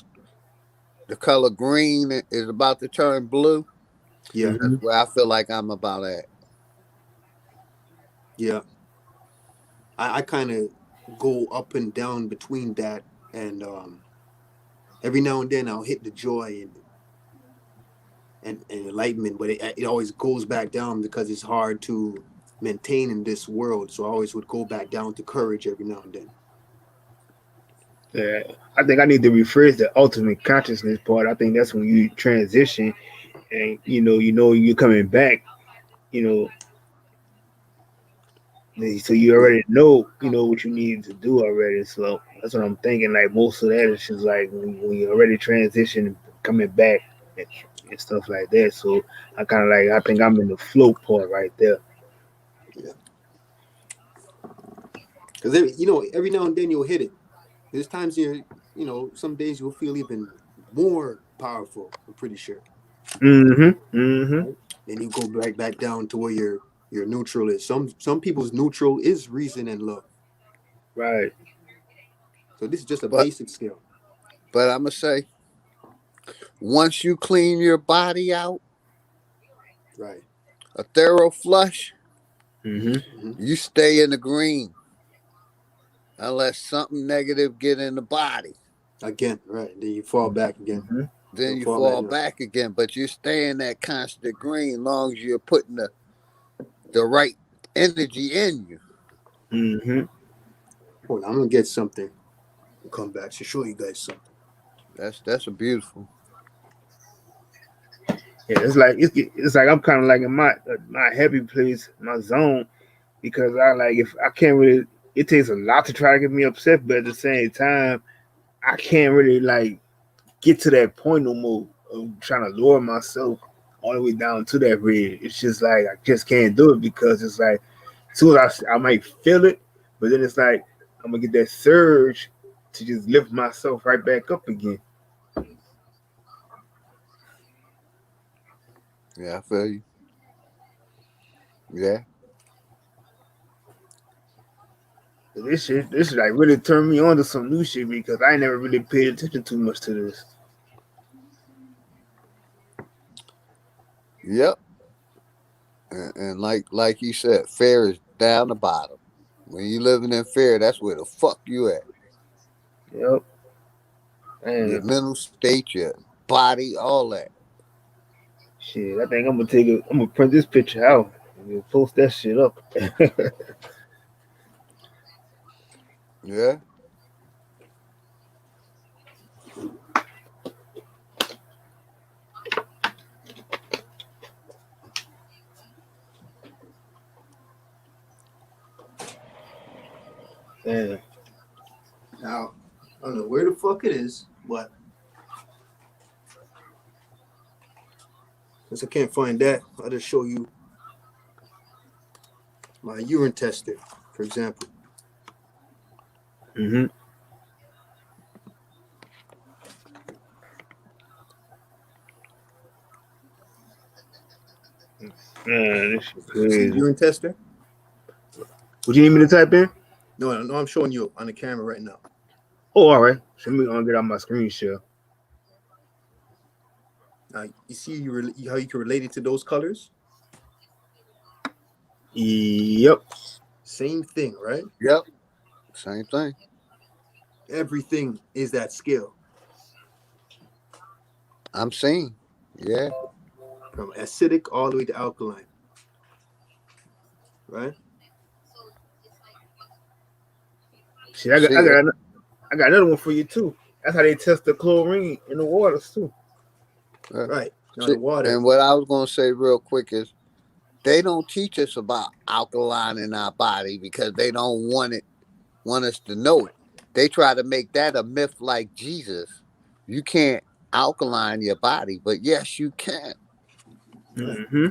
the color green is about to turn blue. Yeah. That's where I feel like I'm about at. Yeah. I kind of go up and down between that, and every now and then I'll hit the joy and enlightenment, but it always goes back down because it's hard to maintain in this world. So I always would go back down to courage every now and then. Yeah, I think I need to rephrase the ultimate consciousness part. I think that's when you transition, and you're coming back. So you already know what you need to do already. So that's what I'm thinking. Like most of that is just like when you already transition, coming back and stuff like that. So I think I'm in the flow part right there. Yeah. Because every now and then you'll hit it. There's times some days you'll feel even more powerful. I'm pretty sure. Right? Then you go back down to where your neutral is. Some people's neutral is reason and love. Right. So this is just a basic skill. But I'm gonna say, once you clean your body out, right, a thorough flush, you stay in the green. Unless something negative get in the body. Again, right. Then you fall back again. Then you fall back again. But you stay in that constant green long as you're putting the right energy in you. Hold on, I'm gonna get something and come back to show you guys something. That's a beautiful. Yeah, it's like I'm kind of like in my happy place, my zone, because if I can't really. It takes a lot to try to get me upset, but at the same time, I can't really get to that point no more of trying to lower myself all the way down to that red. It's just like I just can't do it because it's like as soon as I might feel it, but then it's like I'm gonna get that surge to just lift myself right back up again. Yeah, I feel you. Yeah. This like really turned me on to some new shit because I never really paid attention too much to this. Yep. And like you said, fear is down the bottom. When you living in fear, that's where the fuck you at. Yep. Your mental state, your body, all that. Shit, I think I'm gonna print this picture out and post that shit up. Yeah. Yeah. Now, I don't know where the fuck it is, but since I can't find that, I'll just show you my urine tester, for example. Mm-hmm. Man, this shit crazy. See urine tester? Would you need me to type in? No, I'm showing you on the camera right now. Oh, all right. So let me get on my screen share. You see how you can relate it to those colors? Yep. Same thing, right? Yep. Same thing. Everything is that skill. I'm seeing. Yeah. From acidic all the way to alkaline. Right? See, I got another one for you too. That's how they test the chlorine in the waters too. Right. See, the water. And what I was gonna say real quick is they don't teach us about alkaline in our body because they don't want us to know it. They try to make that a myth like Jesus. You can't alkaline your body, but yes, you can. Mm-hmm.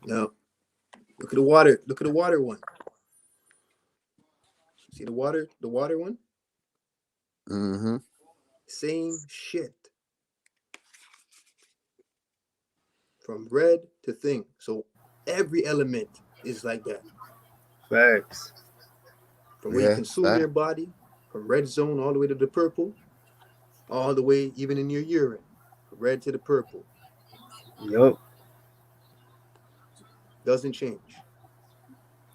Now, look at the water. Look at the water one. See the water one? Mm-hmm. Same shit. From red to thing. So every element is like that. Facts. From where you Yeah, consume your body, from red zone all the way to the purple, all the way even in your urine, from red to the purple. Yup. Doesn't change.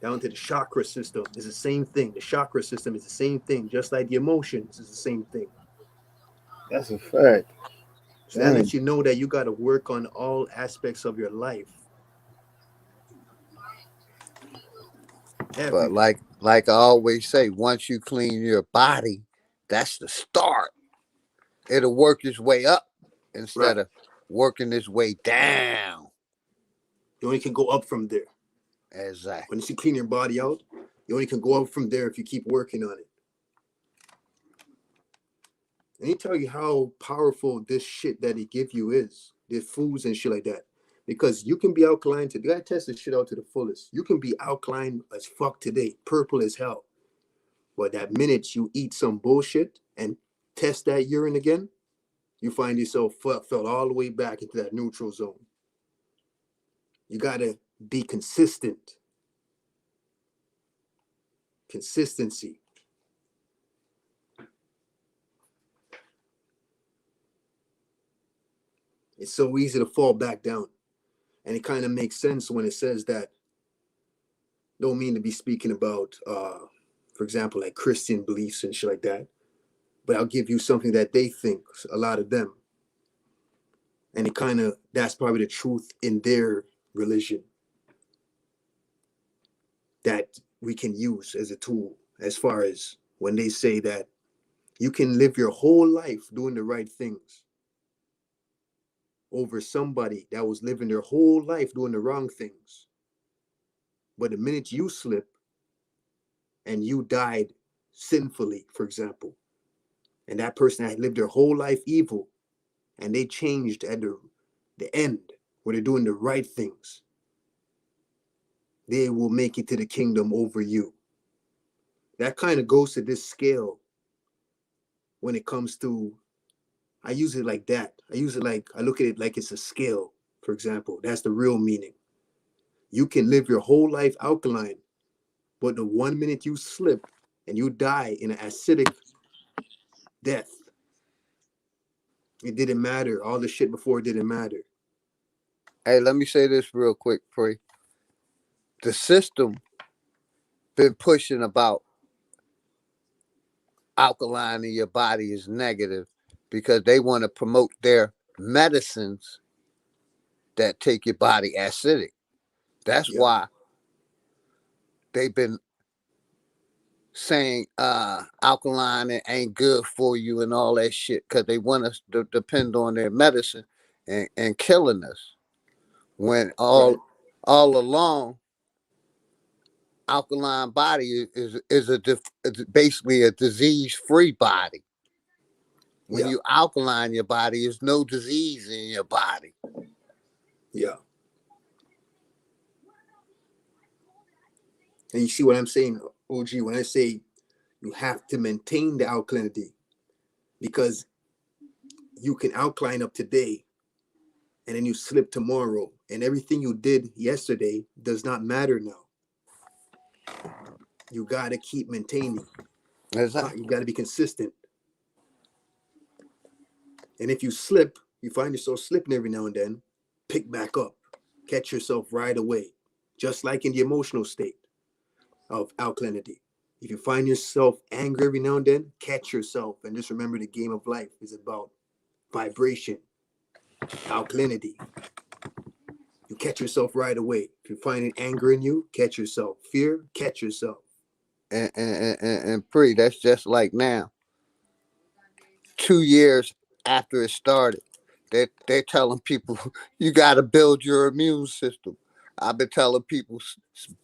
Down to the chakra system is the same thing. The chakra system is the same thing, just like the emotions is the same thing. That's a fact. So that lets you know that you got to work on all aspects of your life. but like I always say, once you clean your body, that's the start. It'll work its way up instead of working its way down. You only can go up from there. Exactly. Once you clean your body out, you only can go up from there if you keep working on it. And he tell you how powerful this shit that they give you is, the foods and shit like that. Because you can be alkaline today. You gotta test this shit out to the fullest. You can be alkaline as fuck today, purple as hell. But that minute you eat some bullshit and test that urine again, you find yourself fell all the way back into that neutral zone. You gotta be consistent. Consistency. It's so easy to fall back down. And it kind of makes sense when it says that. Don't mean to be speaking about, for example, like Christian beliefs and shit like that. But I'll give you something that they think, a lot of them. And it kind of, that's probably the truth in their religion that we can use as a tool, as far as when they say that you can live your whole life doing the right things over somebody that was living their whole life doing the wrong things. But the minute you slip and you died sinfully, for example, and that person had lived their whole life evil, and they changed at the end where they're doing the right things, they will make it to the kingdom over you. That kind of goes to this scale when it comes to, I use it like that. I look at it like it's a scale, for example. That's the real meaning. You can live your whole life alkaline, but the 1 minute you slip and you die in an acidic death, it didn't matter. All the shit before didn't matter. Hey, let me say this real quick, Pre. The system been pushing about alkaline in your body is negative because they want to promote their medicines that take your body acidic. That's why they've been saying alkaline ain't good for you and all that shit, because they want us to depend on their medicine and killing us, when all along alkaline body is basically a disease-free body. When you alkaline your body, there's no disease in your body. Yeah. And you see what I'm saying, OG, when I say you have to maintain the alkalinity, because you can alkaline up today and then you slip tomorrow, and everything you did yesterday does not matter now. You got to keep maintaining. Exactly. You got to be consistent. And if you slip, you find yourself slipping every now and then, pick back up. Catch yourself right away. Just like in the emotional state of alkalinity. If you find yourself angry every now and then, catch yourself and just remember the game of life is about vibration, alkalinity. You catch yourself right away. If you're finding anger in you, catch yourself. Fear, catch yourself. And Pre, that's just like now. 2 years after it started, they're telling people you got to build your immune system. I've been telling people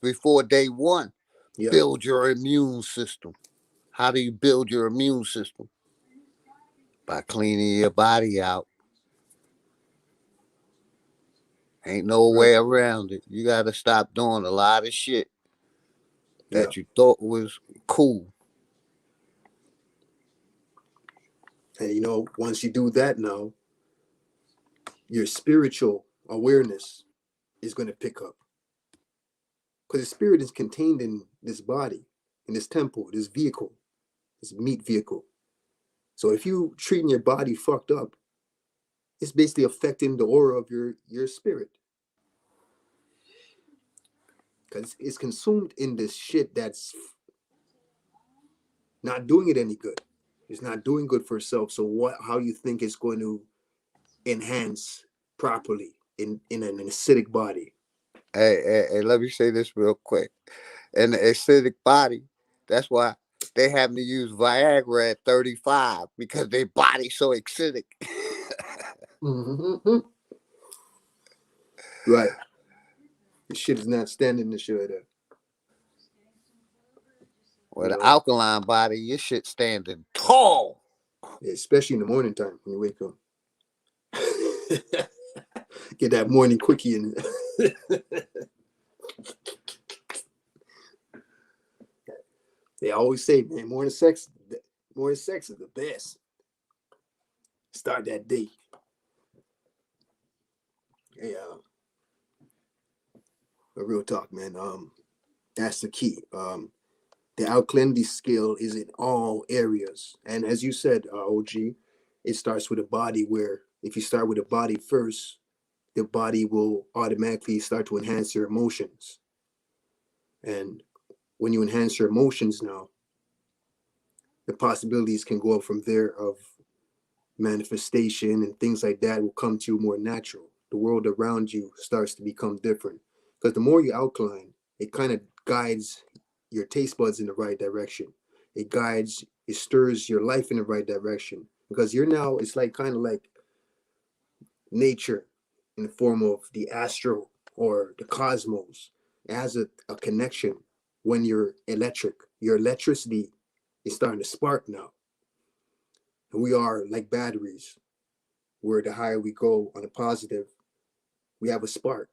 before day one, build your immune system. How do you build your immune system? by cleaning your body out. Ain't no way around it. You got to stop doing a lot of shit that you thought was cool. And you know, once you do that now, your spiritual awareness is going to pick up. Because the spirit is contained in this body, in this temple, this vehicle, this meat vehicle. So if you treating your body fucked up, it's basically affecting the aura of your spirit. Because it's consumed in this shit that's not doing it any good. It's not doing good for itself. So how you think it's going to enhance properly in an acidic body? Hey, let me say this real quick. In the acidic body, that's why they have to use Viagra at 35 because their body's so acidic. Mm-hmm. Right. The shit is not standing the shit like that. With an alkaline body, your shit standing tall. Yeah, especially in the morning time when you wake up. Get that morning quickie in. They always say, man, morning sex is the best. Start that day. Hey, a real talk, man. That's the key. The alkalinity scale is in all areas, and as you said, OG, it starts with a body. Where if you start with a body first, the body will automatically start to enhance your emotions, and when you enhance your emotions now, the possibilities can go up from there of manifestation and things like that will come to you more natural. The world around you starts to become different because the more you alkaline, it kind of guides your taste buds in the right direction. It stirs your life in the right direction because it's like kind of like nature in the form of the astral or the cosmos. It has a connection when you're electric. Your electricity is starting to spark now. And we are like batteries, where the higher we go on a positive, we have a spark.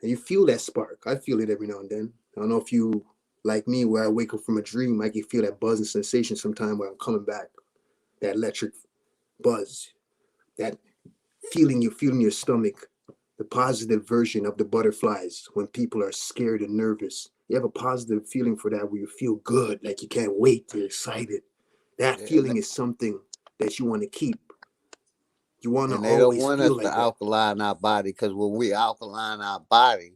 And you feel that spark. I feel it every now and then. I don't know if you, like me, where I wake up from a dream, I can feel that buzzing sensation sometime where I'm coming back. That electric buzz, that feeling you feel in your stomach, the positive version of the butterflies when people are scared and nervous. You have a positive feeling for that where you feel good, like you can't wait, you're excited. That feeling is something that you want to keep. You want to always don't want us feel like to alkaline our body because when we alkaline our body,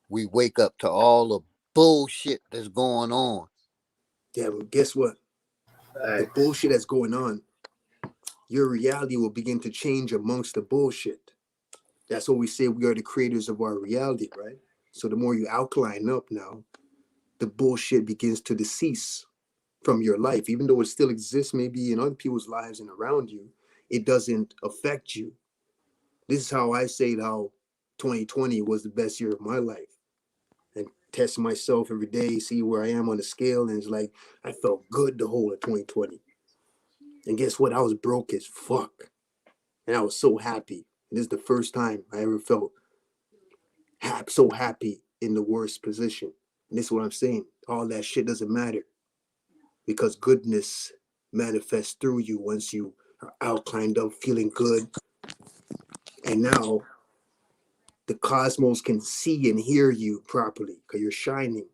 we wake up to all the bullshit that's going on. Yeah, but guess what? The bullshit that's going on, your reality will begin to change amongst the bullshit. That's what we say, we are the creators of our reality, right? So the more you alkaline up now, the bullshit begins to decease from your life. Even though it still exists maybe in other people's lives and around you, it doesn't affect you. This is how I say how 2020 was the best year of my life. And test myself every day, see where I am on the scale. And it's like, I felt good the whole of 2020. And guess what? I was broke as fuck. And I was so happy. And this is the first time I ever felt so happy in the worst position. And this is what I'm saying. All that shit doesn't matter. Because goodness manifests through you once you are alkalined up, feeling good. And now the cosmos can see and hear you properly because you're shining.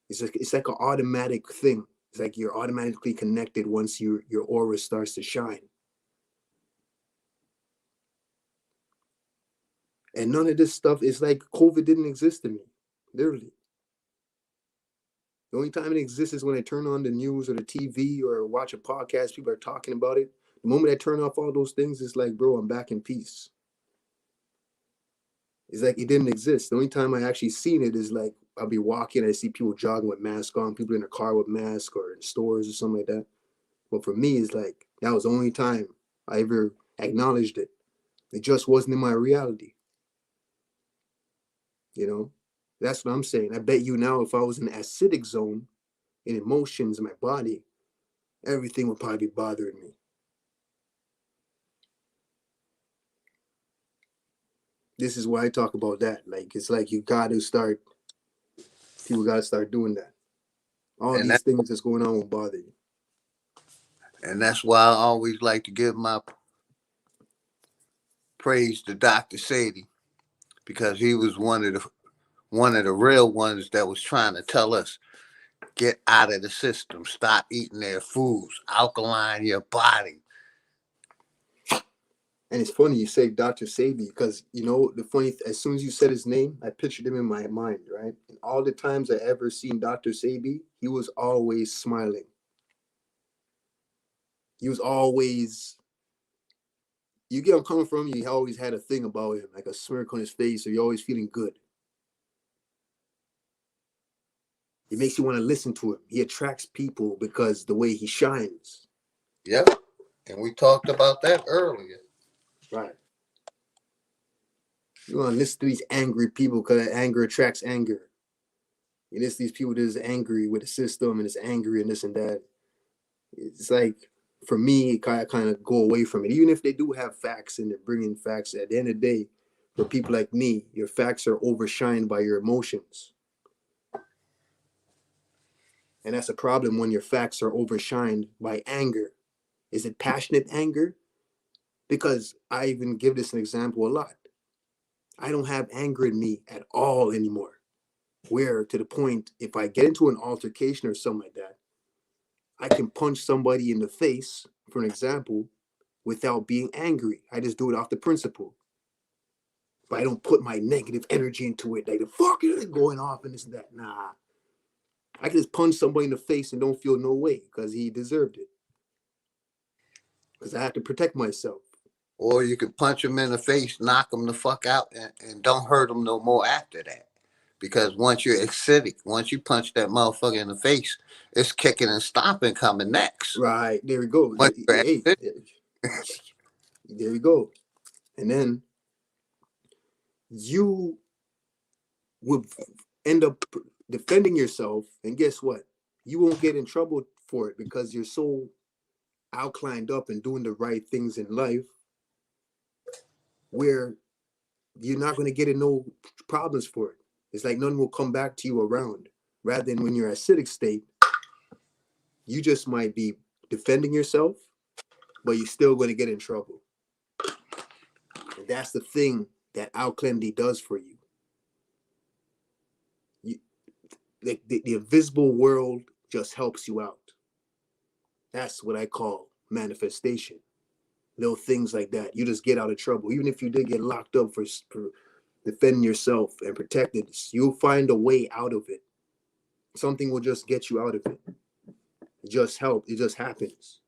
It's like an automatic thing. It's like you're automatically connected once your aura starts to shine. And none of this stuff is like COVID didn't exist to me, literally. The only time it exists is when I turn on the news or the TV or watch a podcast, people are talking about it. The moment I turn off all those things, it's like, bro, I'm back in peace. It's like it didn't exist. The only time I actually seen it is like I'll be walking, I see people jogging with masks on, people in their car with masks or in stores or something like that. But for me, it's like that was the only time I ever acknowledged it. It just wasn't in my reality. You know, that's what I'm saying. I bet you now, if I was in an acidic zone in emotions in my body, everything would probably be bothering me. This is why I talk about that. Like, it's like people got to start doing that. All And these things that's going on will bother you. And that's why I always like to give my praise to Dr. Sadie, because he was one of the real ones that was trying to tell us, get out of the system, stop eating their foods, alkaline your body. And it's funny you say Dr. Sadie, because you know the funny, as soon as you said his name, I pictured him in my mind, right? And all the times I ever seen Dr. Sadie, he was always smiling. He was always, you get where I'm coming from, he always had a thing about him, like a smirk on his face, or you're always feeling good. It makes you want to listen to him. He attracts people because the way he shines. Yep. And we talked about that earlier. Right. You want to listen to these angry people because anger attracts anger. You listen to these people that is angry with the system and is angry and this and that. It's like, for me, I kind of go away from it. Even if they do have facts and they're bringing facts, at the end of the day, for people like me, your facts are overshined by your emotions. And that's a problem when your facts are overshined by anger. Is it passionate anger? Because I even give this an example a lot. I don't have anger in me at all anymore. Where to the point, if I get into an altercation or something like that, I can punch somebody in the face, for an example, without being angry. I just do it off the principle. But I don't put my negative energy into it. Like, the fuck is it going off and this and that? Nah. I can just punch somebody in the face and don't feel no way because he deserved it. Because I have to protect myself. Or you could punch him in the face, knock him the fuck out, and don't hurt him no more after that. Because once you're acidic, once you punch that motherfucker in the face, it's kicking and stomping coming next. Right, there we go. Hey, there we go. And then you would end up defending yourself, and guess what? You won't get in trouble for it because you're so outlined up and doing the right things in life where you're not going to get in no problems for it. It's like none will come back to you around. Rather than when you're in acidic state, you just might be defending yourself, but you're still going to get in trouble. And that's the thing that alkalinity does for you. The invisible world just helps you out. That's what I call manifestation. Little things like that. You just get out of trouble. Even if you did get locked up for defending yourself and protecting, you'll find a way out of it. Something will just get you out of it. It just helps. It just happens.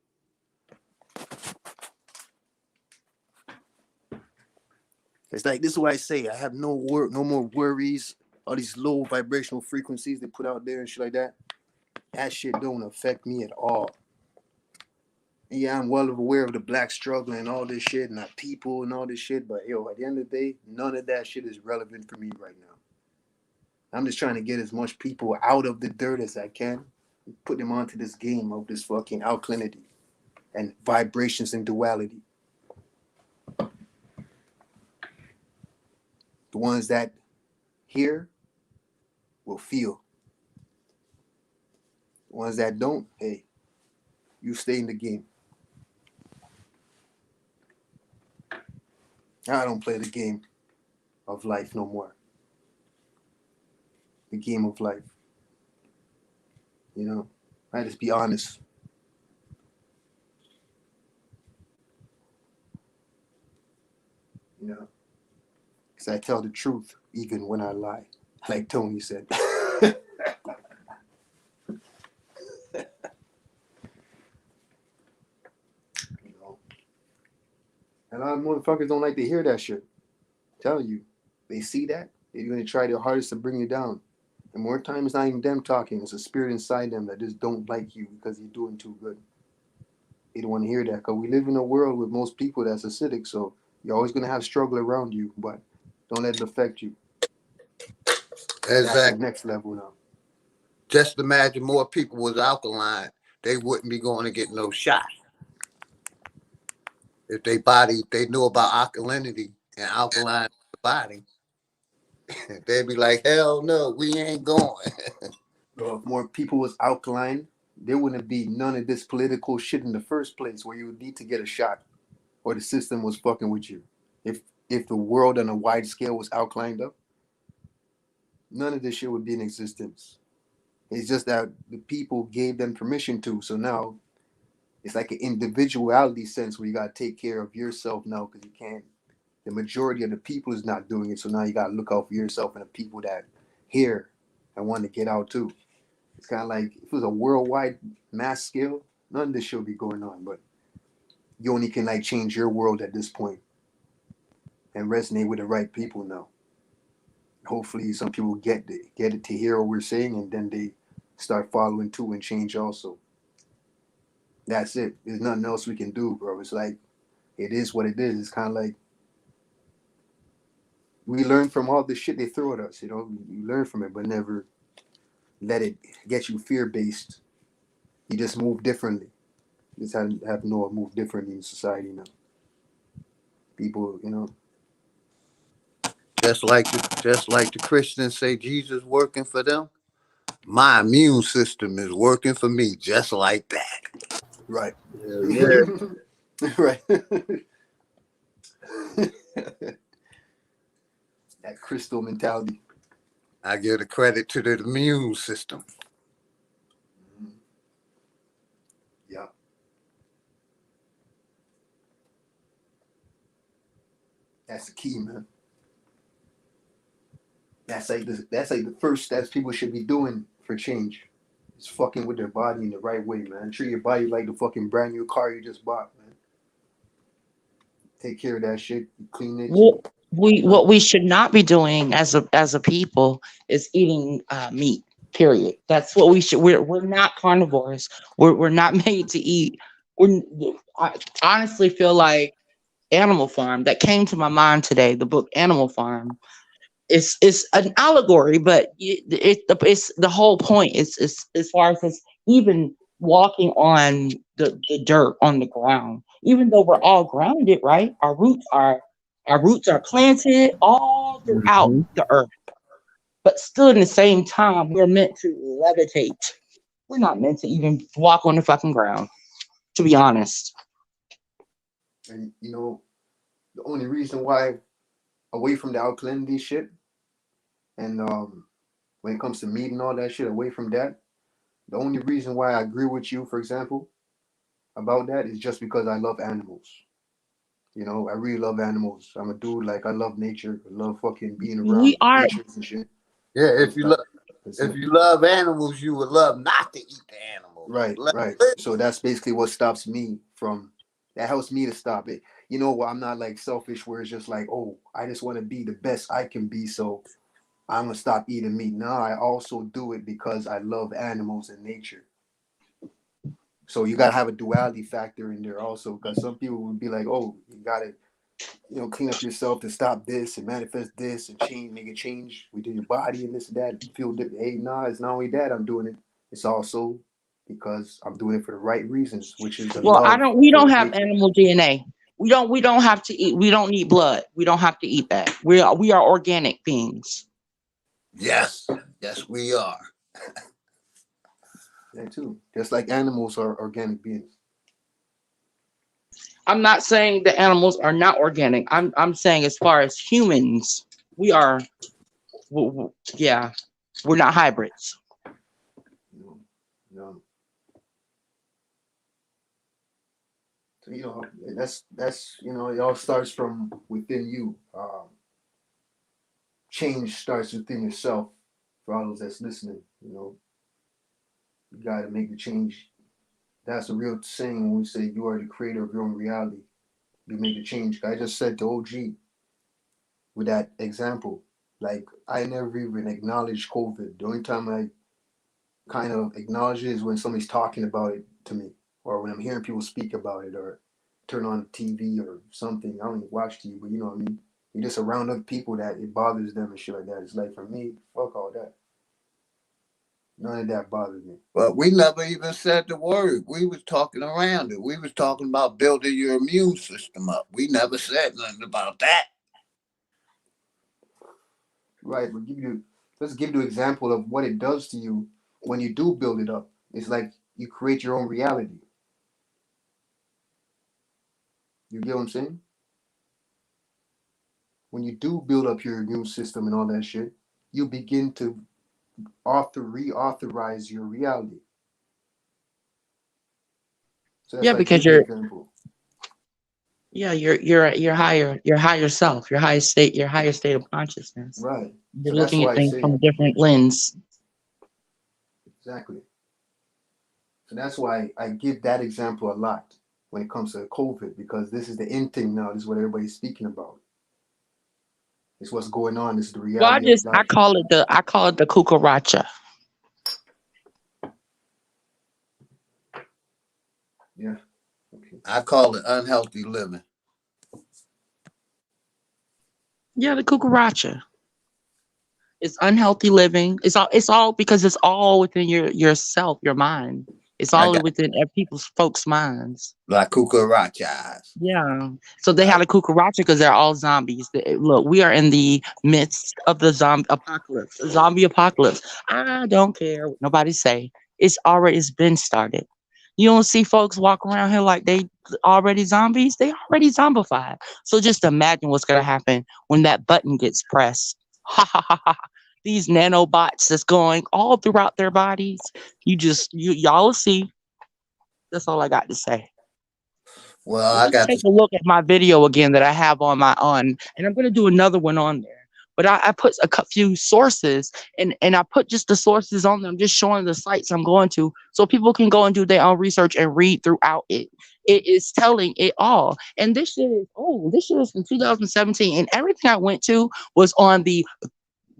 It's like, this is why I say I have no more worries. All these low vibrational frequencies they put out there and shit like that. That shit don't affect me at all. Yeah, I'm well aware of the black struggle and all this shit and our people and all this shit, but yo, at the end of the day, none of that shit is relevant for me right now. I'm just trying to get as much people out of the dirt as I can, and put them onto this game of this fucking alkalinity and vibrations and duality. The ones that hear will feel. The ones that don't, hey, you stay in the game. I don't play the game of life no more. The game of life. You know, I just be honest. You know, because I tell the truth even when I lie, like Tony said. A lot of motherfuckers don't like to hear that shit. Tell you. They see that, they're going to try their hardest to bring you down. And more time, it's not even them talking. It's a spirit inside them that just don't like you because you're doing too good. They don't want to hear that because we live in a world with most people that's acidic. So you're always going to have struggle around you, but don't let it affect you. Exactly. That's the next level now. Just imagine more people was alkaline, they wouldn't be going to get no shot. If they knew about alkalinity and alkaline body, they'd be like, hell no, we ain't going. Bro, if more people was alkaline, there wouldn't be none of this political shit in the first place where you would need to get a shot or the system was fucking with you. If the world on a wide scale was alkalined up, none of this shit would be in existence. It's just that the people gave them permission to. So now it's like an individuality sense where you got to take care of yourself now because you can't. The majority of the people is not doing it. So now you got to look out for yourself and the people that here and want to get out too. It's kind of like if it was a worldwide mass scale, none of this shit would be going on. But you only can like change your world at this point and resonate with the right people now. Hopefully some people get it to hear what we're saying and then they start following too and change also. That's it. There's nothing else we can do, bro. It's like it is what it is. It's kind of like we learn from all the shit they throw at us, you know. You learn from it, but never let it get you fear-based. You just move differently. You just have to know how to move differently in society now. People, you know. Just like the Christians say Jesus working for them, my immune system is working for me just like that. Right. Yeah. Right. That crystal mentality. I give the credit to the immune system. Yeah. That's the key, man. That's like the first steps people should be doing for change. It's fucking with their body in the right way, man. Treat your body like the fucking brand new car you just bought, man. Take care of that shit. Clean it. What we should not be doing as a people is eating meat. Period. That's what we should. We're not carnivores. We're not made to eat. I honestly feel like Animal Farm that came to my mind today. The book Animal Farm. It's an allegory, but it's the whole point. It's as far as it's even walking on the dirt on the ground. Even though we're all grounded, right? Our roots are planted all throughout the earth. But still, in the same time, we're meant to levitate. We're not meant to even walk on the fucking ground, to be honest. And you know, the only reason why, away from the alkalinity shit, and when it comes to meat and all that shit, away from that, the only reason why I agree with you, for example, about that is just because I love animals. You know, I really love animals. I'm a dude, like I love nature. I love fucking being around creatures and shit. Yeah, if you love animals, you would love not to eat the animals. Right, right. So that's basically what stops me from. That helps me to stop it. You know, I'm not like selfish, where it's just like, oh, I just want to be the best I can be, so I'm gonna stop eating meat. No, I also do it because I love animals and nature. So you gotta have a duality factor in there also, because some people would be like, oh, you gotta, you know, clean up yourself to stop this and manifest this and change, make a change within your body and this and that. Feel different. Hey, nah, it's not only that I'm doing it. It's also because I'm doing it for the right reasons, which is we don't have animal DNA. We don't have to eat. We don't need blood. We don't have to eat that. We are organic beings. Yes, we are. That too. Just like animals are organic beings. I'm not saying the animals are not organic. I'm saying as far as humans, we are. Yeah, we're not hybrids. No. So, you know, that's you know, it all starts from within you. Change starts within yourself. For all those that's listening, you know, you got to make the change. That's a real saying when we say you are the creator of your own reality. You make the change. I just said to OG with that example, like I never even acknowledged COVID. The only time I kind of acknowledge it is when somebody's talking about it to me, or when I'm hearing people speak about it, or turn on TV or something. I don't even watch TV, but you know what I mean? You're just around other people that it bothers them and shit like that. It's like, for me, fuck all that. None of that bothers me. But we never even said the word. We was talking around it. We was talking about building your immune system up. We never said nothing about that. Right, but let's give you an example of what it does to you when you do build it up. It's like you create your own reality. You get what I'm saying? When you do build up your immune system and all that shit, you begin to reauthorize your reality. So that's Yeah, like because give you an example. you're higher self, your higher state of consciousness. Right. You're So that's looking at why I things from say a different lens. exactly. So that's why I give that example a lot when it comes to COVID, because this is the end thing now. This is what everybody's speaking about. It's what's going on. This is the Well, reality of I life. call it the cucaracha. Yeah. Okay. I call it unhealthy living. Yeah, the cucaracha. It's unhealthy living. It's all because it's all within yourself, your mind. It's I all got within folks' minds. la cucarachas. Yeah. So they had a cucaracha because they're all zombies. Look, we are in the midst of the zombie apocalypse. Zombie apocalypse. I don't care what nobody say. It's been started. You don't see folks walk around here like they already zombies. They already zombified. So just imagine what's gonna happen when that button gets pressed. Ha ha ha ha. These nanobots that's going all throughout their bodies. Y'all will see. That's all I got to say. Well, I Let's got take to. a look at my video again that I have and I'm gonna do another one on there. But I put few sources and I put just the sources on them, just showing the sites I'm going to, so people can go and do their own research and read throughout it. It is telling it all. And this shit is this shit is from 2017, and everything I went to was on the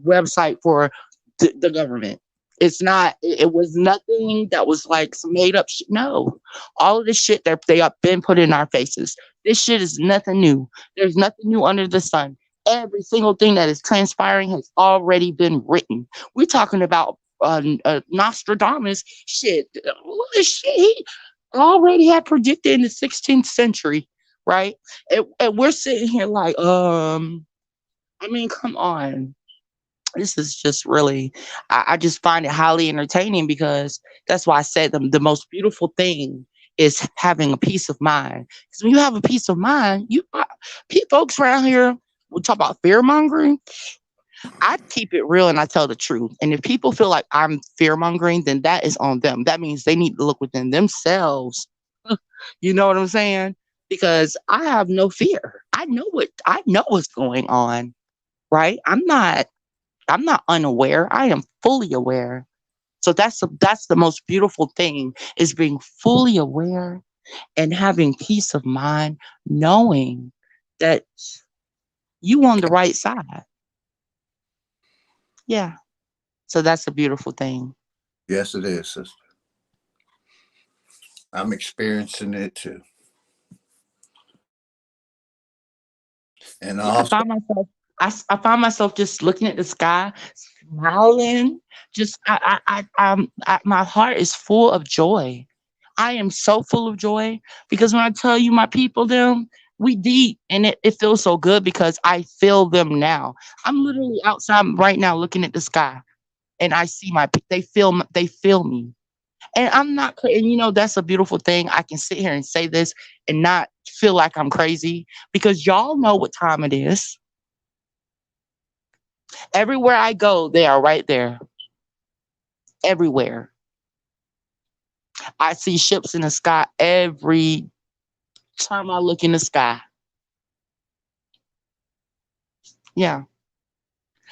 website for the government. It's not. It was nothing that was like some made up shit. No, all of this shit that they have been put in our faces. This shit is nothing new. There's nothing new under the sun. Every single thing that is transpiring has already been written. We're talking about Nostradamus shit. All this shit he already had predicted in the 16th century, right? And we're sitting here like, I mean, come on. This is just really, I just find it highly entertaining because that's why I said the most beautiful thing is having a peace of mind. Because when you have a peace of mind, folks around here, we talk about fear mongering. I keep it real and I tell the truth. And if people feel like I'm fear mongering, then that is on them. That means they need to look within themselves. You know what I'm saying? Because I have no fear. I know what's going on, right? I'm not unaware. I am fully aware. So that's the most beautiful thing, is being fully aware and having peace of mind, knowing that you on the right side. Yeah. So that's a beautiful thing. Yes, it is, sister. I'm experiencing it too. And Yeah, also, I find myself just looking at the sky, smiling. Just my heart is full of joy. I am so full of joy because when I tell you my people, them, we deep, and it feels so good because I feel them now. I'm literally outside right now looking at the sky, and I see they feel me. And I'm not, and that's a beautiful thing. I can sit here and say this and not feel like I'm crazy because y'all know what time it is. Everywhere I go, they are right there. Everywhere. I see ships in the sky every time I look in the sky. Yeah.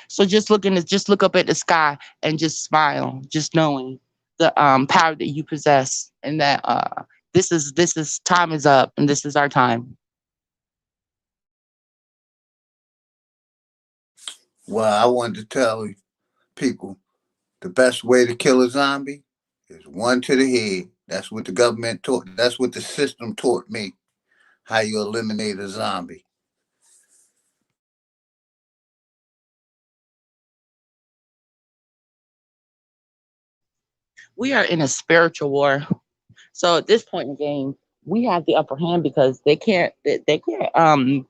So just look up at the sky and just smile, just knowing the power that you possess, and that this is time is up and this is our time. well, I wanted to tell people the best way to kill a zombie is one to the head. That's what the government taught. That's what the system taught me. How you eliminate a zombie. We are in a spiritual war. So at this point in the game, we have the upper hand because they can't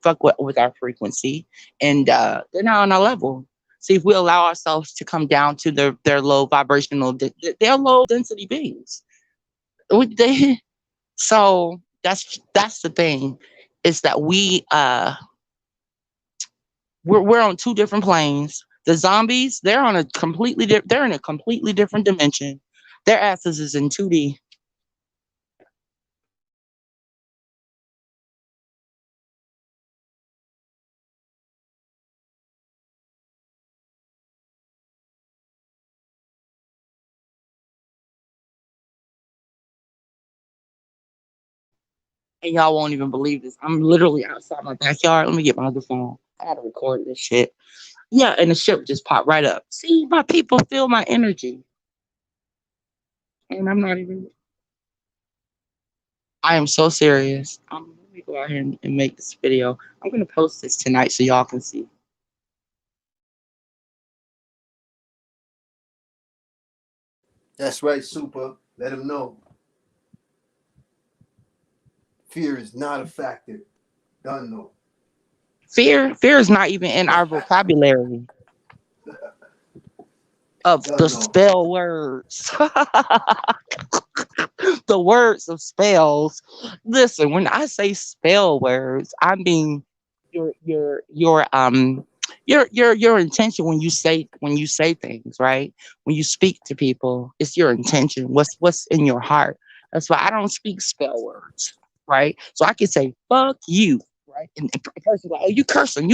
fuck with our frequency, and they're not on our level. See, if we allow ourselves to come down to their low vibrational, they're low density beings. So that's the thing, is that we're on two different planes. The zombies, they're in a completely different dimension. Their asses is in 2D. And y'all won't even believe this. I'm literally outside my backyard. Let me get my other phone. I gotta record this shit. Yeah, and the ship just popped right up. See, my people feel my energy. And I'm not even. I am so serious. Let me go out here and make this video. I'm gonna post this tonight so y'all can see. That's right, Super. Let him know. Fear is not a factor. Done though. Fear is not even in our vocabulary of the spell words. The words of spells. Listen, when I say spell words, I mean your intention when you say things, right? When you speak to people, it's your intention. What's in your heart. That's why I don't speak spell words, right? So I can say fuck you, right? And a person's like, oh, you cursing.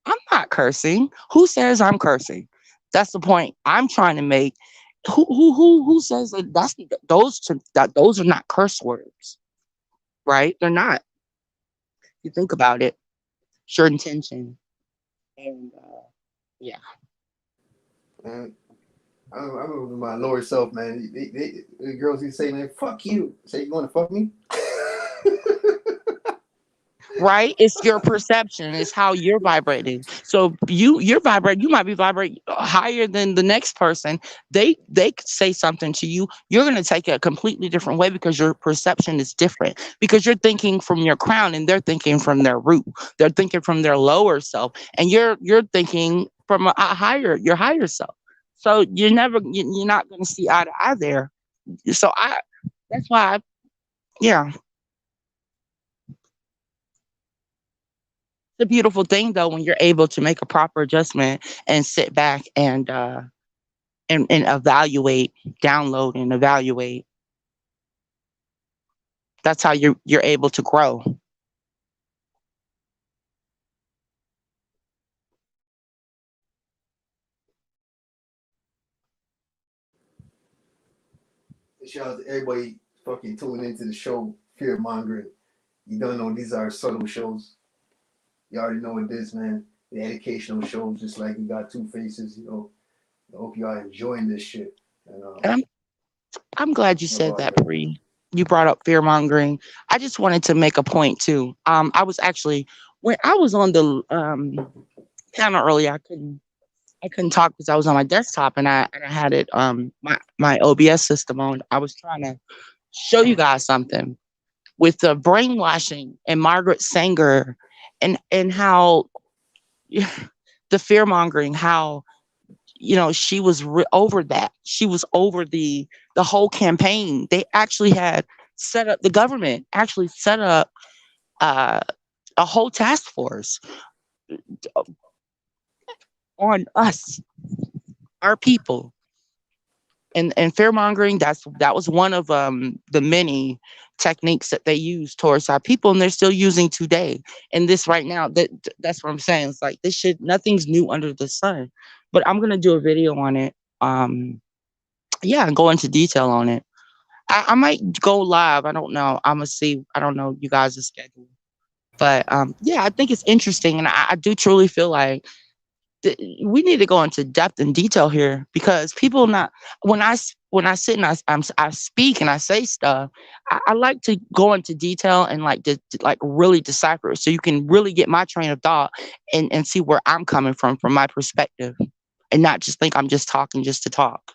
I'm not cursing. Who says I'm cursing? That's the point I'm trying to make. Who says that those are not curse words, right? They're not. You think about it. It's your intention. And yeah. Man, I remember my lower self, man. The girls used to say, man, fuck you. Say, you want to fuck me? Right? It's your perception. It's how you're vibrating. So you're vibrating. You might be vibrating higher than the next person. They could say something to you. You're going to take it a completely different way because your perception is different. Because you're thinking from your crown and they're thinking from their root. They're thinking from their lower self, and you're thinking from your higher self. So you're not going to see eye to eye there. So that's why yeah. The beautiful thing though, when you're able to make a proper adjustment and sit back and evaluate, download and evaluate. That's how you're able to grow. Shout out to everybody fucking tuning into the show, Fear Mongering. You don't know these are subtle shows. You already know what it is, man. The educational shows, just like we got two faces, you know. I hope y'all enjoying this shit. And I'm glad you said that, Bree. You brought up fear mongering. I just wanted to make a point too. I was actually when I was on the panel earlier, I couldn't talk because I was on my desktop and I had it my OBS system on. I was trying to show you guys something with the brainwashing and Margaret Sanger and how the fear mongering, how she was over that. She was over the whole campaign. They actually had set up, the government actually set up a whole task force on us, our people. And fear mongering, that was one of the many techniques that they use towards our people, and they're still using today. And this right now, that's what I'm saying. It's like this shit, nothing's new under the sun. But I'm gonna do a video on it. And go into detail on it. I might go live. I don't know. I'm gonna see. I don't know you guys' schedule. But I think it's interesting, and I do truly feel like we need to go into depth and detail here, because people not when I sit and I speak and I say stuff, I like to go into detail and like really decipher it so you can really get my train of thought and see where I'm coming from my perspective, and not just think I'm just talking just to talk.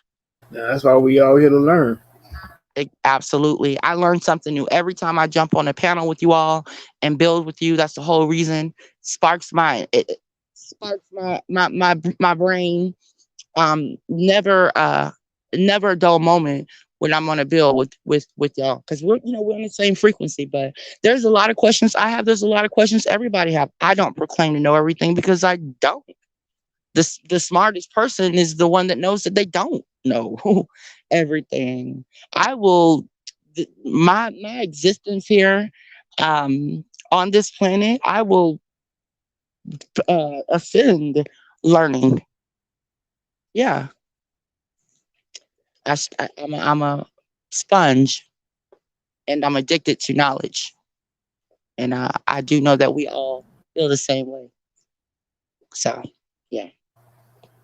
Yeah, that's why we all here to learn. Absolutely. I learn something new every time I jump on a panel with you all and build with you. That's the whole reason. Sparks my sparks my brain. Never a dull moment when I'm on a bill with y'all, because we're on the same frequency. But there's a lot of questions I have. There's a lot of questions everybody have. I don't proclaim to know everything because I don't. The smartest person is the one that knows that they don't know everything. I will my existence here, on this planet, I will ascend learning. Yeah, I'm a sponge, and I'm addicted to knowledge, and I do know that we all feel the same way. So yeah.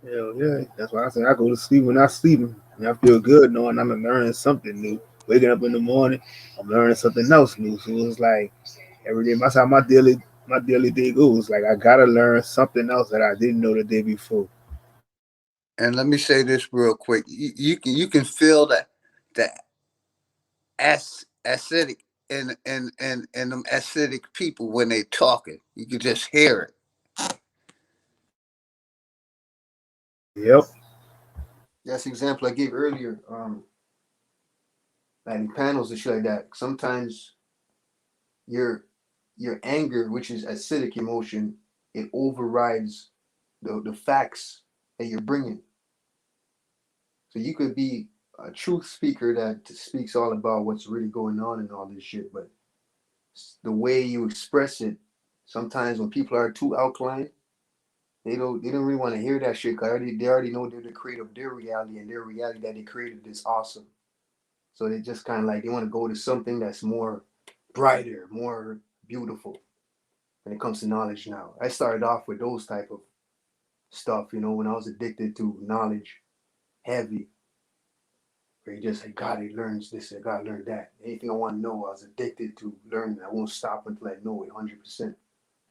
Hell yeah. That's why I say I go to sleep when I sleep. And I feel good knowing I'm learning something new. Waking up in the morning, I'm learning something else new. So it's like every day, that's how my daily day goes. Like I gotta learn something else that I didn't know the day before. And let me say this real quick. You can feel that acidic and them acidic people when they talking. You can just hear it. Yep. That's the example I gave earlier. Like in panels and shit like that. Sometimes your anger, which is acidic emotion, it overrides the facts that you're bringing. So you could be a truth speaker that speaks all about what's really going on and all this shit, but the way you express it, sometimes when people are too alkaline, they don't really want to hear that shit because they already know they're the creator of their reality, and their reality that they created is awesome. So they just kind of like they want to go to something that's more brighter, more beautiful when it comes to knowledge. Now I started off with those type of stuff, when I was addicted to knowledge heavy, where you just say, God, he learns this and God learned that. Anything I want to know, I was addicted to learning. I won't stop until I know it 100%. And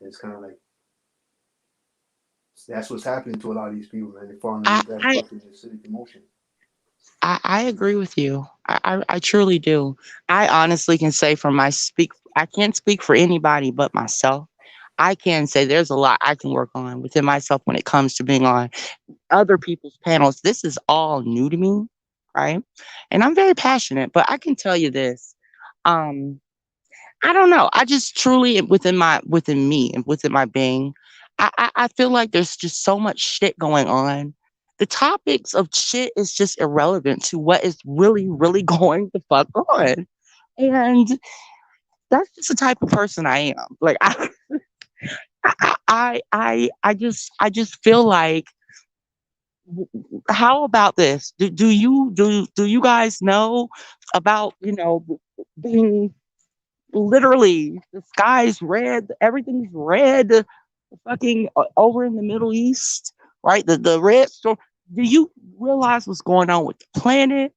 it's kind of like that's what's happening to a lot of these people, man. They fall I into that I fucking acidic emotion. I agree with you. I truly do. I honestly can say for my speak. I can't speak for anybody but myself. I can say there's a lot I can work on within myself when it comes to being on other people's panels. This is all new to me, right? And I'm very passionate, but I can tell you this. Um, I don't know. I just truly within me and within my being, I feel like there's just so much shit going on. The topics of shit is just irrelevant to what is really, really going the fuck on. And that's just the type of person I am. Like I just feel like, how about this? Do you guys know about, being literally the sky's red, everything's red, fucking over in the Middle East, right? The red storm. Do you realize what's going on with the planet?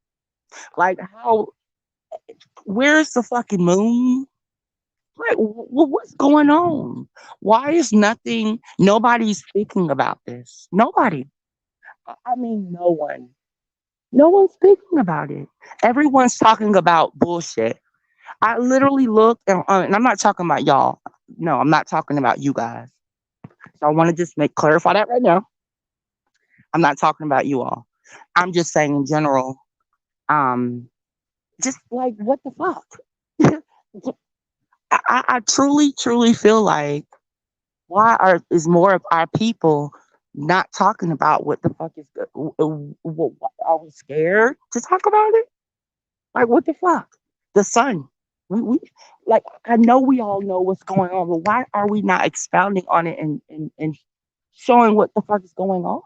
Like how? Where's the fucking moon? Like what's going on? Why is nothing? Nobody's speaking about this. Nobody. I mean, no one. No one's speaking about it. Everyone's talking about bullshit. I literally looked, and I'm not talking about y'all. No, I'm not talking about you guys. So I want to just clarify that right now. I'm not talking about you all. I'm just saying in general. Um, just like what the fuck? I truly, truly feel like is more of our people not talking about what the fuck is good? Are we scared to talk about it? Like what the fuck? The sun. We like I know we all know what's going on, but why are we not expounding on it and showing what the fuck is going on?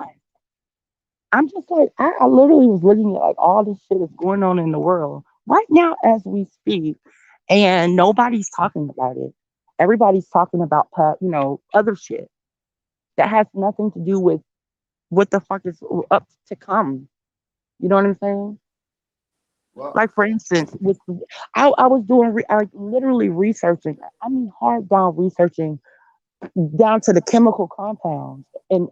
I'm just like I literally was looking at like all this shit that's going on in the world right now as we speak, and nobody's talking about it. Everybody's talking about other shit that has nothing to do with what the fuck is up to come. You know what I'm saying? Well, Like for instance, I was doing like literally researching. I mean, hard down researching down to the chemical compounds and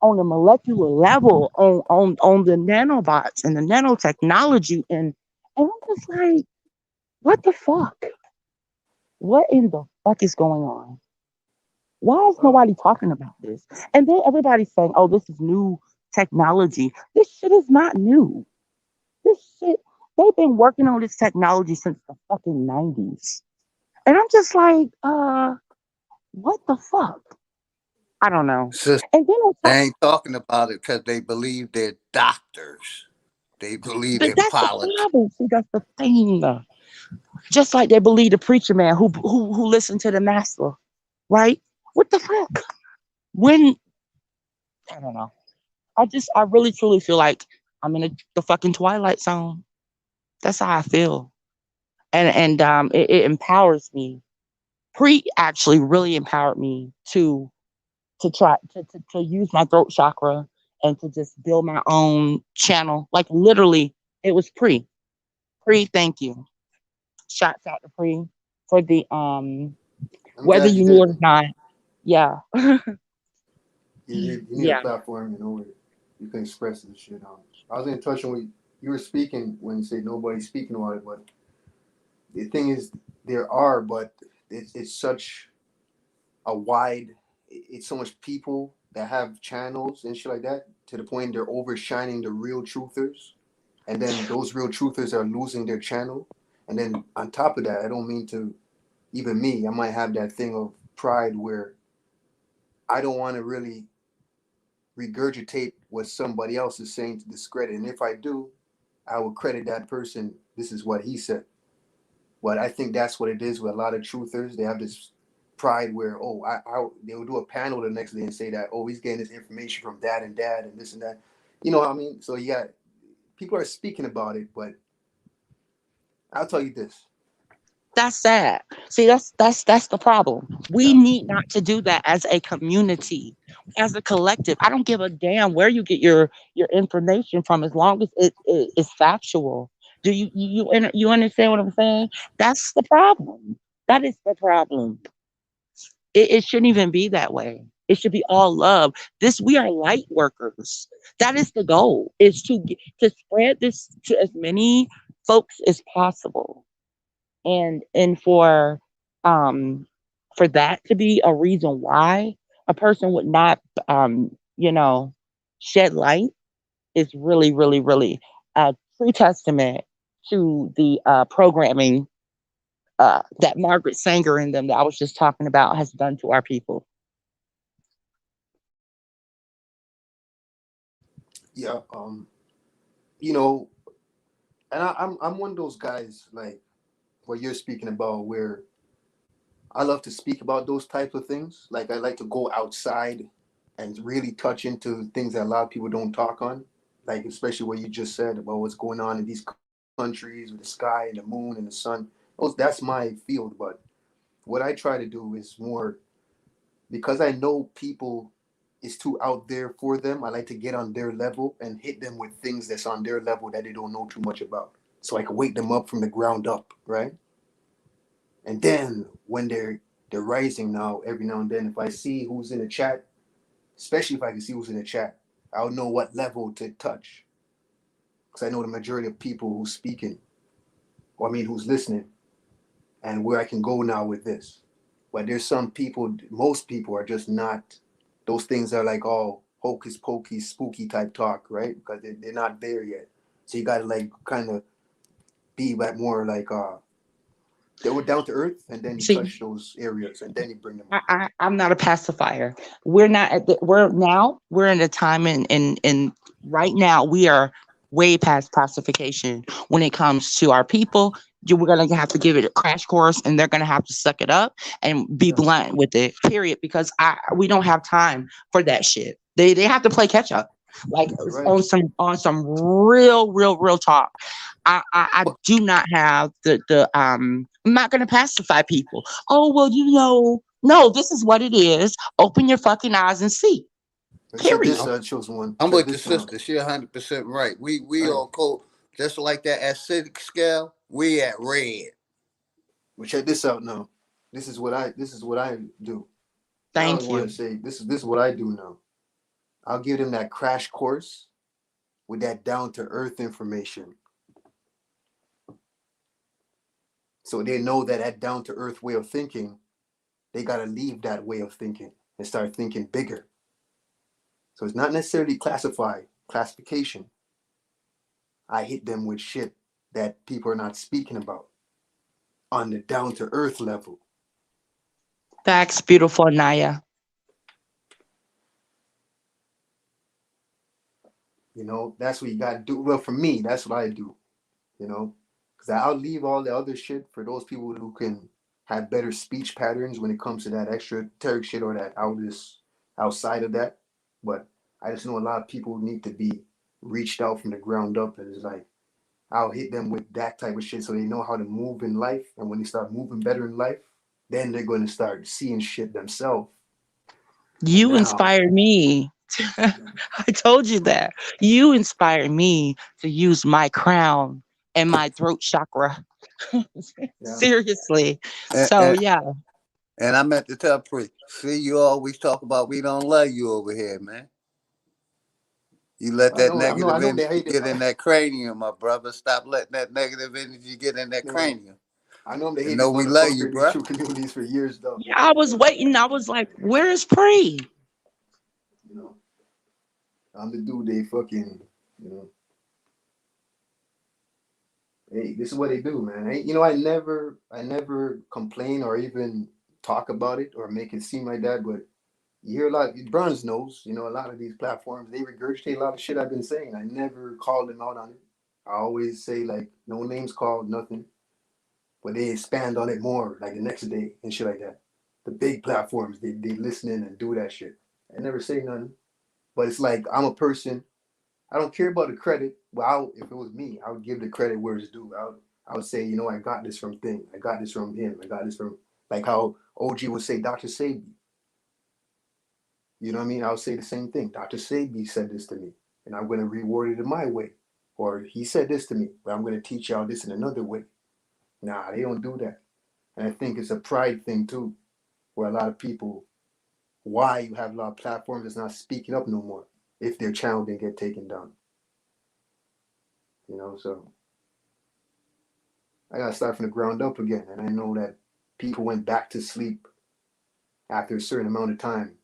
on a molecular level on the nanobots and the nanotechnology and I'm just like, what the fuck? What in the fuck is going on? Why is nobody talking about this? And then everybody's saying, "Oh, this is new technology." This shit is not new. This shit, they've been working on this technology since the fucking 90s. And I'm just like, what the fuck? I don't know. Sister, And then on they top, ain't talking about it because they believe they're doctors. They believe but they're that's the politicians. problem. See, that's the thing. Just like they believe the preacher man who listened to the master, right? What the fuck? When I don't know. I really truly feel like I'm in the fucking twilight zone. That's how I feel. And it empowers me. Pre actually really empowered me to try to use my throat chakra and to just build my own channel. Like literally, it was pre. Thank you. Shouts out to pre for the I'm whether glad you you knew did. it or not. Yeah, You need a yeah. platform, where you can express this shit. I was in touch when you were speaking when you said nobody's speaking about it, but the thing is, there are, but it's such a wide, it's so much people that have channels and shit like that to the point they're overshining the real truthers, and then those real truthers are losing their channel. And then on top of that, I don't mean to, even me, I might have that thing of pride where I don't want to really regurgitate what somebody else is saying to discredit. And if I do, I will credit that person. This is what he said. But I think that's what it is with a lot of truthers. They have this pride where, oh, they will do a panel the next day and say that, oh, he's getting this information from dad and dad and this and that. You know what I mean? So yeah, people are speaking about it, but I'll tell you this. That's sad. See, that's the problem. We Yeah. need not to do that as a community, as a collective. I don't give a damn where you get your information from, as long as it is factual. Do you understand what I'm saying? That's the problem. That is the problem. It shouldn't even be that way. It should be all love. This We are light workers. That is the goal. Is to spread this to as many folks as possible, and for that to be a reason why a person would not you know shed light is really really really a true testament to the programming that Margaret Sanger and them that I was just talking about has done to our people. Yeah. You know, and I'm one of those guys like what you're speaking about where I love to speak about those types of things. Like I like to go outside and really touch into things that a lot of people don't talk on. Like especially what you just said about what's going on in these countries with the sky and the moon and the sun. That's my field. But what I try to do is more because I know people is too out there for them. I like to get on their level and hit them with things that's on their level that they don't know too much about. So I can wake them up from the ground up, right? And then when they're rising now, every now and then, if I see who's in the chat, especially if I can see who's in the chat, I'll know what level to touch. Because I know the majority of people who's speaking, or I mean who's listening, and where I can go now with this. But there's some people, most people are just not, those things are like all hocus pocus, spooky type talk, right? Because they're not there yet. So you gotta like kind of be like more like they were down to earth, and then you See, touch those areas, and then you bring them up. I'm not a pacifier. We're in a time in right now we are way past pacification when it comes to our people. We're gonna have to give it a crash course, and they're gonna have to suck it up and be Yeah. blunt with it. Period. Because we don't have time for that shit. They have to play catch up, like Right. on some real talk. I do not have the I'm not gonna pacify people. Oh well, no, this is what it is. Open your fucking eyes and see. Check Period. this chosen one. I'm Check with the this one. sister. She 100% right. We Right. on code just like that acidic scale. We at red. Well, check this out now. This is what I do. I always Thank want you. to say this is what I do now. I'll give them that crash course with that down to earth information. So they know that down to earth way of thinking they got to leave that way of thinking and start thinking bigger. So it's not necessarily classification. I hit them with shit that people are not speaking about on the down to earth level. Facts, beautiful Naya. You know, that's what you got to do. Well, for me, that's what I do, you know, because I'll leave all the other shit for those people who can have better speech patterns when it comes to that extraterritorial shit or that outside of that. But I just know a lot of people need to be reached out from the ground up. And it's like, I'll hit them with that type of shit so they know how to move in life. And when they start moving better in life, then they're going to start seeing shit themselves. You Now, inspired me. I told you that. You inspired me to use my crown and my throat chakra. Seriously. So And, yeah. and I meant to tell Pre, see, you always talk about we don't love you over here, man. You let that negative energy get in that cranium, my brother. Stop letting that negative energy get in that cranium. I know they And hate know we love you, in bro. true communities for years, though. Yeah, I was waiting. I was like, where's Pre? You know, I'm the dude they fucking, you know. Hey, this is what they do, man. You know, I never complain or even talk about it or make it seem like that, but you hear a lot. Bruns knows, you know, a lot of these platforms they regurgitate a lot of shit I've been saying. I never call them out on it. I always say like no names called, nothing, but they expand on it more like the next day and shit like that. The big platforms they listen in and do that shit. I never say nothing, but it's like I'm a person. I don't care about the credit. Well, if it was me, I would give the credit where it's due. I would say, you know, I got this from Thing. I got this from him. I got this from, like how OG would say Dr. Sebi. You know what I mean? I would say the same thing. Dr. Sebi said this to me, and I'm going to reward it in my way. Or he said this to me, but I'm going to teach y'all this in another way. Nah, they don't do that. And I think it's a pride thing too, where a lot of people, why you have a lot of platforms that's not speaking up no more if their channel didn't get taken down. You know, so I gotta start from the ground up again. And I know that people went back to sleep after a certain amount of time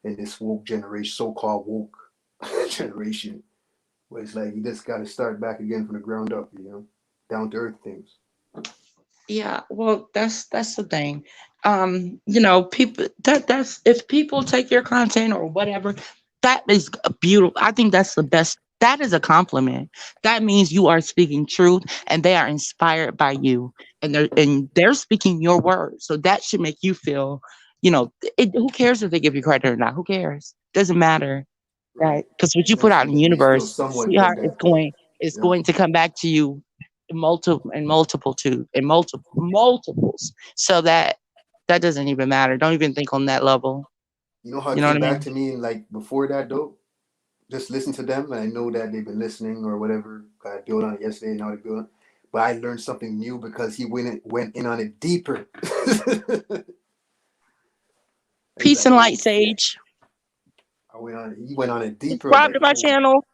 in this woke generation, so-called woke generation, where it's like you just gotta start back again from the ground up, you know, down to earth things. Yeah, well, that's the thing. You know, people that's if people take your content or whatever, that is a beautiful. I think that's the best. That is a compliment. That means you are speaking truth and they are inspired by you and they're speaking your words. So that should make you feel, you know, who cares if they give you credit or not? Who cares? Doesn't matter. Right? Because what you put out in the universe, sweetheart, is going to come back to you in multiples. So that doesn't even matter. Don't even think on that level. You know how it You know came what I back mean? to me, and like before that though, just listen to them, and I know that they've been listening or whatever. I built on it yesterday, now they build on it. But I learned something new because he went in on it deeper. Peace like, and oh, light, Sage. He went on it deeper. Subscribe Like, to my channel.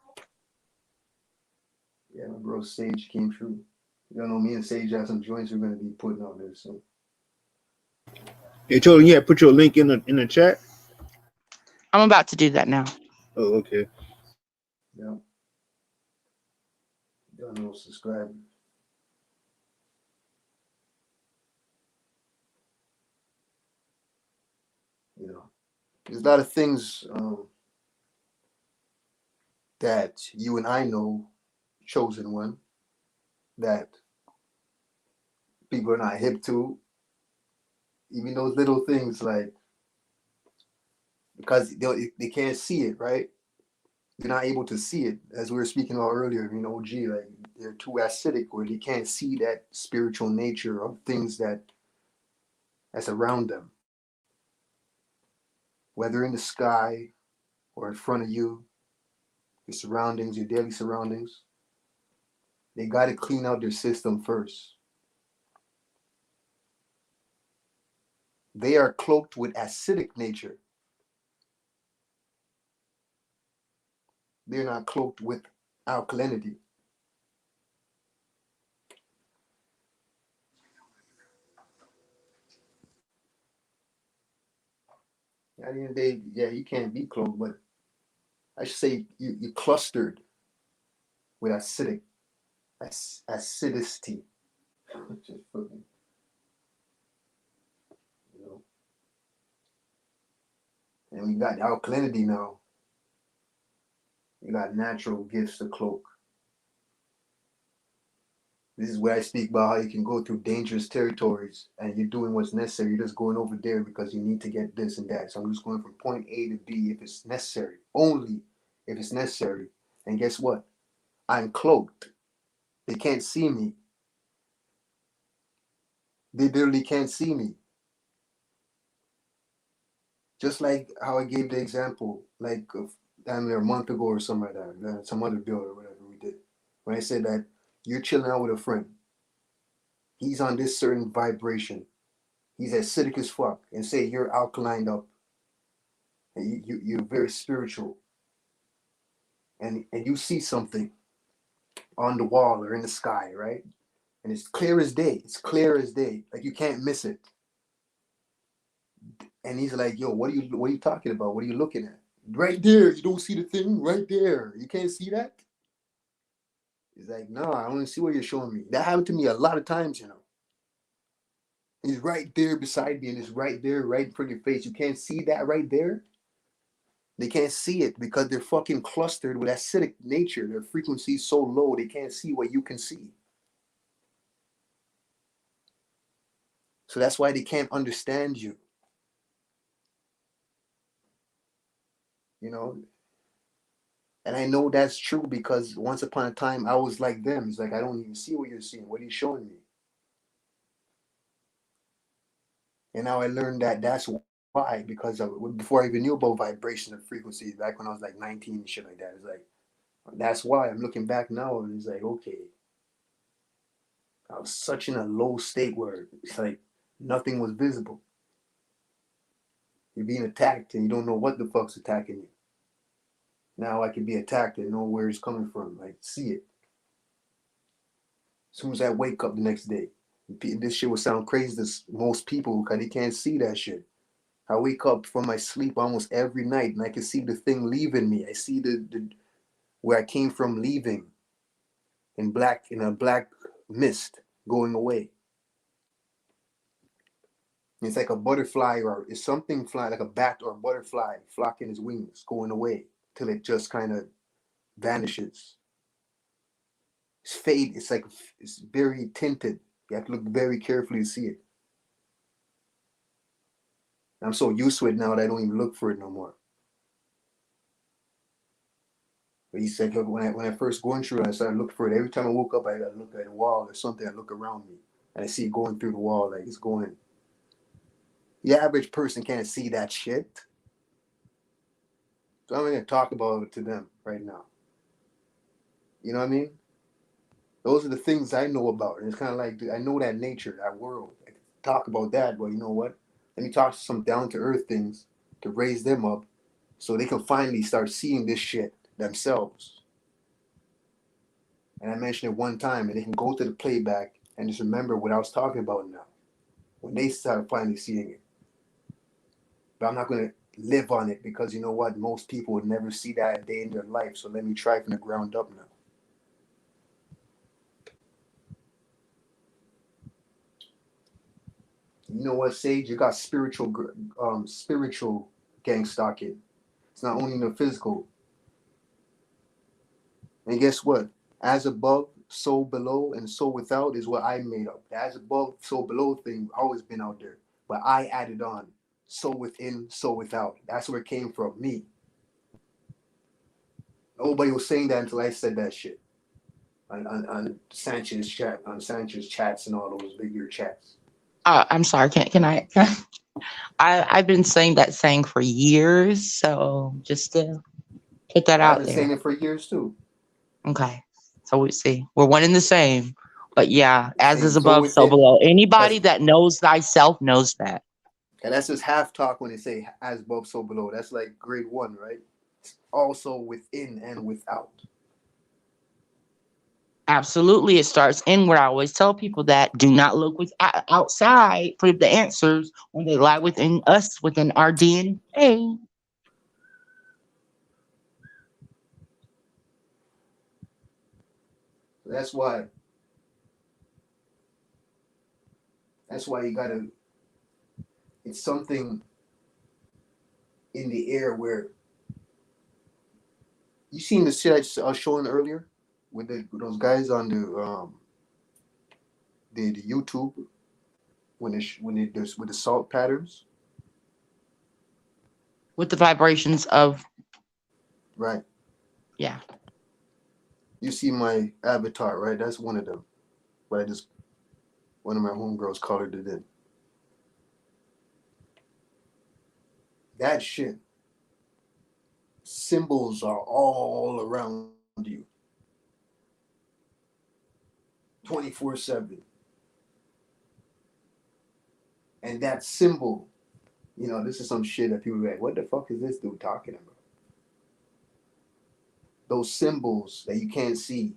Yeah, my bro Sage came true. You know, me and Sage have some joints we're gonna be putting out there soon. Hey, Jordan, yeah, put your link in the chat. I'm about to do that now. Oh, okay. Yeah. Got no subscribers. You know, there's a lot of things that you and I know, chosen one, that people are not hip to. Even those little things like, because they can't see it, right? They're not able to see it, as we were speaking about earlier. You know, OG, like they're too acidic, or they can't see that spiritual nature of things that's around them, whether in the sky or in front of you, your surroundings, your daily surroundings. They got to clean out their system first. They are cloaked with acidic nature. They're not cloaked with alkalinity. At the end of the day, yeah, you can't be close, but I should say you clustered with acidity. Just fucking, you know. And we got alkalinity now. You got natural gifts to cloak. This is where I speak about how you can go through dangerous territories and you're doing what's necessary. You're just going over there because you need to get this and that. So I'm just going from point A to B if it's necessary, only if it's necessary. And guess what? I'm cloaked. They can't see me. They literally can't see me. Just like how I gave the example, like damn near a month ago or something like that, some other bill or whatever we did. When I said that you're chilling out with a friend, he's on this certain vibration, he's acidic as fuck, and say you're alkaline up, and you're very spiritual, and you see something on the wall or in the sky, right? And it's clear as day. It's clear as day. Like you can't miss it. And he's like, yo, what are you talking about? What are you looking at? Right there. You don't see the thing? Right there. You can't see that? He's like, no, I only see what you're showing me. That happened to me a lot of times, you know. He's right there beside me, and it's right there, right in front of your face. You can't see that right there? They can't see it because they're fucking clustered with acidic nature. Their frequency is so low, they can't see what you can see. So that's why they can't understand you. You know? And I know that's true because once upon a time, I was like them. It's like, I don't even see what you're seeing. What are you showing me? And now I learned that that's why, because before I even knew about vibration and frequencies, back when I was like 19 and shit like that, it's like, that's why I'm looking back now and it's like, okay, I was such in a low state where it's like nothing was visible. You're being attacked and you don't know what the fuck's attacking you. Now I can be attacked and know where it's coming from. Like, see it. As soon as I wake up the next day, this shit will sound crazy to most people because they can't see that shit. I wake up from my sleep almost every night and I can see the thing leaving me. I see the where I came from leaving in a black mist going away. It's like a butterfly or it's something flying, like a bat or a butterfly flocking its wings, going away till it just kind of vanishes. It's fade. It's like it's very tinted. You have to look very carefully to see it. I'm so used to it now that I don't even look for it no more. But he said, when I first going through it, I started looking for it. Every time I woke up, I look at the wall or something. I look around me and I see it going through the wall, like it's going. The average person can't see that shit. So I'm going to talk about it to them right now. You know what I mean? Those are the things I know about. And it's kind of like, I know that nature, that world. I can talk about that, but you know what? Let me talk to some down-to-earth things to raise them up so they can finally start seeing this shit themselves. And I mentioned it one time, and they can go to the playback and just remember what I was talking about now when they start finally seeing it. But I'm not going to live on it because you know what? Most people would never see that a day in their life. So let me try from the ground up now. You know what, Sage? You got spiritual gang stalking. It's not only in the physical. And guess what? As above, so below, and so without is what I made up. The as above, so below thing always been out there. But I added on. So within, so without. That's where it came from, me. Nobody was saying that until I said that shit. On Sanchez chat, on Sanchez chats and all those bigger chats. I'm sorry. Can I? I've been saying that saying for years, so just to put that I've out been saying there. it for years too. Okay, so we see we're one and the same, but yeah, as is Same. So above, so within, below. Anybody that's, that knows thyself knows that. and that's just half talk when they say as above, so below. That's like grade 1, right? Also within and without. Absolutely, it starts inward. I always tell people that do not look outside for the answers when they lie within us, within our DNA. That's why. That's why you gotta. It's something in the air where you seen the shit I was showing earlier with those guys on the YouTube when it does with the salt patterns. With the vibrations of, Right. yeah. You see my avatar, right? That's one of them. But one of my homegirls colored it in. That shit. Symbols are all around you. 24/7. And that symbol, this is some shit that people are like, what the fuck is this dude talking about? Those symbols that you can't see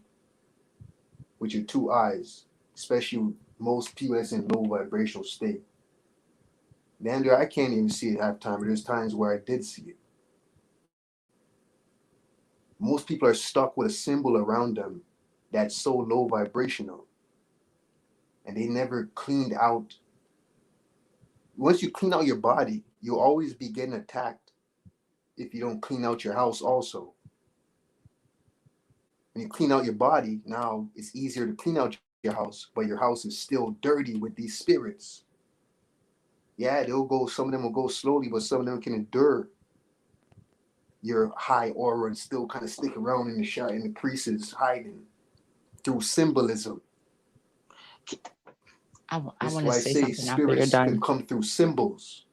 with your two eyes, especially most people that's in low vibrational state. Damn, I can't even see it half time, but there's times where I did see it. Most people are stuck with a symbol around them that's so low vibrational. And they never cleaned out. Once you clean out your body, you'll always be getting attacked if you don't clean out your house also. When you clean out your body, now it's easier to clean out your house, but your house is still dirty with these spirits. Yeah, some of them will go slowly, but some of them can endure your high aura and still kind of stick around in the creases, hiding through symbolism. I That's want to why I say say something after you're spirits done. can come through symbols.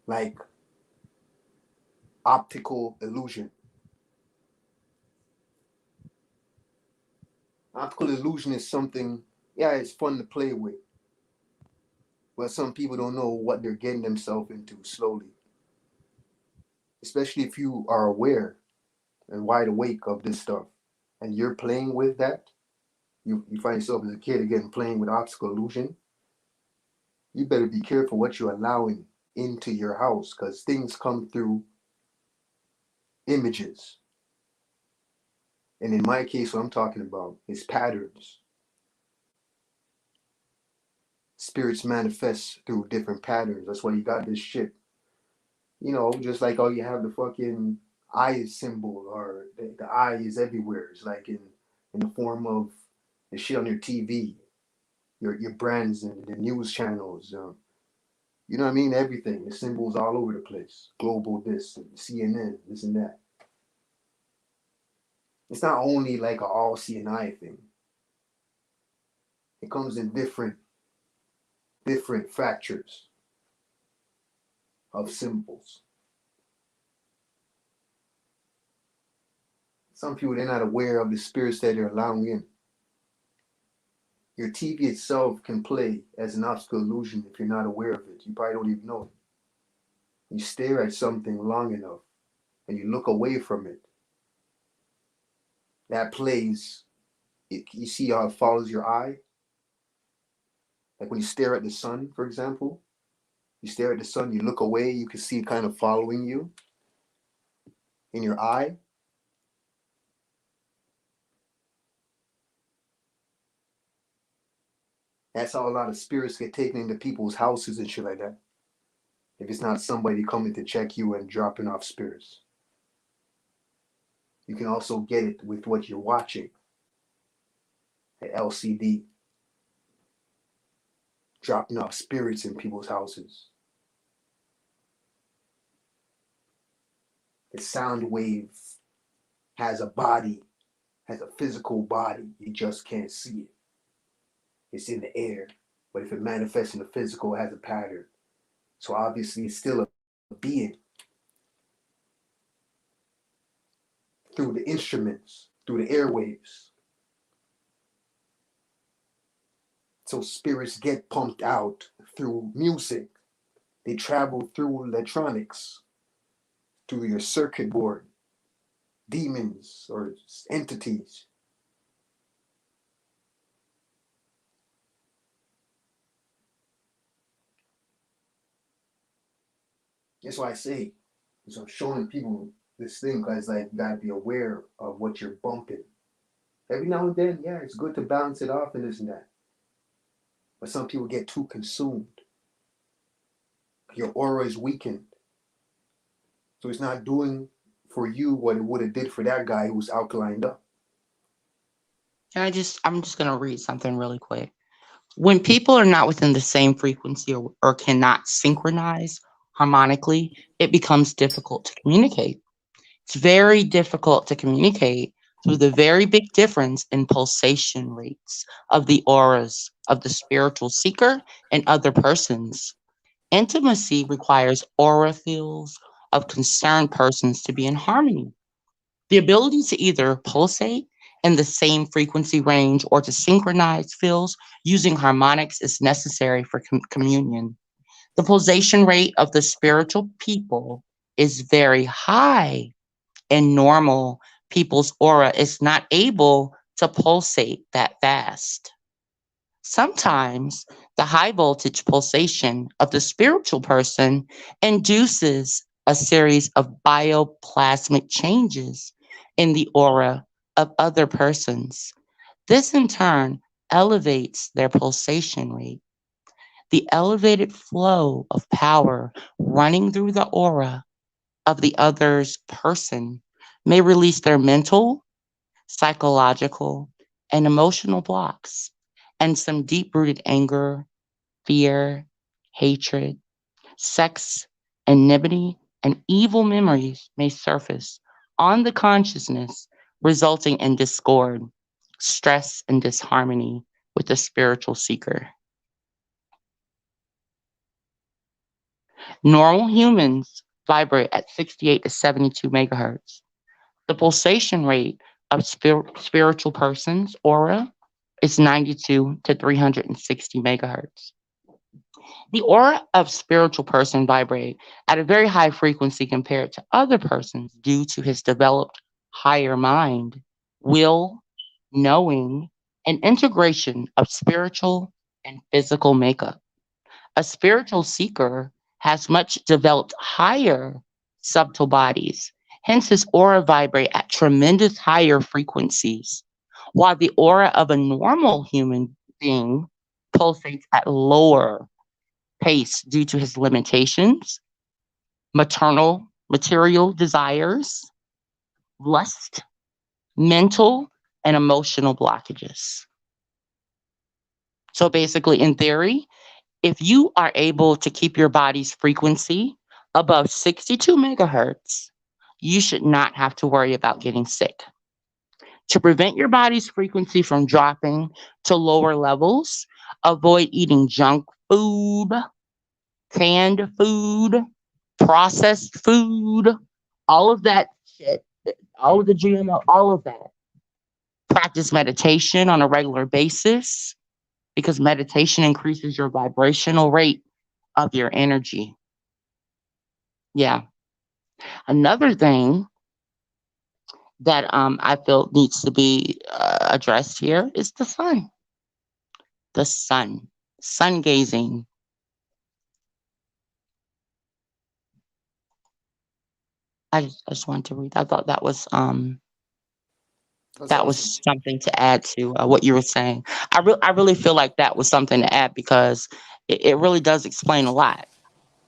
Like optical illusion. Optical illusion is something, it's fun to play with. But some people don't know what they're getting themselves into slowly. Especially if you are aware and wide awake of this stuff. And you're playing with that. You find yourself as a kid again playing with optical illusion. You better be careful what you're allowing into your house, because things come through images. And in my case, what I'm talking about is patterns. Spirits manifest through different patterns. That's why you got this shit. Just like you have the fucking eye symbol, or the eye is everywhere. It's like in the form of the shit on your TV, your brands and the news channels. You know what I mean? Everything. The symbols all over the place. Global this, and CNN, this and that. It's not only like an all CNI thing. It comes in different fractures of symbols. Some people, they're not aware of the spirits that they're allowing in. Your TV itself can play as an optical illusion if you're not aware of it. You probably don't even know it. You stare at something long enough and you look away from it. That plays, you see how it follows your eye? Like when you stare at the sun, for example, you stare at the sun, you look away, you can see it kind of following you in your eye. That's how a lot of spirits get taken into people's houses and shit like that. If it's not somebody coming to check you and dropping off spirits. You can also get it with what you're watching. At LCD. Dropping off spirits in people's houses. The sound wave has a body, has a physical body. You just can't see it. It's in the air. But if it manifests in the physical, it has a pattern. So obviously it's still a being. Through the instruments, through the airwaves. So spirits get pumped out through music. They travel through electronics, through your circuit board. demons or entities. That's why I say, so I'm showing people this thing because like you gotta be aware of what you're bumping. Every now and then, yeah, it's good to balance it off and this and that. But some people get too consumed. Your aura is weakened. So it's not doing for you what it would have did for that guy who was alkalined up. I'm just gonna read something really quick. When people are not within the same frequency or cannot synchronize harmonically, it becomes difficult to communicate. It's very difficult to communicate through the very big difference in pulsation rates of the auras of the spiritual seeker and other persons. Intimacy requires aura fields of concerned persons to be in harmony. The ability to either pulsate in the same frequency range or to synchronize fields using harmonics is necessary for communion. The pulsation rate of the spiritual people is very high, and normal people's aura is not able to pulsate that fast. Sometimes the high voltage pulsation of the spiritual person induces a series of bioplasmic changes in the aura of other persons. This in turn elevates their pulsation rate. The elevated flow of power running through the aura of the other's person may release their mental, psychological, and emotional blocks, and some deep-rooted anger, fear, hatred, sex, enmity, and evil memories may surface on the consciousness, resulting in discord, stress, and disharmony with the spiritual seeker. Normal humans vibrate at 68 to 72 megahertz. The pulsation rate of spiritual persons' aura is 92 to 360 megahertz. The aura of spiritual person vibrate at a very high frequency compared to other persons due to his developed higher mind, will, knowing, and integration of spiritual and physical makeup. A spiritual seeker has much developed higher subtle bodies. Hence, his aura vibrate at tremendous higher frequencies, while the aura of a normal human being pulsates at lower pace due to his limitations, material desires, lust, mental, and emotional blockages. So basically, in theory, if you are able to keep your body's frequency above 62 megahertz, you should not have to worry about getting sick. To prevent your body's frequency from dropping to lower levels, avoid eating junk food, canned food, processed food, all of that shit, all of the GMO, all of that. Practice meditation on a regular basis because meditation increases your vibrational rate of your energy. Yeah. Another thing that I feel needs to be addressed here is the sun. The sun. Sun gazing. I just wanted to read. I thought that was That's that awesome. was something to add to what you were saying. I really feel like that was something to add because it really does explain a lot.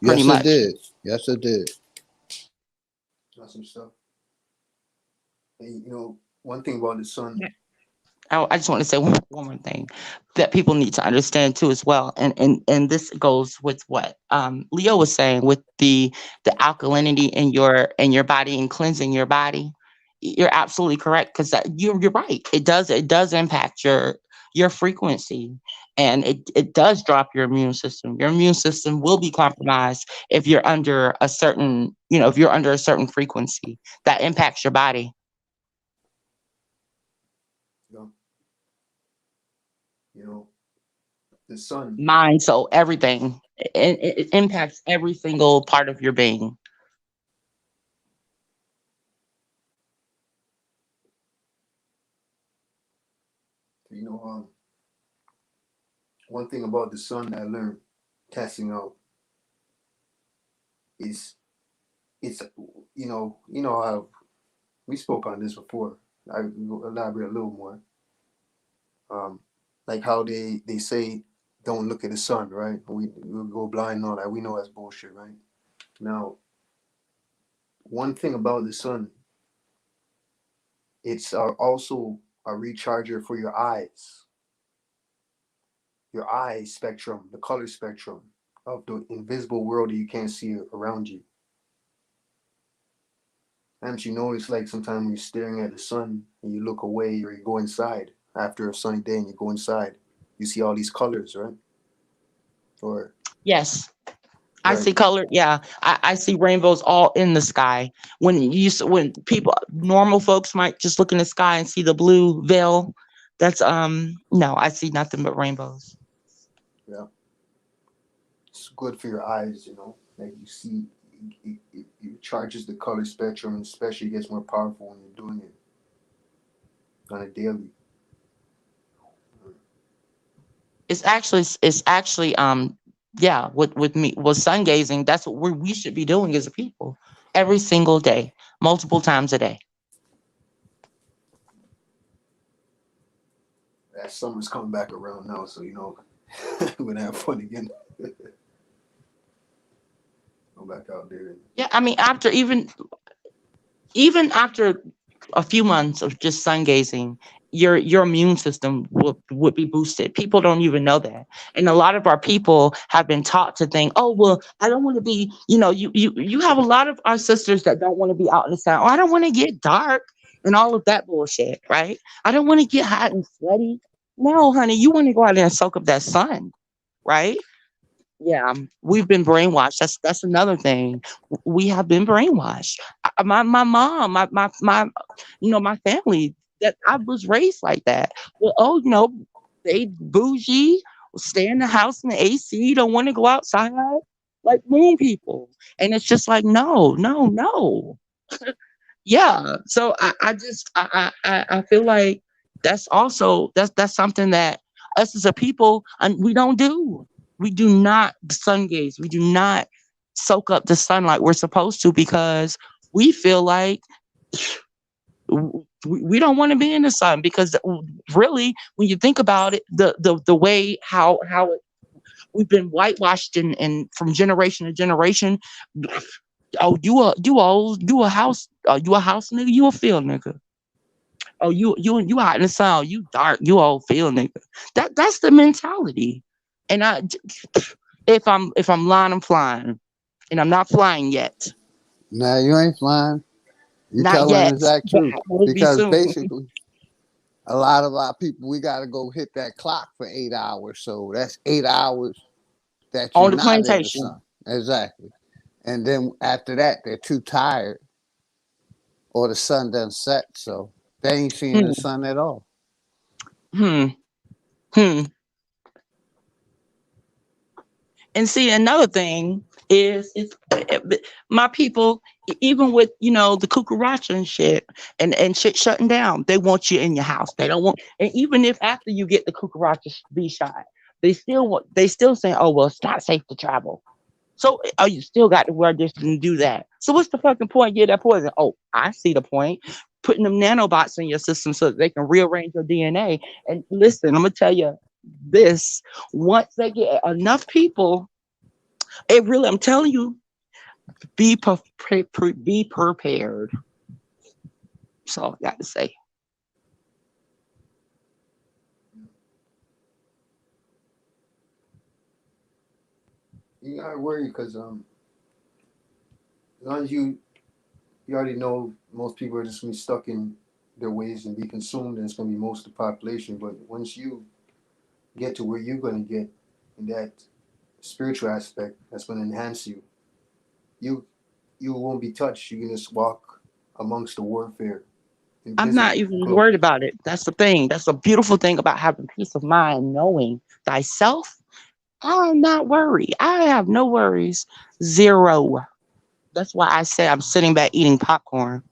Pretty Yes, it much. did. Yes, it did. Awesome stuff. And you know, one thing about the sun, I just want to say one more thing that people need to understand too as well, and this goes with what Leo was saying with the alkalinity in your body and cleansing your body. You're absolutely correct because you're right. It does impact your frequency, and it does drop your immune system. Your immune system will be compromised if you're under a certain frequency that impacts your body. you know, the sun. Mind, so everything. It impacts every single part of your being. You know, one thing about the sun I learned testing out is it's how we spoke on this before. I will elaborate a little more. Like how they say don't look at the sun, right? We go blind and all that. We know that's bullshit, right? Now, one thing about the sun, it's also a recharger for your eyes. Your eye spectrum, the color spectrum of the invisible world that you can't see around you. Haven't you noticed, like sometimes when you're staring at the sun and you look away or you go inside after a sunny day and you go inside, you see all these colors, right? Or Yes. I right. see color. Yeah, I see rainbows all in the sky. When people, normal folks might just look in the sky and see the blue veil. That's no, I see nothing but rainbows. Yeah, it's good for your eyes, you know. Like you see, it charges the color spectrum, and especially gets more powerful when you're doing it on a daily. It's actually yeah, with sun gazing, that's what we should be doing as a people every single day, multiple times a day. That summer's coming back around now, so you know we're gonna have fun again. Go back out there. Yeah, I mean, after even after a few months of just sun gazing, your immune system would be boosted. People don't even know that, and a lot of our people have been taught to think, oh well, I don't want to be. You have a lot of our sisters that don't want to be out in the sun. Oh, I don't want to get dark and all of that bullshit, right? I don't want to get hot and sweaty. No, honey, you want to go out there and soak up that sun, right? Yeah, we've been brainwashed. That's another thing. We have been brainwashed. My mom, my family. That I was raised like that. Well, they bougie, stay in the house in the AC, don't want to go outside like moon people. And it's just like, no, no, no. Yeah. So I feel like that's something that us as a people we don't do. We do not sun gaze. We do not soak up the sun like we're supposed to because we feel like we don't want to be in the sun because really, when you think about it, the way how we've been whitewashed and from generation to generation. Oh, you a house nigga, you a field nigga. Oh, you out in the sun, you dark, you old field nigga. That's the mentality. And if I'm lying, I'm flying, and I'm not flying yet. Nah, you ain't flying. You Not telling yet. the exact truth Be because soon. basically, a lot of our people we got to go hit that clock for 8 hours. So that's 8 hours that you're On the not in the plantation. sun. Exactly. And then after that, they're too tired, or the sun done set, so they ain't seeing the sun at all. And see, another thing is my people, even with the cucaracha and shit and shit shutting down, they want you in your house. They don't want, and even if after you get the cucaracha B shot, they still saying, oh well, it's not safe to travel. So you still got to wear this and do that. So what's the fucking point? Get that poison. Oh, I see the point. Putting them nanobots in your system so that they can rearrange your DNA. And listen, I'm gonna tell you this: once they get enough people, I'm telling you, be prepared. That's all I got to say. You gotta worry because as long as you already know most people are just gonna be stuck in their ways and be consumed, and it's gonna be most of the population. But once you get to where you're gonna get in that spiritual aspect, that's gonna enhance you. You won't be touched. You can just walk amongst the warfare. I'm not even worried about it. That's the thing. That's a beautiful thing about having peace of mind, knowing thyself. I'm not worried. I have no worries. Zero. That's why I say I'm sitting back eating popcorn,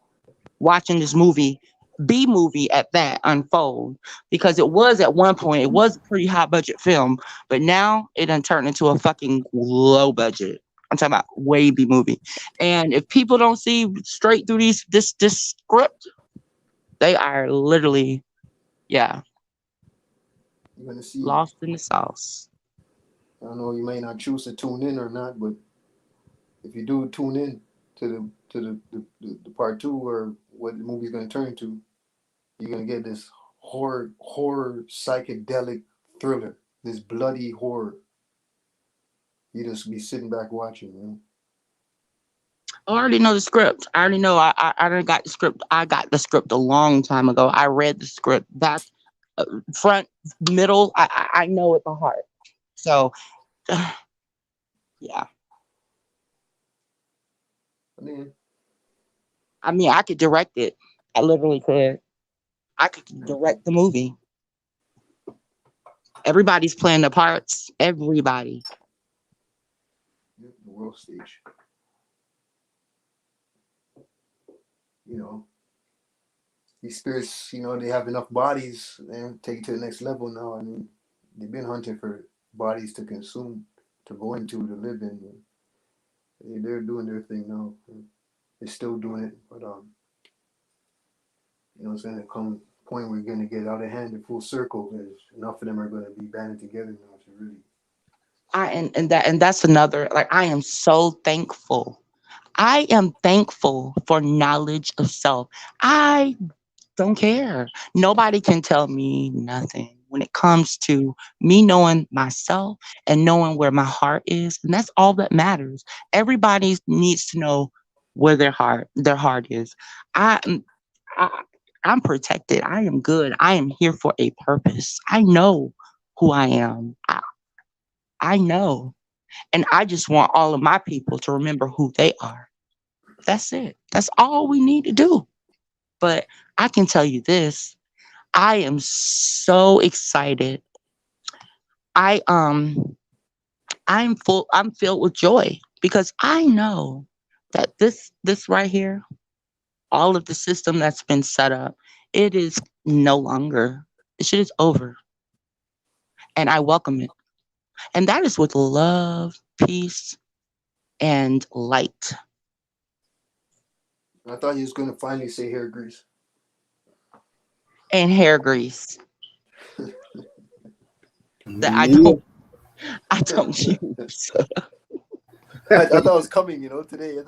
watching this movie B movie at that unfold, because it was at one point, it was a pretty high budget film, but now it done turned into a fucking low budget. I'm talking about way B movie. And if people don't see straight through this script, they are literally, yeah, You're gonna see. lost in the sauce. I don't know. You may not choose to tune in or not, but if you do tune in to the part 2 or what the movie's gonna turn to, you're gonna get this horror psychedelic thriller, this bloody horror. You just be sitting back watching, man. I already know the script. I already know. I already got the script. I got the script a long time ago. I read the script back, front, middle. I know it by heart. So, yeah. I mean, I could direct it. I literally could. I could direct the movie. Everybody's playing the parts. Everybody. The world stage. You know, these spirits, you know, they have enough bodies and take it to the next level now. I mean, they've been hunting for bodies to consume, to go into, to live in. They're doing their thing now. They're still doing it, but you know, it's gonna come a point where we're gonna get out of hand in full circle, because enough of them are gonna be banded together now to really. And that's another, like, I am so thankful. I am thankful for knowledge of self. I don't care. Nobody can tell me nothing when it comes to me knowing myself and knowing where my heart is. And that's all that matters. Everybody needs to know where their heart is. I'm protected. I am good. I am here for a purpose. I know who I am. I know. And I just want all of my people to remember who they are. That's it. That's all we need to do. But I can tell you this. I am so excited. I'm filled with joy, because I know that this right here, all of the system that's been set up, it is no longer. This shit is over. And I welcome it. And that is with love, peace, and light. I thought you was gonna finally say hair grease. And hair grease. That I don't use. I thought it was coming, you know, today.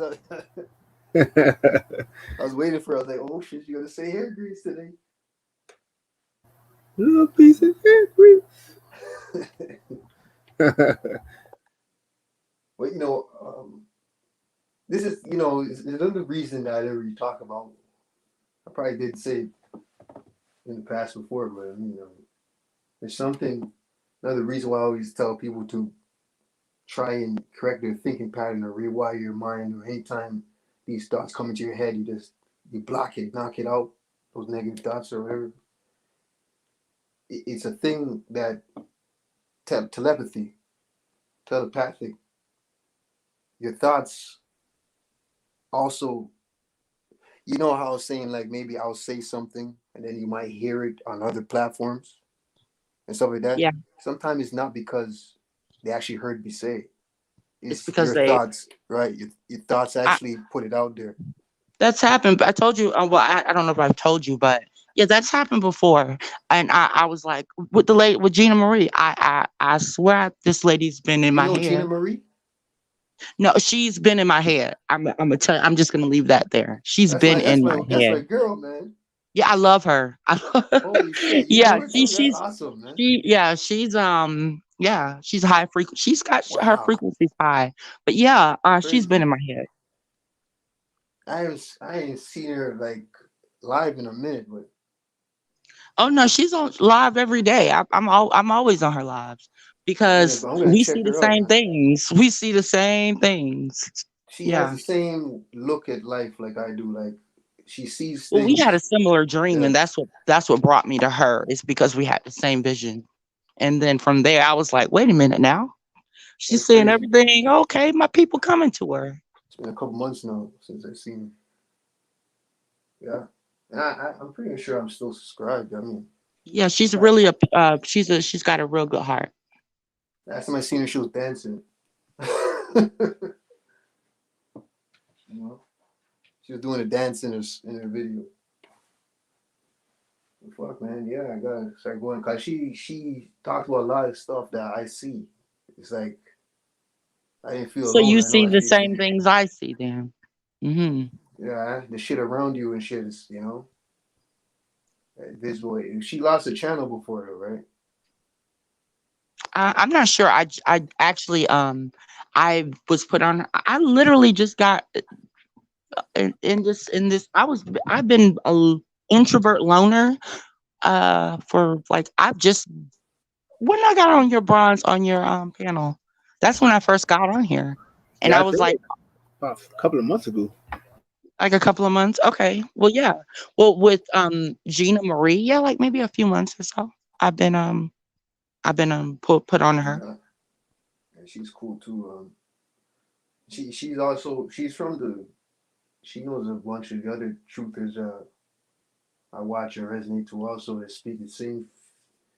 I was waiting for it. I was like, oh shit, you're gonna say hair grease today. Little piece of hair grease. Well, you know, this is, you know, is another reason that I never really talk about. I probably did say in the past before, but you know, there's another reason why I always tell people to try and correct their thinking pattern or rewire your mind, or anytime these thoughts come into your head, you block it, knock it out, those negative thoughts or whatever. It's a thing that telepathic. Your thoughts also, you know how I was saying, like, maybe I'll say something and then you might hear it on other platforms and stuff like that. Yeah. Sometimes it's not because they actually heard me say it. It's because your thoughts, right? Your thoughts actually put it out there. That's happened. I told you. Well, I don't know if I've told you, but yeah, that's happened before. And I was like, with Gina Marie, I swear this lady's been in my head. Gina Marie? No, she's been in my head. I'm just gonna leave that there. She's been in my head. That's my girl, man. Yeah, I love her. Holy shit. Yeah, she's awesome, man. She's she's high frequency. She's got her frequencies high. But yeah, she's been in my head. I ain't seen her like live in a minute, but oh no, she's on live every day. I'm always on her lives, because we see the same things. We see the same things. She has the same look at life like I do. Like, she sees things. Well, we had a similar dream, and that's what brought me to her. Is because we had the same vision, and then from there, I was like, wait a minute now, she's seeing everything. Okay, my people coming to her. It's been a couple months now since I've seen her. Yeah. And I'm pretty sure I'm still subscribed. I mean, Yeah, she's last, really she's got a real good heart. last time I seen her, she was dancing. You know, she was doing a dance in her video. Fuck, man, yeah, I gotta start going. Cause she talked about a lot of stuff that I see. It's like I didn't feel So alone. you I know see I the feel same things I see then. yeah, the shit around you and shit is, visual. She lost a channel before her, right? I'm not sure. I actually I was put on. I literally just got in this. I've been a introvert loner for like I've just when I got on your bronze on your panel. That's when I first got on here, and Yeah, I I was think like about a couple of months ago. a couple of months. Okay, well yeah, well with Gina Marie, yeah, like maybe a few months or so. I've been put on her. Yeah, and she's cool too. She's from the. She knows a bunch of the other truthers. I watch and resonate to also that speak the same.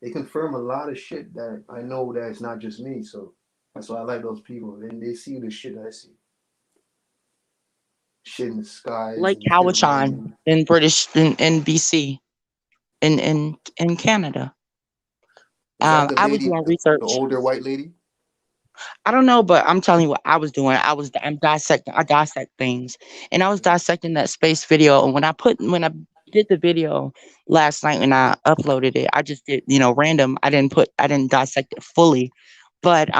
They confirm a lot of shit that I know that it's not just me. So that's why I like those people. They see the shit I see. Shit in the skies Lake and shit around Cowichan me. in BC in Canada. Is that the I was lady, doing the research. older white lady? I don't know, but I'm telling you what I was doing. I'm dissecting. I dissect things, and I was dissecting that space video. And when I did the video last night when I uploaded it, I just did random. I didn't dissect it fully, but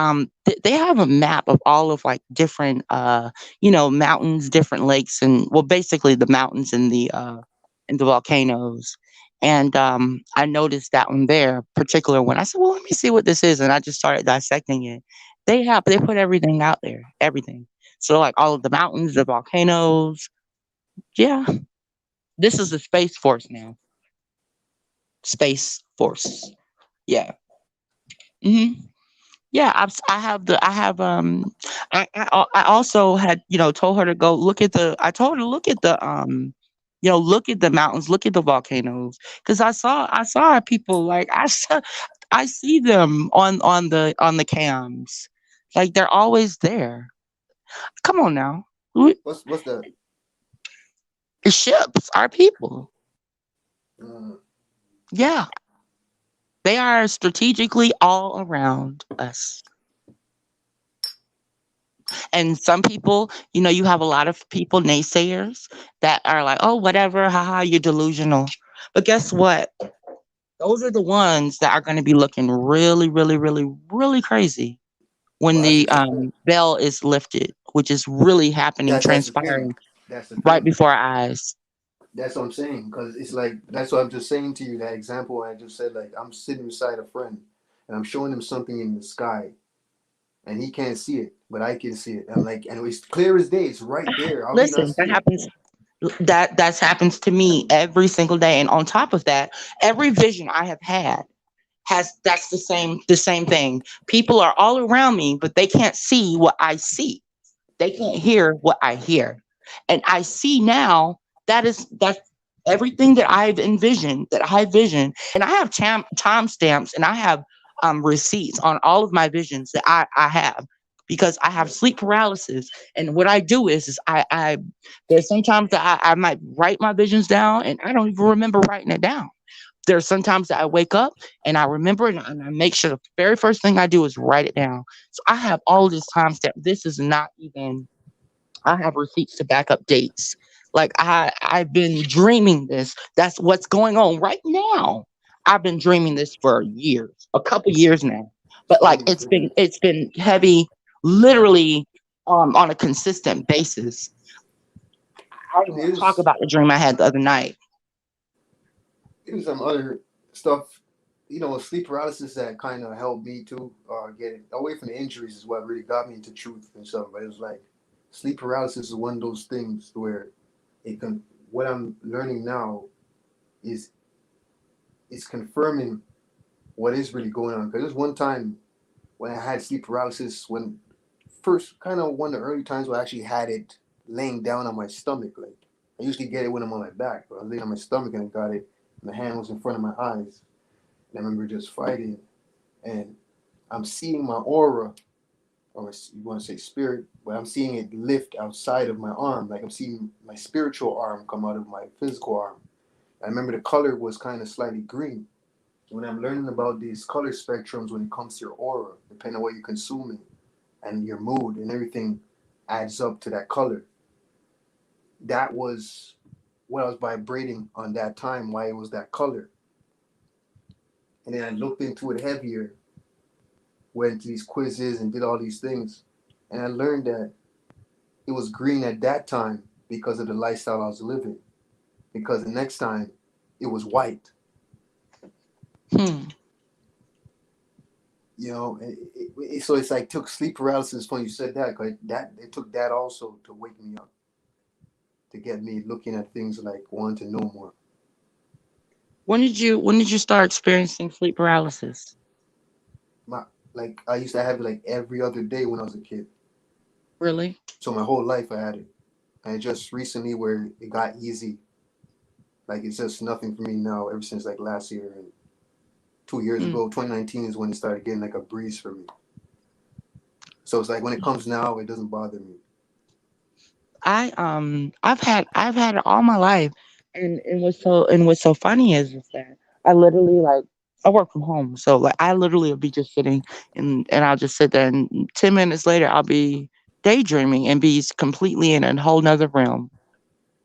they have a map of all of like different mountains, different lakes, and well, basically the mountains and the volcanoes. And I noticed that one there, particular one. I said, "Well, let me see what this is," and I just started dissecting it. They put everything out there, everything. So like all of the mountains, the volcanoes. Yeah, this is the Space Force now. Space Force. Yeah. hmm Yeah, I have I also had told her to go look at the I told her to look at the look at the mountains, look at the volcanoes because I saw people like I see them on the cams. Like they're always there. Come on now. What's that? The ships are people. Uh, Yeah. They are strategically all around us. And some people, you have a lot of people, naysayers, that are like, oh, whatever, haha, you're delusional. But guess what? Those are the ones that are going to be looking really, really, really, really crazy when well, the veil is lifted, which is really happening, that's the thing. transpiring That's the right thing. before our eyes. That's what I'm saying. Because it's like, that's what I'm just saying to you. That example I just said, like, I'm sitting beside a friend and I'm showing him something in the sky and he can't see it, but I can see it. I'm like, and it's clear as day. It's right there. How do you not Listen, see it? that happens to me every single day. And on top of that, every vision I have had has that's the same thing. People are all around me, but they can't see what I see. They can't hear what I hear. And I see now that's everything that I've envisioned, that I vision, and I have time stamps and I have receipts on all of my visions that I have because I have sleep paralysis. And what I do is I there's sometimes that I might write my visions down and I don't even remember writing it down. There's sometimes that I wake up and I remember it and I make sure the very first thing I do is write it down. So I have all this timestamp. This is not even I have receipts to back up dates. Like I've been dreaming this. That's what's going on right now. I've been dreaming this for years, a couple years now. But like Holy it's been heavy, literally on a consistent basis. I don't want to talk Here's about the dream I had the other night. here's some other stuff. Sleep paralysis that kind of helped me to get it away from the injuries is what really got me into truth and stuff. But it was like sleep paralysis is one of those things where it can. What I'm learning now is it's confirming what is really going on. Because there's one time when I had sleep paralysis when first kind of one of the early times where I actually had it laying down on my stomach, like I usually get it when I'm on my back, but I was laying on my stomach and I got it. And the hand was in front of my eyes. And I remember just fighting, and I'm seeing my aura, or you want to say spirit, but I'm seeing it lift outside of my arm. Like I'm seeing my spiritual arm come out of my physical arm. I remember the color was kind of slightly green. When I'm learning about these color spectrums when it comes to your aura, depending on what you're consuming and your mood and everything adds up to that color. That was what I was vibrating on that time, why it was that color. And then I looked into it heavier, went to these quizzes and did all these things. And I learned that it was green at that time because of the lifestyle I was living. Because the next time it was white. You know, so it's like took sleep paralysis when you said that, because that it took that also to wake me up, to get me looking at things like wanting to know more. When did you start experiencing sleep paralysis? Like I used to have it like every other day when I was a kid. Really? So my whole life I had it, and just recently where it got easy. Like it's just nothing for me now. Ever since like last year and 2 years ago, 2019 is when it started getting like a breeze for me. So it's like when it comes now, it doesn't bother me. I've had it all my life, and what's so funny is that I literally like I work from home, so like I literally will be just sitting and I'll just sit there, and 10 minutes later I'll be daydreaming and be completely in a whole nother realm.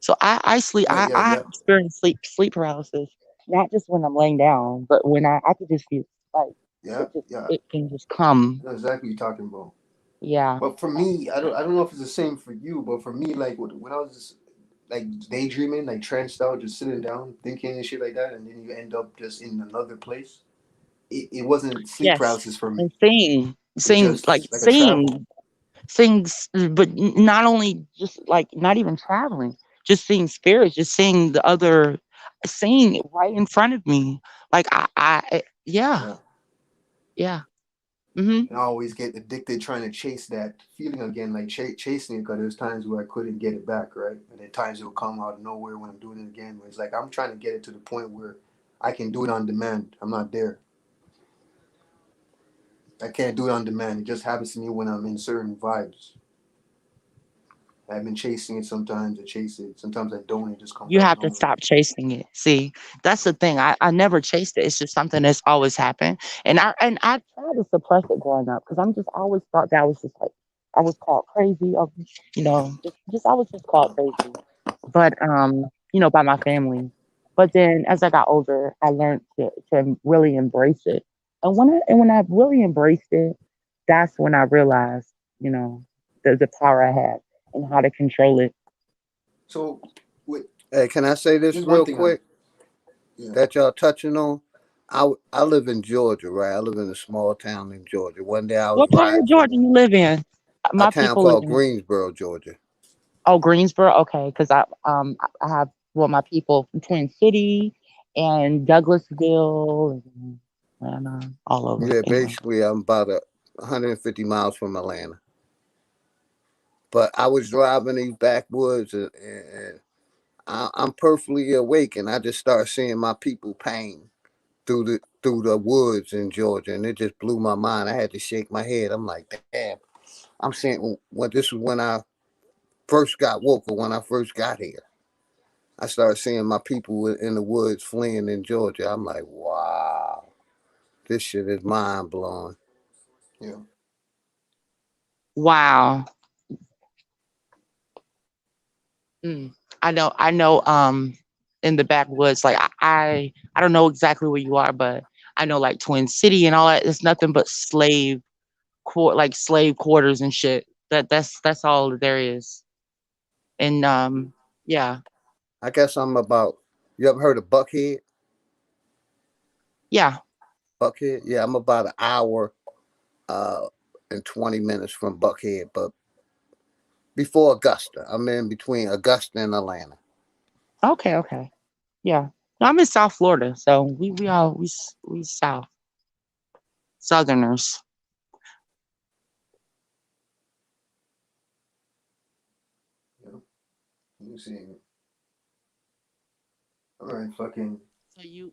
So I sleep I experience sleep paralysis not just when I'm laying down, but when I could just feel like it can just come. I know exactly what you're talking about. Yeah. But for me, I don't know if it's the same for you, but for me, like when I was just, like daydreaming, like tranced out, just sitting down, thinking and shit like that, and then you end up just in another place. It wasn't sleep Yes. paralysis for me. And seeing It's seeing like just like a travel. seeing, but not only just like not even traveling, just seeing spirits, just seeing the other, seeing it right in front of me. Like yeah, Yeah. yeah. Mm-hmm. And I always get addicted trying to chase that feeling again, like chasing it, because there's times where I couldn't get it back, right? And then times it'll come out of nowhere when I'm doing it again. Where it's like I'm trying to get it to the point where I can do it on demand. I'm not there. I can't do it on demand. It just happens to me when I'm in certain vibes. I've been chasing it sometimes. I chase it. Sometimes I don't. It just comes You out of have to nowhere. stop chasing it. See, that's the thing. I never chased it. It's just something that's always happened. And I tried to suppress it growing up because I'm just always thought that I was just like I was called crazy. Just I was just called crazy. But by my family. But then as I got older, I learned to really embrace it. And when I really embraced it, that's when I realized, the power I had and how to control it. So, wait, Hey, can I say this just one real thing. quick Yeah. that y'all touching on? I live in Georgia, right? I live in a small town in Georgia. One day I was What part of riding Georgia from you live in? a My town people live called in Greensboro, Georgia. Greensboro. Okay, because I have my people from Twin City and Douglasville and all over. Yeah, Anyway. basically I'm about 150 miles from Atlanta. But I was driving these backwoods, and I'm perfectly awake, and I just started seeing my people pain through the woods in Georgia, and it just blew my mind. I had to shake my head. I'm like, damn. I'm saying when this was when I first got woke, or when I first got here. I started seeing my people in the woods fleeing in Georgia. I'm like, wow, this shit is mind blowing. Yeah. Wow. I know in the backwoods, like I don't know exactly where you are, but I know like Twin City and all that, it's nothing but slave quarters and shit. That's all there is. And yeah. I guess I'm about. You ever heard of Buckhead? Yeah. Buckhead? Yeah, I'm about an hour uh, and 20 minutes from Buckhead, but before Augusta. I'm in between Augusta and Atlanta. Okay. Yeah. No, I'm in South Florida, so we South Southerners. Yeah. You see. All right, fucking. So you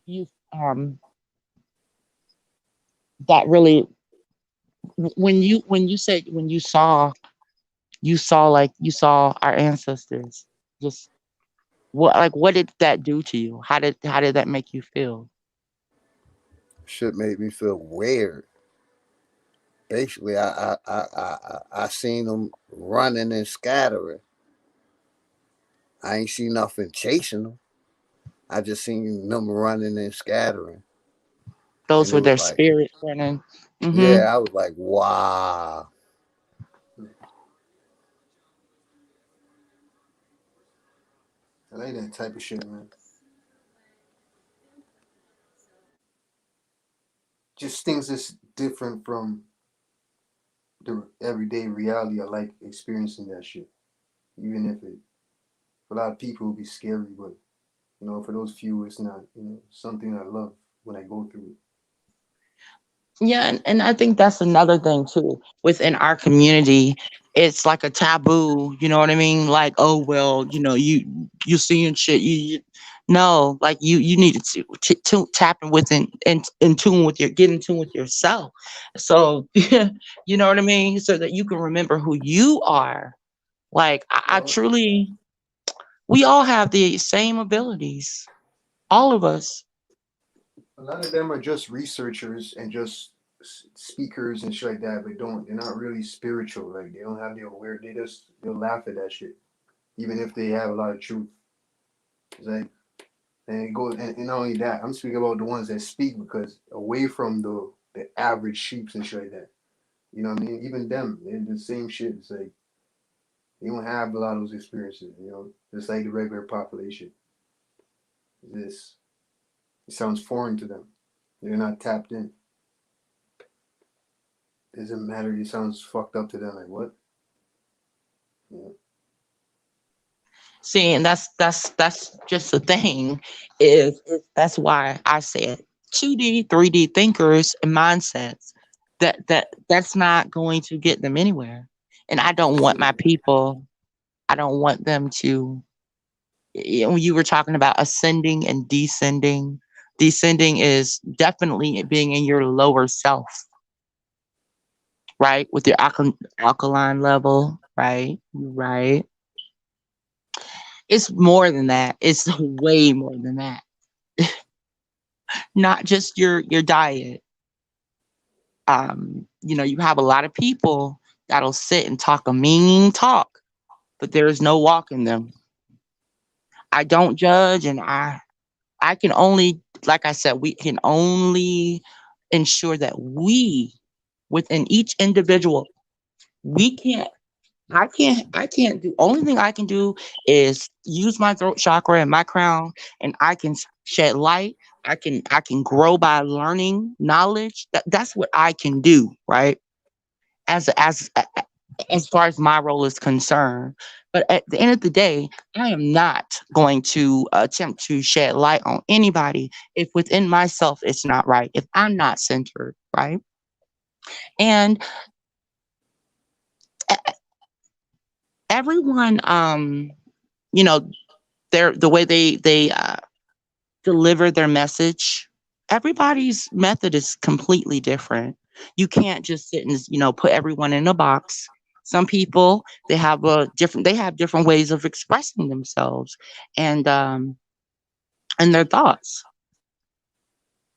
that really when you said when you saw our ancestors, just what did that do to you? How did that make you feel? Shit made me feel weird. Basically, I seen them running and scattering. I ain't see nothing chasing them. I just seen them running and scattering, Those and it were was their like, spirits running. yeah, I was like, wow. I like that type of shit, man. Just things that's different from the everyday reality. I like experiencing that shit, even if it for a lot of people it'll be scary, but you know, for those few, it's not. You know, something I love when I go through it. Yeah, and I think that's another thing too. Within our community, it's like a taboo, you know what I mean? Like, oh well, you seeing shit, no, like you need to tap in within and in tune with get in tune with yourself. So you know what I mean? So that you can remember who you are. Like I Well, truly we all have the same abilities. All of us. a lot of them are just researchers and just speakers and shit like that, but they're not really spiritual. Like they don't have the aware. They'll laugh at that shit, even if they have a lot of truth. It's like, and it goes, and not only that, I'm speaking about the ones that speak because away from the average sheeps and shit like that. You know what I mean? Even them, they're the same shit. It's like they don't have a lot of those experiences. You know, just like the regular population. This it sounds foreign to them. They're not tapped in. Doesn't matter. It sounds fucked up to them. Like what? Yeah. See, and that's just the thing is that's why I said 2D, 3D thinkers and mindsets that's not going to get them anywhere. And I don't want my people, I don't want them to when you were talking about ascending and descending, descending is definitely being in your lower self, right? With your alkaline level, right? Right. It's more than that. It's way more than that. Not just your diet. You have a lot of people that'll sit and talk a mean talk, but there is no walk in them. I don't judge, and I can only, like I said, we can only ensure that we, within each individual, we can't. I can't do. Only thing I can do is use my throat chakra and my crown, and I can shed light. I can grow by learning knowledge. That's what I can do, right? As far as my role is concerned. But at the end of the day, I am not going to attempt to shed light on anybody if within myself it's not right. If I'm not centered, right? And everyone, you know, the way they deliver their message, everybody's method is completely different. You can't just sit and put everyone in a box. Some people they have different ways of expressing themselves and their thoughts.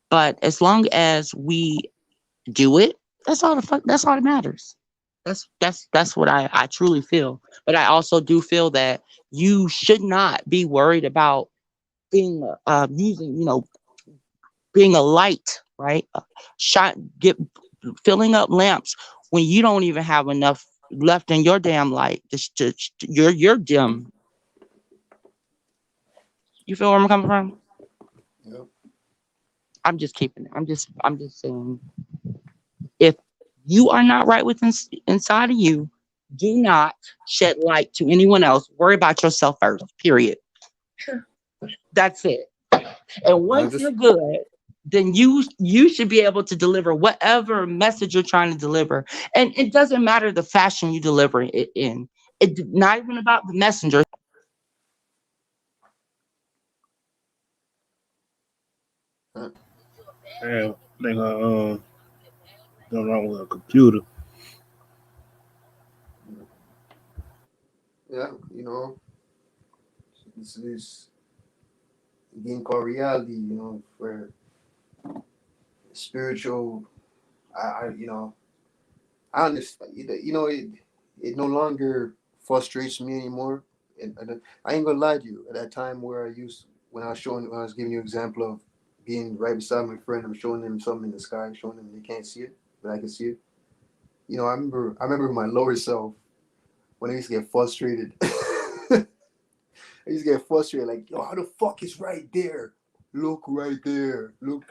But as long as we do it, that's all that matters. That's what I truly feel. But I also do feel that you should not be worried about being using being a light, right? Shot get filling up lamps when you don't even have enough left in your damn light. You're dim. You feel where I'm coming from? Yep. I'm just saying, if you are not right within inside of you, do not shed light to anyone else. Worry about yourself first. Period. That's it. And once you're good, then you should be able to deliver whatever message you're trying to deliver. And it doesn't matter the fashion you deliver it in. It's not even about the messenger. Yeah, I think done wrong with a computer. Yeah, you know, this is a game called reality. You know, for spiritual. You know, I understand. You know, it no longer frustrates me anymore. And I ain't gonna lie to you. At that time where when I was giving you an example of being right beside my friend, I'm showing them something in the sky, showing them they can't see it, but I can see it. You know, I remember my lower self when I used to get frustrated. I used to get frustrated, like, yo, how the fuck is right there? Look right there. Look.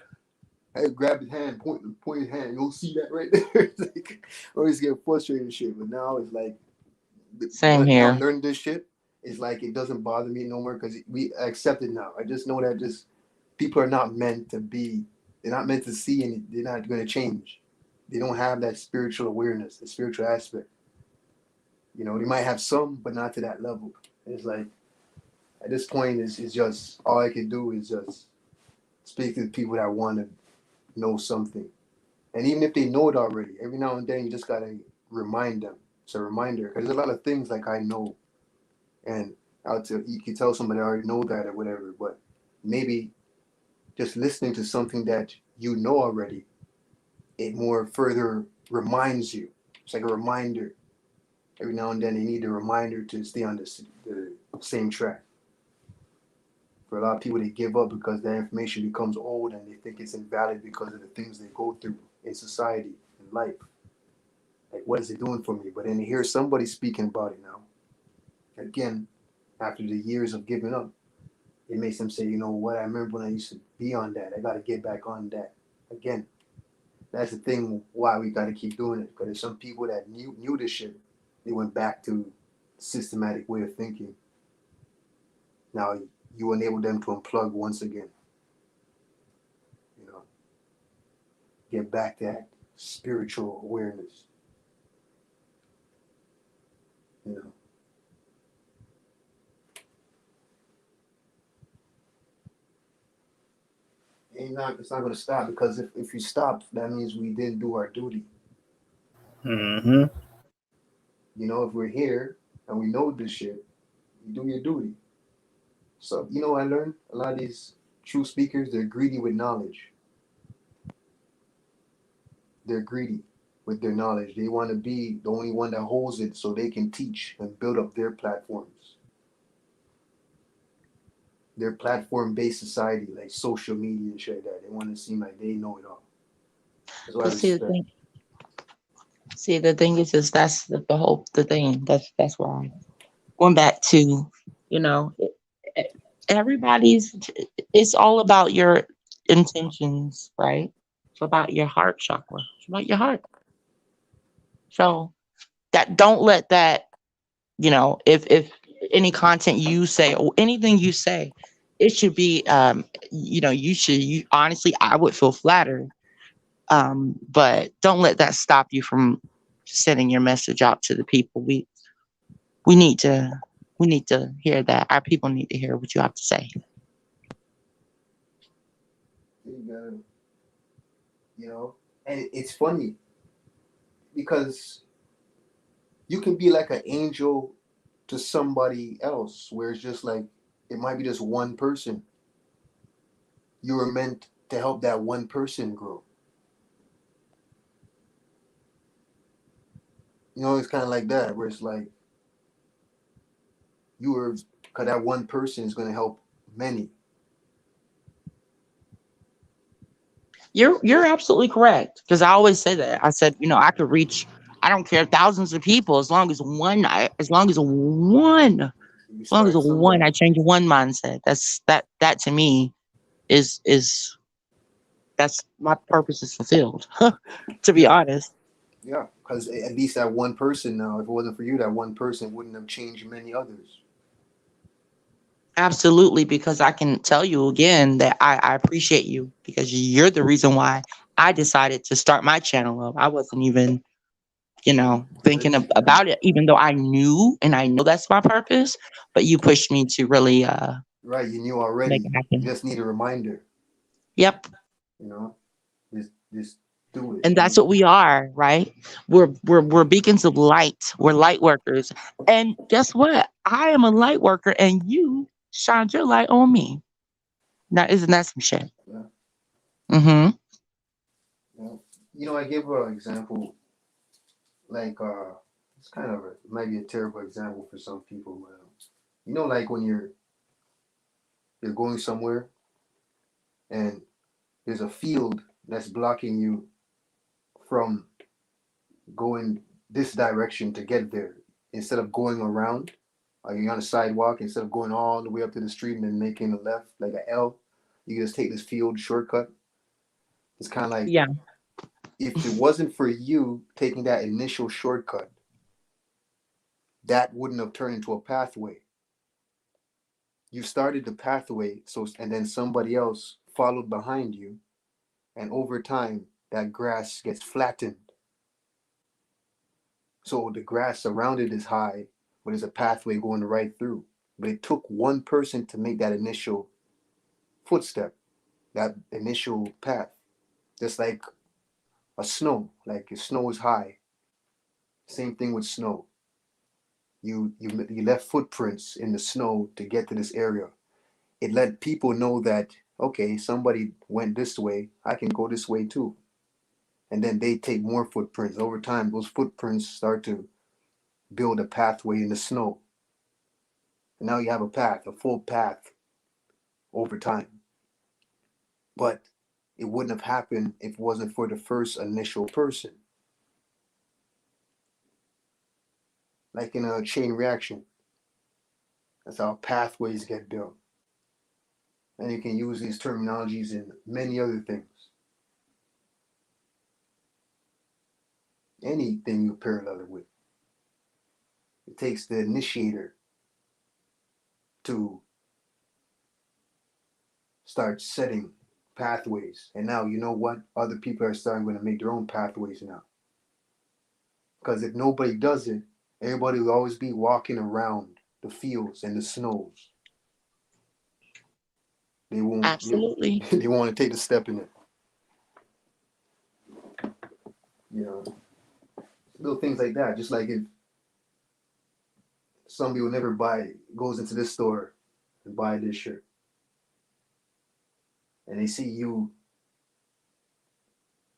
I grab his hand, point his hand. You don't see that right there. It's like, I always get frustrated and shit. But now it's like, Same now here. learning this shit, it's like it doesn't bother me no more because I accept it now. I just know that just people are not meant to be. They're not meant to see, and they're not going to change. They don't have that spiritual awareness, the spiritual aspect. You know, they might have some, but not to that level. And it's like at this point, it's just all I can do is just speak to the people that want to know something. And even if they know it already, every now and then you just gotta remind them. It's a reminder because there's a lot of things like I know, and you can tell somebody I already know that or whatever. But maybe just listening to something that you know already, it more further reminds you. It's like a reminder. Every now and then they need a reminder to stay on the same track. For a lot of people, they give up because that information becomes old and they think it's invalid because of the things they go through in society and life. Like, what is it doing for me? But then to hear somebody speaking about it now, again, after the years of giving up, it makes them say, you know what, I remember when I used to be on that. I got to get back on that. Again, that's the thing why we got to keep doing it. Because there's some people that knew this shit, they went back to systematic way of thinking. Now you enable them to unplug once again. You know, get back that spiritual awareness. You know. It's not going to stop because if you stop, that means we didn't do our duty. Mm-hmm. You know, if we're here and we know this shit, you do your duty. So, you know, I learned a lot of these true speakers, they're greedy with knowledge. They're greedy with their knowledge. They want to be the only one that holds it so they can teach and build up their platforms. Their platform-based society, like social media and shit like that. They want to seem like they know it all. That's why I But respect. the thing is that's the thing. That's why going back to, you know, everybody's. It's all about your intentions, right? It's about your heart chakra. It's about your heart. So that don't let that, you know, if any content you say or anything you say, it should be you know, you honestly, I would feel flattered. But don't let that stop you from sending your message out to the people. We need to hear that. Our people need to hear what you have to say. You know, and it's funny because you can be like an angel to somebody else where it's just like it might be just one person. You were meant to help that one person grow. You know, it's kind of like that where it's like because that one person is going to help many. You're absolutely correct, because I always say that. I said, you know, I could reach, I don't care, thousands of people as long as one I change one mindset. That to me is that's my purpose is fulfilled. To be honest. Yeah, because at least that one person now, if it wasn't for you, that one person wouldn't have changed many others. Absolutely, because I can tell you again that I appreciate you, because you're the reason why I decided to start my channel up. I wasn't even, you know, thinking about it, even though I knew and I know that's my purpose, but you pushed me to really Right, you knew make already. it You happen. just need a reminder. Yep. You know, just do it. And You that's know? what we are, right? We're beacons of light. We're light workers. And guess what? I am a light worker, and you shined your light on me. Now, isn't that some shit? Yeah. Mm-hmm. Yeah. You know, I give an example, like it's kind of it might be a terrible example for some people, but you know, like when you're going somewhere and there's a field that's blocking you from going this direction to get there. Instead of going around, like you're on a sidewalk, instead of going all the way up to the street and then making a left, like an L, you just take this field shortcut. It's kind of like Yeah. if it wasn't for you taking that initial shortcut, that wouldn't have turned into a pathway. You started the pathway, so and then somebody else followed behind you, and over time that grass gets flattened. So the grass around it is high, but there's a pathway going right through. But it took one person to make that initial footstep, that initial path. Just like a snow, like if snow is high, same thing with snow. You left footprints in the snow to get to this area. It let people know that, okay, somebody went this way, I can go this way too. And then they take more footprints. Over time, those footprints start to build a pathway in the snow. And now you have a path, a full path over time. But it wouldn't have happened if it wasn't for the first initial person. Like in a chain reaction. That's how pathways get built. And you can use these terminologies in many other things. Anything you parallel it with. It takes the initiator to start setting pathways. And now you know what? Other people are starting to make their own pathways now. Because if nobody does it, everybody will always be walking around the fields and the snows. They won't. Absolutely. They want to take the step in it. You know, little things like that. Just like if somebody will never goes into this store and buy this shirt, and they see you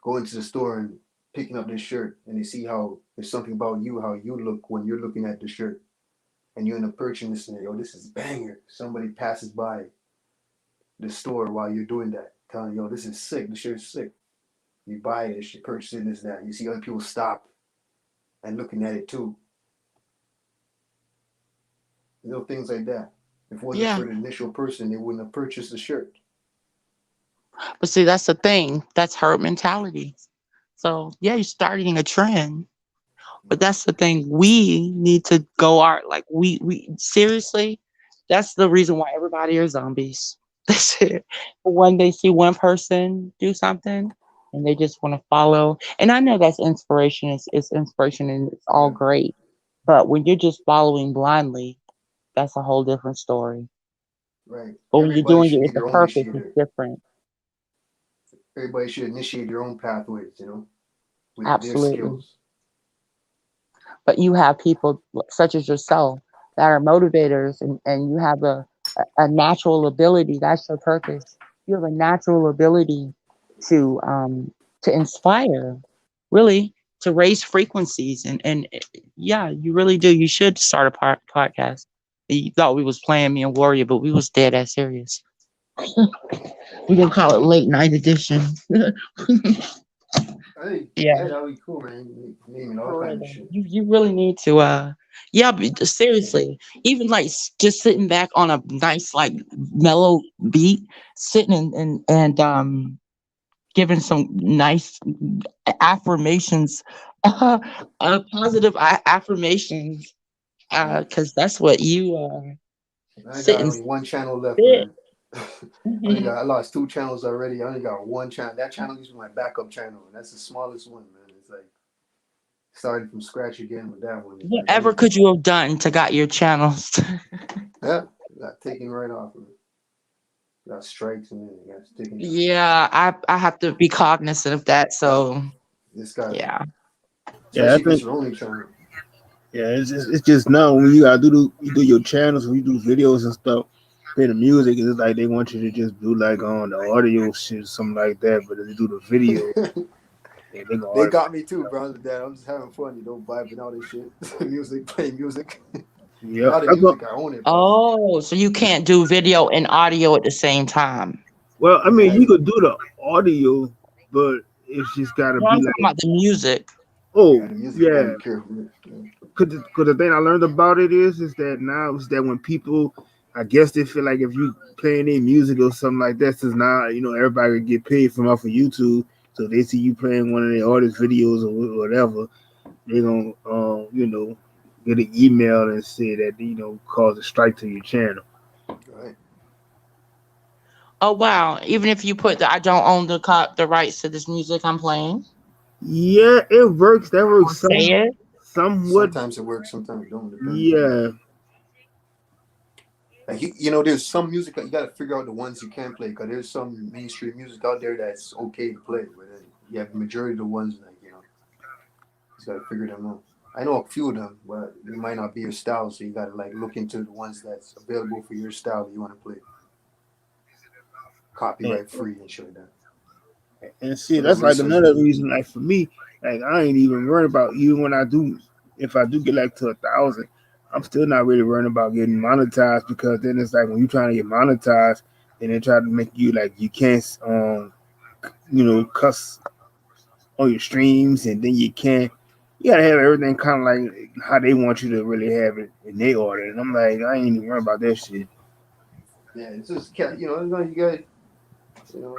go into the store and picking up this shirt, and they see how there's something about you, how you look when you're looking at the shirt, and you end up purchasing this, and yo, this is banger. Somebody passes by the store while you're doing that, telling you, yo, this is sick. The shirt's sick. You buy it, you purchase it, this, that. You see other people stop and looking at it too. Little things like that. If it wasn't for the initial person, they wouldn't have purchased the shirt. But see, that's the thing. That's herd mentality. So yeah, you're starting a trend. But that's the thing. We need to go we seriously, that's the reason why everybody are zombies. That's it. When they see one person do something and they just want to follow. And I know that's inspiration. It's inspiration and it's all great. But when you're just following blindly, that's a whole different story. Right. But when you're doing it with a purpose, it's different. Everybody should initiate their own pathways, you know, with Absolutely. their skills. But you have people such as yourself that are motivators, and you have a natural ability. That's your purpose. You have a natural ability to inspire, really, to raise frequencies, and yeah, you really do. You should start a podcast. You thought we was playing me and Warrior, but we was dead ass serious. We gonna call it late night edition. Yeah, that'd be cool, man. Naming all kinds of shit. You really need to but seriously, even like just sitting back on a nice like mellow beat, sitting and giving some nice affirmations, positive affirmations, because that's what you I got only one channel left, man. I lost 2 channels already. I only got 1 channel. That channel used to be my backup channel, and that's the smallest one, man. It's like starting from scratch again with that one. Whatever could you have done to got your channels? Yeah, got taken right off of it. got strikes and then you got sticking. Yeah, I have to be cognizant of that. So This guy, yeah. Yeah, I especially if it's think your only channel. yeah, it's just now when you gotta you do your channels, when you do videos and stuff, play the music, it's like they want you to just do like on the audio shit, something like that. But if you do the video, yeah, they gonna They argue. got me too, bro. Dad, I'm just having fun, vibing out and shit. Music, playing music. Yep, Now the that's what. music, I own it, but Oh, so you can't do video and audio at the same time. Well, I I mean, mean, you could do the audio, but it's just gotta No, I'm be talking like, about the music. yeah, oh the music, you gotta yeah. be careful. Yeah. Cause the thing I learned about it is that now is that when people, I guess they feel like if you playing their music or something like that, since now everybody can get paid from off of YouTube, so if they see you playing one of their artist videos or whatever, they gonna get an email and say that cause a strike to your channel. Right. Oh wow! Even if you put I don't own the rights to this music I'm playing, Yeah, it works. That or works say it. somewhat. Sometimes it works, sometimes it don't. Depends. Yeah. Like there's some music that you gotta figure out the ones you can play, because there's some mainstream music out there that's okay to play, but then you have the majority of the ones like you just gotta figure them out. I know a few of them, but it might not be your style, so you gotta like look into the ones that's available for your style that you want to play, copyright free and shit like that. And see, A little that's like research. another reason. Like for me, like I ain't even worried about even when if I do get like to 1,000, I'm still not really worrying about getting monetized because then it's like when you're trying to get monetized, and they try to make you like you can't, cuss on your streams, and then you can't. You gotta have everything kind of like how they want you to really have it in their order. And I'm like, I ain't even worried about that shit. Yeah, it's just you got you know.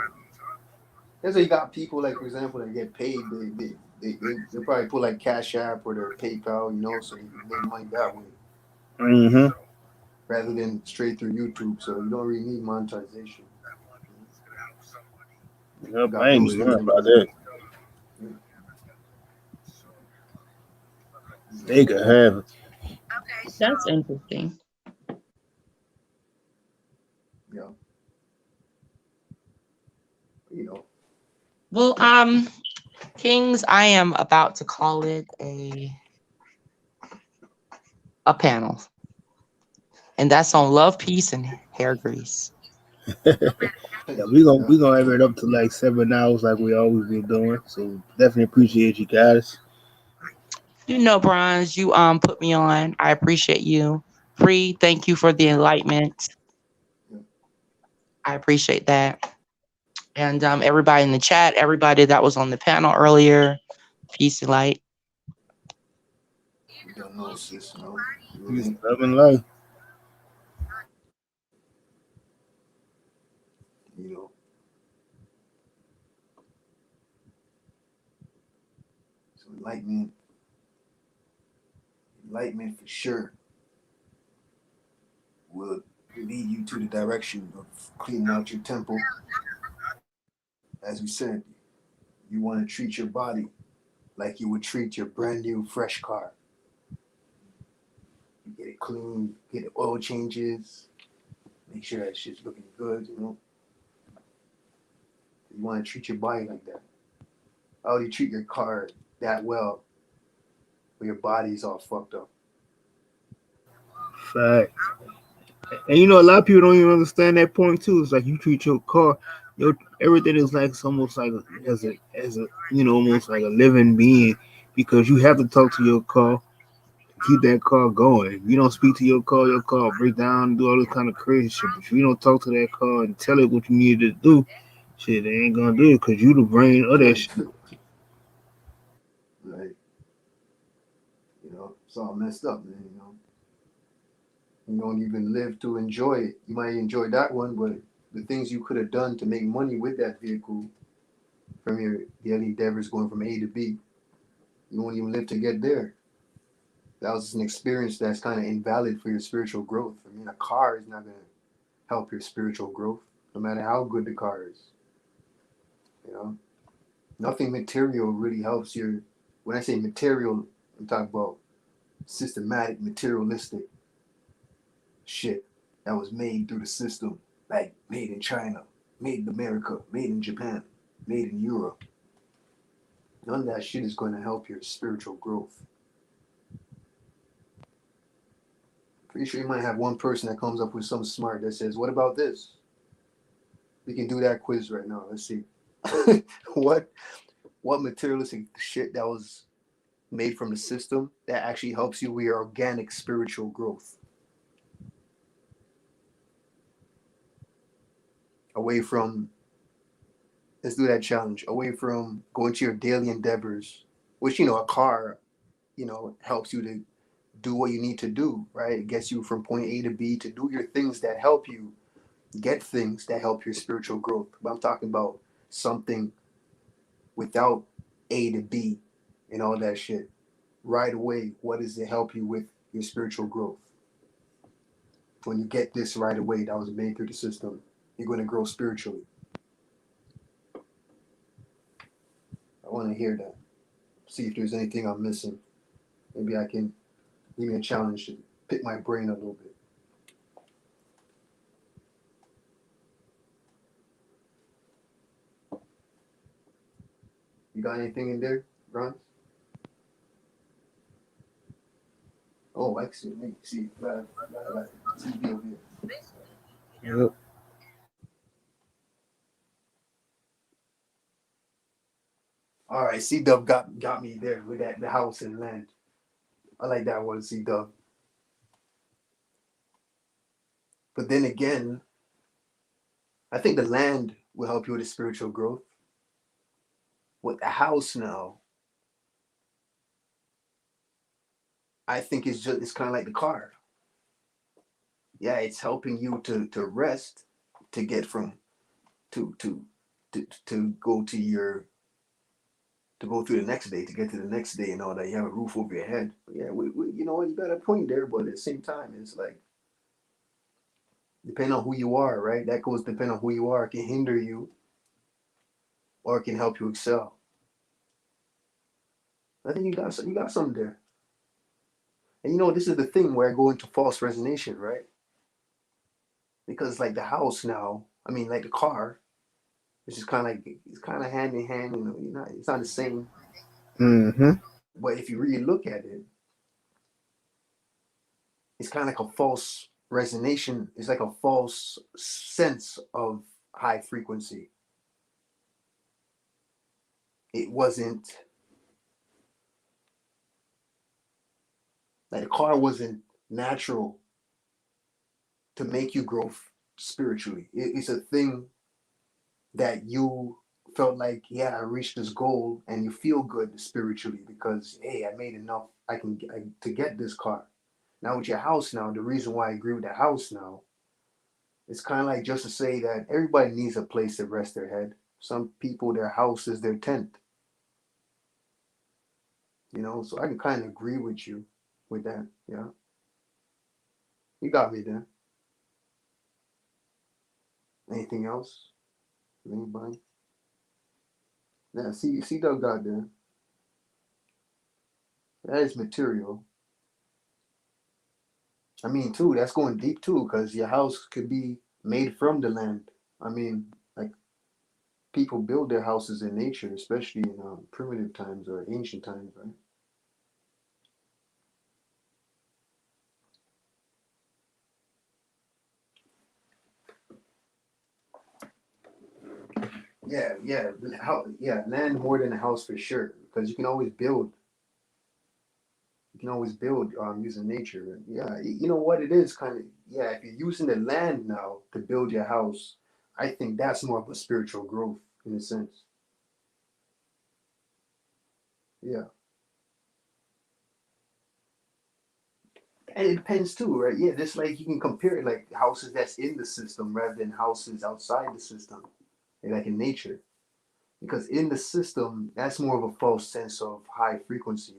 That's why you got people like, for example, that get paid. They probably put like Cash App or their PayPal, so you can make money that way Mm-hmm. rather than straight through YouTube. So you don't really need monetization. Yep, You got I ain't those even things worried in about place. that. They could have it. That's interesting. Yeah. Well, Kings, I am about to call it a panel, and that's on love, peace, and hair grease. Yeah, we gonna have it up to like 7 hours like we always been doing. So definitely appreciate you guys. Bronze, you put me on. I appreciate you. Free, thank you for the enlightenment. I appreciate that. And everybody in the chat, everybody that was on the panel earlier, peace and light. You don't know, sis. No. Peace, love, and life. So enlightenment for sure will lead you to the direction of cleaning out your temple. As we said, you want to treat your body like you would treat your brand new fresh car. You get it clean, get the oil changes, make sure that shit's looking good, You want to treat your body like that. How do you treat your car that well when your body's all fucked up? Fact. And a lot of people don't even understand that point too. It's like you treat your car, everything is like it's almost like as a almost like a living being because you have to talk to your car, keep that car going. If you don't speak to your car break down and do all this kind of crazy shit. But if you don't talk to that car and tell it what you need to do, shit, they ain't gonna do it because you the brain of that shit. Right. It's all messed up, man, You don't even live to enjoy it. You might enjoy that one, but the things you could have done to make money with that vehicle from your daily endeavors going from A to B, you won't even live to get there. That was an experience that's kind of invalid for your spiritual growth. I mean, a car is not going to help your spiritual growth, no matter how good the car is. Nothing material really helps your. When I say material, I'm talking about systematic, materialistic shit that was made through the system like made in China, made in America, made in Japan, made in Europe. None of that shit is going to help your spiritual growth. Pretty sure you might have one person that comes up with something smart that says, "What about this?" We can do that quiz right now. Let's see. what materialistic shit that was made from the system that actually helps you with your organic spiritual growth, away from, let's do that challenge, away from going to your daily endeavors, which, a car, helps you to do what you need to do, right? It gets you from point A to B to do your things that help you get things that help your spiritual growth. But I'm talking about something without A to B and all that shit. Right away, what does it help you with your spiritual growth? When you get this right away that was made through the system, you're going to grow spiritually. I want to hear that. See if there's anything I'm missing. Maybe I can give me a challenge to pick my brain a little bit. You got anything in there, Ron? Oh, actually, see, TV over here. Yep. All right, C-Dub got me there with the house and land. I like that one, C-Dub. But then again, I think the land will help you with the spiritual growth. With the house now, I think it's kind of like the car. Yeah, it's helping you to rest, to get from to go to your, to go through the next day, to get to the next day and all that. You have a roof over your head. But yeah, we you know what, you got a point there, but at the same time, it's like, depending on who you are, right? That goes depending on who you are. It can hinder you or it can help you excel. I think you got something there. And this is the thing where I go into false resonation, right? Because like the house now, I mean, like the car, it's just kind of like, it's kind of hand in hand. It's not the same. Mm-hmm. But if you really look at it, it's kind of like a false resonation. It's like a false sense of high frequency. It wasn't like the car wasn't natural to make you grow spiritually. It's a thing that you felt like, yeah, I reached this goal, and you feel good spiritually because, hey, I made enough. To get this car. Now with your house now, the reason why I agree with the house now, it's kind of like just to say that everybody needs a place to rest their head. Some people, their house is their tent. So I can kind of agree with you with that. Yeah. You got me there. Anything else? Anybody? Yeah, see Doug got there. That is material. I mean, too, that's going deep too, because your house could be made from the land. I mean, like, people build their houses in nature, especially in primitive times or ancient times, right? Yeah, land more than a house for sure, because you can always build. You can always build using nature. Yeah, you know what it is, kind of. Yeah, if you're using the land now to build your house, I think that's more of a spiritual growth in a sense. Yeah, and it depends too, right? Yeah, just like you can compare it, like houses that's in the system rather than houses outside the system, like in nature. Because in the system, that's more of a false sense of high frequency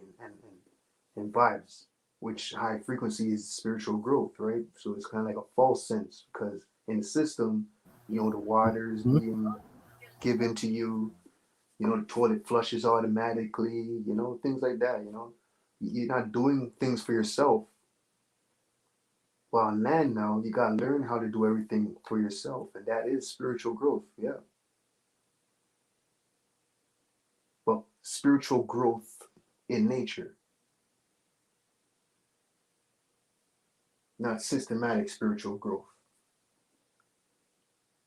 and vibes, which high frequency is spiritual growth, right? So it's kind of like a false sense, because in the system, the water is being given to you, the toilet flushes automatically, things like that, you're not doing things for yourself. But on land now, you gotta learn how to do everything for yourself, and that is spiritual growth. Yeah. But spiritual growth in nature, not systematic spiritual growth.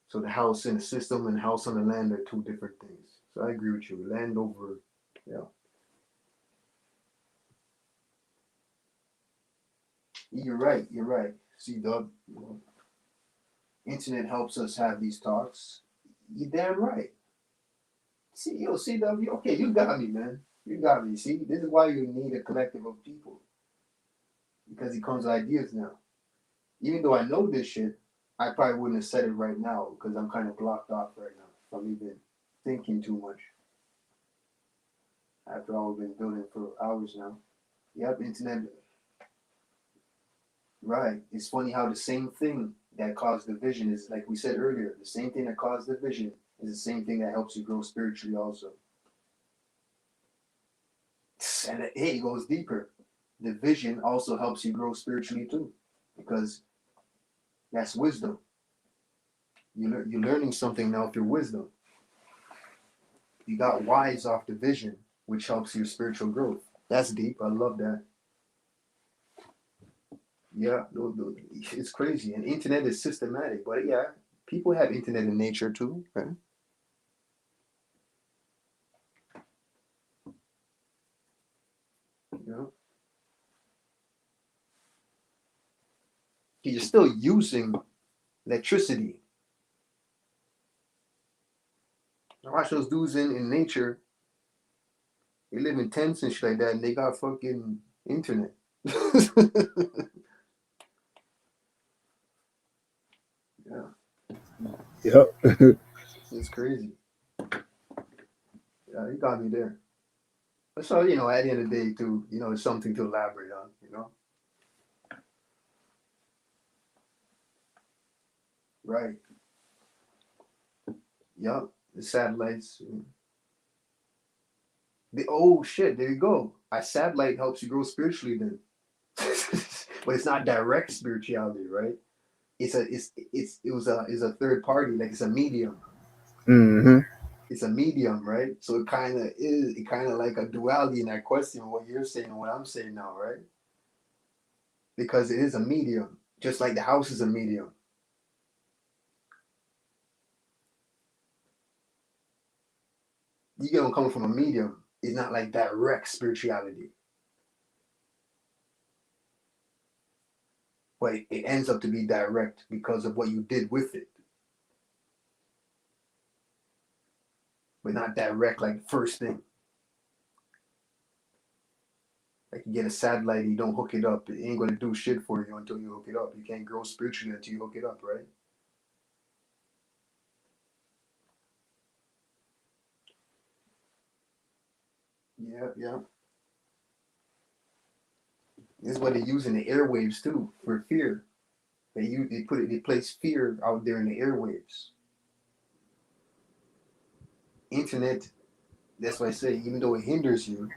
So the house in the system and house on the land are two different things. So I agree with you. Land over, yeah. You're right. You're right. See, Doug, internet helps us have these talks. You damn right. See, see, Doug, okay, you got me, man. You got me. See, this is why you need a collective of people because it comes with ideas now. Even though I know this shit, I probably wouldn't have said it right now because I'm kind of blocked off right now from even thinking too much. After all, we've been building for hours now. Yep, internet. Right. It's funny how the same thing that caused division is, like we said earlier, the same thing that caused division is the same thing that helps you grow spiritually also. And hey, it goes deeper. Division also helps you grow spiritually too, because that's wisdom. You're learning something now through wisdom. You got wise off division, which helps your spiritual growth. That's deep. I love that. Yeah, it's crazy. And internet is systematic, but yeah, people have internet in nature too, right? Yeah. You're still using electricity. I watch those dudes in nature. They live in tents and shit like that, and they got fucking internet. Yeah, Yep. it's crazy. Yeah, you got me there. But so at the end of the day, too, it's something to elaborate on. Right? Yup. The satellites. Oh shit! There you go. A satellite helps you grow spiritually then, but it's not direct spirituality, right? It's a third party, like it's a medium. Mm-hmm. It's a medium, right? So it kind of like a duality in that question, what you're saying and what I'm saying now, right? Because it is a medium, just like the house is a medium. You get what coming from a medium. It's not like direct spirituality, but it ends up to be direct because of what you did with it, but not direct like first thing. Like you get a satellite, you don't hook it up, it ain't gonna do shit for you until you hook it up. You can't grow spiritually until you hook it up, right? Yeah, yeah. This is what they use in the airwaves too for fear. They place fear out there in the airwaves. Internet, that's why I say, even though it hinders you,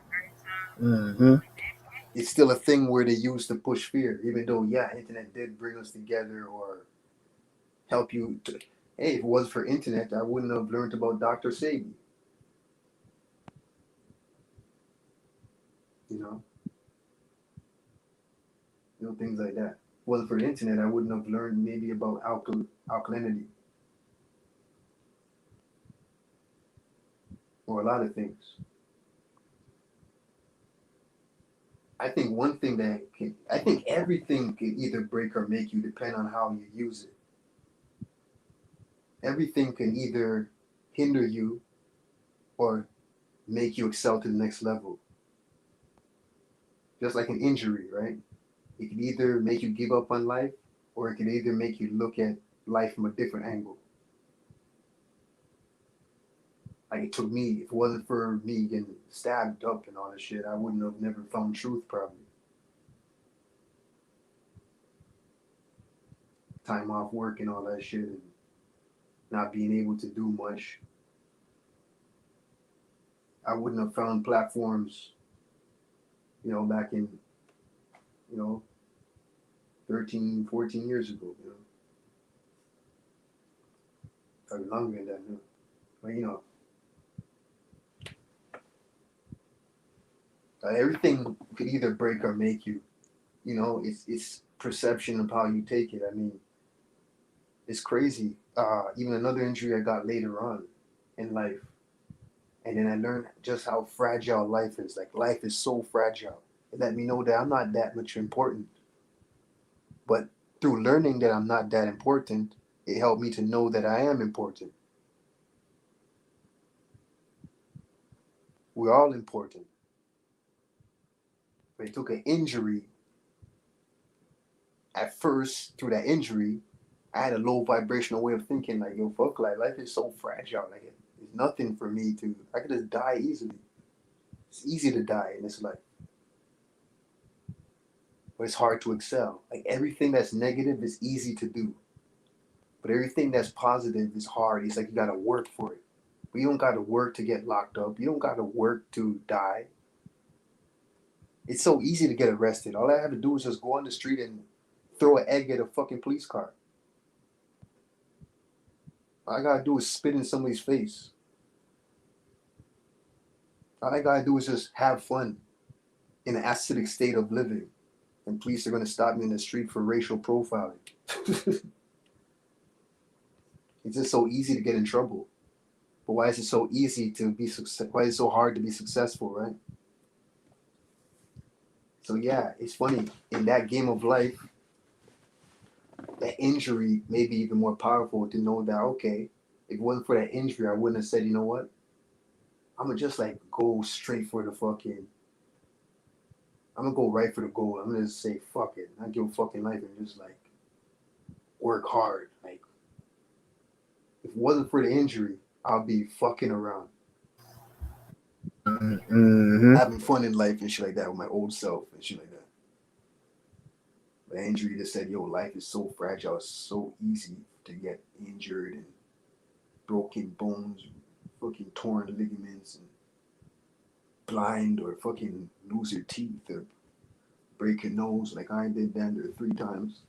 Mm-hmm. it's still a thing where they use to push fear. Even though, yeah, internet did bring us together or help you. Hey, if it wasn't for internet, I wouldn't have learned about Dr. Sabi. You know, things like that. If it wasn't for the internet, I wouldn't have learned maybe about alkalinity or a lot of things. I think everything can either break or make you depend on how you use it. Everything can either hinder you or make you excel to the next level. Just like an injury, right? It can either make you give up on life or it can either make you look at life from a different angle. Like it took me, if it wasn't for me getting stabbed up and all that shit, I wouldn't have never found truth probably. Time off work and all that shit and not being able to do much. I wouldn't have found platforms, back in, you know, 13, 14 years ago, you know. Probably longer than that, you know. But you know, everything could either break or make you. You know, it's perception of how you take it. I mean, it's crazy. Even another injury I got later on in life, and then I learned just how fragile life is. Like life is so fragile. It let me know that I'm not that much important. But through learning that I'm not that important, it helped me to know that I am important. We're all important. But it took an injury. At first, through that injury, I had a low vibrational way of thinking, like, yo, fuck, like, life is so fragile. Like, it's nothing for me to, I could just die easily. It's easy to die in this life. But it's hard to excel. Like, everything that's negative is easy to do. But everything that's positive is hard. It's like you gotta work for it. But you don't gotta work to get locked up. You don't gotta work to die. It's so easy to get arrested. All I have to do is just go on the street and throw an egg at a fucking police car. All I gotta do is spit in somebody's face. All I gotta do is just have fun in an acidic state of living. And police are gonna stop me in the street for racial profiling. It's just so easy to get in trouble. But why is it so easy to be why is it so hard to be successful, right? So yeah, it's funny. In that game of life, that injury may be even more powerful to know that, okay, if it wasn't for that injury, I wouldn't have said, you know what? I'm gonna just like go straight for the fucking, I'm gonna go right for the goal. I'm gonna just say, fuck it. Not give a fucking life and just like work hard. Like, if it wasn't for the injury, I'll be fucking around. Mm-hmm. Having fun in life and shit like that with my old self and shit like that. But injury just said, yo, life is so fragile. It's so easy to get injured and broken bones, fucking torn ligaments, and blind or fucking lose your teeth or break your nose like I did down there 3 times.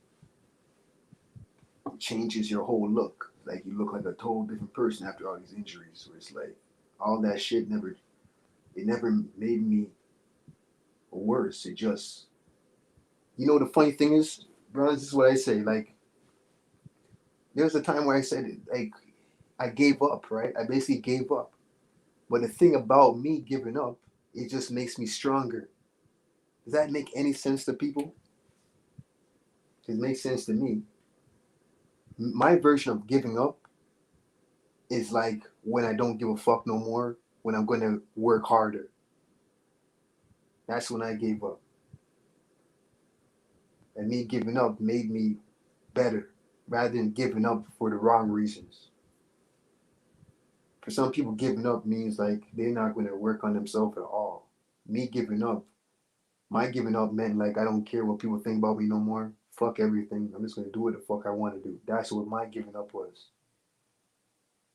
It changes your whole look. Like you look like a total different person after all these injuries. Where it's like all that shit never made me worse. It just, you know, the funny thing is, bro, this is what I say. Like, there was a time where I said, like, I gave up, right? I basically gave up. But the thing about me giving up, it just makes me stronger. Does that make any sense to people? It makes sense to me. My version of giving up is like when I don't give a fuck no more, when I'm going to work harder. That's when I gave up. And me giving up made me better rather than giving up for the wrong reasons. For some people, giving up means like they're not going to work on themselves at all. Me giving up, my giving up meant like I don't care what people think about me no more. Fuck everything. I'm just going to do what the fuck I want to do. That's what my giving up was.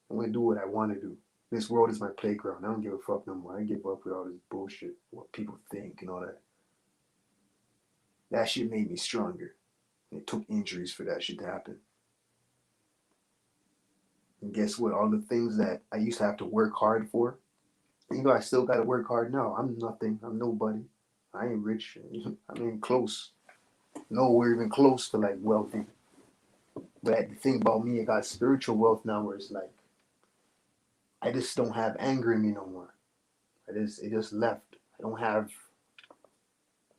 I'm going to do what I want to do. This world is my playground. I don't give a fuck no more. I give up with all this bullshit, what people think and all that. That shit made me stronger. It took injuries for that shit to happen. And guess what? All the things that I used to have to work hard for, you know, I still got to work hard now. I'm nothing. I'm nobody. I ain't rich. I ain't close. Nowhere even close to like wealthy. But the thing about me, I got spiritual wealth now where it's like, I just don't have anger in me no more. It just left. I don't have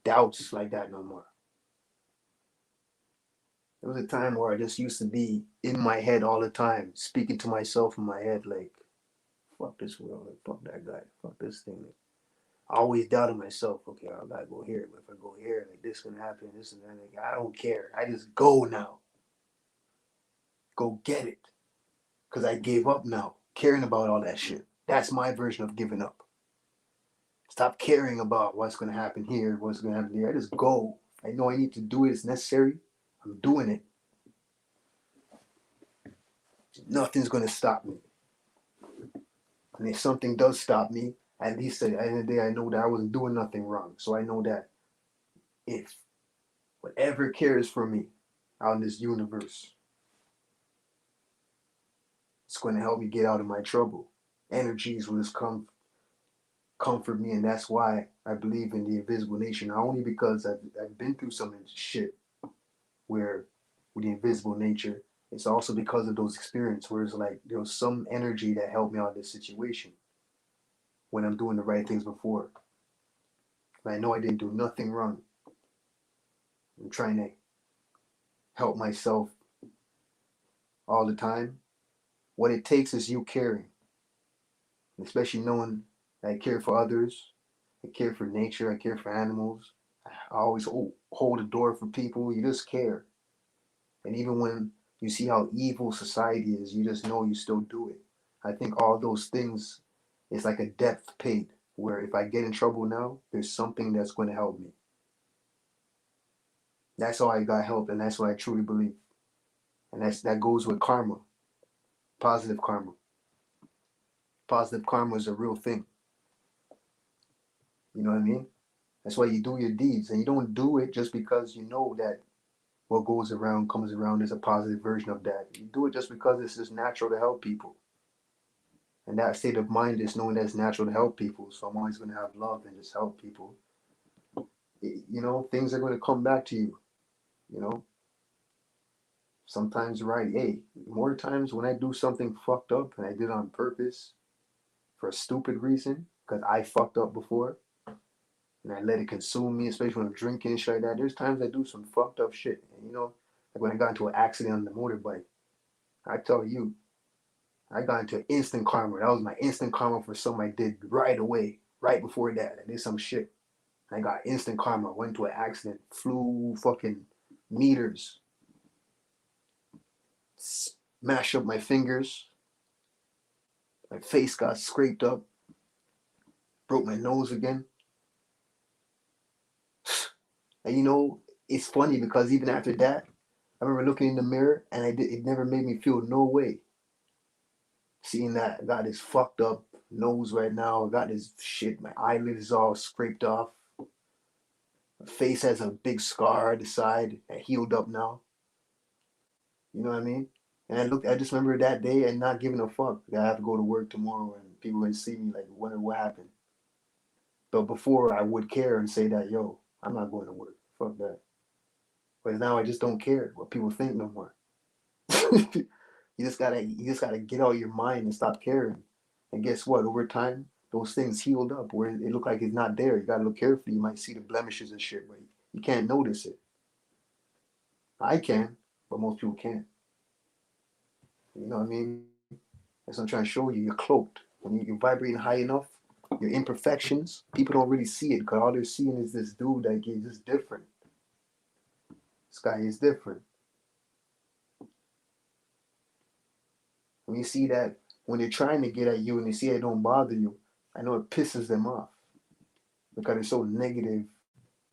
doubts like that no more. There was a time where I just used to be in my head all the time, speaking to myself in my head like, fuck this world, like, fuck that guy, fuck this thing. Like, I always doubted myself. Okay, I gotta go here. But if I go here, like this can happen, this and that. Like, I don't care. I just go now. Go get it. Because I gave up now, caring about all that shit. That's my version of giving up. Stop caring about what's going to happen here, what's going to happen there. I just go. I know I need to do it. It's necessary. I'm doing it. Nothing's going to stop me. And if something does stop me, at least at the end of the day, I know that I wasn't doing nothing wrong. So I know that if whatever cares for me out in this universe, it's going to help me get out of my trouble. Energies will just comfort me, and that's why I believe in the invisible nature. Not only because I've been through some shit where with the invisible nature, it's also because of those experiences where it's like there was some energy that helped me out of this situation when I'm doing the right things before. And I know I didn't do nothing wrong. I'm trying to help myself all the time. What it takes is you caring, especially knowing that I care for others, I care for nature, I care for animals. I always hold a door for people. You just care. And even when you see how evil society is, you just know you still do it. I think all those things is like a debt paid, where if I get in trouble now, there's something that's going to help me. That's how I got help, and that's what I truly believe. And that goes with karma, positive karma. Positive karma is a real thing. You know what I mean? That's why you do your deeds, and you don't do it just because you know that what goes around comes around is a positive version of that. You do it just because it's just natural to help people. And that state of mind is knowing that it's natural to help people. So I'm always going to have love and just help people. You know, things are going to come back to you. You know, sometimes right. Hey, more times when I do something fucked up and I did it on purpose for a stupid reason, because I fucked up before and I let it consume me, especially when I'm drinking and shit like that. There's times I do some fucked up shit. And you know, like when I got into an accident on the motorbike, I tell you, I got into instant karma. That was my instant karma for something I did right away, right before that. I did some shit. I got instant karma. Went to an accident, flew fucking meters, smashed up my fingers. My face got scraped up, broke my nose again. And you know, it's funny because even after that, I remember looking in the mirror and it never made me feel no way. Seeing that I got this fucked up nose right now, I got this shit, my eyelid is all scraped off. My face has a big scar on the side that healed up now. You know what I mean? And I just remember that day and not giving a fuck that I have to go to work tomorrow and people gonna see me like wonder what happened. But before I would care and say that, yo, I'm not going to work. Fuck that. But now I just don't care what people think no more. You just gotta get out of your mind and stop caring. And guess what? Over time, those things healed up where it looked like it's not there. You gotta look carefully. You might see the blemishes and shit, but you can't notice it. I can, but most people can't. You know what I mean? That's what I'm trying to show you. You're cloaked. When you're vibrating high enough, your imperfections, people don't really see it because all they're seeing is this dude that is just different. This guy is different. When you see that, when they're trying to get at you and they see it don't bother you, I know it pisses them off because they're so negative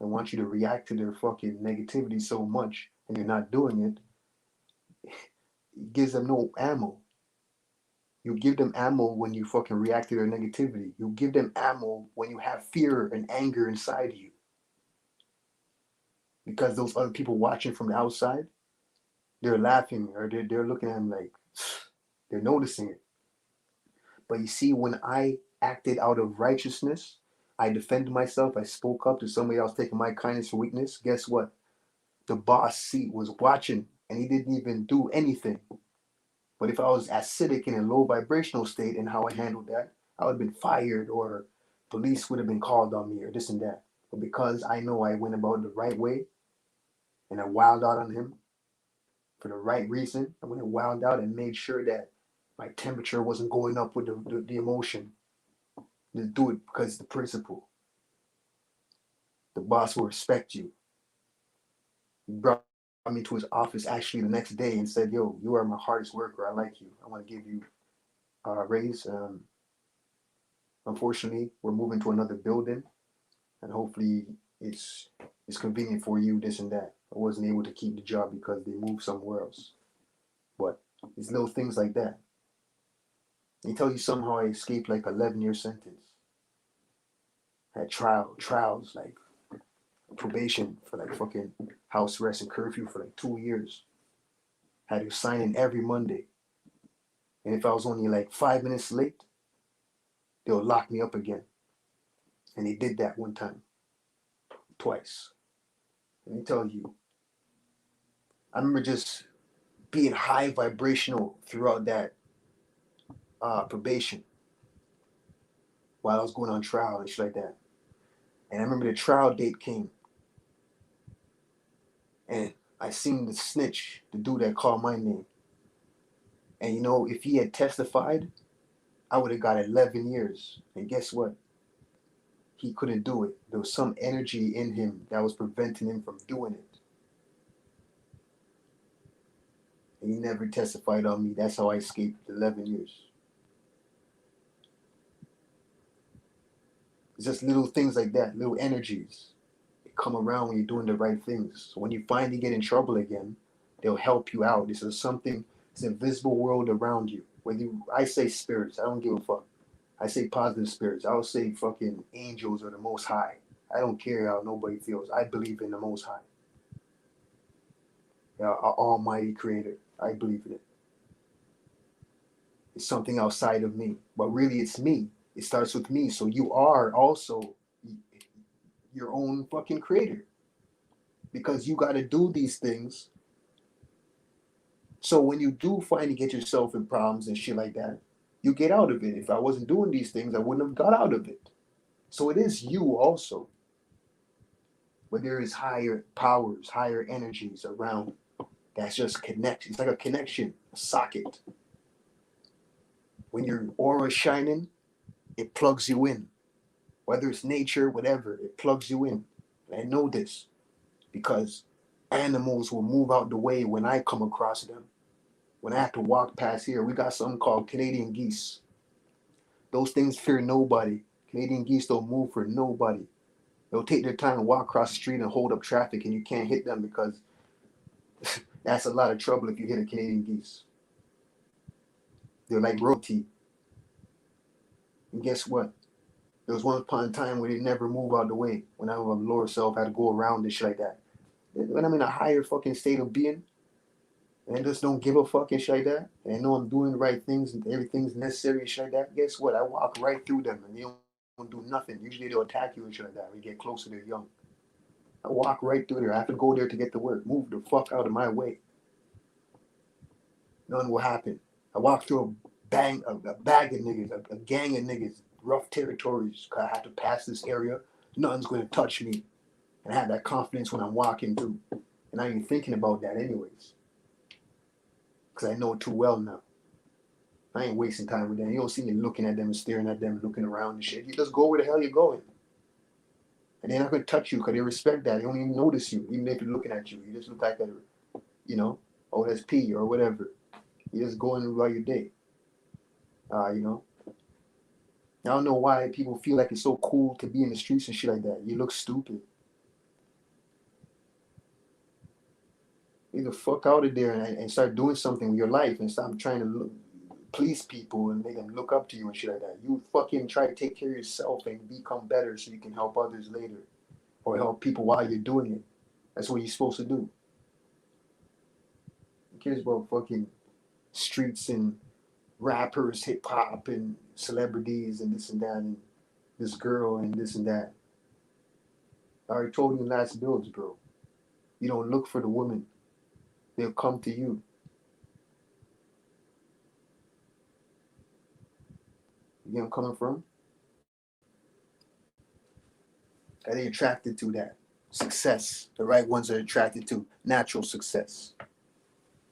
and want you to react to their fucking negativity so much and you're not doing it. It gives them no ammo. You give them ammo when you fucking react to their negativity. You give them ammo when you have fear and anger inside you. Because those other people watching from the outside, they're laughing or they're looking at them like, they're noticing it. But you see, when I acted out of righteousness, I defended myself, I spoke up to somebody else taking my kindness for weakness. Guess what? The boss seat was watching and he didn't even do anything. But if I was acidic in a low vibrational state and how I handled that, I would have been fired or police would have been called on me or this and that. But because I know I went about it the right way and I wilded out on him for the right reason, I went and wilded out and made sure that my temperature wasn't going up with the emotion. Just do it because it's the principle. The boss will respect you. He brought me to his office actually the next day and said, yo, you are my hardest worker. I like you. I want to give you a raise. Unfortunately, we're moving to another building and hopefully it's convenient for you, this and that. I wasn't able to keep the job because they moved somewhere else. But it's little things like that. They tell you somehow I escaped like 11-year sentence. Had trials, like probation for like fucking house arrest and curfew for like 2 years. Had to sign in every Monday. And if I was only like 5 minutes late, they'll lock me up again. And they did that one time, twice. Let me tell you, I remember just being high vibrational throughout that probation while I was going on trial and shit like that. And I remember the trial date came, and I seen the snitch, the dude that called my name. And you know, if he had testified, I would have got 11 years. And guess what? He couldn't do it. There was some energy in him that was preventing him from doing it. And he never testified on me. That's how I escaped 11 years. It's just little things like that, little energies. They come around when you're doing the right things. So when you finally get in trouble again, they'll help you out. This is something, it's an invisible world around you. I say spirits, I don't give a fuck. I say positive spirits. I would say fucking angels or the Most High. I don't care how nobody feels. I believe in the Most High. Our Almighty Creator. I believe in it. It's something outside of me, but really it's me. It starts with me. So you are also your own fucking creator, because you got to do these things. So when you do finally get yourself in problems and shit like that, you get out of it. If I wasn't doing these things, I wouldn't have got out of it. So it is you also. But there is higher powers, higher energies around. That's just connection. It's like a connection, a socket. When your aura is shining, it plugs you in. Whether it's nature, whatever, it plugs you in. And I know this because animals will move out the way when I come across them. When I have to walk past here, we got something called Canadian geese. Those things fear nobody. Canadian geese don't move for nobody. They'll take their time and walk across the street and hold up traffic, and you can't hit them because that's a lot of trouble if you hit a Canadian geese. They're like royalty. And guess what? There was one upon a time where they never move out the way. When I was lower self, I had to go around and shit like that. When I'm in a higher fucking state of being, and I just don't give a fuck and shit like that, and I know I'm doing the right things and everything's necessary and shit like that, guess what? I walk right through them and they don't do nothing. Usually they'll attack you and shit like that when you get closer, they're young. I walk right through there. I have to go there to get to work. Move the fuck out of my way. Nothing will happen. I walk through a bag of niggas, a gang of niggas, rough territories. I have to pass this area. Nothing's going to touch me. And I have that confidence when I'm walking through. And I ain't thinking about that anyways. Because I know it too well now. I ain't wasting time with them. You don't see me looking at them and staring at them and looking around and shit. You just go where the hell you're going. And they're not going to touch you because they respect that. They don't even notice you, even if they're looking at you. You just look like that, you know, oh, that's P or whatever. You're just going about your day. You know. I don't know why people feel like it's so cool to be in the streets and shit like that. You look stupid. Get the fuck out of there and start doing something with your life and stop trying to please people and make them look up to you and shit like that. You fucking try to take care of yourself and become better so you can help others later or help people while you're doing it. That's what you're supposed to do. Who cares about fucking streets and rappers, hip hop and celebrities and this and that and this girl and this and that? I already told you in last builds, bro. You don't look for the woman. They'll come to you. You get where I'm coming from? Are they attracted to that? Success. The right ones are attracted to natural success,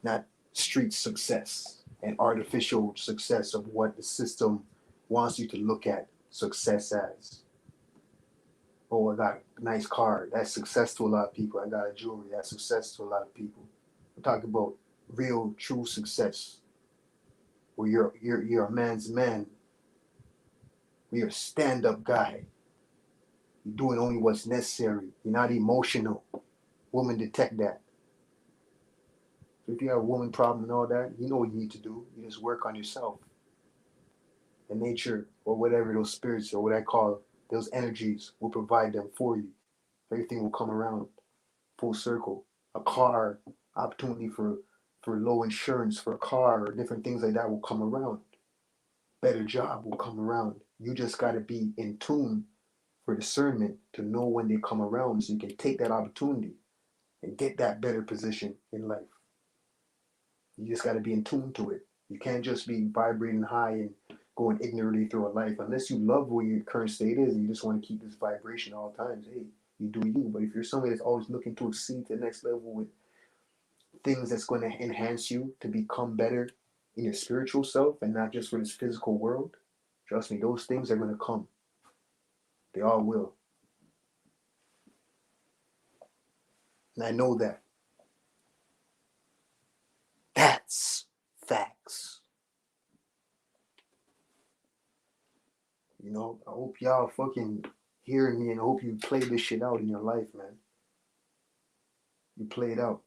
not street success and artificial success of what the system wants you to look at success as. Oh, I got a nice car. That's success to a lot of people. I got a jewelry. That's success to a lot of people. I'm talking about real, true success, where you're a man's man. You're a stand-up guy. You're doing only what's necessary. You're not emotional. Women detect that. So if you have a woman problem and all that, you know what you need to do. You just work on yourself. And nature, or whatever those spirits, or what I call those energies, will provide them for you. Everything will come around full circle. A car, opportunity for low insurance for a car or different things like that will come around. Better job will come around. You just got to be in tune for discernment to know when they come around so you can take that opportunity and get that better position in life. You just got to be in tune to it. You can't just be vibrating high and going ignorantly through a life unless you love where your current state is and you just want to keep this vibration all times. Hey, you do you. But if you're somebody that's always looking to exceed the next level with things that's going to enhance you to become better in your spiritual self and not just for this physical world, trust me, those things are going to come. They all will. And I know that. That's facts. You know, I hope y'all fucking hearing me and I hope you play this shit out in your life, man. You play it out.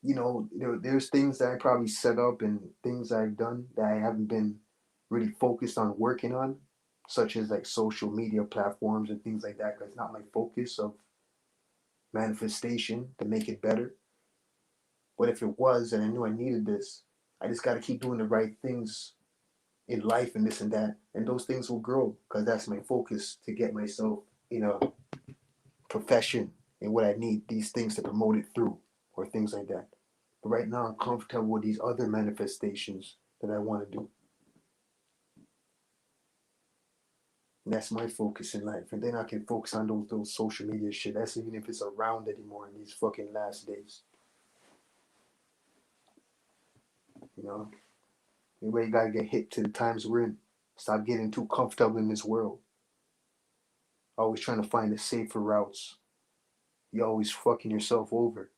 You know, there's things that I probably set up and things I've done that I haven't been really focused on working on, such as like social media platforms and things like that, because it's not my focus of manifestation to make it better. But if it was and I knew I needed this, I just got to keep doing the right things in life and this and that, and those things will grow because that's my focus to get myself in a profession and what I need these things to promote it through or things like that. But right now I'm comfortable with these other manifestations that I want to do. And that's my focus in life. And then I can focus on those social media shit. That's even if it's around anymore in these fucking last days. You know? Everybody gotta get hip to the times we're in. Stop getting too comfortable in this world. Always trying to find the safer routes. You're always fucking yourself over.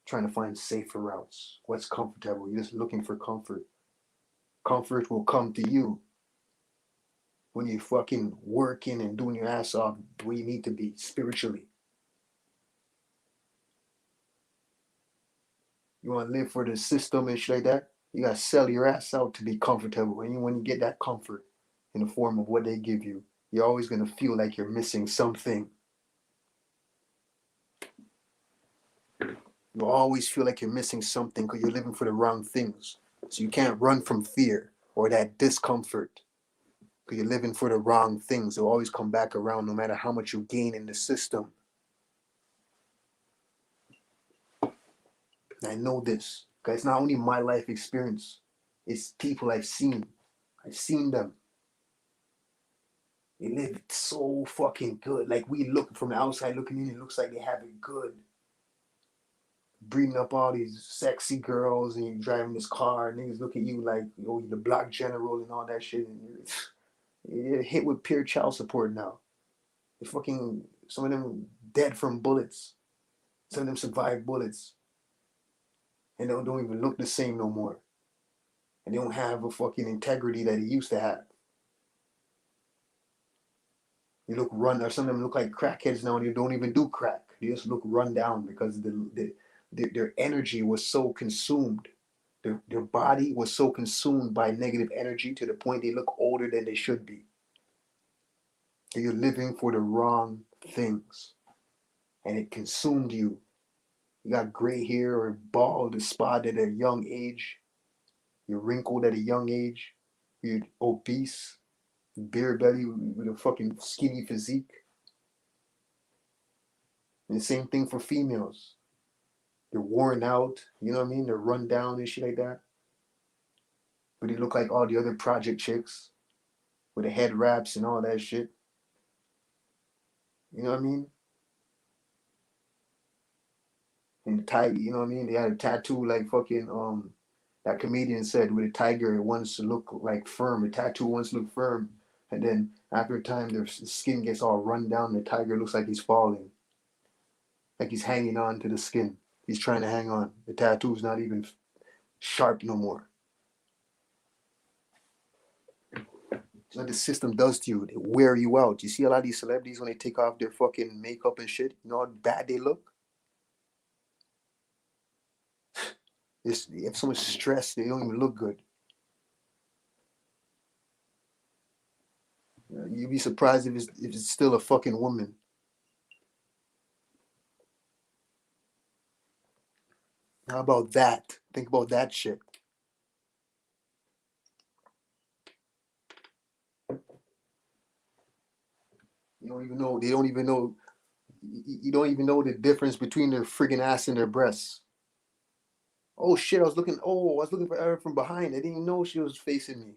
Trying to find safer routes. What's comfortable? You're just looking for comfort. Comfort will come to you when you're fucking working and doing your ass off where you need to be spiritually. You want to live for the system and shit like that? You gotta sell your ass out to be comfortable. And when you get that comfort in the form of what they give you, you're always gonna feel like you're missing something. You always feel like you're missing something because you're living for the wrong things. So you can't run from fear or that discomfort because you're living for the wrong things. They'll always come back around no matter how much you gain in the system. And I know this because it's not only my life experience, it's people I've seen. I've seen them. They live so fucking good. Like we look from the outside looking in, it looks like they have it good. Breeding up all these sexy girls and you're driving this car, niggas look at you like, oh, you're the block general and all that shit. And you're hit with pure child support now. They fucking, some of them dead from bullets. Some of them survived bullets. And they don't even look the same no more. And they don't have a fucking integrity that they used to have. They look run, or some of them look like crackheads now and they don't even do crack. They just look run down because their energy was so consumed. Their body was so consumed by negative energy to the point they look older than they should be. So you're living for the wrong things. And it consumed you. You got gray hair or bald or spotted at a young age. You're wrinkled at a young age. You're obese. Beer belly with a fucking skinny physique. And the same thing for females. They're worn out, you know what I mean? They're run down and shit like that. But they look like all the other project chicks with the head wraps and all that shit. You know what I mean? And the tiger, you know what I mean? They had a tattoo like fucking that comedian said with a tiger, it wants to look like firm. The tattoo wants to look firm. And then after a time, the skin gets all run down. The tiger looks like he's falling. Like he's hanging on to the skin. He's trying to hang on. The tattoo's not even sharp no more. So what the system does to you, they wear you out. You see a lot of these celebrities when they take off their fucking makeup and shit, you know how bad they look? They have so much stress, they don't even look good. You'd be surprised if it's still a fucking woman. How about that? Think about that shit. You don't even know. They don't even know. You don't even know the difference between their friggin' ass and their breasts. Oh shit! I was looking. Oh, I was looking for her from behind. I didn't even know she was facing me.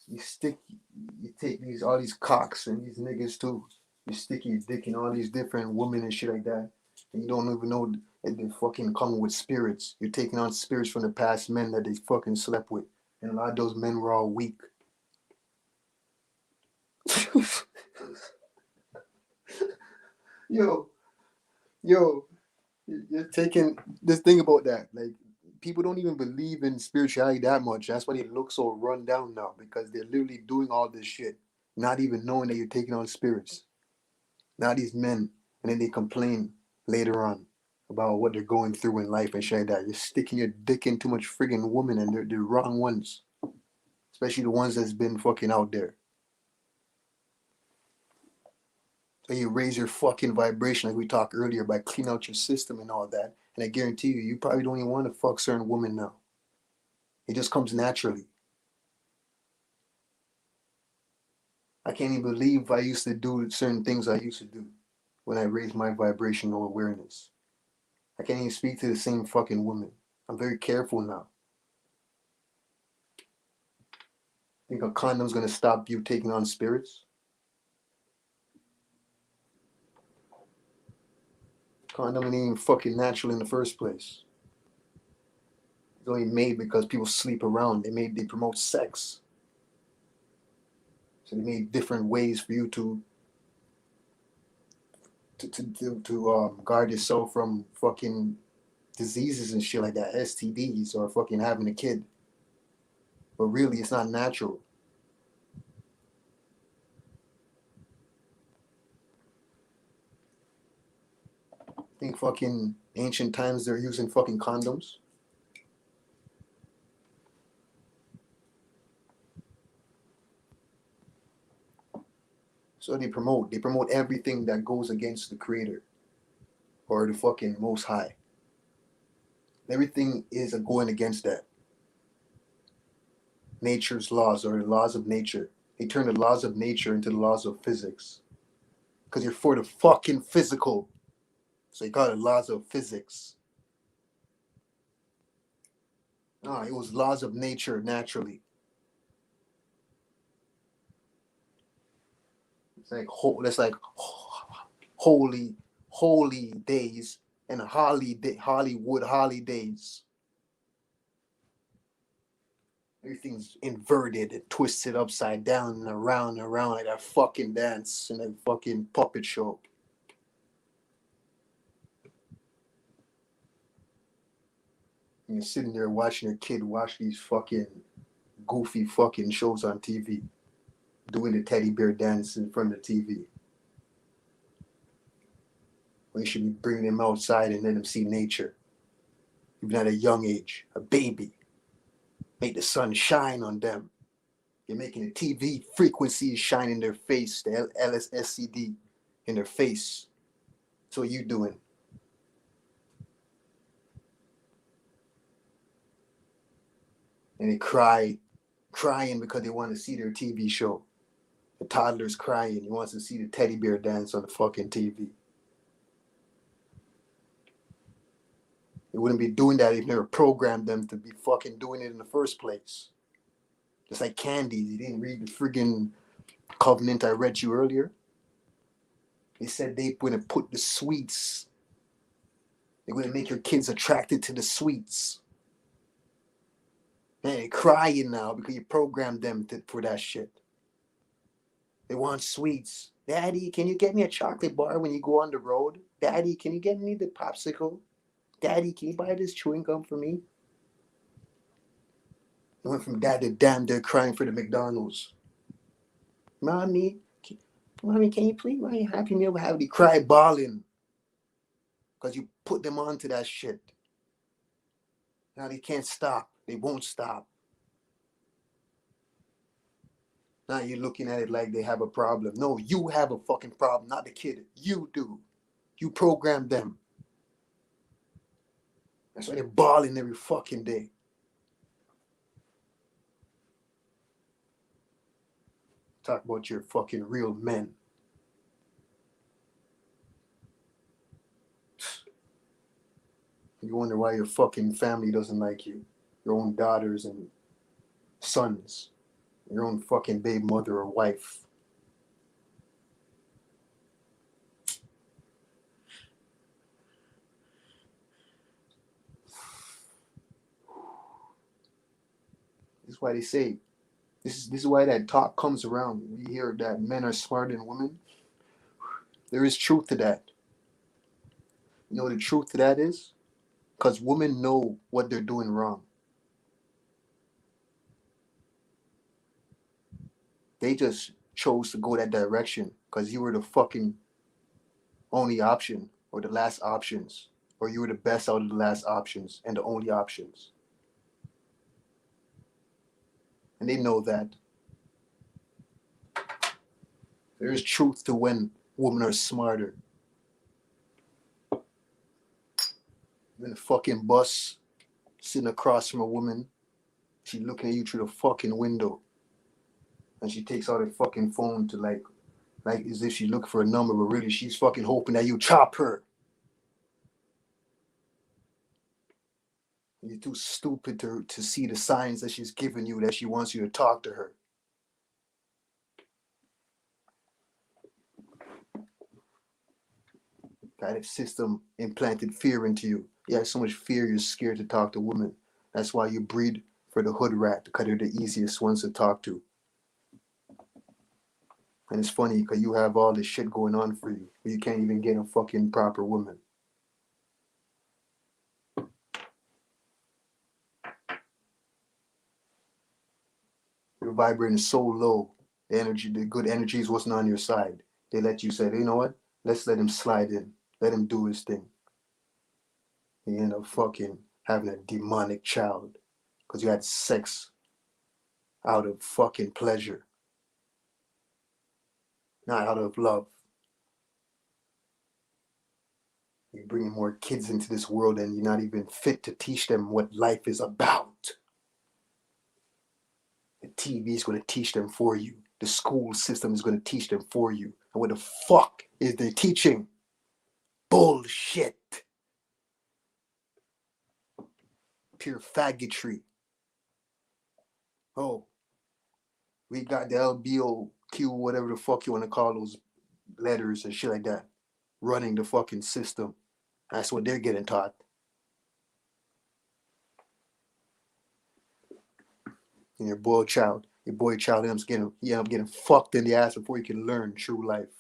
You take all these cocks and these niggas too. You stick your dick in all these different women and shit like that, and you don't even know that they're fucking coming with spirits. You're taking on spirits from the past men that they fucking slept with, and a lot of those men were all weak. yo, you're taking this thing about that. Like, people don't even believe in spirituality that much. That's why they look so run down now, because they're literally doing all this shit, not even knowing that you're taking on spirits. Now these men, and then they complain later on about what they're going through in life and shit like that. You're sticking your dick in too much friggin' women, and they're the wrong ones, especially the ones that's been fucking out there. So you raise your fucking vibration, like we talked earlier, by cleaning out your system and all that. And I guarantee you, you probably don't even want to fuck certain women now. It just comes naturally. I can't even believe I used to do certain things I used to do when I raised my vibrational awareness. I can't even speak to the same fucking woman. I'm very careful now. Think a condom's gonna stop you taking on spirits? Condom ain't even fucking natural in the first place. It's only made because people sleep around. They promote sex. So they made different ways for you to guard yourself from fucking diseases and shit like that, STDs, or fucking having a kid. But really, it's not natural. Think fucking ancient times they're using fucking condoms. So they promote everything that goes against the creator or the fucking most high. Everything is going against that. Nature's laws, or the laws of nature. They turn the laws of nature into the laws of physics. Because you're for the fucking physical. So you call it laws of physics. No, it was laws of nature naturally. That's like holy days and Hollywood holidays. Everything's inverted and twisted upside down and around like that fucking dance and that fucking puppet show. And you're sitting there watching your kid watch these fucking goofy fucking shows on TV, doing the teddy bear dance in front of the TV. When you should be bringing them outside and let them see nature. Even at a young age, a baby. Make the sun shine on them. You're making the TV frequencies shine in their face, the LSSCD in their face. So what you doing? And they crying because they want to see their TV show. The toddler's crying. He wants to see the teddy bear dance on the fucking TV. They wouldn't be doing that if you never programmed them to be fucking doing it in the first place. Just like candies. You didn't read the friggin' covenant I read you earlier? They said they wouldn't put the sweets. They wouldn't make your kids attracted to the sweets. Man, they're crying now because you programmed them for that shit. They want sweets. Daddy, can you get me a chocolate bar when you go on the road? Daddy, can you get me the popsicle? Daddy, can you buy this chewing gum for me? They went from dad to damn, they're crying for the McDonald's. Mommy, can you please buy a Happy Meal? Have they cry bawling? Because you put them onto that shit. Now they can't stop. They won't stop. Now you're looking at it like they have a problem. No, you have a fucking problem, not the kid. You do. You program them. That's why they're bawling every fucking day. Talk about your fucking real men. You wonder why your fucking family doesn't like you. Your own daughters and sons. Your own fucking babe mother or wife. This is why they say, this is why that talk comes around. We hear that men are smarter than women. There is truth to that. You know what the truth to that is? Because women know what they're doing wrong. They just chose to go that direction because you were the fucking only option or the last options, or you were the best out of the last options and the only options. And they know that. There is truth to when women are smarter. In the fucking bus, sitting across from a woman, she looking at you through the fucking window. And she takes out her fucking phone to like as if she's looking for a number, but really she's fucking hoping that you chop her. You're too stupid to see the signs that she's giving you that she wants you to talk to her. That system implanted fear into you. You have so much fear you're scared to talk to women. That's why you breed for the hood rat, because they're the easiest ones to talk to. And it's funny because you have all this shit going on for you, but you can't even get a fucking proper woman. You're vibrating so low, the good energies wasn't on your side. They let you say, you know what? Let's let him slide in. Let him do his thing. You end up fucking having a demonic child because you had sex out of fucking pleasure, not out of love. You're bringing more kids into this world and you're not even fit to teach them what life is about. The TV is going to teach them for you. The school system is going to teach them for you. And what the fuck is they teaching? Bullshit. Pure faggotry. Oh, we got the LBOQ, whatever the fuck you want to call those letters and shit like that, running the fucking system. That's what they're getting taught. And your boy child ends up getting fucked in the ass before he can learn true life.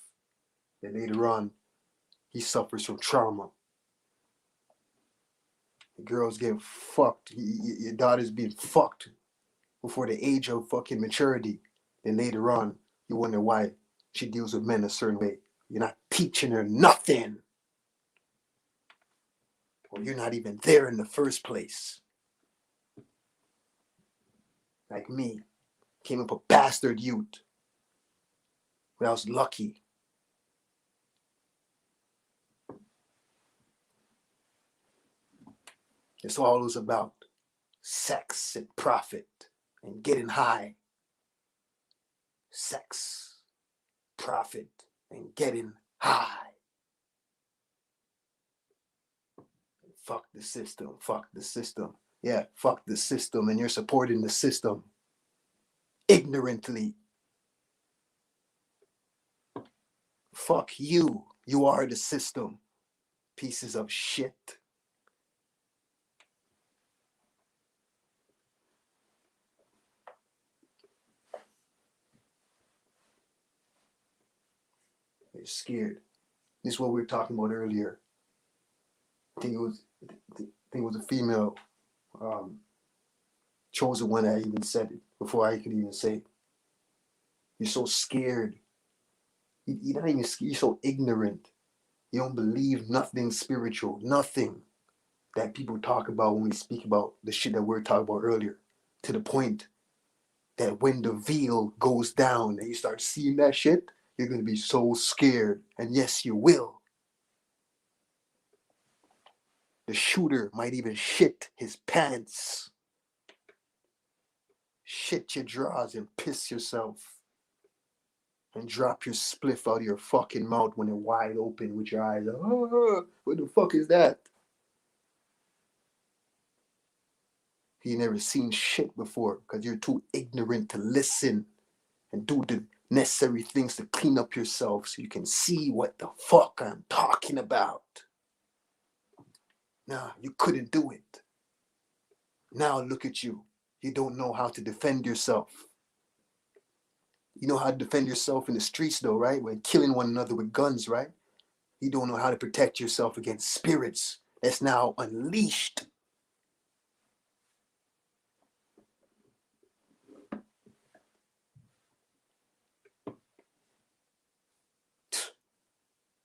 And later on, he suffers from trauma. The girl's getting fucked. Your daughter's being fucked before the age of fucking maturity. Then later on, you wonder why she deals with men a certain way. You're not teaching her nothing. Or you're not even there in the first place. Like me, came up a bastard youth. But I was lucky. It's all it was about. Sex and profit and getting high. Sex, profit, and getting high. Fuck the system. Fuck the system. Yeah, fuck the system, and you're supporting the system ignorantly. Fuck you. You are the system. Pieces of shit. You're scared. This is what we were talking about earlier. I think it was a female chosen one that even said it before I could even say it. You're so scared. You're not even scared. You're so ignorant. You don't believe nothing spiritual, nothing that people talk about when we speak about the shit that we were talking about earlier. To the point that when the veil goes down and you start seeing that shit, you're going to be so scared. And yes, you will. The shooter might even shit his pants, shit your drawers and piss yourself, and drop your spliff out of your fucking mouth when they're wide open with your eyes. Oh, what the fuck is that? You never seen shit before because you're too ignorant to listen and do the necessary things to clean up yourself so you can see what the fuck I'm talking about. Nah, you couldn't do it. Now look at you. You don't know how to defend yourself. You know how to defend yourself in the streets though, right? When killing one another with guns, right? You don't know how to protect yourself against spirits that's now unleashed.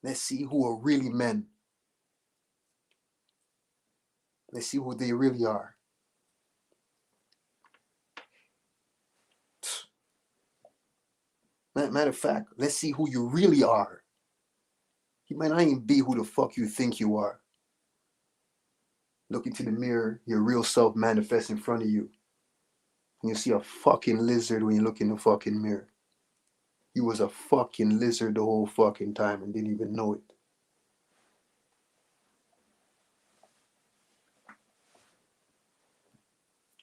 Let's see who are really men. Let's see who they really are. Matter of fact, let's see who you really are. You might not even be who the fuck you think you are. Look into the mirror, your real self manifests in front of you. And you see a fucking lizard when you look in the fucking mirror. You was a fucking lizard the whole fucking time and didn't even know it.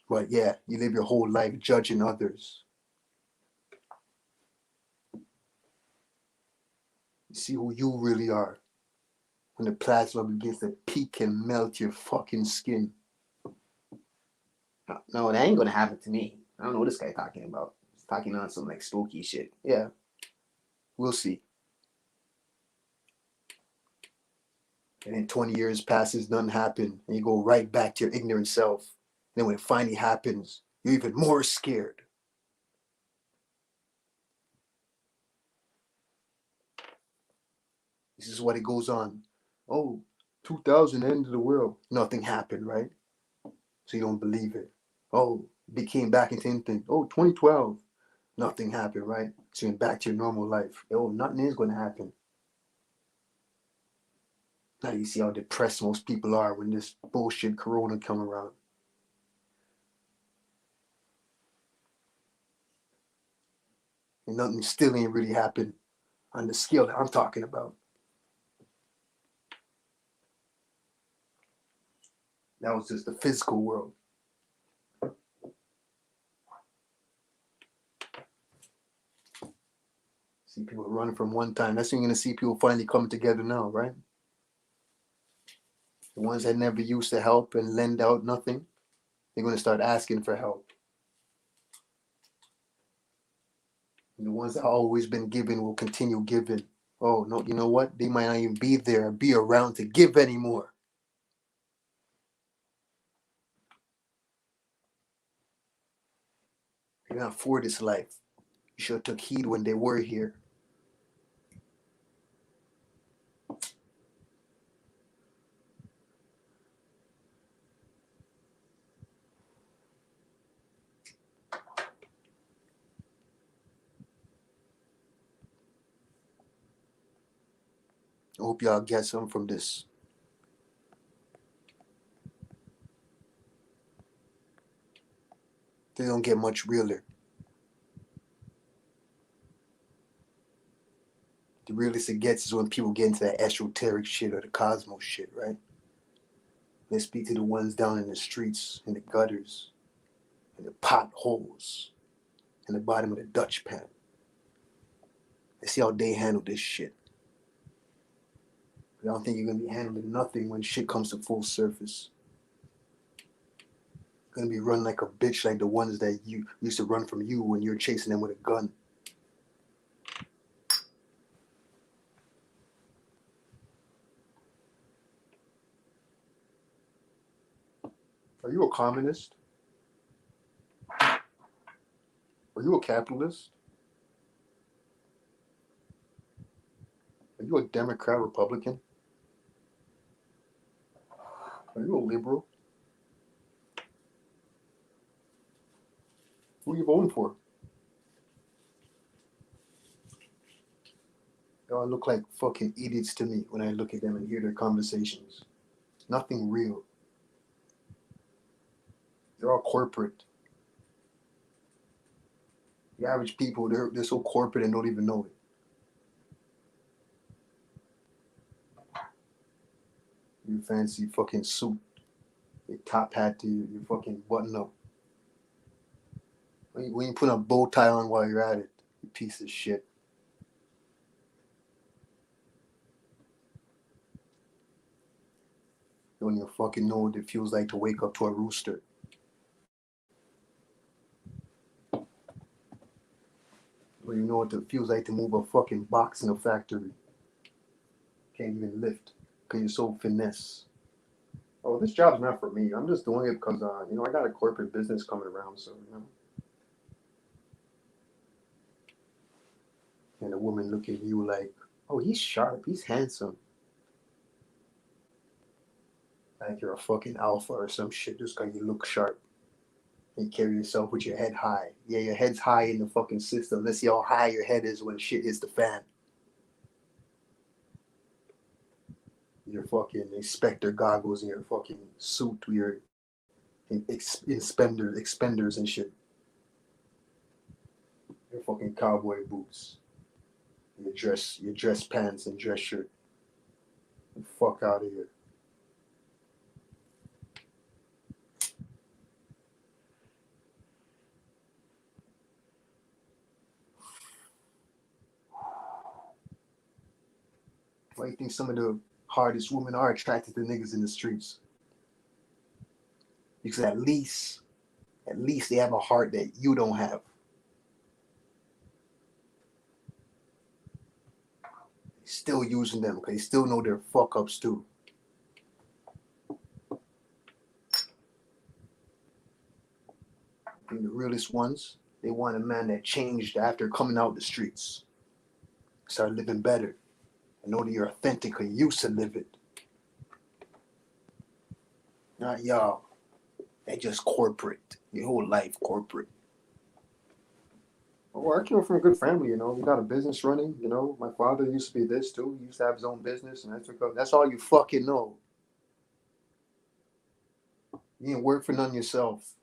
But yeah, you live your whole life judging others. You see who you really are when the plasma begins to peak and melt your fucking skin. No, that ain't gonna happen to me. I don't know what this guy talking about. He's talking on some like spooky shit. Yeah, we'll see. And then 20 years passes, nothing happened, and you go right back to your ignorant self. And then when it finally happens, you're even more scared. This is what it goes on. Oh, 2000, end of the world. Nothing happened, right? So you don't believe it. Oh, it came back into anything. Oh, 2012. Nothing happened, right? So you're back to your normal life. Oh, nothing is going to happen. Now you see how depressed most people are when this bullshit corona come around. And nothing still ain't really happened on the scale that I'm talking about. That was just the physical world. See people running from one time. That's when you're going to see people finally coming together now, right? The ones that never used to help and lend out nothing, they're going to start asking for help. And the ones that always been giving will continue giving. Oh, no, you know what? They might not even be there, be around to give anymore. You're not for this life. You should have took heed when they were here. I hope y'all get some from this. They don't get much realer. The realest it gets is when people get into that esoteric shit or the cosmos shit, right? Let's speak to the ones down in the streets, in the gutters, in the potholes, in the bottom of the Dutch pan. Let's see how they handle this shit. I don't think you're gonna be handling nothing when shit comes to full surface. You're gonna be run like a bitch like the ones that you used to run from you when you're chasing them with a gun. Are you a communist? Are you a capitalist? Are you a Democrat, Republican? Are you a liberal? Who you voting for? They all look like fucking idiots to me when I look at them and hear their conversations. Nothing real. They're all corporate. The average people, they're so corporate and don't even know it. Your fancy fucking suit, your top hat to your fucking button up. When you put a bow tie on while you're at it, you piece of shit. You don't even fucking know what it feels like to wake up to a rooster. You don't even know what it feels like to move a fucking box in a factory. Can't even lift because you're so finesse. Oh, this job's not for me. I'm just doing it because, I got a corporate business coming around, so, And a woman look at you like, oh, he's sharp, he's handsome. Like you're a fucking alpha or some shit just because you look sharp. You carry yourself with your head high. Yeah, your head's high in the fucking system. Let's see how high your head is when shit hits the fan. Your fucking inspector goggles and your fucking suit with your expenders and shit. Your fucking cowboy boots. Your dress pants and dress shirt. The fuck out of here. Why do you think some of the hardest women are attracted to niggas in the streets? Because at least they have a heart that you don't have. Still using them because they still know they're fuck ups too. I think the realest ones, they want a man that changed after coming out the streets. Start living better. I know that you're authentic or used to live it. Not y'all. They just corporate. Your whole life corporate. Well, I came from a good family, We got a business running, My father used to be this too. He used to have his own business, and that's all you fucking know. You ain't work for none yourself.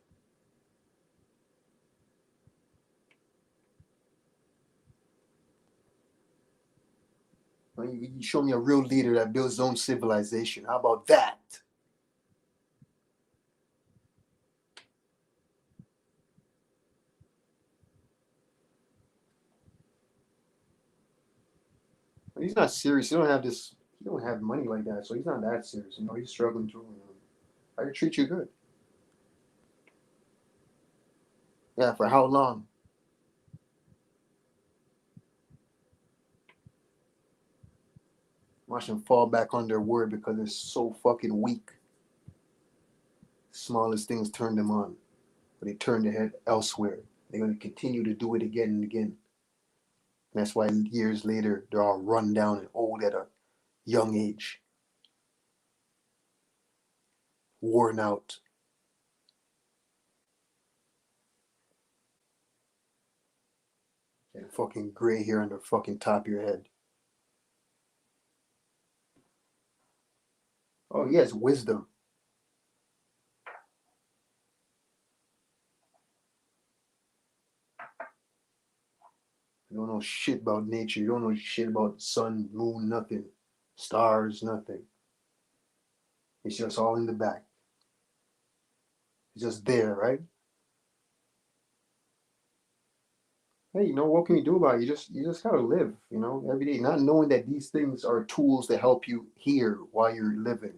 You show me a real leader that builds his own civilization. How about that? He's not serious. He don't have money like that, so he's not that serious. He's struggling too. I can treat you good. Yeah, for how long? Watch them fall back on their word because they're so fucking weak. Smallest things turn them on, but they turn their head elsewhere. They're going to continue to do it again and again. And that's why years later, they're all run down and old at a young age. Worn out. And fucking gray hair on the fucking top of your head. Oh, he has wisdom. You don't know shit about nature. You don't know shit about sun, moon, nothing. Stars, nothing. It's just all in the back. It's just there, right? Hey, what can you do about it? You just gotta live, every day, not knowing that these things are tools to help you here while you're living.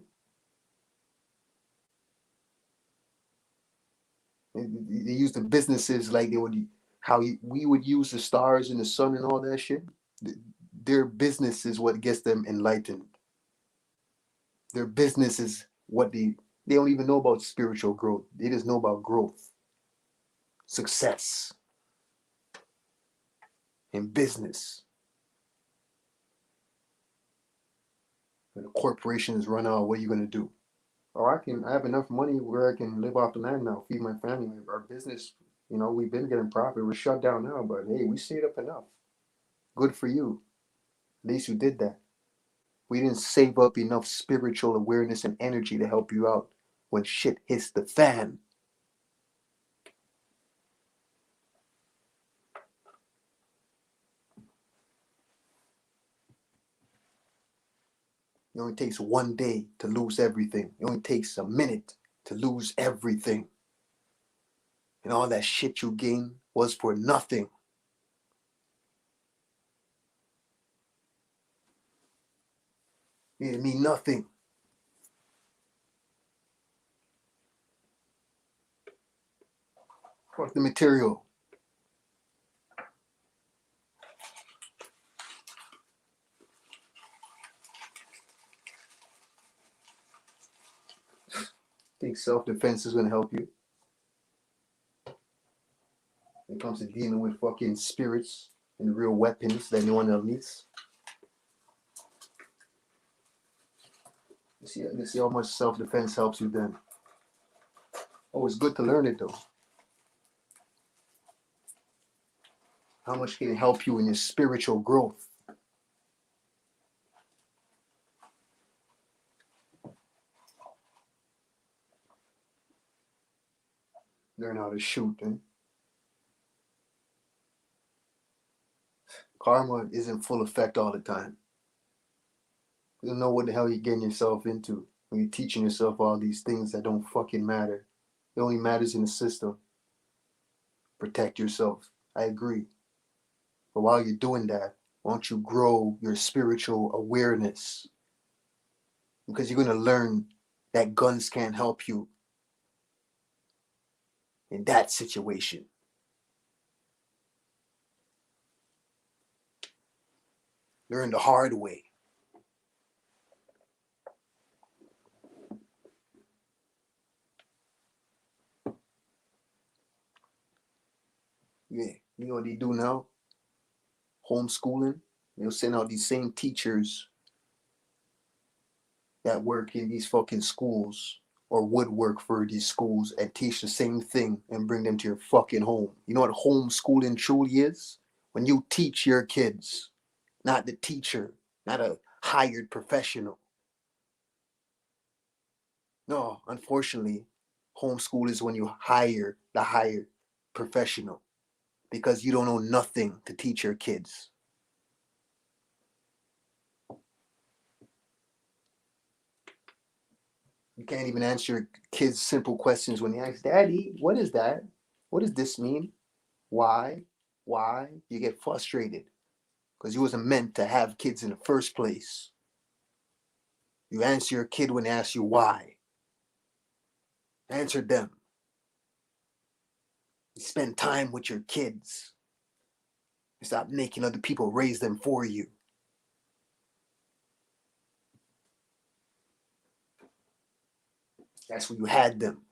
They use the businesses like we would use the stars and the sun and all that shit. Their business is what gets them enlightened. Their business is what they don't even know about spiritual growth. They just know about growth, success, and business. When the corporations run out, what are you gonna do? Oh, I have enough money where I can live off the land now, feed my family. Our business You know, we've been getting profit. We're shut down now, but hey, we stayed up enough. Good for you. At least you did that. We didn't save up enough spiritual awareness and energy to help you out when shit hits the fan. It only takes one day to lose everything. It only takes a minute to lose everything. And all that shit you gained was for nothing. It didn't mean nothing. Fuck the material. Think self-defense is gonna help you when it comes to dealing with fucking spirits and real weapons that no one else needs. Let's see how much self-defense helps you then. Oh, it's good to learn it though. How much can it help you in your spiritual growth? Learn how to shoot, eh? Karma is in full effect all the time. You don't know what the hell you're getting yourself into when you're teaching yourself all these things that don't fucking matter. It only matters in the system. Protect yourself. I agree. But while you're doing that, why don't you grow your spiritual awareness? Because you're going to learn that guns can't help you in that situation. Learn the hard way. Yeah, you know what they do now? Homeschooling. They'll send out these same teachers that work in these fucking schools or would work for these schools and teach the same thing and bring them to your fucking home. You know what homeschooling truly is? When you teach your kids, not the teacher, not a hired professional. No, unfortunately, homeschool is when you hire the hired professional because you don't know nothing to teach your kids. You can't even answer your kids simple questions when they ask, Daddy, what is that? What does this mean? Why? Why? You get frustrated because you wasn't meant to have kids in the first place. You answer your kid when they ask you why. Answer them. You spend time with your kids. You stop making other people raise them for you. That's where you had them,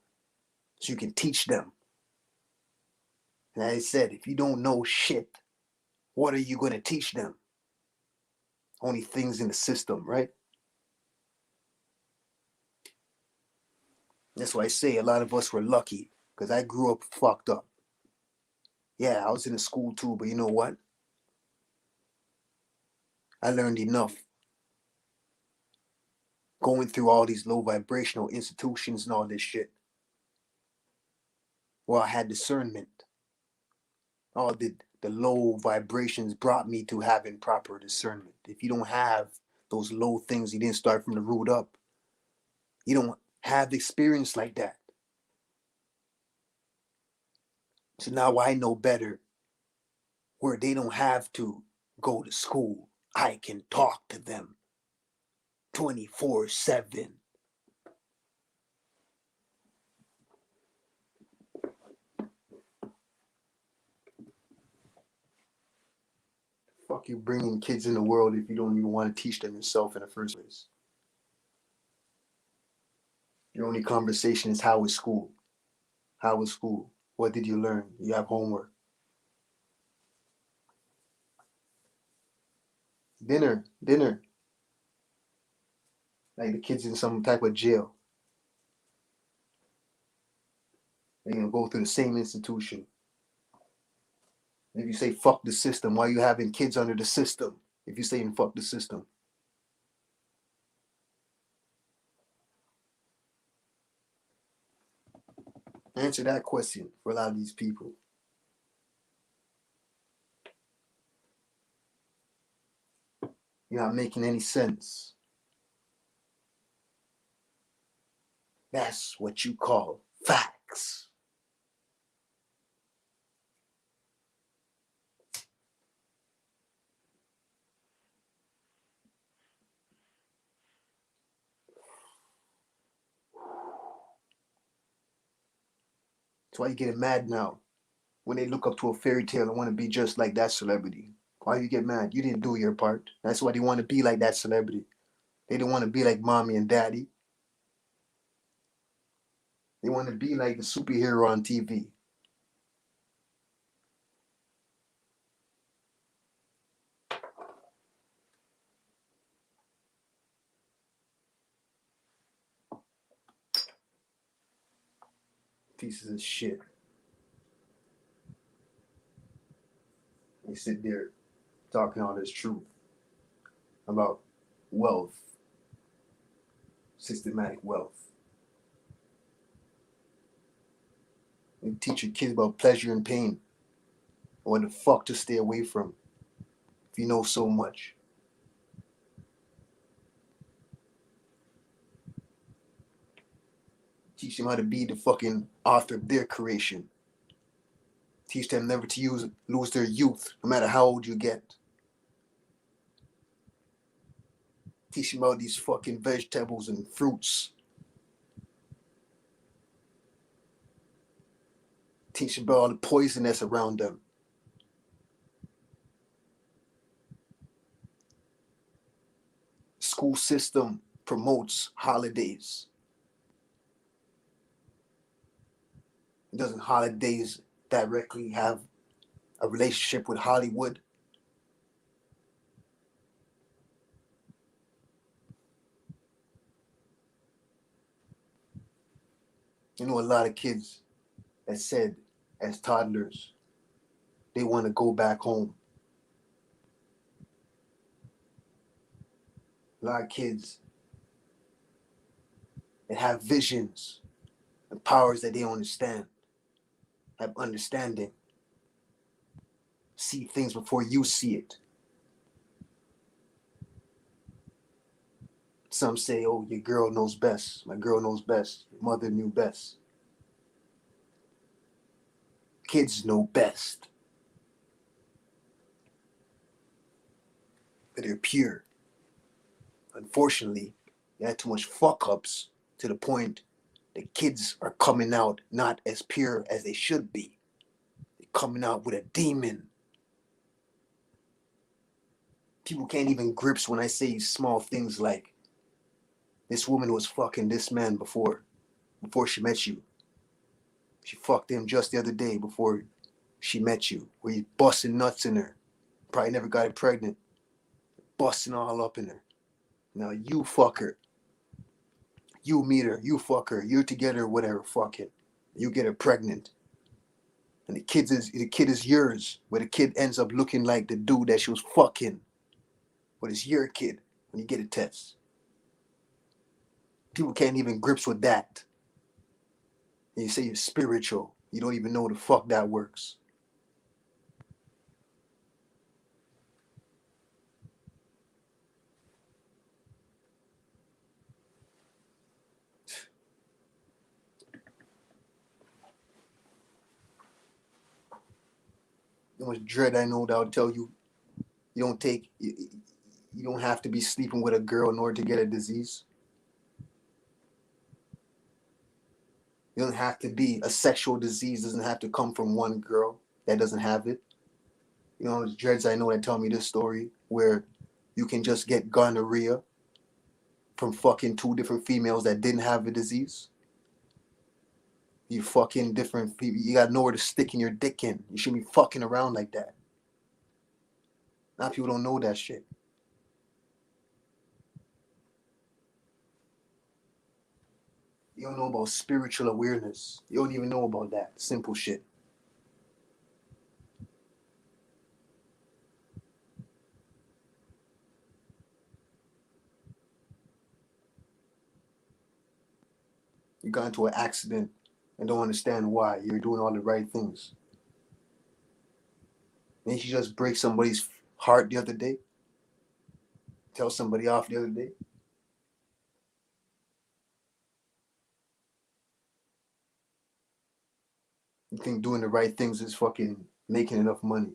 so you can teach them. And as I said, if you don't know shit, what are you going to teach them? Only things in the system, right? That's why I say a lot of us were lucky, because I grew up fucked up. Yeah, I was in a school too, but you know what? I learned enough going through all these low vibrational institutions and all this shit. Well, I had discernment. All the low vibrations brought me to having proper discernment. If you don't have those low things, you didn't start from the root up, you don't have experience like that. So now I know better where they don't have to go to school. I can talk to them 24/7. Fuck you bringing kids in the world if you don't even want to teach them yourself in the first place. Your only conversation is how was school? How was school? What did you learn? You have homework. Dinner. Like the kids in some type of jail. They're gonna go through the same institution. If you say fuck the system, why are you having kids under the system? If you're saying fuck the system. Answer that question for a lot of these people. You're not making any sense. That's what you call facts. That's why you getting mad now when they look up to a fairy tale and want to be just like that celebrity. Why you get mad? You didn't do your part. That's why they want to be like that celebrity. They don't want to be like mommy and daddy. They want to be like the superhero on TV. Pieces of shit. They sit there talking all this truth about wealth, systematic wealth. You teach your kids about pleasure and pain, what the fuck to stay away from if you know so much. Teach them how to be the fucking author of their creation. Teach them never to lose their youth, no matter how old you get. Teach them about these fucking vegetables and fruits. Teach them about all the poison that's around them. School system promotes holidays. Doesn't holidays directly have a relationship with Hollywood? You know, a lot of kids that said as toddlers they want to go back home. A lot of kids that have visions and powers that they don't understand, have understanding, see things before you see it. Some say, oh, your girl knows best. My girl knows best. Your mother knew best. Kids know best. But they're pure. Unfortunately, they had too much fuck-ups to the point that kids are coming out not as pure as they should be. They're coming out with a demon. People can't even grips when I say small things like, this woman was fucking this man before she met you. She fucked him just the other day before she met you. Where you busting nuts in her. Probably never got her pregnant. Busting all up in her. Now you fuck her. You meet her. You fuck her. You're together, whatever, fucking. You get her pregnant. And the kid is yours. Where the kid ends up looking like the dude that she was fucking. But it's your kid when you get a test. People can't even grips with that. And you say you're spiritual. You don't even know the fuck that works. How much dread I know that I'll tell you, you don't have to be sleeping with a girl in order to get a disease. You don't have to be a sexual disease. Doesn't have to come from one girl that doesn't have it. You know, there's dreads I know that tell me this story where you can just get gonorrhea from fucking 2 different females that didn't have a disease. You fucking different people. You got nowhere to stick in your dick in. You shouldn't be fucking around like that. Now people don't know that shit. You don't know about spiritual awareness. You don't even know about that simple shit. You got into an accident and don't understand why. You're doing all the right things. Didn't you just break somebody's heart the other day? Tell somebody off the other day? You think doing the right things is fucking making enough money?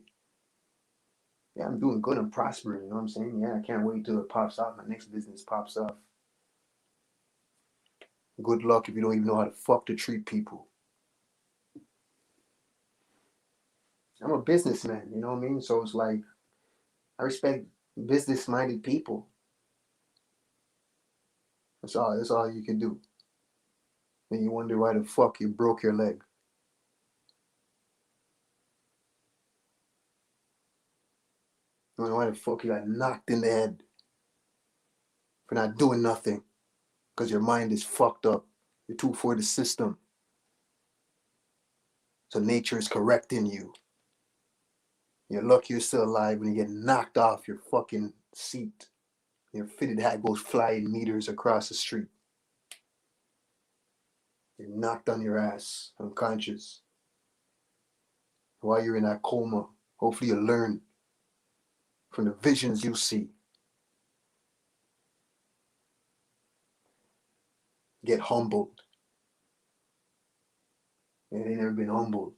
Yeah, I'm doing good. I'm prospering. You know what I'm saying? Yeah, I can't wait till it pops off. My next business pops off. Good luck if you don't even know how to fuck to treat people. I'm a businessman, you know what I mean? So it's like, I respect business-minded people. That's all you can do. Then you wonder why the fuck you broke your leg. You wonder why the fuck you got knocked in the head for not doing nothing. Because your mind is fucked up. You're too for the system. So nature is correcting you. You're lucky you're still alive when you get knocked off your fucking seat. Your fitted hat goes flying meters across the street. You're knocked on your ass, unconscious. While you're in that coma, hopefully you'll learn from the visions you see. Get humbled. And they never been humbled.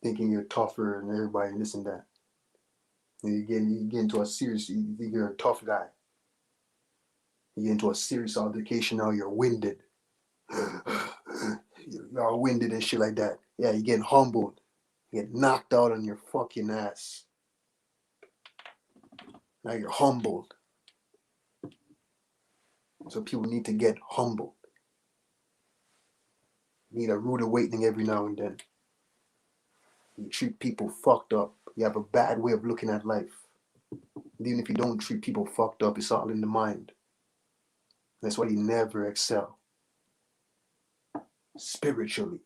Thinking you're tougher than everybody and this and that. And you get into a serious, you think you're a tough guy. You get into a serious altercation, now you're winded. You're all winded and shit like that. Yeah, you're getting humbled. You get knocked out on your fucking ass. Now you're humbled. So people need to get humbled. You need a rude awakening every now and then. You treat people fucked up. You have a bad way of looking at life. And even if you don't treat people fucked up, it's all in the mind. That's why you never excel. Spiritually.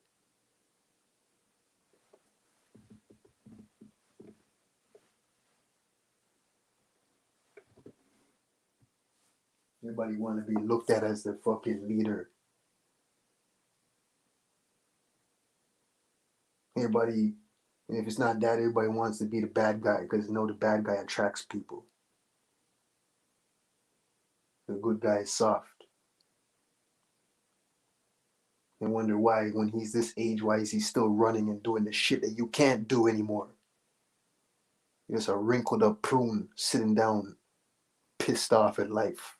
Everybody want to be looked at as the fucking leader. Everybody, and if it's not that, everybody wants to be the bad guy because they know the bad guy attracts people. The good guy is soft. And wonder why, when he's this age, why is he still running and doing the shit that you can't do anymore? You're just a wrinkled up prune sitting down, pissed off at life.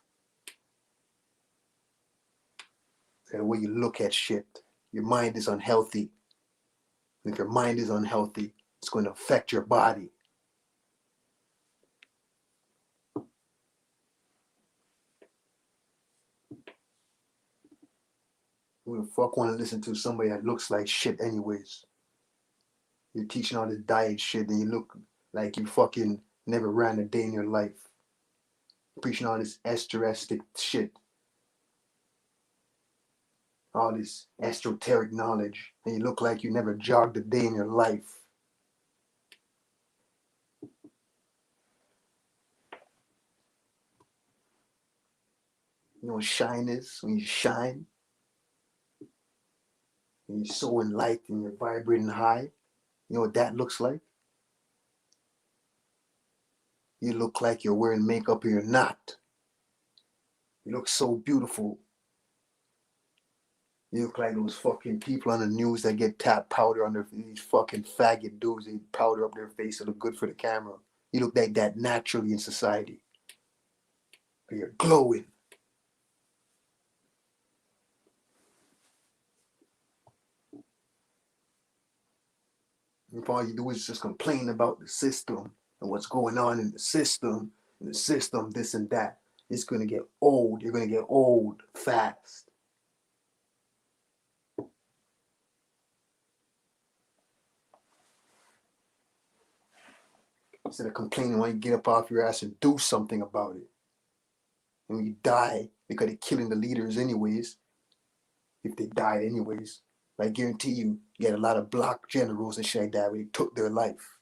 The way you look at shit, your mind is unhealthy. If your mind is unhealthy, it's going to affect your body. Who the fuck want to listen to somebody that looks like shit anyways? You're teaching all this diet shit and you look like you fucking never ran a day in your life. Preaching all this esoteric shit. All this esoteric knowledge. And you look like you never jogged a day in your life. You know what shine is? When you shine. And you're so enlightened and you're vibrating high. You know what that looks like? You look like you're wearing makeup or you're not. You look so beautiful. You look like those fucking people on the news that get tap powder on their face. These fucking faggot dudes, they powder up their face to look good for the camera. You look like that naturally in society. You're glowing. If all you do is just complain about the system and what's going on in the system, this and that, it's going to get old. You're going to get old fast. Instead of complaining, why don't you get up off your ass and do something about it? And when you die, because they're killing the leaders anyways, if they died anyways, I guarantee you get a lot of block generals and shit like that where they took their life.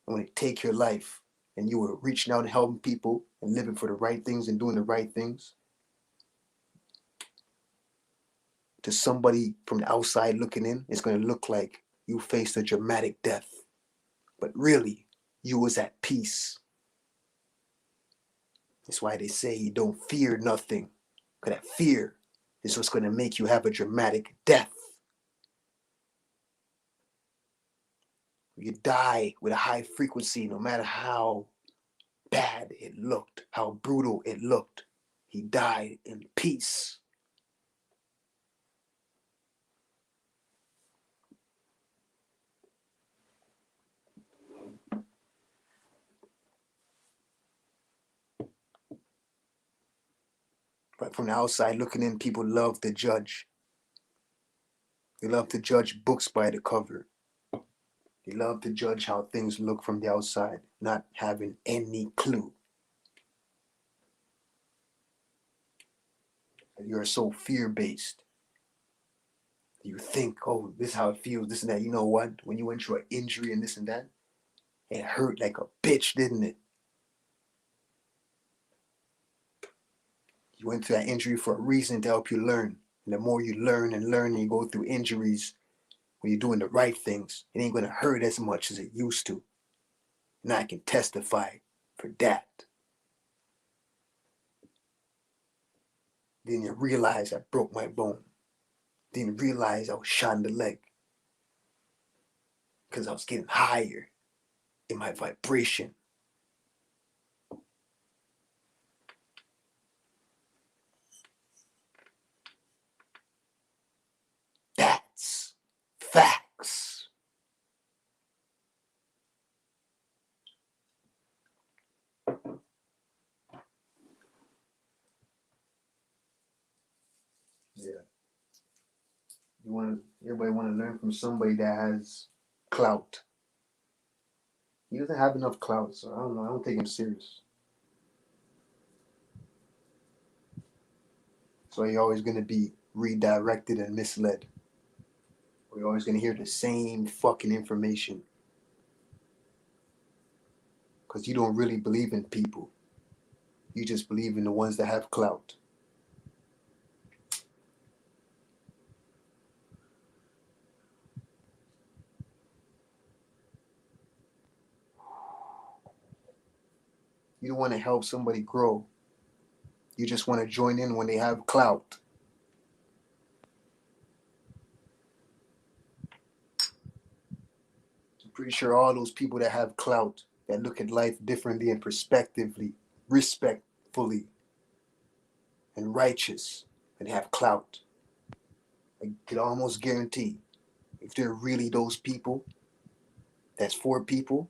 And when they take your life and you were reaching out and helping people and living for the right things and doing the right things, to somebody from the outside looking in, it's going to look like you faced a dramatic death. But really, you was at peace. That's why they say you don't fear nothing. Because that fear is what's going to make you have a dramatic death. You die with a high frequency, no matter how bad it looked, how brutal it looked. He died in peace. But from the outside looking in, people love to judge. They love to judge books by the cover. They love to judge how things look from the outside, not having any clue. You're so fear-based. You think, oh, this is how it feels, this and that. You know what? When you went through an injury and this and that, it hurt like a bitch, didn't it? You went through that injury for a reason to help you learn. And the more you learn and learn and you go through injuries, when you're doing the right things, it ain't going to hurt as much as it used to. And I can testify for that. Then you realize I broke my bone. Then you realize I was shot in the leg. Because I was getting higher in my vibration. That's facts. Yeah. Everybody want to learn from somebody that has clout. He doesn't have enough clout, so I don't know. I don't take him serious. So you're always going to be redirected and misled. We're always going to hear the same fucking information. Because you don't really believe in people. You just believe in the ones that have clout. You don't want to help somebody grow. You just want to join in when they have clout. I'm pretty sure all those people that have clout, that look at life differently and respectfully, and righteous, and have clout. I could almost guarantee, if they're really those people, that's for people,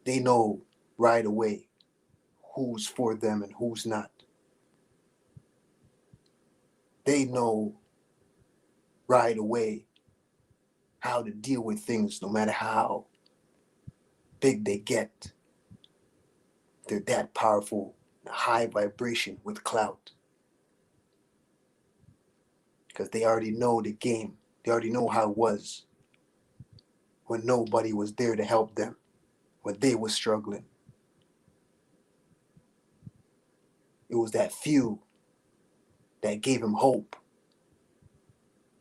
they know right away who's for them and who's not. They know right away how to deal with things no matter how big they get. They're that powerful, high vibration with clout. Because they already know the game. They already know how it was when nobody was there to help them, when they were struggling. It was that few that gave him hope.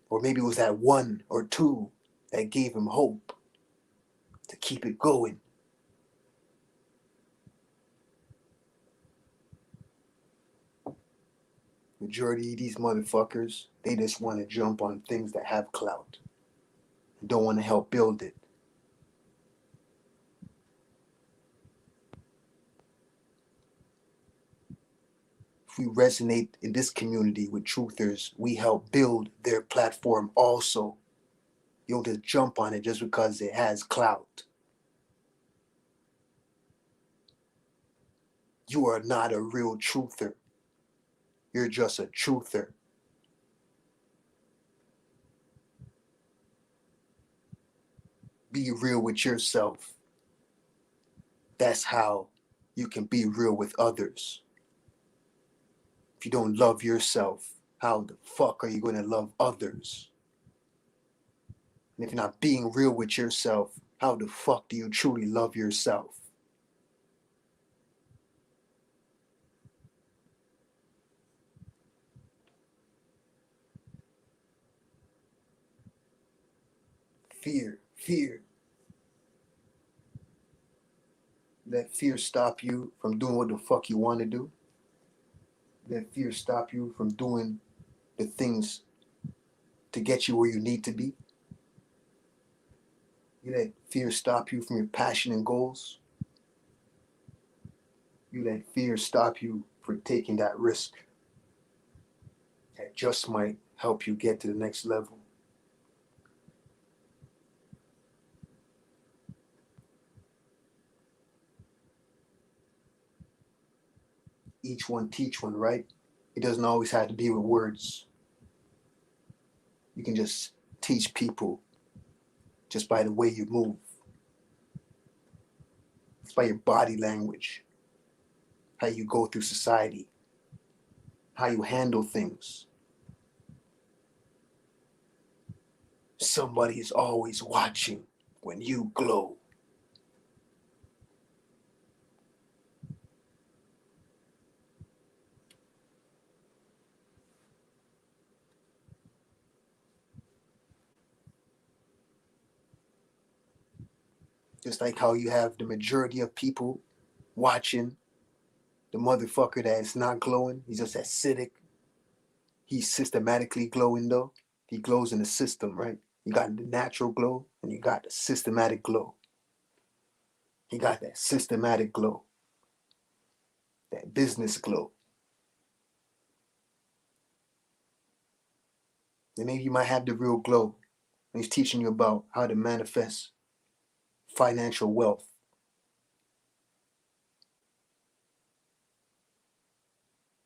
Or maybe it was that one or two that gave him hope to keep it going. Majority of these motherfuckers, they just want to jump on things that have clout. Don't want to help build it. If we resonate in this community with truthers, we help build their platform also. You don't just jump on it just because it has clout. You are not a real truther. You're just a truther. Be real with yourself. That's how you can be real with others. If you don't love yourself, how the fuck are you going to love others? And if you're not being real with yourself, how the fuck do you truly love yourself? Fear, fear. Let fear stop you from doing what the fuck you want to do. Let fear stop you from doing the things to get you where you need to be. You let fear stop you from your passion and goals. You let fear stop you from taking that risk that just might help you get to the next level. Each one teach one, right? It doesn't always have to be with words. You can just teach people just by the way you move. It's by your body language, how you go through society, how you handle things. Somebody is always watching when you glow. Just like how you have the majority of people watching the motherfucker that is not glowing. He's just acidic. He's systematically glowing though. He glows in the system, right? You got the natural glow and you got the systematic glow. He got that systematic glow, that business glow. And maybe you might have the real glow. And he's teaching you about how to manifest financial wealth.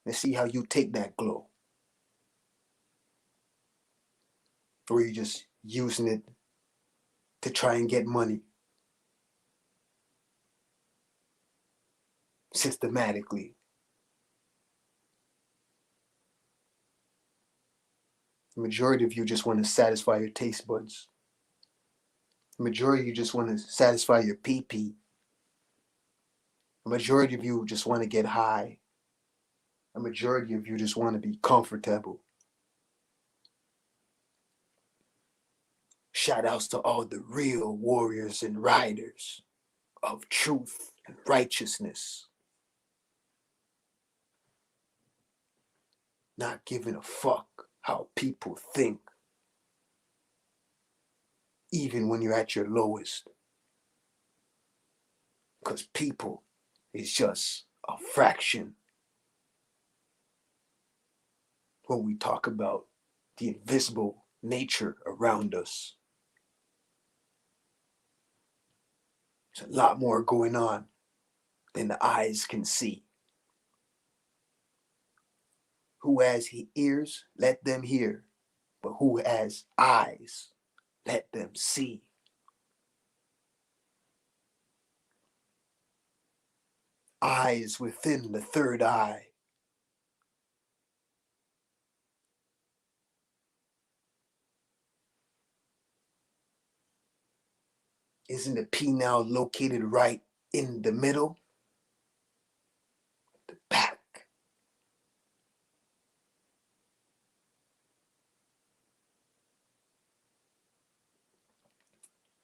Let's see how you take that glow. Or you're just using it to try and get money. Systematically. The majority of you just want to satisfy your taste buds. The majority of you just want to satisfy your pee-pee. The majority of you just want to get high. A majority of you just want to be comfortable. Shout outs to all the real warriors and riders of truth and righteousness. Not giving a fuck how people think. Even when you're at your lowest. Because people is just a fraction when we talk about the invisible nature around us. There's a lot more going on than the eyes can see. Who has ears, let them hear. But who has eyes, let them see. Eyes within the third eye. Isn't the pineal located right in the middle? The back.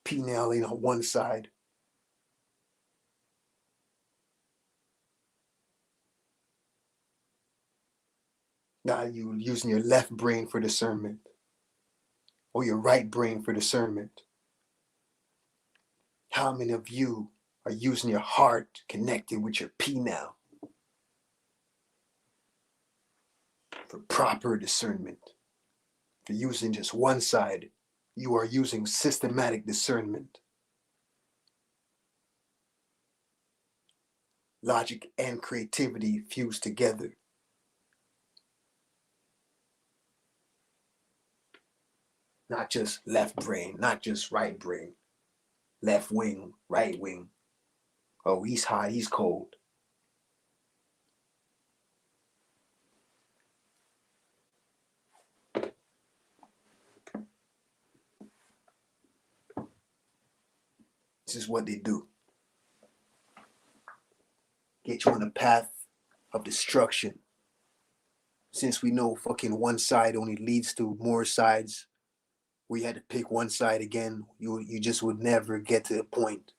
Pineal ain't on one side. Now you using your left brain for discernment. Or your right brain for discernment. How many of you are using your heart connected with your pineal for proper discernment? If you're using just one side, you are using systematic discernment. Logic and creativity fused together. Not just left brain, not just right brain. Left wing, right wing. Oh, he's hot, he's cold. This is what they do. Get you on the path of destruction. Since we know fucking one side only leads to more sides, where you had to pick one side again, you just would never get to a point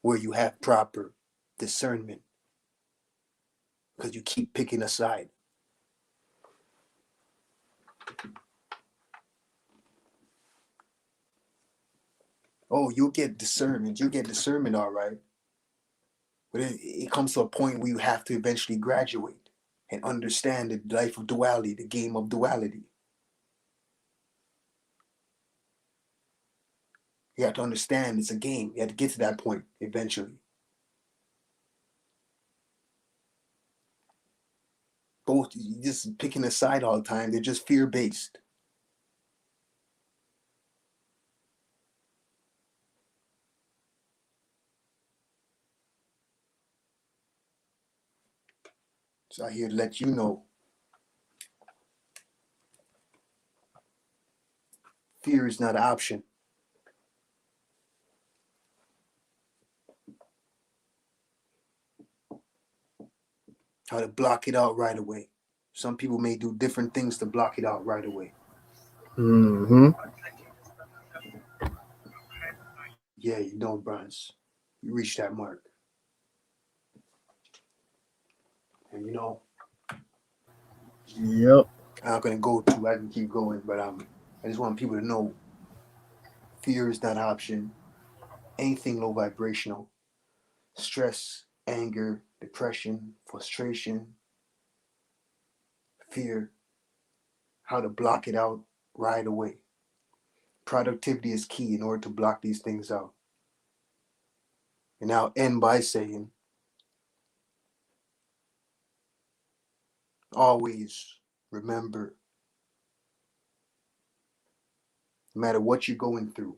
where you have proper discernment because you keep picking a side. Oh, you'll get discernment. You get discernment, all right. But it comes to a point where you have to eventually graduate and understand the life of duality, the game of duality. You have to understand it's a game. You have to get to that point eventually. Both, you just picking a side all the time. They're just fear-based. So I'm here to let you know, fear is not an option. How to block it out right away. Some people may do different things to block it out right away. Mm-hmm. Yeah, you know, Bronze, you reached that mark. And you know, Yep. I'm not gonna go too. I can keep going, but I just want people to know, fear is not an option. Anything low vibrational, stress, anger, depression, frustration, fear, how to block it out right away. Productivity is key in order to block these things out. And I'll end by saying, always remember, no matter what you're going through,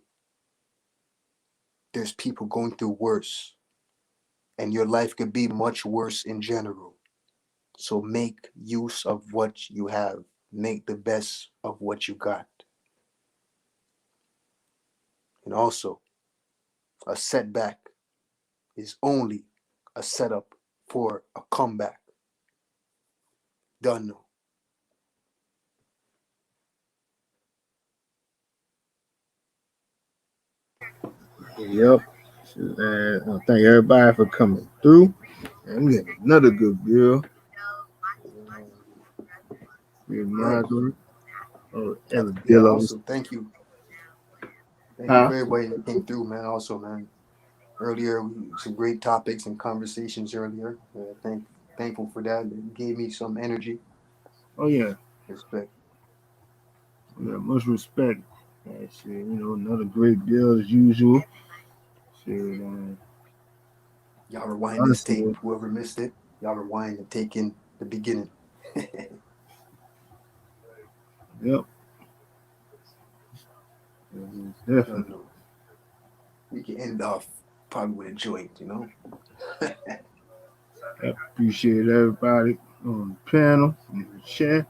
there's people going through worse. And your life could be much worse in general. So make use of what you have. Make the best of what you got. And also, a setback is only a setup for a comeback. Done. Yep. I thank everybody for coming through. And we got another good bill. Margaret. Oh, and the Yeah, bill also, thank you. Thank you for everybody that came through, man. Also, man, earlier, some great topics and conversations earlier. Thankful for that. It gave me some energy. Oh, yeah. Respect. Yeah, much respect. Shit, you know, another great bill as usual. Shit, Y'all rewind this tape. Whoever missed it, y'all rewind and take in the beginning. Yep. Definitely. We can end off probably with a joint, you know? I appreciate everybody on the panel, in the chat.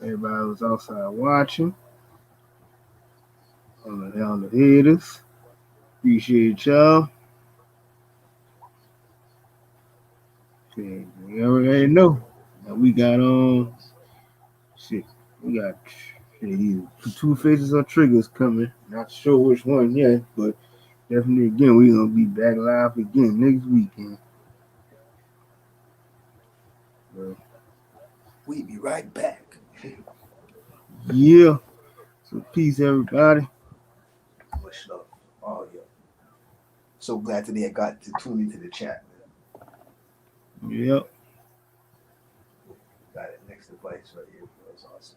Everybody was outside watching. On the haters. Appreciate y'all. Shit, you already know. Now we got shit. We got either Two Faces or Triggers coming. Not sure which one yet, but definitely again we gonna be back live again next weekend. We be right back. Yeah. So peace, everybody. Much love. Oh yeah. So glad today I got to tune into the chat, man. Yep. Got it next device right here. That was awesome.